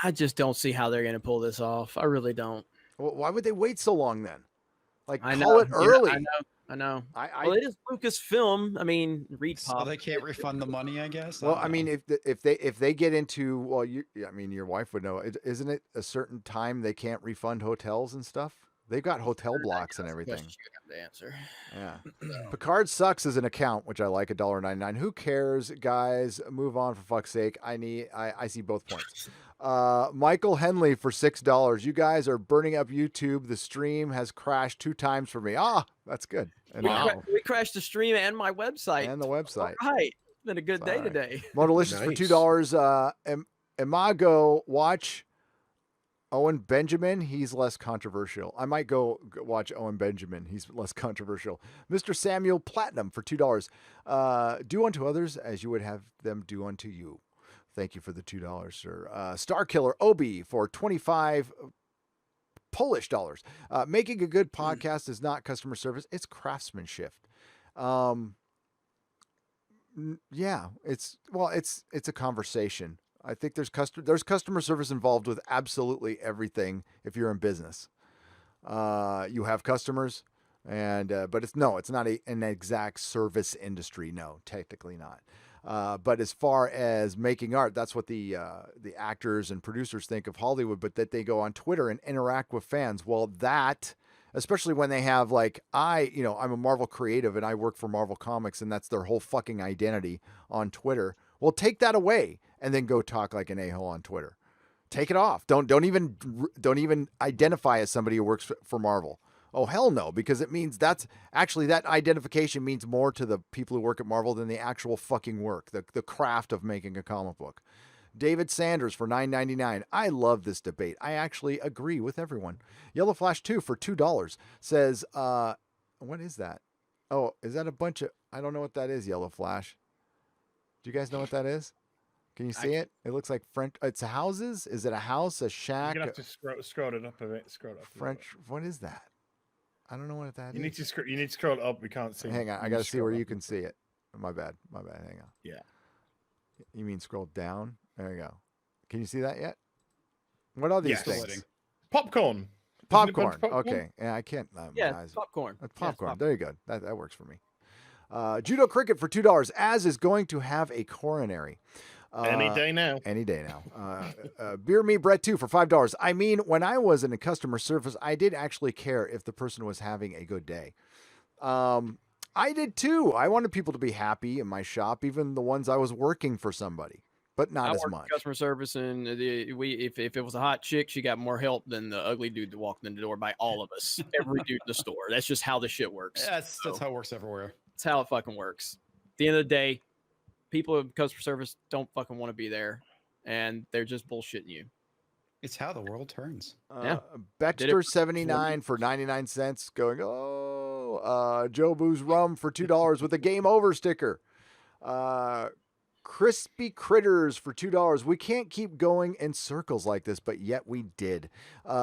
Speaker 2: I just don't see how they're going to pull this off. I really don't.
Speaker 3: Well, why would they wait so long then? Like,
Speaker 2: I
Speaker 3: call
Speaker 2: know.
Speaker 3: it early.
Speaker 2: Yeah, I know.
Speaker 3: I
Speaker 2: Well, it is Lucasfilm. I mean, Reed
Speaker 21: So
Speaker 2: Pop.
Speaker 21: they can't refund the money, I guess.
Speaker 3: Well, I mean, if they get into, well, your wife would know. Isn't it a certain time they can't refund hotels and stuff? They've got hotel blocks and everything.
Speaker 2: You have to answer.
Speaker 3: Yeah. Picard sucks as an account, which I like, $1.99. Who cares, guys? Move on for fuck's sake. I see both points. Michael Henley for $6. You guys are burning up YouTube. The stream has crashed 2 times for me. That's good. And
Speaker 2: We crashed the stream and my website.
Speaker 3: And the website.
Speaker 2: All right. It's been a good day today.
Speaker 3: Modalicious for $2. Imago, watch Owen Benjamin. He's less controversial. I might go watch Owen Benjamin. He's less controversial. Mr. Samuel Platinum for $2. Do unto others as you would have them do unto you. Thank you for the $2, sir. Star Killer Obi for 25 Polish dollars. Making a good podcast is not customer service; it's craftsmanship. Yeah, it's a conversation. I think there's customer service involved with absolutely everything. If you're in business, you have customers. And but it's not an exact service industry. No, technically not. But as far as making art, that's what the actors and producers think of Hollywood. But that they go on Twitter and interact with fans. Well, that, especially when they have like I'm a Marvel creative and I work for Marvel Comics, and that's their whole fucking identity on Twitter. Well, take that away and then go talk like an a-hole on Twitter. Take it off. Don't even identify as somebody who works for Marvel. Oh, hell no, because it means that identification means more to the people who work at Marvel than the actual fucking work, the craft of making a comic book. David Sanders for $9.99. I love this debate. I actually agree with everyone. Yellow Flash 2 for $2 says, what is that? Oh, is that a bunch of, I don't know what that is, Yellow Flash. Do you guys know what that is? Can you see it? It looks like French. It's houses. Is it a house, a shack?
Speaker 1: You're going to have to scroll it up a bit. Scroll it up.
Speaker 3: French. What is that? I don't know what that is.
Speaker 1: You need to scroll it up. We can't see.
Speaker 3: Hang on. I got to see where you can see it. My bad. Hang on.
Speaker 1: Yeah.
Speaker 3: You mean scroll down? There you go. Can you see that yet? What are these things?
Speaker 1: Popcorn.
Speaker 3: Popcorn. Okay. Yeah, I can't.
Speaker 2: Popcorn.
Speaker 3: Popcorn. There you go. That works for me. Judo Cricket for $2. Az is going to have a coronary.
Speaker 1: Any day now.
Speaker 3: Any day now. Beer Me Brett 2 for $5. I mean, when I was in a customer service, I did actually care if the person was having a good day. I did too. I wanted people to be happy in my shop, even the ones I was working for somebody, but not as much.
Speaker 2: Customer service, and if it was a hot chick, she got more help than the ugly dude that walked in the door by all of us. Every dude in the store. That's just how the shit works.
Speaker 21: Yeah, that's how it works everywhere.
Speaker 2: That's how it fucking works. At the end of the day, people in customer service don't fucking want to be there, and they're just bullshitting you.
Speaker 21: It's how the world turns.
Speaker 3: Baxter 79 for 99 cents going, Joe Boo's Rum for $2 with a game over sticker. Crispy Critters for $2. We can't keep going in circles like this, but yet we did.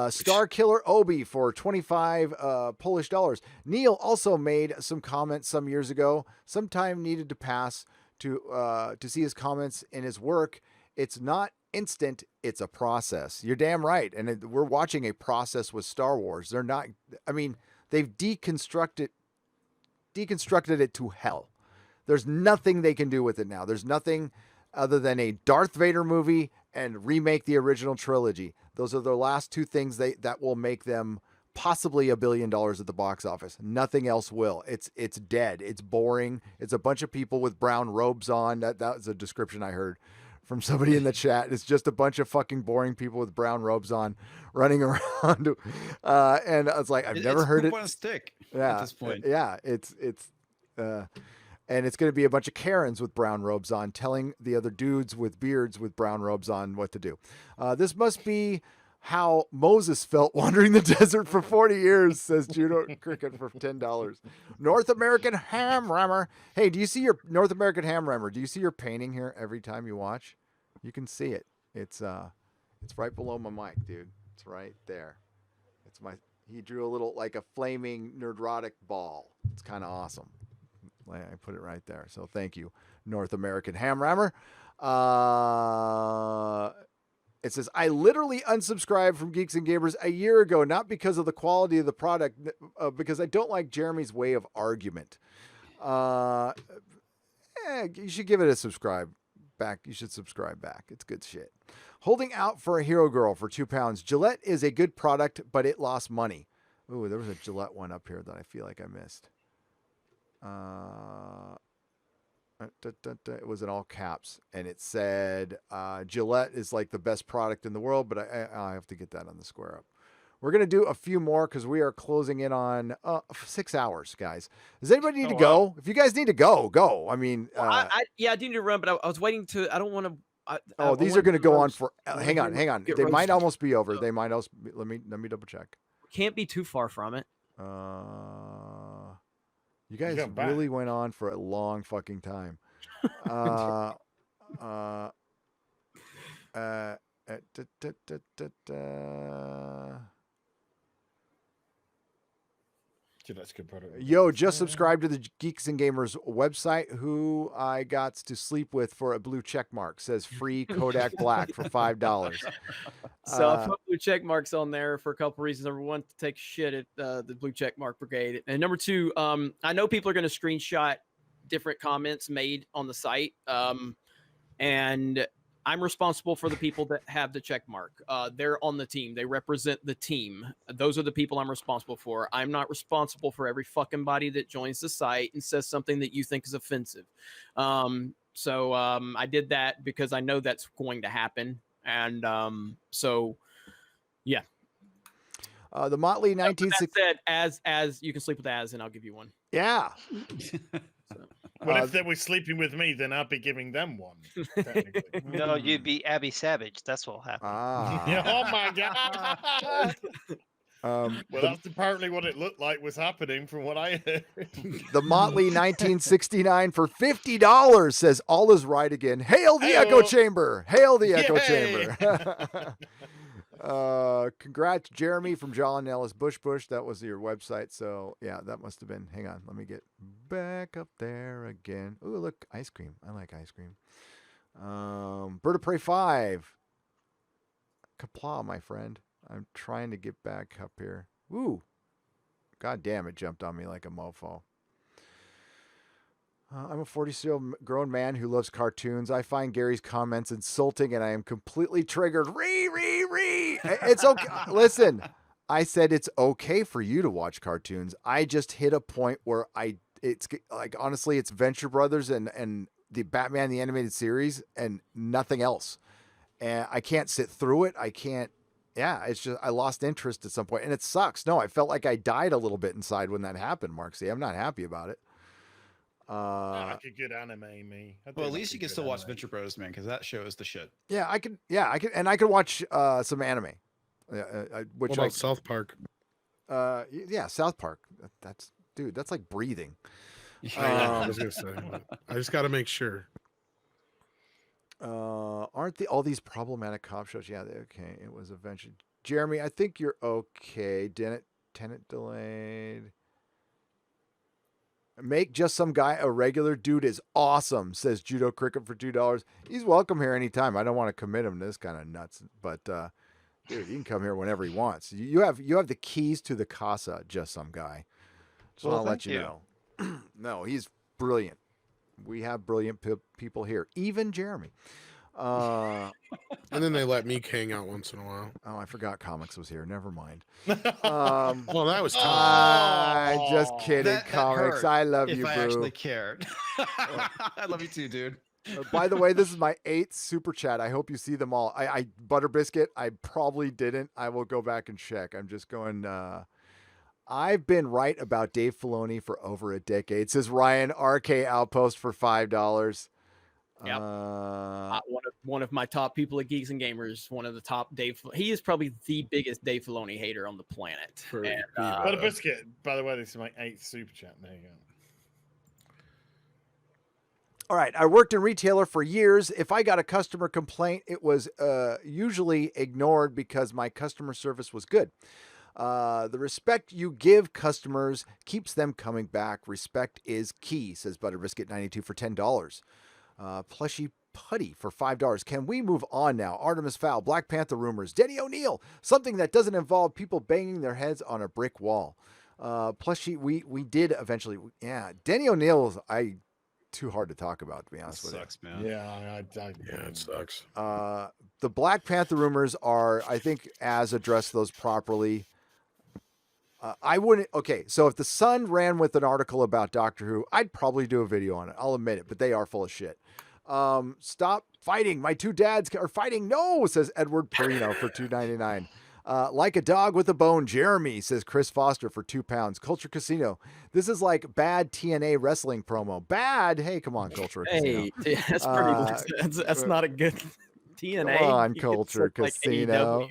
Speaker 3: Star Killer Obi for 25 Polish dollars. Neil also made some comments some years ago. Some time needed to pass to see his comments in his work. It's not instant, it's a process. You're damn right. And we're watching a process with Star Wars. They're not, I mean, they've deconstructed it to hell. There's nothing they can do with it now. There's nothing other than a Darth Vader movie and remake the original trilogy. Those are the last two things that will make them possibly $1 billion at the box office. Nothing else will. It's dead. It's boring. It's a bunch of people with brown robes on. That was a description I heard from somebody in the chat. It's just a bunch of fucking boring people with brown robes on running around. And I was like, I've never heard it.
Speaker 21: On a stick
Speaker 3: yeah,
Speaker 21: at this point.
Speaker 3: Yeah, and it's going to be a bunch of Karens with brown robes on telling the other dudes with beards with brown robes on what to do. This must be how Moses felt wandering the desert for 40 years, says Judo Cricket for $10. North American Ham Rammer. Hey, do you see your North American Ham Rammer? Do you see your painting here every time you watch? You can see it. It's right below my mic, dude. It's right there. He drew a little like a flaming Nerdrotic ball. It's kind of awesome. I put it right there. So thank you, North American Ham Rammer. It says, I literally unsubscribed from Geeks and Gamers a year ago, not because of the quality of the product, because I don't like Jeremy's way of argument. You should give it a subscribe back. You should subscribe back. It's good shit. Holding out for a hero girl for £2. Gillette is a good product, but it lost money. Ooh, there was a Gillette one up here that I feel like I missed. It was in all caps, and it said Gillette is like the best product in the world, but I have to get that on the square up. We're going to do a few more because we are closing in on 6 hours, guys. Does anybody need to go? If you guys need to go. I mean,
Speaker 2: I do need to run, but I was waiting to, I don't want to.
Speaker 3: These are going to go on for, hang on. They might almost be over. They might also, let me double check.
Speaker 2: Can't be too far from it.
Speaker 3: You guys really went on for a long fucking time.
Speaker 1: That's good product.
Speaker 3: Yo, just subscribed to the Geeks and Gamers website. Who I got to sleep with for a blue check mark, says free Kodak Black for $5.
Speaker 2: So I put blue check marks on there for a couple reasons. Number one, to take shit at the blue check mark brigade, and number two, I know people are going to screenshot different comments made on the site, and I'm responsible for the people that have the check mark. They're on the team. They represent the team. Those are the people I'm responsible for. I'm not responsible for every fucking body that joins the site and says something that you think is offensive. So I did that because I know that's going to happen. And so, yeah.
Speaker 3: The Motley 1960
Speaker 2: said, as you can sleep with as, and I'll give you one.
Speaker 3: Yeah.
Speaker 1: Well, if they were sleeping with me, then I'd be giving them one.
Speaker 6: No, you'd be Abby Savage. That's what'll happen.
Speaker 1: Oh my god. Well, that's apparently what it looked like was happening from what I heard.
Speaker 3: The Motley 1969 for $50 says all is right again. Hail the echo chamber. Hail the echo chamber. Congrats, Jeremy from John Ellis Bush. That was your website. So yeah, that must have been, hang on. Let me get back up there again. Ooh, look, ice cream. I like ice cream. Bird of Prey 5. Kapla, my friend. I'm trying to get back up here. Ooh. God damn, it jumped on me like a mofo. I'm a 40-year-old grown man who loves cartoons. I find Gary's comments insulting, and I am completely triggered. It's okay. Listen, I said it's okay for you to watch cartoons. I just hit a point where it's like, honestly, it's Venture Brothers and the Batman the Animated Series and nothing else. And I can't sit through it. I can't. Yeah, it's just I lost interest at some point, and it sucks. No, I felt like I died a little bit inside when that happened, Mark. See, I'm not happy about it.
Speaker 1: Like a good anime, me.
Speaker 21: Well, at least you can still watch Venture Bros, man, because that show is the shit.
Speaker 3: Yeah, I can. Yeah, I can, and I can watch some anime. Which
Speaker 7: what about South Park?
Speaker 3: Yeah, South Park. That's dude. That's like breathing.
Speaker 7: I was gonna say. I just got to make sure.
Speaker 3: Aren't all these problematic cop shows? Yeah, okay. It was eventually. Jeremy, I think you're okay. Tenant delayed. Make just some guy a regular dude is awesome, says Judo Cricket for $2. He's welcome here anytime. I don't want to commit him to this kind of nuts, but dude, he can come here whenever he wants. You have the keys to the casa, just some guy. Just want to let you know. No, he's brilliant. We have brilliant people here, even Jeremy.
Speaker 7: And then they let me hang out once in a while.
Speaker 3: Oh, I forgot Comics was here. Never mind.
Speaker 7: Well, that was
Speaker 3: tough. Just kidding,
Speaker 21: that
Speaker 3: Comics. I love you,
Speaker 21: if I
Speaker 3: boo.
Speaker 21: actually cared. I love you too, dude.
Speaker 3: By the way, this is my 8th super chat. I hope you see them all. I Butter Biscuit, I probably didn't. I will go back and check. I'm just going. I've been right about Dave Filoni for over a decade, says Ryan. RK Outpost for $5.
Speaker 2: Yep. One of my top people at Geeks and Gamers. One of the top Dave. He is probably the biggest Dave Filoni hater on the planet.
Speaker 1: But a biscuit. By the way, this is my 8th super chat. There you go.
Speaker 3: All right. I worked in retailer for years. If I got a customer complaint, it was usually ignored because my customer service was good. The respect you give customers keeps them coming back. Respect is key, says Butterbiscuit92 for $10. Plushy Putty for $5. Can we move on now? Artemis Fowl, Black Panther rumors, Denny O'Neil, something that doesn't involve people banging their heads on a brick wall. Plushy, we did eventually. Yeah, Denny O'Neil is too hard to talk about, to be honest with you.
Speaker 21: Sucks, man.
Speaker 1: Yeah,
Speaker 7: it sucks.
Speaker 3: The Black Panther rumors are, I think, as addressed those properly. I wouldn't. Okay, so if the Sun ran with an article about Doctor Who, I'd probably do a video on it. I'll admit it, but they are full of shit. Stop fighting. My two dads are fighting. No, says Edward Perino for $2.99. Like a dog with a bone, Jeremy, says Chris Foster for £2. Culture Casino. This is like bad TNA wrestling promo. Bad. Hey, come on, Culture Casino.
Speaker 2: Hey, that's pretty. That's not a good. TNA.
Speaker 3: Come on, Culture Casino.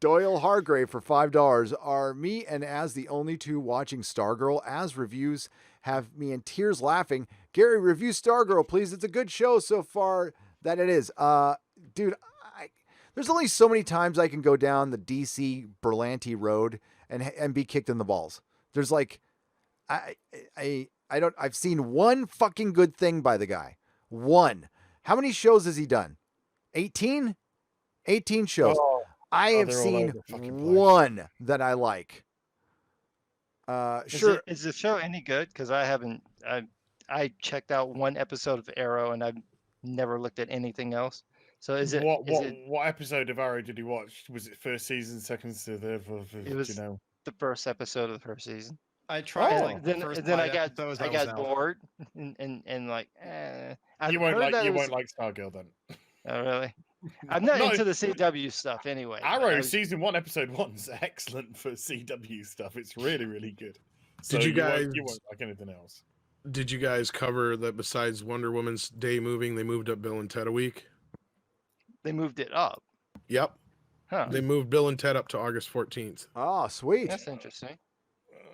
Speaker 3: Doyle Hargrave for $5. Are me and Az the only two watching Stargirl? Az reviews have me in tears laughing. Gary, review Stargirl, please. It's a good show so far that it is. Dude, there's only so many times I can go down the DC Berlanti road and be kicked in the balls. There's like, I've seen one fucking good thing by the guy. One. How many shows has he done? 18? 18 shows. I have seen one that I like. Sure.
Speaker 6: Is the show any good? Because I haven't. I checked out one episode of Arrow and I've never looked at anything else. So is it
Speaker 1: what episode of Arrow did you watch? Was it first season, second season?
Speaker 6: It was the first episode of the first season.
Speaker 21: I tried.
Speaker 6: Then I got bored and like.
Speaker 1: You won't like Stargirl then.
Speaker 6: Oh really? I'm not into the CW stuff anyway.
Speaker 1: Arrow season 1, episode 1's excellent for CW stuff. It's really, really good. So
Speaker 7: Did you guys?
Speaker 1: You won't like anything else.
Speaker 7: Did you guys cover that? Besides Wonder Woman's day moving, they moved up Bill and Ted a week.
Speaker 6: They moved it up.
Speaker 7: Yep.
Speaker 6: Huh.
Speaker 7: They moved Bill and Ted up to August 14th.
Speaker 3: Oh, sweet.
Speaker 6: That's interesting.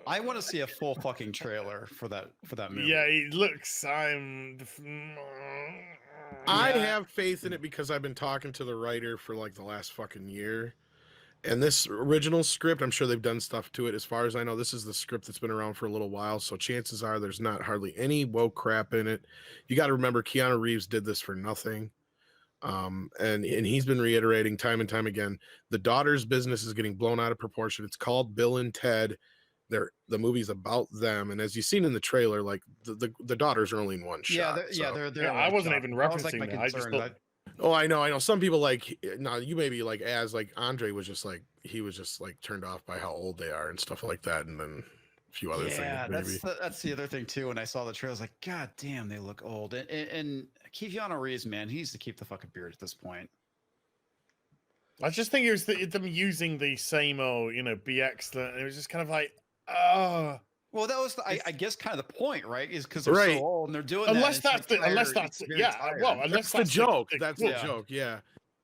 Speaker 21: I want to see a full fucking trailer for that movie.
Speaker 1: Yeah, it looks.
Speaker 7: I have faith in it because I've been talking to the writer for like the last fucking year. And this original script, I'm sure they've done stuff to it. As far as I know, this is the script that's been around for a little while. So chances are there's not hardly any woke crap in it. You got to remember Keanu Reeves did this for nothing. And he's been reiterating time and time again, the daughter's business is getting blown out of proportion. It's called Bill and Ted. The movie's about them, and as you've seen in the trailer, like the daughters are only in one shot.
Speaker 21: They're
Speaker 1: I wasn't even referencing that. I just thought,
Speaker 7: I know. Some people like now. You may be like Andre was just like he was just like turned off by how old they are and stuff like that, and then a few other things. Maybe.
Speaker 21: That's the other thing too. When I saw the trailer, I was like, God damn, they look old. And Keanu Reeves, man, he needs to keep the fucking beard at this point.
Speaker 1: I just think it was them using the same old, be excellent. It was just kind of like. Well,
Speaker 21: that was I guess kind of the point, right? Is because they're so old and they're doing
Speaker 1: unless
Speaker 21: that's
Speaker 1: the joke.
Speaker 7: That's the joke. Yeah,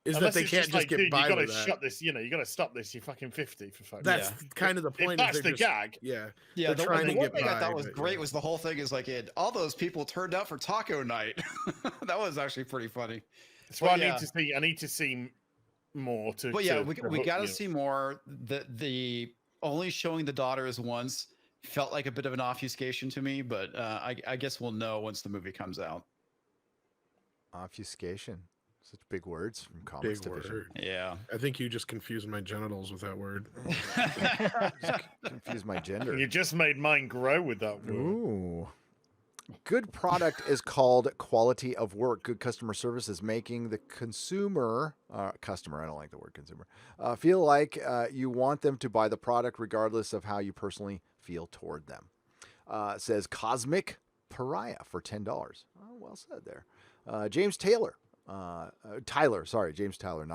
Speaker 7: is that they can't just get by with that.
Speaker 1: You got to shut this. You got to stop this. You're fucking 50 for fuck.
Speaker 7: That's kind of the point.
Speaker 1: That's the gag.
Speaker 21: Yeah. The one thing I thought was great was the whole thing is like all those people turned out for taco night. That was actually pretty funny.
Speaker 1: So I need to see more to.
Speaker 21: But yeah, we got to see more. The only showing the daughters once felt like a bit of an obfuscation to me, but I guess we'll know once the movie comes out.
Speaker 3: Obfuscation. Such big words from comics division.
Speaker 7: Word.
Speaker 21: Yeah.
Speaker 7: I think you just confused my genitals with that word.
Speaker 3: Confused my gender.
Speaker 1: You just made mine grow with that word.
Speaker 3: Ooh. Good product is called quality of work. Good customer service is making the customer, I don't like the word consumer, feel like you want them to buy the product regardless of how you personally feel toward them. Says Cosmic Pariah for $10. Oh, well said there. James Tyler, not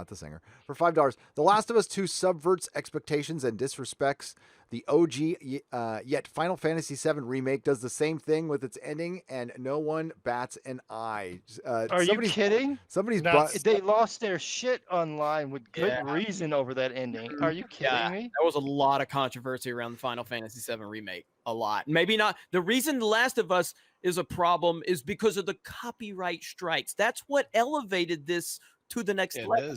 Speaker 3: the singer, for $5. The Last of Us 2 subverts expectations and disrespects the OG, yet Final Fantasy VII Remake does the same thing with its ending, and no one bats an eye.
Speaker 6: Are you kidding?
Speaker 3: They
Speaker 6: lost their shit online with good reason over that ending. Are you kidding me?
Speaker 2: There was a lot of controversy around the Final Fantasy VII Remake. A lot. Maybe not. The reason The Last of Us is a problem is because of the copyright strikes. That's what elevated this to the next level.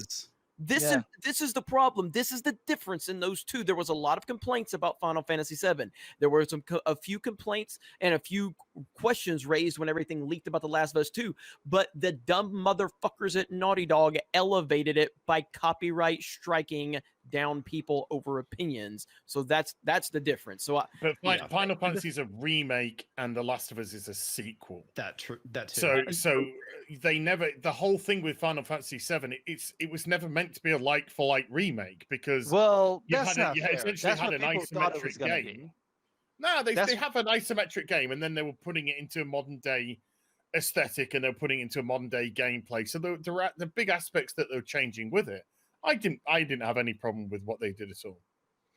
Speaker 2: This is the problem. This is the difference in those two. There was a lot of complaints about Final Fantasy VII. There were a few complaints and a few questions raised when everything leaked about The Last of Us 2. But the dumb motherfuckers at Naughty Dog elevated it by copyright striking down people over opinions. So that's the difference. So,
Speaker 1: Final Fantasy is a remake, and The Last of Us is a sequel.
Speaker 21: That too.
Speaker 1: So they never. The whole thing with Final Fantasy VII, it was never meant to be a like for like remake because
Speaker 6: you
Speaker 1: essentially had an isometric game. No, they have an isometric game, and then they were putting it into a modern day aesthetic, and they're putting it into a modern day gameplay. So the big aspects that they're changing with it. I didn't have any problem with what they did at all.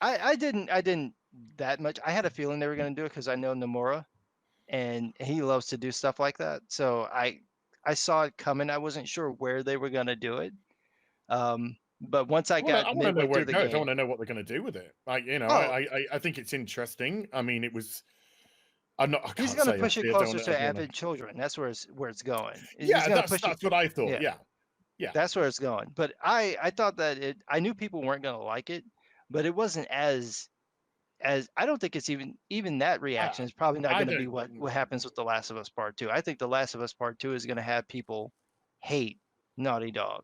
Speaker 6: I didn't that much. I had a feeling they were going to do it because I know Nomura, and he loves to do stuff like that. So I saw it coming. I wasn't sure where they were going to do it. But once I got,
Speaker 1: I want to know where it goes. I want to know what they're going to do with it. I think it's interesting. I mean, it was.
Speaker 6: He's going to push it closer to avid children. That's where it's going.
Speaker 1: That's what I thought. Yeah,
Speaker 6: that's where it's going. But I thought that I knew people weren't going to like it, but it wasn't as I don't think it's even that reaction is probably not going to be what happens with The Last of Us Part 2. I think The Last of Us Part 2 is going to have people hate Naughty Dog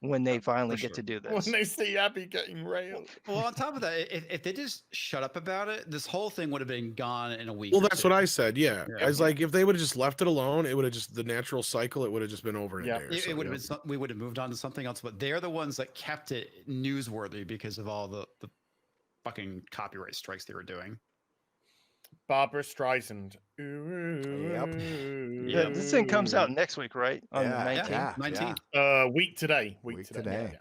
Speaker 6: when they finally get to do this.
Speaker 1: When they see Abby getting railed.
Speaker 21: Well, on top of that, if they just shut up about it, this whole thing would have been gone in a week.
Speaker 7: Well, that's what I said. Yeah. I was like, if they would have just left it alone, it would have just the natural cycle. It would have just been over in a day.
Speaker 21: It would have been. We would have moved on to something else. But they're the ones that kept it newsworthy because of all the fucking copyright strikes they were doing.
Speaker 1: Barbara Streisand.
Speaker 6: Yeah, this thing comes out next week, right? On the 19th.
Speaker 21: 19th.
Speaker 1: Week today.
Speaker 3: Week today.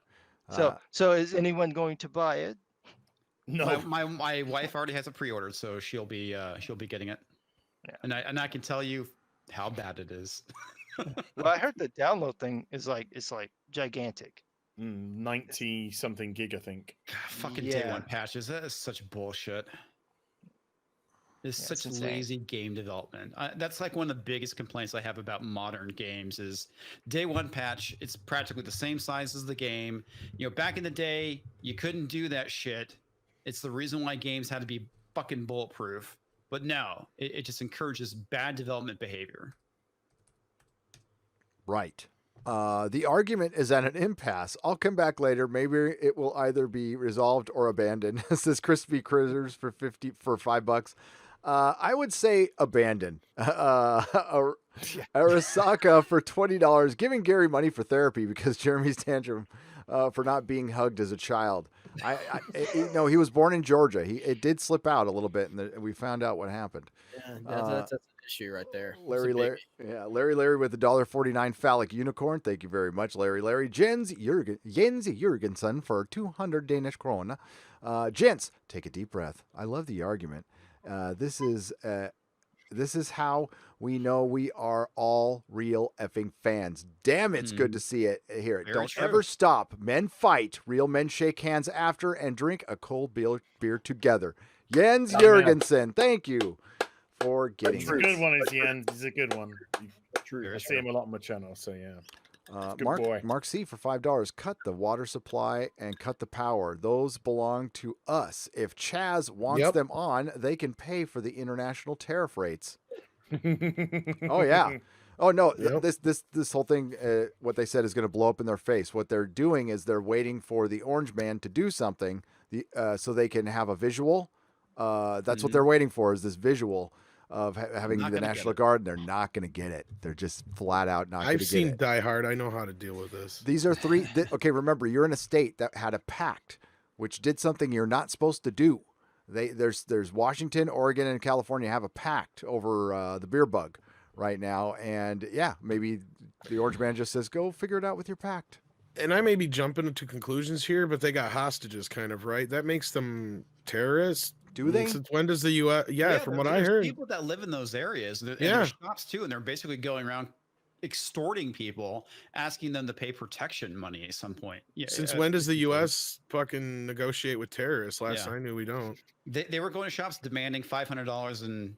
Speaker 6: So is anyone going to buy it?
Speaker 1: No.
Speaker 21: My wife already has a pre-order, so she'll be getting it. Yeah. And I can tell you how bad it is.
Speaker 6: Well, I heard the download thing is it's gigantic.
Speaker 1: 90 something gig, I think.
Speaker 21: Fucking day one patches. That is such bullshit. It's such lazy game development. That's like one of the biggest complaints I have about modern games is day one patch. It's practically the same size as the game. You know, back in the day, you couldn't do that shit. It's the reason why games had to be fucking bulletproof. But no, it just encourages bad development behavior.
Speaker 3: Right. The argument is at an impasse. I'll come back later. Maybe it will either be resolved or abandoned. This is Crispy Critters for $5. I would say abandon. Arasaka for $20, giving Gary money for therapy because Jeremy's tantrum for not being hugged as a child. He was born in Georgia. It did slip out a little bit, and we found out what happened.
Speaker 2: Yeah, that's an issue right there.
Speaker 3: Larry with the $1.49 phallic unicorn. Thank you very much, Larry. Jens Jurgensen for 200 Danish krona. Jens, take a deep breath. I love the argument. This is how we know we are all real effing fans. Damn, it's good to see it here. Don't ever stop. Men fight. Real men shake hands after and drink a cold beer together. Jens Jurgensen, thank you for getting
Speaker 1: it. It's a good one, Jens. He's a good one. I see him a lot on my channel, so yeah.
Speaker 3: Mark C for $5. Cut the water supply and cut the power. Those belong to us. If Chaz wants them on, they can pay for the international tariff rates. Oh yeah. Oh no. This whole thing, what they said is going to blow up in their face. What they're doing is they're waiting for the Orange Man to do something, so they can have a visual. That's what they're waiting for, is this visual of having the National Guard, and they're not going to get it. They're just flat out not going to get it.
Speaker 7: I've seen Die Hard. I know how to deal with this.
Speaker 3: These are three. Okay, remember, you're in a state that had a pact, which did something you're not supposed to do. There's Washington, Oregon, and California have a pact over the beer bug right now, and maybe the Orange Man just says, go figure it out with your pact.
Speaker 7: And I may be jumping into conclusions here, but they got hostages, kind of, right? That makes them terrorists.
Speaker 3: Do they?
Speaker 7: Since when does the U.S.? Yeah, from what I heard,
Speaker 21: people that live in those areas, and there's shops too, and they're basically going around extorting people, asking them to pay protection money at some point. Yeah.
Speaker 7: Since when does the U.S. fucking negotiate with terrorists? Last I knew, we don't.
Speaker 21: They were going to shops demanding $500 in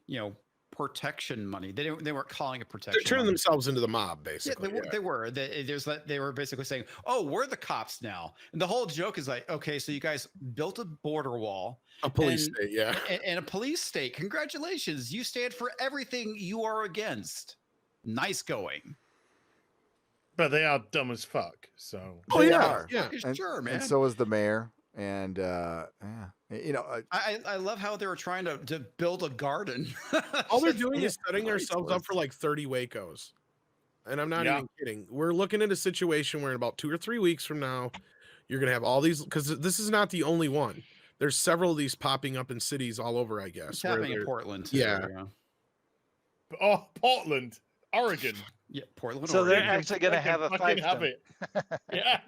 Speaker 21: protection money. They weren't calling it protection.
Speaker 7: They're turning themselves into the mob, basically.
Speaker 21: Yeah, they were. They were basically saying, "Oh, we're the cops now." And the whole joke is like, okay, so you guys built a border wall,
Speaker 7: a police state,
Speaker 21: and a police state. Congratulations, you stand for everything you are against. Nice going.
Speaker 1: But they are dumb as fuck. So
Speaker 3: they are.
Speaker 21: Yeah, sure, man.
Speaker 3: And so is the mayor. And
Speaker 21: I love how they were trying to build a garden.
Speaker 7: All they're doing is setting ourselves up for like 30 Wacos. And I'm not even kidding. We're looking at a situation where in about 2 or 3 weeks from now, you're going to have all these, because this is not the only one. There's several of these popping up in cities all over, I guess.
Speaker 21: It's happening in Portland.
Speaker 7: Yeah.
Speaker 1: Oh, Portland, Oregon.
Speaker 21: Yeah, Portland.
Speaker 6: So
Speaker 21: Oregon.
Speaker 6: they're actually going to have a fight.
Speaker 1: Yeah.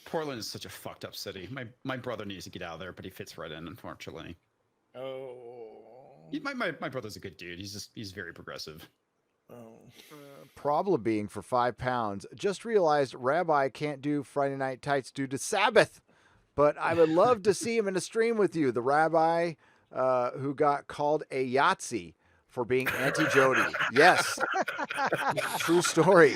Speaker 21: Portland is such a fucked up city. My brother needs to get out of there, but he fits right in, unfortunately.
Speaker 1: Oh.
Speaker 21: My brother's a good dude. He's very progressive.
Speaker 3: Oh. Problem being for £5. Just realized Rabbi can't do Friday Night Tights due to Sabbath, but I would love to see him in a stream with you. The Rabbi who got called a Yahtzee for being anti-Jody. Yes. True story.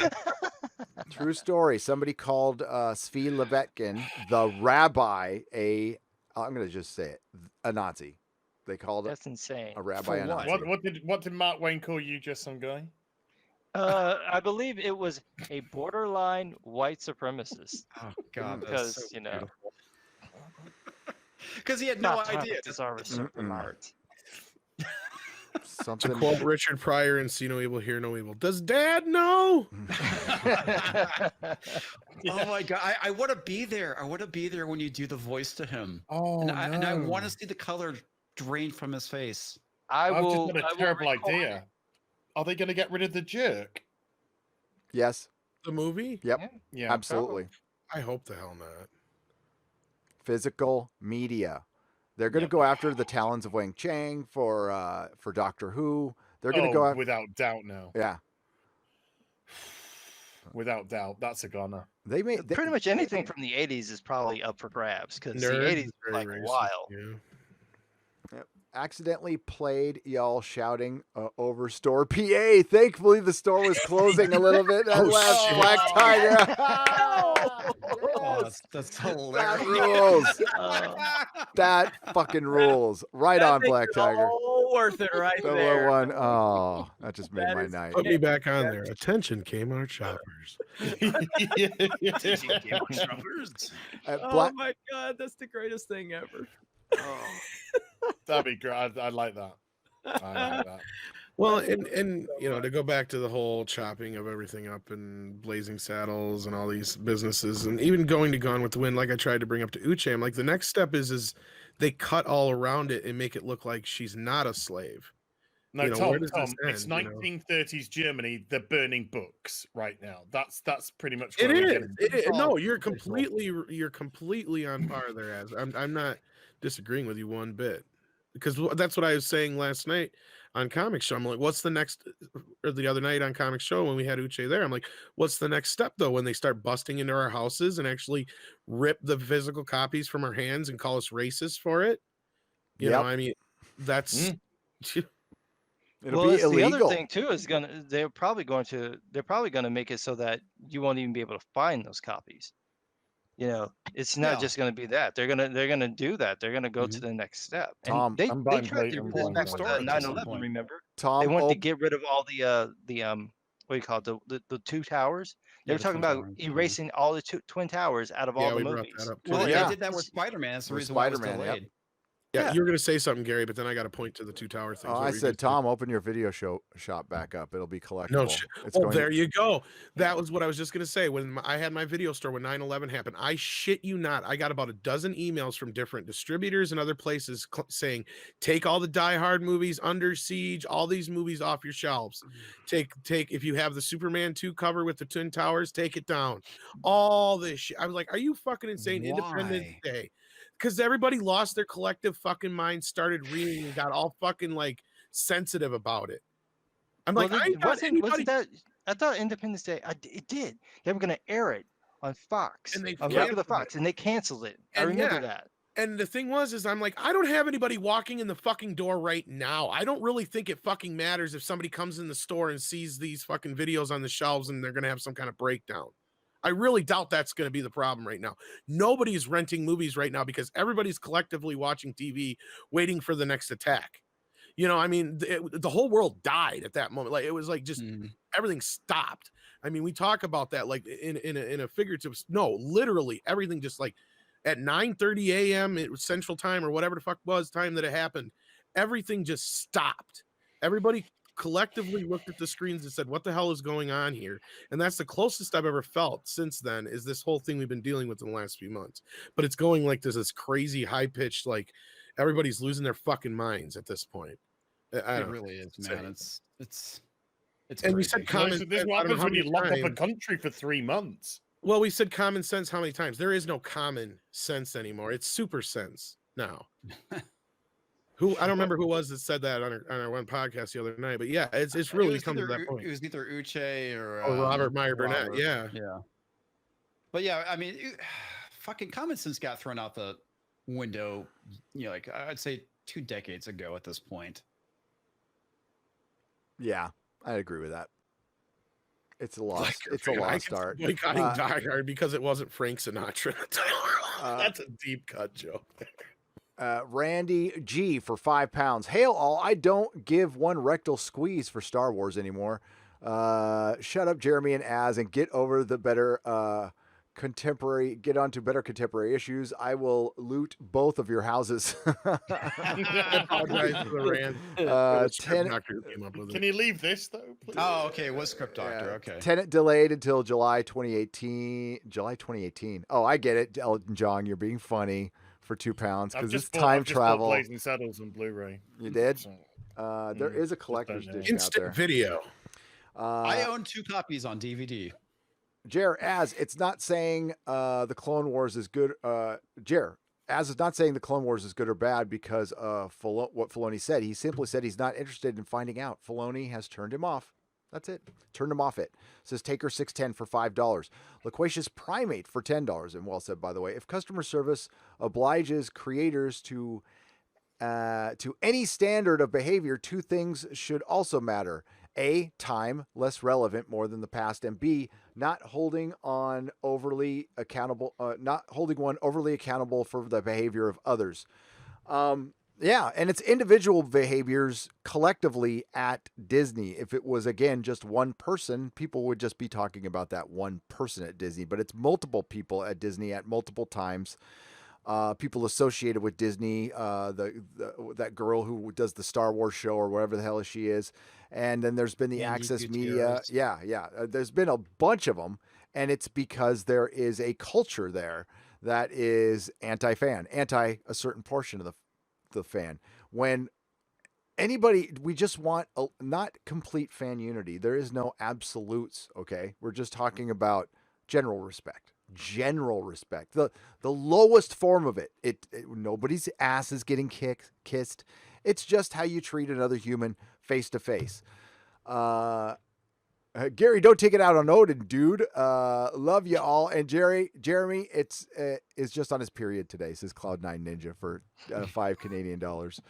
Speaker 3: True story. Somebody called Svi Levetkin, the rabbi, I'm going to just say it, a Nazi. They called
Speaker 6: That's insane.
Speaker 3: a rabbi a Nazi.
Speaker 1: What did Mark Wayne call you, just some guy?
Speaker 6: I believe it was a borderline white supremacist.
Speaker 21: Oh God,
Speaker 6: because
Speaker 21: so
Speaker 6: you know,
Speaker 21: because he had no idea.
Speaker 6: It's our art.
Speaker 3: Something.
Speaker 7: To quote Richard Pryor in "See No Evil, Hear No Evil." Does Dad know?
Speaker 21: Oh my God, I want to be there. I want to be there when you do the voice to him.
Speaker 7: Oh,
Speaker 21: and I want to see the color drain from his face.
Speaker 1: I've just got a terrible idea. Are they going to get rid of the jerk?
Speaker 3: Yes.
Speaker 7: The movie?
Speaker 3: Yep.
Speaker 1: Yeah.
Speaker 3: Absolutely.
Speaker 7: I hope the hell not.
Speaker 3: Physical media. They're going to go after the talons of Wang Chang for Doctor Who. They're going to go after...
Speaker 1: without doubt now.
Speaker 3: Yeah.
Speaker 1: Without doubt, that's a goner.
Speaker 3: They made
Speaker 6: pretty much anything from the 80s is probably up for grabs because the 80s is like wild.
Speaker 7: Yeah.
Speaker 3: Yep. Accidentally played y'all shouting over store PA. Thankfully, the store was closing a little bit. That last Black Tiger.
Speaker 21: That's hilarious.
Speaker 3: That rules. That fucking rules. Right on, Black Tiger.
Speaker 2: All worth it right
Speaker 3: the
Speaker 2: there.
Speaker 3: One. Oh, that just made my night.
Speaker 7: Put me back on there. Attention, Kmart shoppers.
Speaker 2: Oh my God, that's the greatest thing ever.
Speaker 1: Oh. That'd be great. I like that. I like that.
Speaker 7: Well, and you know, to go back to the whole chopping of everything up and Blazing Saddles and all these businesses, and even going to Gone with the Wind, like I tried to bring up to Uche, I'm like, the next step is they cut all around it and make it look like she's not a slave.
Speaker 1: No,
Speaker 7: you know,
Speaker 1: Tom,
Speaker 7: it's
Speaker 1: 1930s Germany. They're burning books right now. That's pretty much
Speaker 7: it
Speaker 1: where
Speaker 7: is. No, you're completely on par there. As I'm not disagreeing with you one bit, because that's what I was saying last night on Comic Show. I'm like, what's the next, or the other night on Comic Show when we had Uche there, I'm like, what's the next step though, when they start busting into our houses and actually rip the physical copies from our hands and call us racist for it? You know, I mean, that's
Speaker 3: it'll be illegal.
Speaker 6: The other thing too is they're probably going to make it so that you won't even be able to find those copies. You know, it's not just going to be that. They're gonna do that. They're gonna go to the next step.
Speaker 3: Tom,
Speaker 6: and they tried to do this back with 9/11. Remember?
Speaker 3: Tom,
Speaker 6: they wanted to get rid of all the what do you call it, the two towers. They were talking about erasing all the twin towers out of all the movies.
Speaker 21: Well, they did that with Spider-Man. That's the reason why it was delayed.
Speaker 7: Yeah, you were going to say something, Gary, but then I got to point to the two tower thing.
Speaker 3: Oh, I said, Tom, open your video shop back up. It'll be collectible.
Speaker 7: No shit. Oh, there you go. That was what I was just going to say. When I had my video store, when 9/11 happened, I shit you not, I got about a dozen emails from different distributors and other places saying, take all the Die Hard movies, Under Siege, all these movies off your shelves. Take if you have the Superman 2 cover with the Twin Towers, take it down. All this shit. I was like, are you fucking insane? Independence Day. Because everybody lost their collective fucking mind, started reading, and got all fucking like sensitive about it. I'm like,
Speaker 6: wasn't that? I thought Independence Day. It did. They were going to air it on Fox, and they canceled it. I remember that.
Speaker 7: And the thing was, I'm like, I don't have anybody walking in the fucking door right now. I don't really think it fucking matters if somebody comes in the store and sees these fucking videos on the shelves and they're going to have some kind of breakdown. I really doubt that's going to be the problem right now. Nobody's renting movies right now because everybody's collectively watching TV, waiting for the next attack. You know, I mean, the whole world died at that moment. Like, it was like just everything stopped. I mean, we talk about that like in a figurative. No, literally everything just like at 9:30 a.m. it was Central Time or whatever the fuck was time that it happened. Everything just stopped. Everybody collectively looked at the screens and said, what the hell is going on here? And that's the closest I've ever felt since then, is this whole thing we've been dealing with in the last few months. But it's going like this crazy high-pitched, like everybody's losing their fucking minds at this point.
Speaker 21: It really is, man. It's
Speaker 7: and we said common sense.
Speaker 1: This happens when you lock up a country for 3 months.
Speaker 7: Well, we said common sense how many times? There is no common sense anymore. It's super sense now. I don't remember who was that said that on our one podcast the other night, but yeah, it's really come to that point.
Speaker 21: It was either Uche or
Speaker 7: Robert Meyer Burnett. Yeah.
Speaker 21: But yeah, I mean, fucking common sense got thrown out the window. You know, like I'd say 2 decades ago at this point.
Speaker 3: Yeah, I agree with that. It's a lost. It's a lost art.
Speaker 7: Boycotting Die Hard because it wasn't Frank Sinatra. That's a deep cut joke.
Speaker 3: Randy G for £5. Hail all! I don't give one rectal squeeze for Star Wars anymore. Shut up, Jeremy and Az, and get over the better contemporary. Get on to better contemporary issues. I will loot both of your houses.
Speaker 7: I apologize for the rant.
Speaker 1: Can you leave this though, please?
Speaker 21: Oh, okay. It was Script Doctor. Okay.
Speaker 3: Tenant delayed until July 2018. July 2018. Oh, I get it, Elton John. You're being funny for £2 because it's time travel.
Speaker 1: Blazing Saddles on Blu-ray.
Speaker 3: You did? There is a collector's edition out there.
Speaker 7: Video.
Speaker 21: I own 2 copies on DVD.
Speaker 3: Jer, as it's not saying the Clone Wars is good. Jer, as it's not saying the Clone Wars is good or bad because what Filoni said. He simply said he's not interested in finding out. Filoni has turned him off. That's it. Turned him off it. Says Taker 610 for $5. Loquacious Primate for $10. And well said, by the way. If customer service obliges creators to any standard of behavior, 2 things should also matter. A, time, less relevant more than the past, and B, not holding one overly accountable for the behavior of others. Yeah, and it's individual behaviors collectively at Disney. If it was, again, just one person, people would just be talking about that one person at Disney, but it's multiple people at Disney at multiple times. People associated with Disney, that girl who does the Star Wars show or whatever the hell she is. And then there's been the Access Media. Yeah. There's been a bunch of them. And it's because there is a culture there that is anti a certain portion of the fan. When anybody, we just want not complete fan unity. There is no absolutes. Okay. We're just talking about general respect. The lowest form of it. Nobody's ass is getting kissed. It's just how you treat another human face to face. Gary, don't take it out on Odin, dude. Love you all. And Jeremy, it's just on his period today. Says Cloud9 Ninja for $5 Canadian. If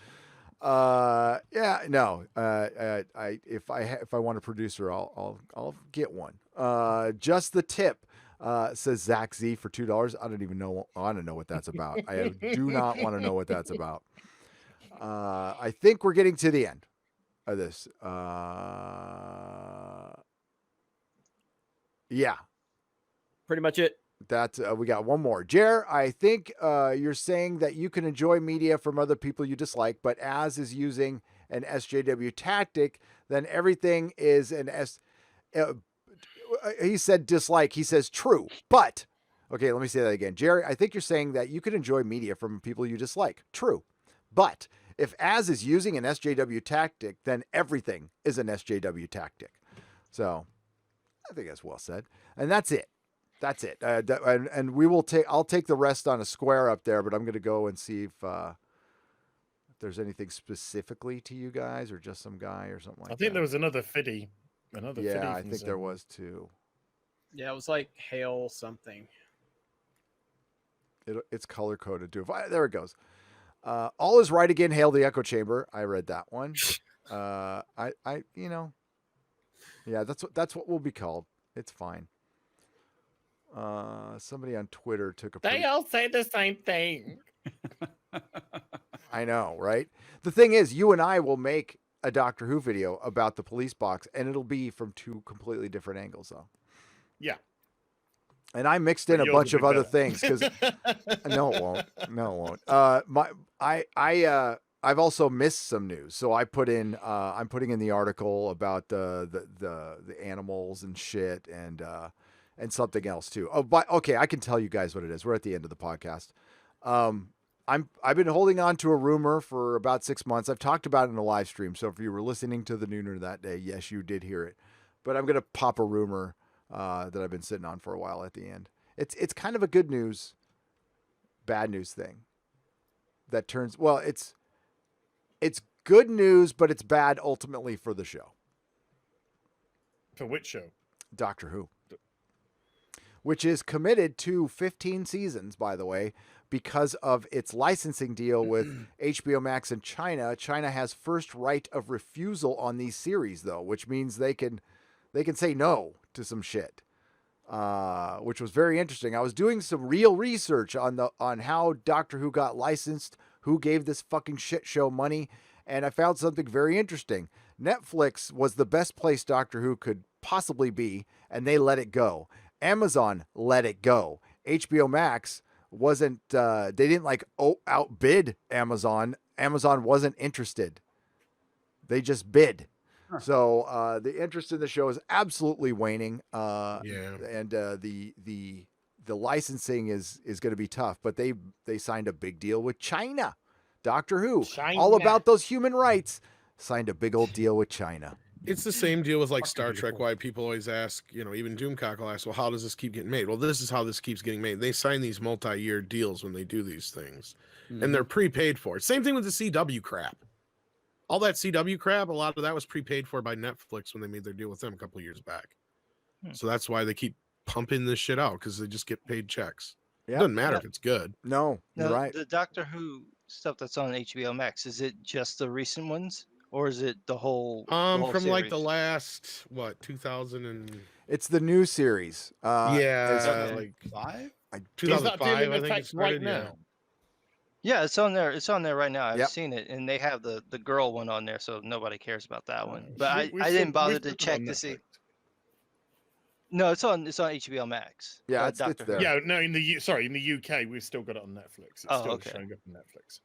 Speaker 3: I want a producer, I'll get one. Just the tip. Says Zach Z for $2. I don't even know. I don't know what that's about. I do not want to know what that's about. I think we're getting to the end of this. Yeah,
Speaker 2: pretty much it.
Speaker 3: That's we got one more. Jer, I think you're saying that you can enjoy media from other people you dislike, but as is using an SJW tactic, then everything is an he said dislike. He says true, but okay, let me say that again. Jerry, I think you're saying that you can enjoy media from people you dislike. True, but if as is using an SJW tactic, then everything is an SJW tactic. So I think that's well said. And that's it. That's it. And we will I'll take the rest on a square up there, but I'm going to go and see if there's anything specifically to you guys or just some guy or something like that.
Speaker 1: I think there was another Fiddy.
Speaker 3: Yeah, I think there was too.
Speaker 2: Yeah, it was like Hail something.
Speaker 3: It's color coded too. There it goes. All is right again. Hail the echo chamber. I read that one. Yeah, that's what we'll be called. It's fine. Somebody on Twitter took a.
Speaker 1: They all say the same thing.
Speaker 3: I know, right? The thing is, you and I will make a Doctor Who video about the police box, and it'll be from 2 completely different angles, though.
Speaker 1: Yeah.
Speaker 3: And I mixed in a bunch of other things because no, it won't. I've also missed some news, so I put in. I'm putting in the article about the animals and shit, and something else too. Oh, but okay, I can tell you guys what it is. We're at the end of the podcast. I've been holding on to a rumor for about 6 months. I've talked about it in a live stream. So if you were listening to the Nooner that day, yes, you did hear it. But I'm going to pop a rumor that I've been sitting on for a while at the end. It's kind of a good news, bad news thing. That turns it's good news, but it's bad ultimately for the show.
Speaker 1: For which show?
Speaker 3: Doctor Who. Which is committed to 15 seasons, by the way, because of its licensing deal with HBO Max in China. China has first right of refusal on these series, though, which means they can say no to some shit, which was very interesting. I was doing some real research on how Doctor Who got licensed, who gave this fucking shit show money. And I found something very interesting. Netflix was the best place Doctor Who could possibly be, and they let it go. Amazon let it go. HBO Max wasn't, they didn't like outbid Amazon. Amazon wasn't interested. They just bid. Huh. So the interest in the show is absolutely waning. And the licensing is going to be tough, but they signed a big deal with China. Doctor Who, all about those human rights, signed a big old deal with China.
Speaker 7: It's the same deal with like Star Trek. Why people always ask, even Doomcock will ask, well, how does this keep getting made? Well, this is how this keeps getting made. They sign these multi-year deals when they do these things, and they're prepaid for it. Same thing with the CW crap. All that CW crap, a lot of that was prepaid for by Netflix when they made their deal with them a couple of years back. So that's why they keep pumping this shit out, because they just get paid checks. It doesn't matter if it's good.
Speaker 3: No, you're right.
Speaker 6: The Doctor Who stuff that's on HBO Max, is it just the recent ones, or is it the whole?
Speaker 7: From
Speaker 6: series?
Speaker 7: like the last 2000 and
Speaker 3: it's the new series.
Speaker 7: Like
Speaker 21: 5.
Speaker 7: 2005, I think it's
Speaker 1: right now.
Speaker 6: Yeah, it's on there. It's on there right now. I've seen it, and they have the girl one on there, so nobody cares about that one. But I didn't bother to check to see. No, it's on HBO Max.
Speaker 3: Yeah, it's there.
Speaker 1: Yeah, no, in the UK, we've still got it on Netflix. It's still showing up on Netflix.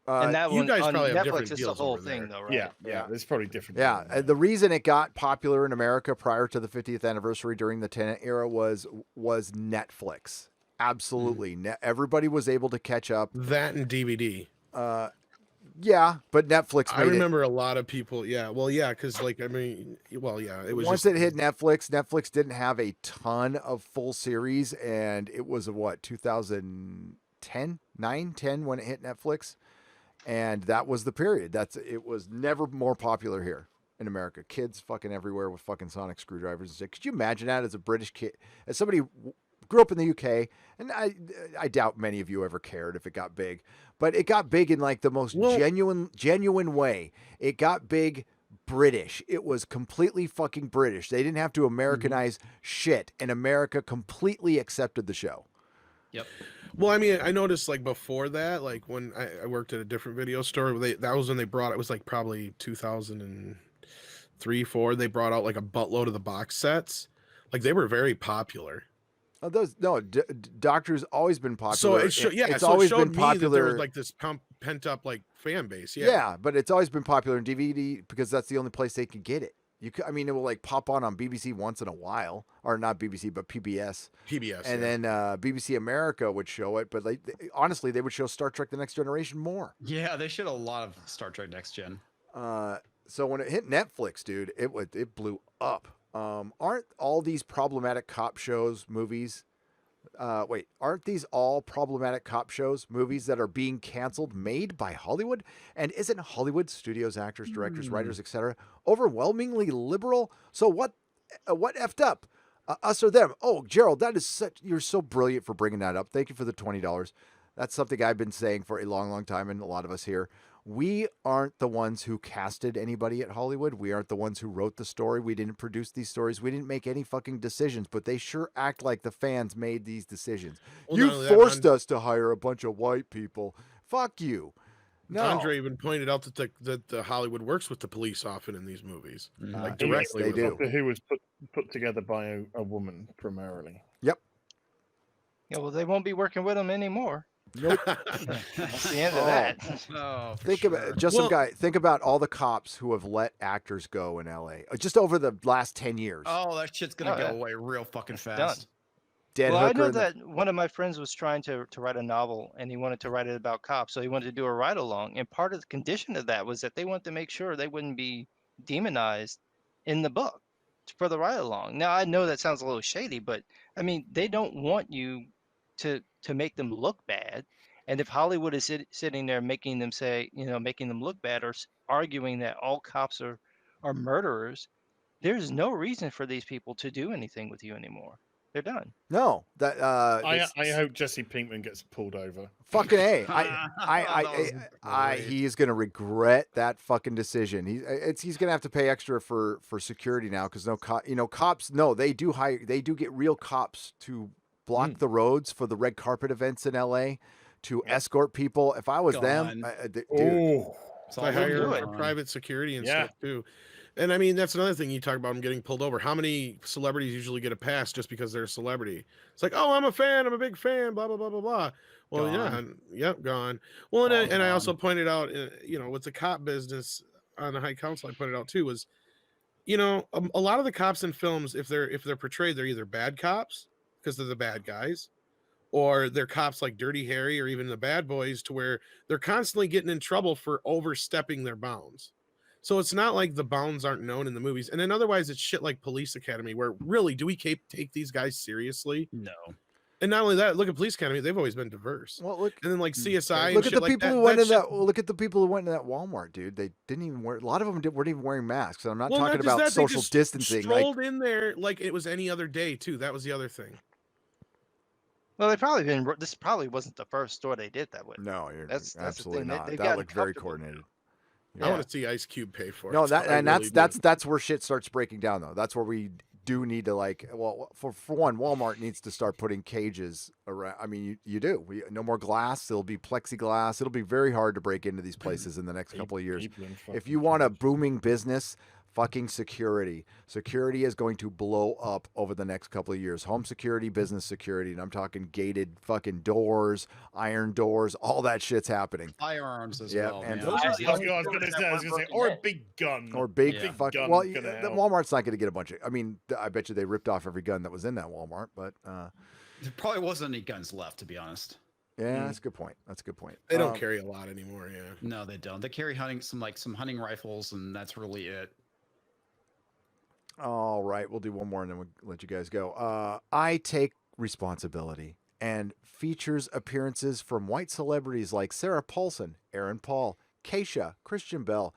Speaker 6: And that
Speaker 7: you
Speaker 6: one
Speaker 7: guys
Speaker 6: on
Speaker 7: probably have
Speaker 6: Netflix
Speaker 7: different
Speaker 6: is the
Speaker 7: deals
Speaker 6: whole
Speaker 7: over
Speaker 6: thing,
Speaker 7: there.
Speaker 6: though, right?
Speaker 1: Yeah, there's probably different.
Speaker 3: Yeah, and the reason it got popular in America prior to the 50th anniversary during the Tennant era was Netflix. Absolutely, everybody was able to catch up.
Speaker 7: That and DVD.
Speaker 3: Yeah, but Netflix.
Speaker 7: I remember a lot of people. Yeah, well, yeah, because it was
Speaker 3: once it hit Netflix. Netflix didn't have a ton of full series, and it was 2010, 10 when it hit Netflix, and that was the period. It was never more popular here in America. Kids fucking everywhere with fucking sonic screwdrivers and shit. Could you imagine that as a British kid, as somebody grew up in the UK, and I doubt many of you ever cared if it got big, but it got big in like the most genuine way. It got big British. It was completely fucking British. They didn't have to Americanize shit, and America completely accepted the show.
Speaker 21: Yep.
Speaker 7: Well, I mean, I noticed like before that, like when I worked at a different video store, that was when they brought, it was like probably 2003, 4. They brought out like a buttload of the box sets. Like they were very popular.
Speaker 3: Doctor's always been popular.
Speaker 7: So
Speaker 3: it's always been popular.
Speaker 7: That there was like this pent up like fan base.
Speaker 3: Yeah, but it's always been popular in DVD because that's the only place they can get it. It will like pop on BBC once in a while, or not BBC, but PBS. And then BBC America would show it, but honestly, they would show Star Trek: The Next Generation more.
Speaker 21: Yeah, they showed a lot of Star Trek Next Gen.
Speaker 3: So when it hit Netflix, dude, it blew up. Aren't all these problematic cop shows movies? Aren't these all problematic cop shows movies that are being canceled made by Hollywood? And isn't Hollywood, studios, actors, directors, writers, etc., overwhelmingly liberal? So what effed up? Us or them? Oh, Gerald, you're so brilliant for bringing that up. Thank you for the $20. That's something I've been saying for a long, long time, and a lot of us here. We aren't the ones who casted anybody at Hollywood. We aren't the ones who wrote the story. We didn't produce these stories. We didn't make any fucking decisions, but they sure act like the fans made these decisions. Well, you forced us to hire a bunch of white people. Fuck you. No.
Speaker 7: Andre even pointed out that the Hollywood works with the police often in these movies.
Speaker 3: Like directly, they do.
Speaker 1: Who was put together by a woman primarily.
Speaker 3: Yep.
Speaker 6: Yeah, well, they won't be working with them anymore.
Speaker 3: Nope.
Speaker 6: That's the end of that.
Speaker 3: Think about all the cops who have let actors go in LA just over the last 10 years.
Speaker 21: Oh, that shit's gonna go away real fucking fast.
Speaker 6: I know that one of my friends was trying to write a novel, and he wanted to write it about cops, so he wanted to do a ride along. And part of the condition of that was that they wanted to make sure they wouldn't be demonized in the book for the ride along. Now I know that sounds a little shady, but I mean they don't want you to make them look bad. And if Hollywood is sitting there making them making them look bad, or arguing that all cops are murderers, there's no reason for these people to do anything with you anymore. They're done.
Speaker 3: No,
Speaker 1: I hope Jesse Pinkman gets pulled over.
Speaker 3: Fucking A. He is going to regret that fucking decision. He's going to have to pay extra for security now because cops. No, they do get real cops to block the roads for the red carpet events in LA, to escort people. If I was them, dude.
Speaker 7: So I hire for private security and stuff too. And I mean, that's another thing you talk about them getting pulled over. How many celebrities usually get a pass just because they're a celebrity? It's like, oh, I'm a fan. I'm a big fan. Blah, blah, blah, blah, blah. Well, gone. Well, and I also pointed out, with the cop business on the High Council, I pointed out too, was, a lot of the cops in films, if they're portrayed, they're either bad cops because they're the bad guys, or they're cops like Dirty Harry or even the Bad Boys, to where they're constantly getting in trouble for overstepping their bounds. So it's not like the bounds aren't known in the movies. And then otherwise it's shit like Police Academy, where really, do we take these guys seriously?
Speaker 21: No.
Speaker 7: And not only that, look at Police Academy; they've always been diverse.
Speaker 3: Well, look,
Speaker 7: and then like CSI.
Speaker 3: Look at the people who went in that.
Speaker 7: Well,
Speaker 3: look at the people who went into that Walmart, dude. They didn't even wear. A lot of them weren't even wearing masks. And I'm not talking about social distancing.
Speaker 7: Strolled in there like it was any other day too. That was the other thing.
Speaker 6: Well, this probably wasn't the first store they did that with.
Speaker 3: No, that's absolutely
Speaker 6: the thing.
Speaker 3: not. That looked very coordinated.
Speaker 7: Yeah. I want to see Ice Cube pay for it.
Speaker 3: No, that's where shit starts breaking down though. That's where we do need to for one, Walmart needs to start putting cages around. I mean, you do. No more glass. It'll be plexiglass. It'll be very hard to break into these places in the next couple of years. If you want a booming business, fucking security. Security is going to blow up over the next couple of years. Home security, business security, and I'm talking gated fucking doors, iron doors, all that shit's happening.
Speaker 21: Firearms as well.
Speaker 3: And
Speaker 21: man.
Speaker 1: I was gonna say, or a big gun.
Speaker 3: Or big fucking. Well, Walmart's not going to get a bunch of. I mean, I bet you they ripped off every gun that was in that Walmart, but
Speaker 21: there probably wasn't any guns left, to be honest.
Speaker 3: Yeah, that's a good point. That's a good point.
Speaker 7: They don't carry a lot anymore. Yeah.
Speaker 21: No, they don't. They carry some hunting rifles, and that's really it.
Speaker 3: All right, we'll do one more and then we'll let you guys go. I take responsibility and features appearances from white celebrities like Sarah Paulson, Aaron Paul, Keisha, Christian Bell,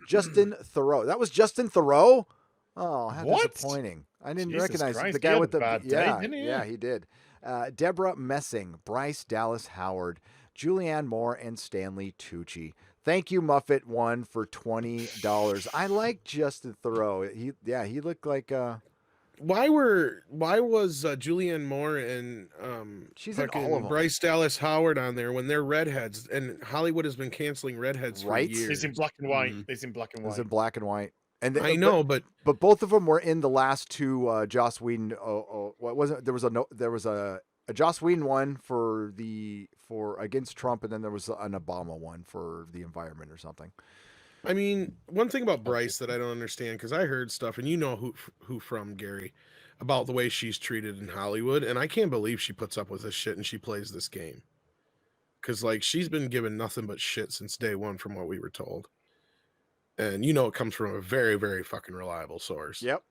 Speaker 3: Justin Theroux. That was Justin Theroux? Oh, how disappointing. I didn't recognize the guy with the
Speaker 1: bad day, didn't he?
Speaker 3: Yeah, he did. Deborah Messing, Bryce Dallas Howard, Julianne Moore, and Stanley Tucci. Thank you, Muffet1, for $20. I like Justin Theroux. He looked like.
Speaker 7: Why was Julianne Moore and
Speaker 3: she's in all of them.
Speaker 7: Bryce Dallas Howard on there when they're redheads, and Hollywood has been canceling redheads for years.
Speaker 1: It's in black and white. It's in black and white.
Speaker 3: It's in black and white. And
Speaker 7: I know, but
Speaker 3: both of them were in the last two Joss Whedon. What was it? There was a Joss Whedon one for against Trump, and then there was an Obama one for the environment or something.
Speaker 7: I mean, one thing about Bryce that I don't understand, because I heard stuff, and you know who from, Gary, about the way she's treated in Hollywood, and I can't believe she puts up with this shit and she plays this game. Because she's been given nothing but shit since day one, from what we were told. And it comes from a very, very fucking reliable source.
Speaker 3: Yep.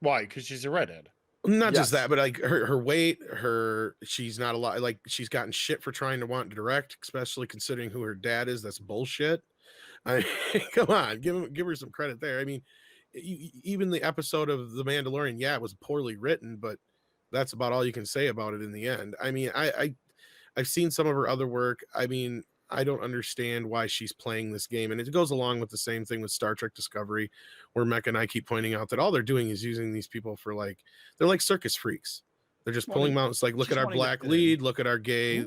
Speaker 1: Why? Because she's a redhead.
Speaker 7: Not just that, but her weight, she's not a lot. She's gotten shit for trying to want to direct, especially considering who her dad is. That's bullshit. I mean, come on, give her some credit there. I mean, even the episode of The Mandalorian, it was poorly written, but that's about all you can say about it in the end. I mean, I've seen some of her other work. I mean, I don't understand why she's playing this game. And it goes along with the same thing with Star Trek Discovery, where Mecca and I keep pointing out that all they're doing is using these people for they're like circus freaks. They're just pulling them out. It's like, look at our black lead, look at our gay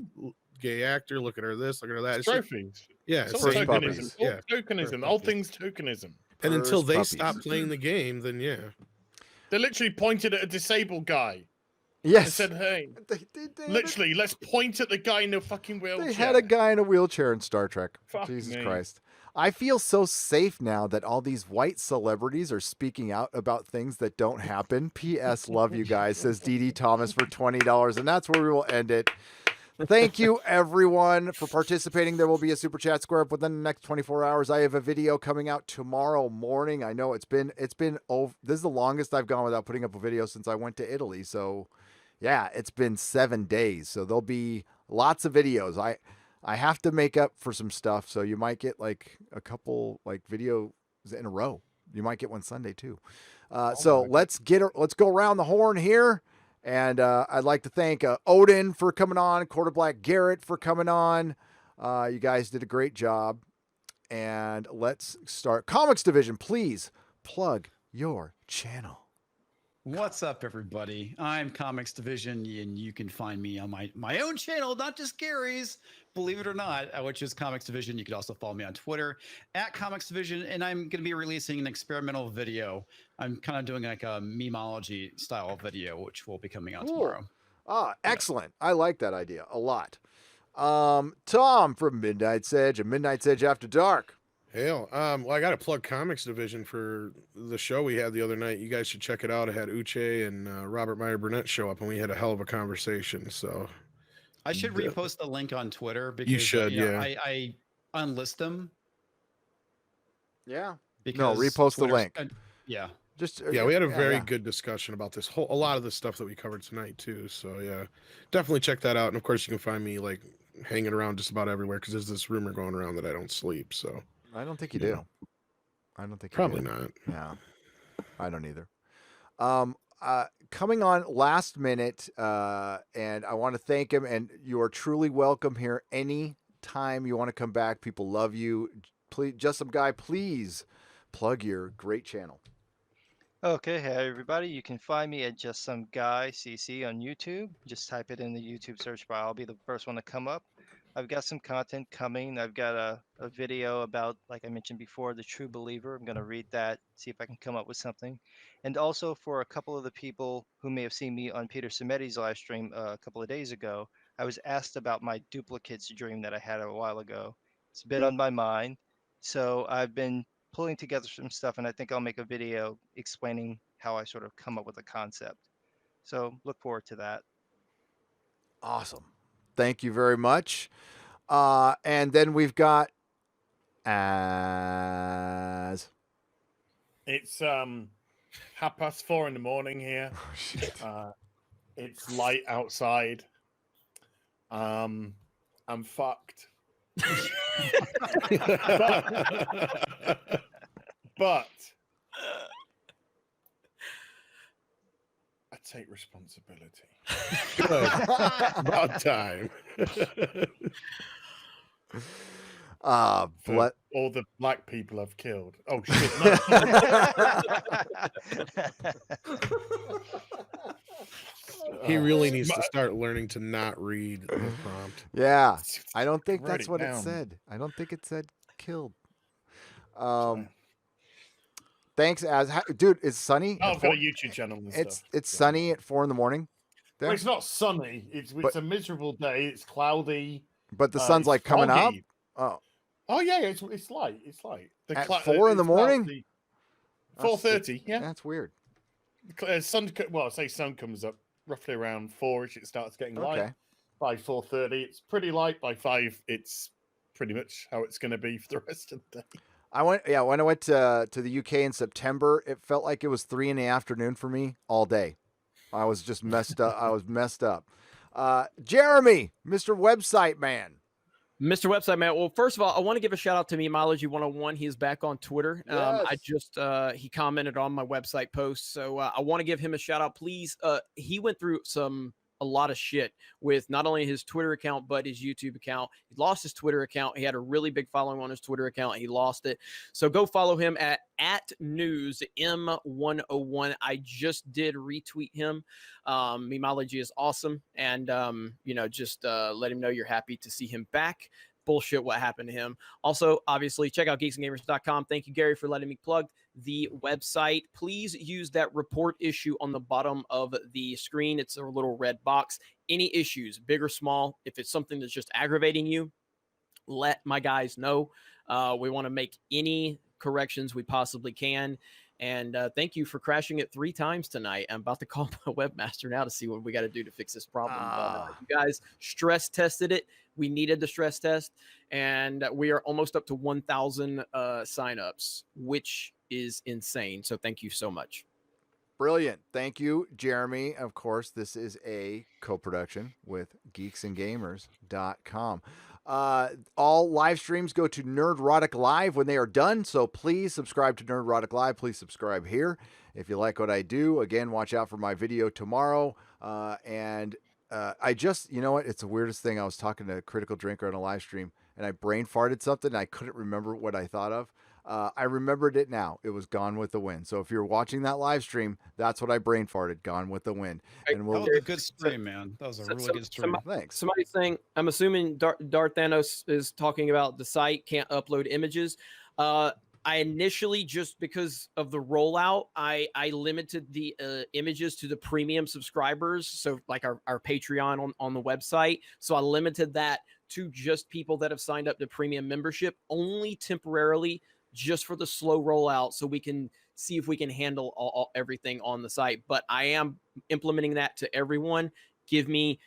Speaker 7: actor, look at her this, look at her that.
Speaker 1: It's trophies.
Speaker 7: It's
Speaker 1: tokenism.
Speaker 7: Yeah.
Speaker 1: Tokenism. All things tokenism.
Speaker 7: And until they stop playing the game, then
Speaker 1: They literally pointed at a disabled guy.
Speaker 3: Yes.
Speaker 1: And said, hey, literally, let's point at the guy in a fucking wheelchair.
Speaker 3: They had a guy in a wheelchair in Star Trek.
Speaker 1: Fuck
Speaker 3: Jesus
Speaker 1: me.
Speaker 3: Christ. I feel so safe now that all these white celebrities are speaking out about things that don't happen. P.S. Love you guys, says Dee Thomas for $20. And that's where we will end it. Thank you, everyone, for participating. There will be a Super Chat square up within the next 24 hours. I have a video coming out tomorrow morning. I know this is the longest I've gone without putting up a video since I went to Italy. So, yeah, it's been 7 days. So there'll be lots of videos. I have to make up for some stuff. So you might get a couple videos in a row. You might get one Sunday too. So let's go around the horn here. And I'd like to thank Odin for coming on, Black Garrett for coming on. You guys did a great job. And let's start. Comics Division, please plug your channel.
Speaker 21: What's up, everybody? I'm Comics Division, and you can find me on my own channel, not just Gary's, believe it or not, which is Comics Division. You can also follow me on Twitter at Comics Division, and I'm going to be releasing an experimental video. I'm kind of doing like a memeology style video, which will be coming out tomorrow.
Speaker 3: Excellent. I like that idea a lot. Tom from Midnight's Edge and Midnight's Edge After Dark.
Speaker 7: Well, I got to plug Comics Division for the show we had the other night. You guys should check it out. I had Uche and Robert Meyer Burnett show up, and we had a hell of a conversation. So
Speaker 21: I should repost the link on Twitter because
Speaker 7: you should.
Speaker 21: I unlist them.
Speaker 3: Yeah.
Speaker 21: Because
Speaker 3: repost the link.
Speaker 21: Yeah.
Speaker 7: We had a very good discussion about this a lot of the stuff that we covered tonight too. So yeah, definitely check that out. And of course, you can find me like hanging around just about everywhere because there's this rumor going around that I don't sleep. So
Speaker 3: I don't think you do. I don't think
Speaker 7: probably
Speaker 3: you do.
Speaker 7: not.
Speaker 3: Yeah, I don't either. Coming on last minute, and I want to thank him. And you are truly welcome here any time you want to come back. People love you. Please, Just Some Guy, please plug your great channel.
Speaker 6: Okay, hey everybody. You can find me at Just Some Guy CC on YouTube. Just type it in the YouTube search bar. I'll be the first one to come up. I've got some content coming. I've got a video about, like I mentioned before, the True Believer. I'm going to read that, see if I can come up with something. And also for a couple of the people who may have seen me on Peter Simeti's live stream a couple of days ago, I was asked about my duplicates dream that I had a while ago. It's been on my mind. So I've been pulling together some stuff, and I think I'll make a video explaining how I sort of come up with a concept. So look forward to that.
Speaker 3: Awesome. Thank you very much. And then we've got as
Speaker 1: it's 4:30 in the morning here.
Speaker 3: Oh, shit.
Speaker 1: It's light outside. I'm fucked. but I take responsibility.
Speaker 7: Good. About time.
Speaker 1: For all the black people I've killed. Oh shit! No.
Speaker 7: He really needs to start learning to not read the prompt.
Speaker 3: Yeah, I don't think that's what
Speaker 1: down.
Speaker 3: it said. I don't think it said killed. Thanks, dude. It's sunny.
Speaker 1: Oh, I've got a YouTube channel. And
Speaker 3: it's sunny at 4 a.m. there.
Speaker 1: Well, it's not sunny. It's a miserable day. It's cloudy.
Speaker 3: But the sun's like coming up.
Speaker 1: Oh yeah, it's light. It's light.
Speaker 3: At 4 in the morning.
Speaker 1: 4:30. Yeah,
Speaker 3: that's weird.
Speaker 1: Sun. Well, I say sun comes up roughly around 4ish. It starts getting light. By 4:30, it's pretty light. By 5, it's pretty much how it's going to be for the rest of the day.
Speaker 3: When I went to the UK in September, it felt like it was 3 in the afternoon for me all day. I was just messed up. Jeremy, Mr. Website Man.
Speaker 2: Mr. Website Man. Well, first of all, I want to give a shout out to Memeology 101. He is back on Twitter.
Speaker 3: Yes.
Speaker 2: He commented on my website post. So I want to give him a shout out, please. He went through a lot of shit with not only his Twitter account, but his YouTube account. He lost his Twitter account. He had a really big following on his Twitter account. He lost it. So go follow him at newsm101. I just did retweet him. Memeology is awesome. And, just let him know you're happy to see him back. Bullshit what happened to him. Also, obviously, check out geeksandgamers.com. Thank you, Gary, for letting me plug the website. Please use that report issue on the bottom of the screen. It's a little red box. Any issues, big or small, if it's something that's just aggravating you, let my guys know. We want to make any corrections we possibly can. And thank you for crashing it 3 times tonight. I'm about to call my webmaster now to see what we got to do to fix this problem. You guys stress tested it. We needed the stress test, and we are almost up to 1,000 signups, which is insane. So thank you so much.
Speaker 3: Brilliant. Thank you, Jeremy. Of course, this is a co-production with geeksandgamers.com. All live streams go to Nerdrotic Live when they are done. So please subscribe to Nerdrotic Live. Please subscribe here. If you like what I do, again, watch out for my video tomorrow. I just, you know what? It's the weirdest thing. I was talking to Critical Drinker on a live stream and I brain farted something. And I couldn't remember what I thought of. I remembered it now. It was Gone with the Wind. So if you're watching that live stream, that's what I brain farted. Gone with the Wind. And
Speaker 21: that was a good stream, man. That was a really good stream.
Speaker 3: Thanks.
Speaker 2: Somebody's saying, I'm assuming Darth Thanos is talking about the site can't upload images. I initially, just because of the rollout, I limited the images to the premium subscribers. So like our Patreon on the website. So I limited that to just people that have signed up to premium membership, only temporarily, just for the slow rollout, so we can see if we can handle everything on the site. But I am implementing that to everyone. Give me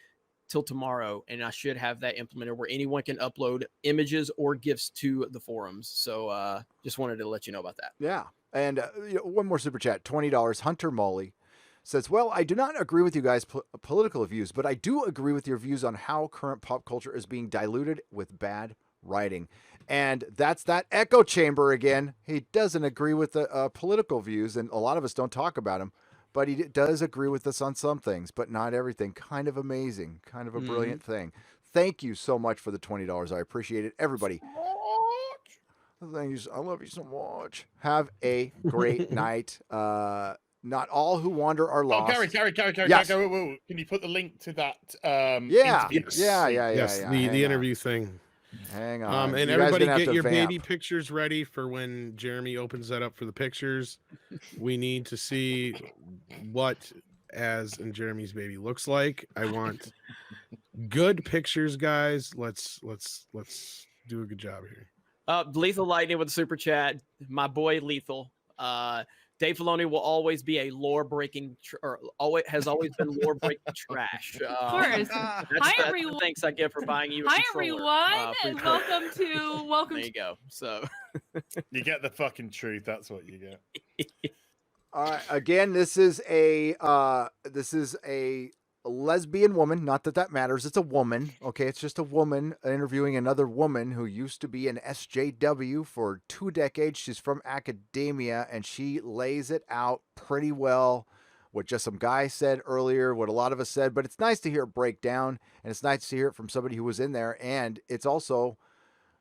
Speaker 2: till tomorrow, and I should have that implemented where anyone can upload images or GIFs to the forums. So just wanted to let you know about that.
Speaker 3: Yeah. And one more super chat, $20. Hunter Molly says, well, I do not agree with you guys' political views, but I do agree with your views on how current pop culture is being diluted with bad writing. And that's that echo chamber again. He doesn't agree with the political views, and a lot of us don't talk about him, but he does agree with us on some things, but not everything. Kind of amazing, kind of a brilliant thing. Thank you so much for the $20. I appreciate it. Everybody. Thank you. I love you so much. Have a great night. Not all who wander are lost.
Speaker 1: Gary,
Speaker 3: yes.
Speaker 1: Can you put the link to that?
Speaker 3: Yeah.
Speaker 1: Interview?
Speaker 7: Yes,
Speaker 3: yeah.
Speaker 7: The interview thing.
Speaker 3: Hang on.
Speaker 7: And everybody get your baby pictures ready for when Jeremy opens that up for the pictures. We need to see what Az and Jeremy's baby looks like. I want good pictures, guys. Let's do a good job here.
Speaker 2: Lethal Lightning with the super chat. My boy Lethal. Dave Filoni will always be a lore-breaking, has always been lore-breaking trash.
Speaker 10: Of course. Hi, everyone.
Speaker 2: Thanks I get for buying you a
Speaker 10: Hi,
Speaker 2: controller,
Speaker 10: everyone, and welcome to
Speaker 2: There you go. So
Speaker 1: you get the fucking truth. That's what you get.
Speaker 3: All right. Again, this is a lesbian woman. Not that matters. It's a woman. Okay, it's just a woman interviewing another woman who used to be an SJW for 2 decades. She's from academia, and she lays it out pretty well. What just some guy said earlier, what a lot of us said, but it's nice to hear it break down, and it's nice to hear it from somebody who was in there. And it's also,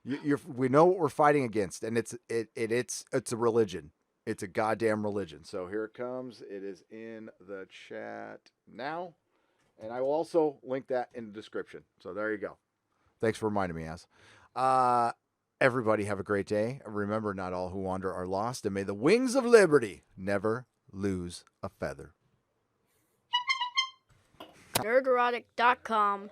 Speaker 3: we know what we're fighting against, and it's a religion. It's a goddamn religion. So here it comes. It is in the chat now. And I will also link that in the description. So there you go. Thanks for reminding me, Az. Everybody have a great day. Remember, not all who wander are lost. And may the wings of liberty never lose a feather.
Speaker 12: Nerdrotic.com.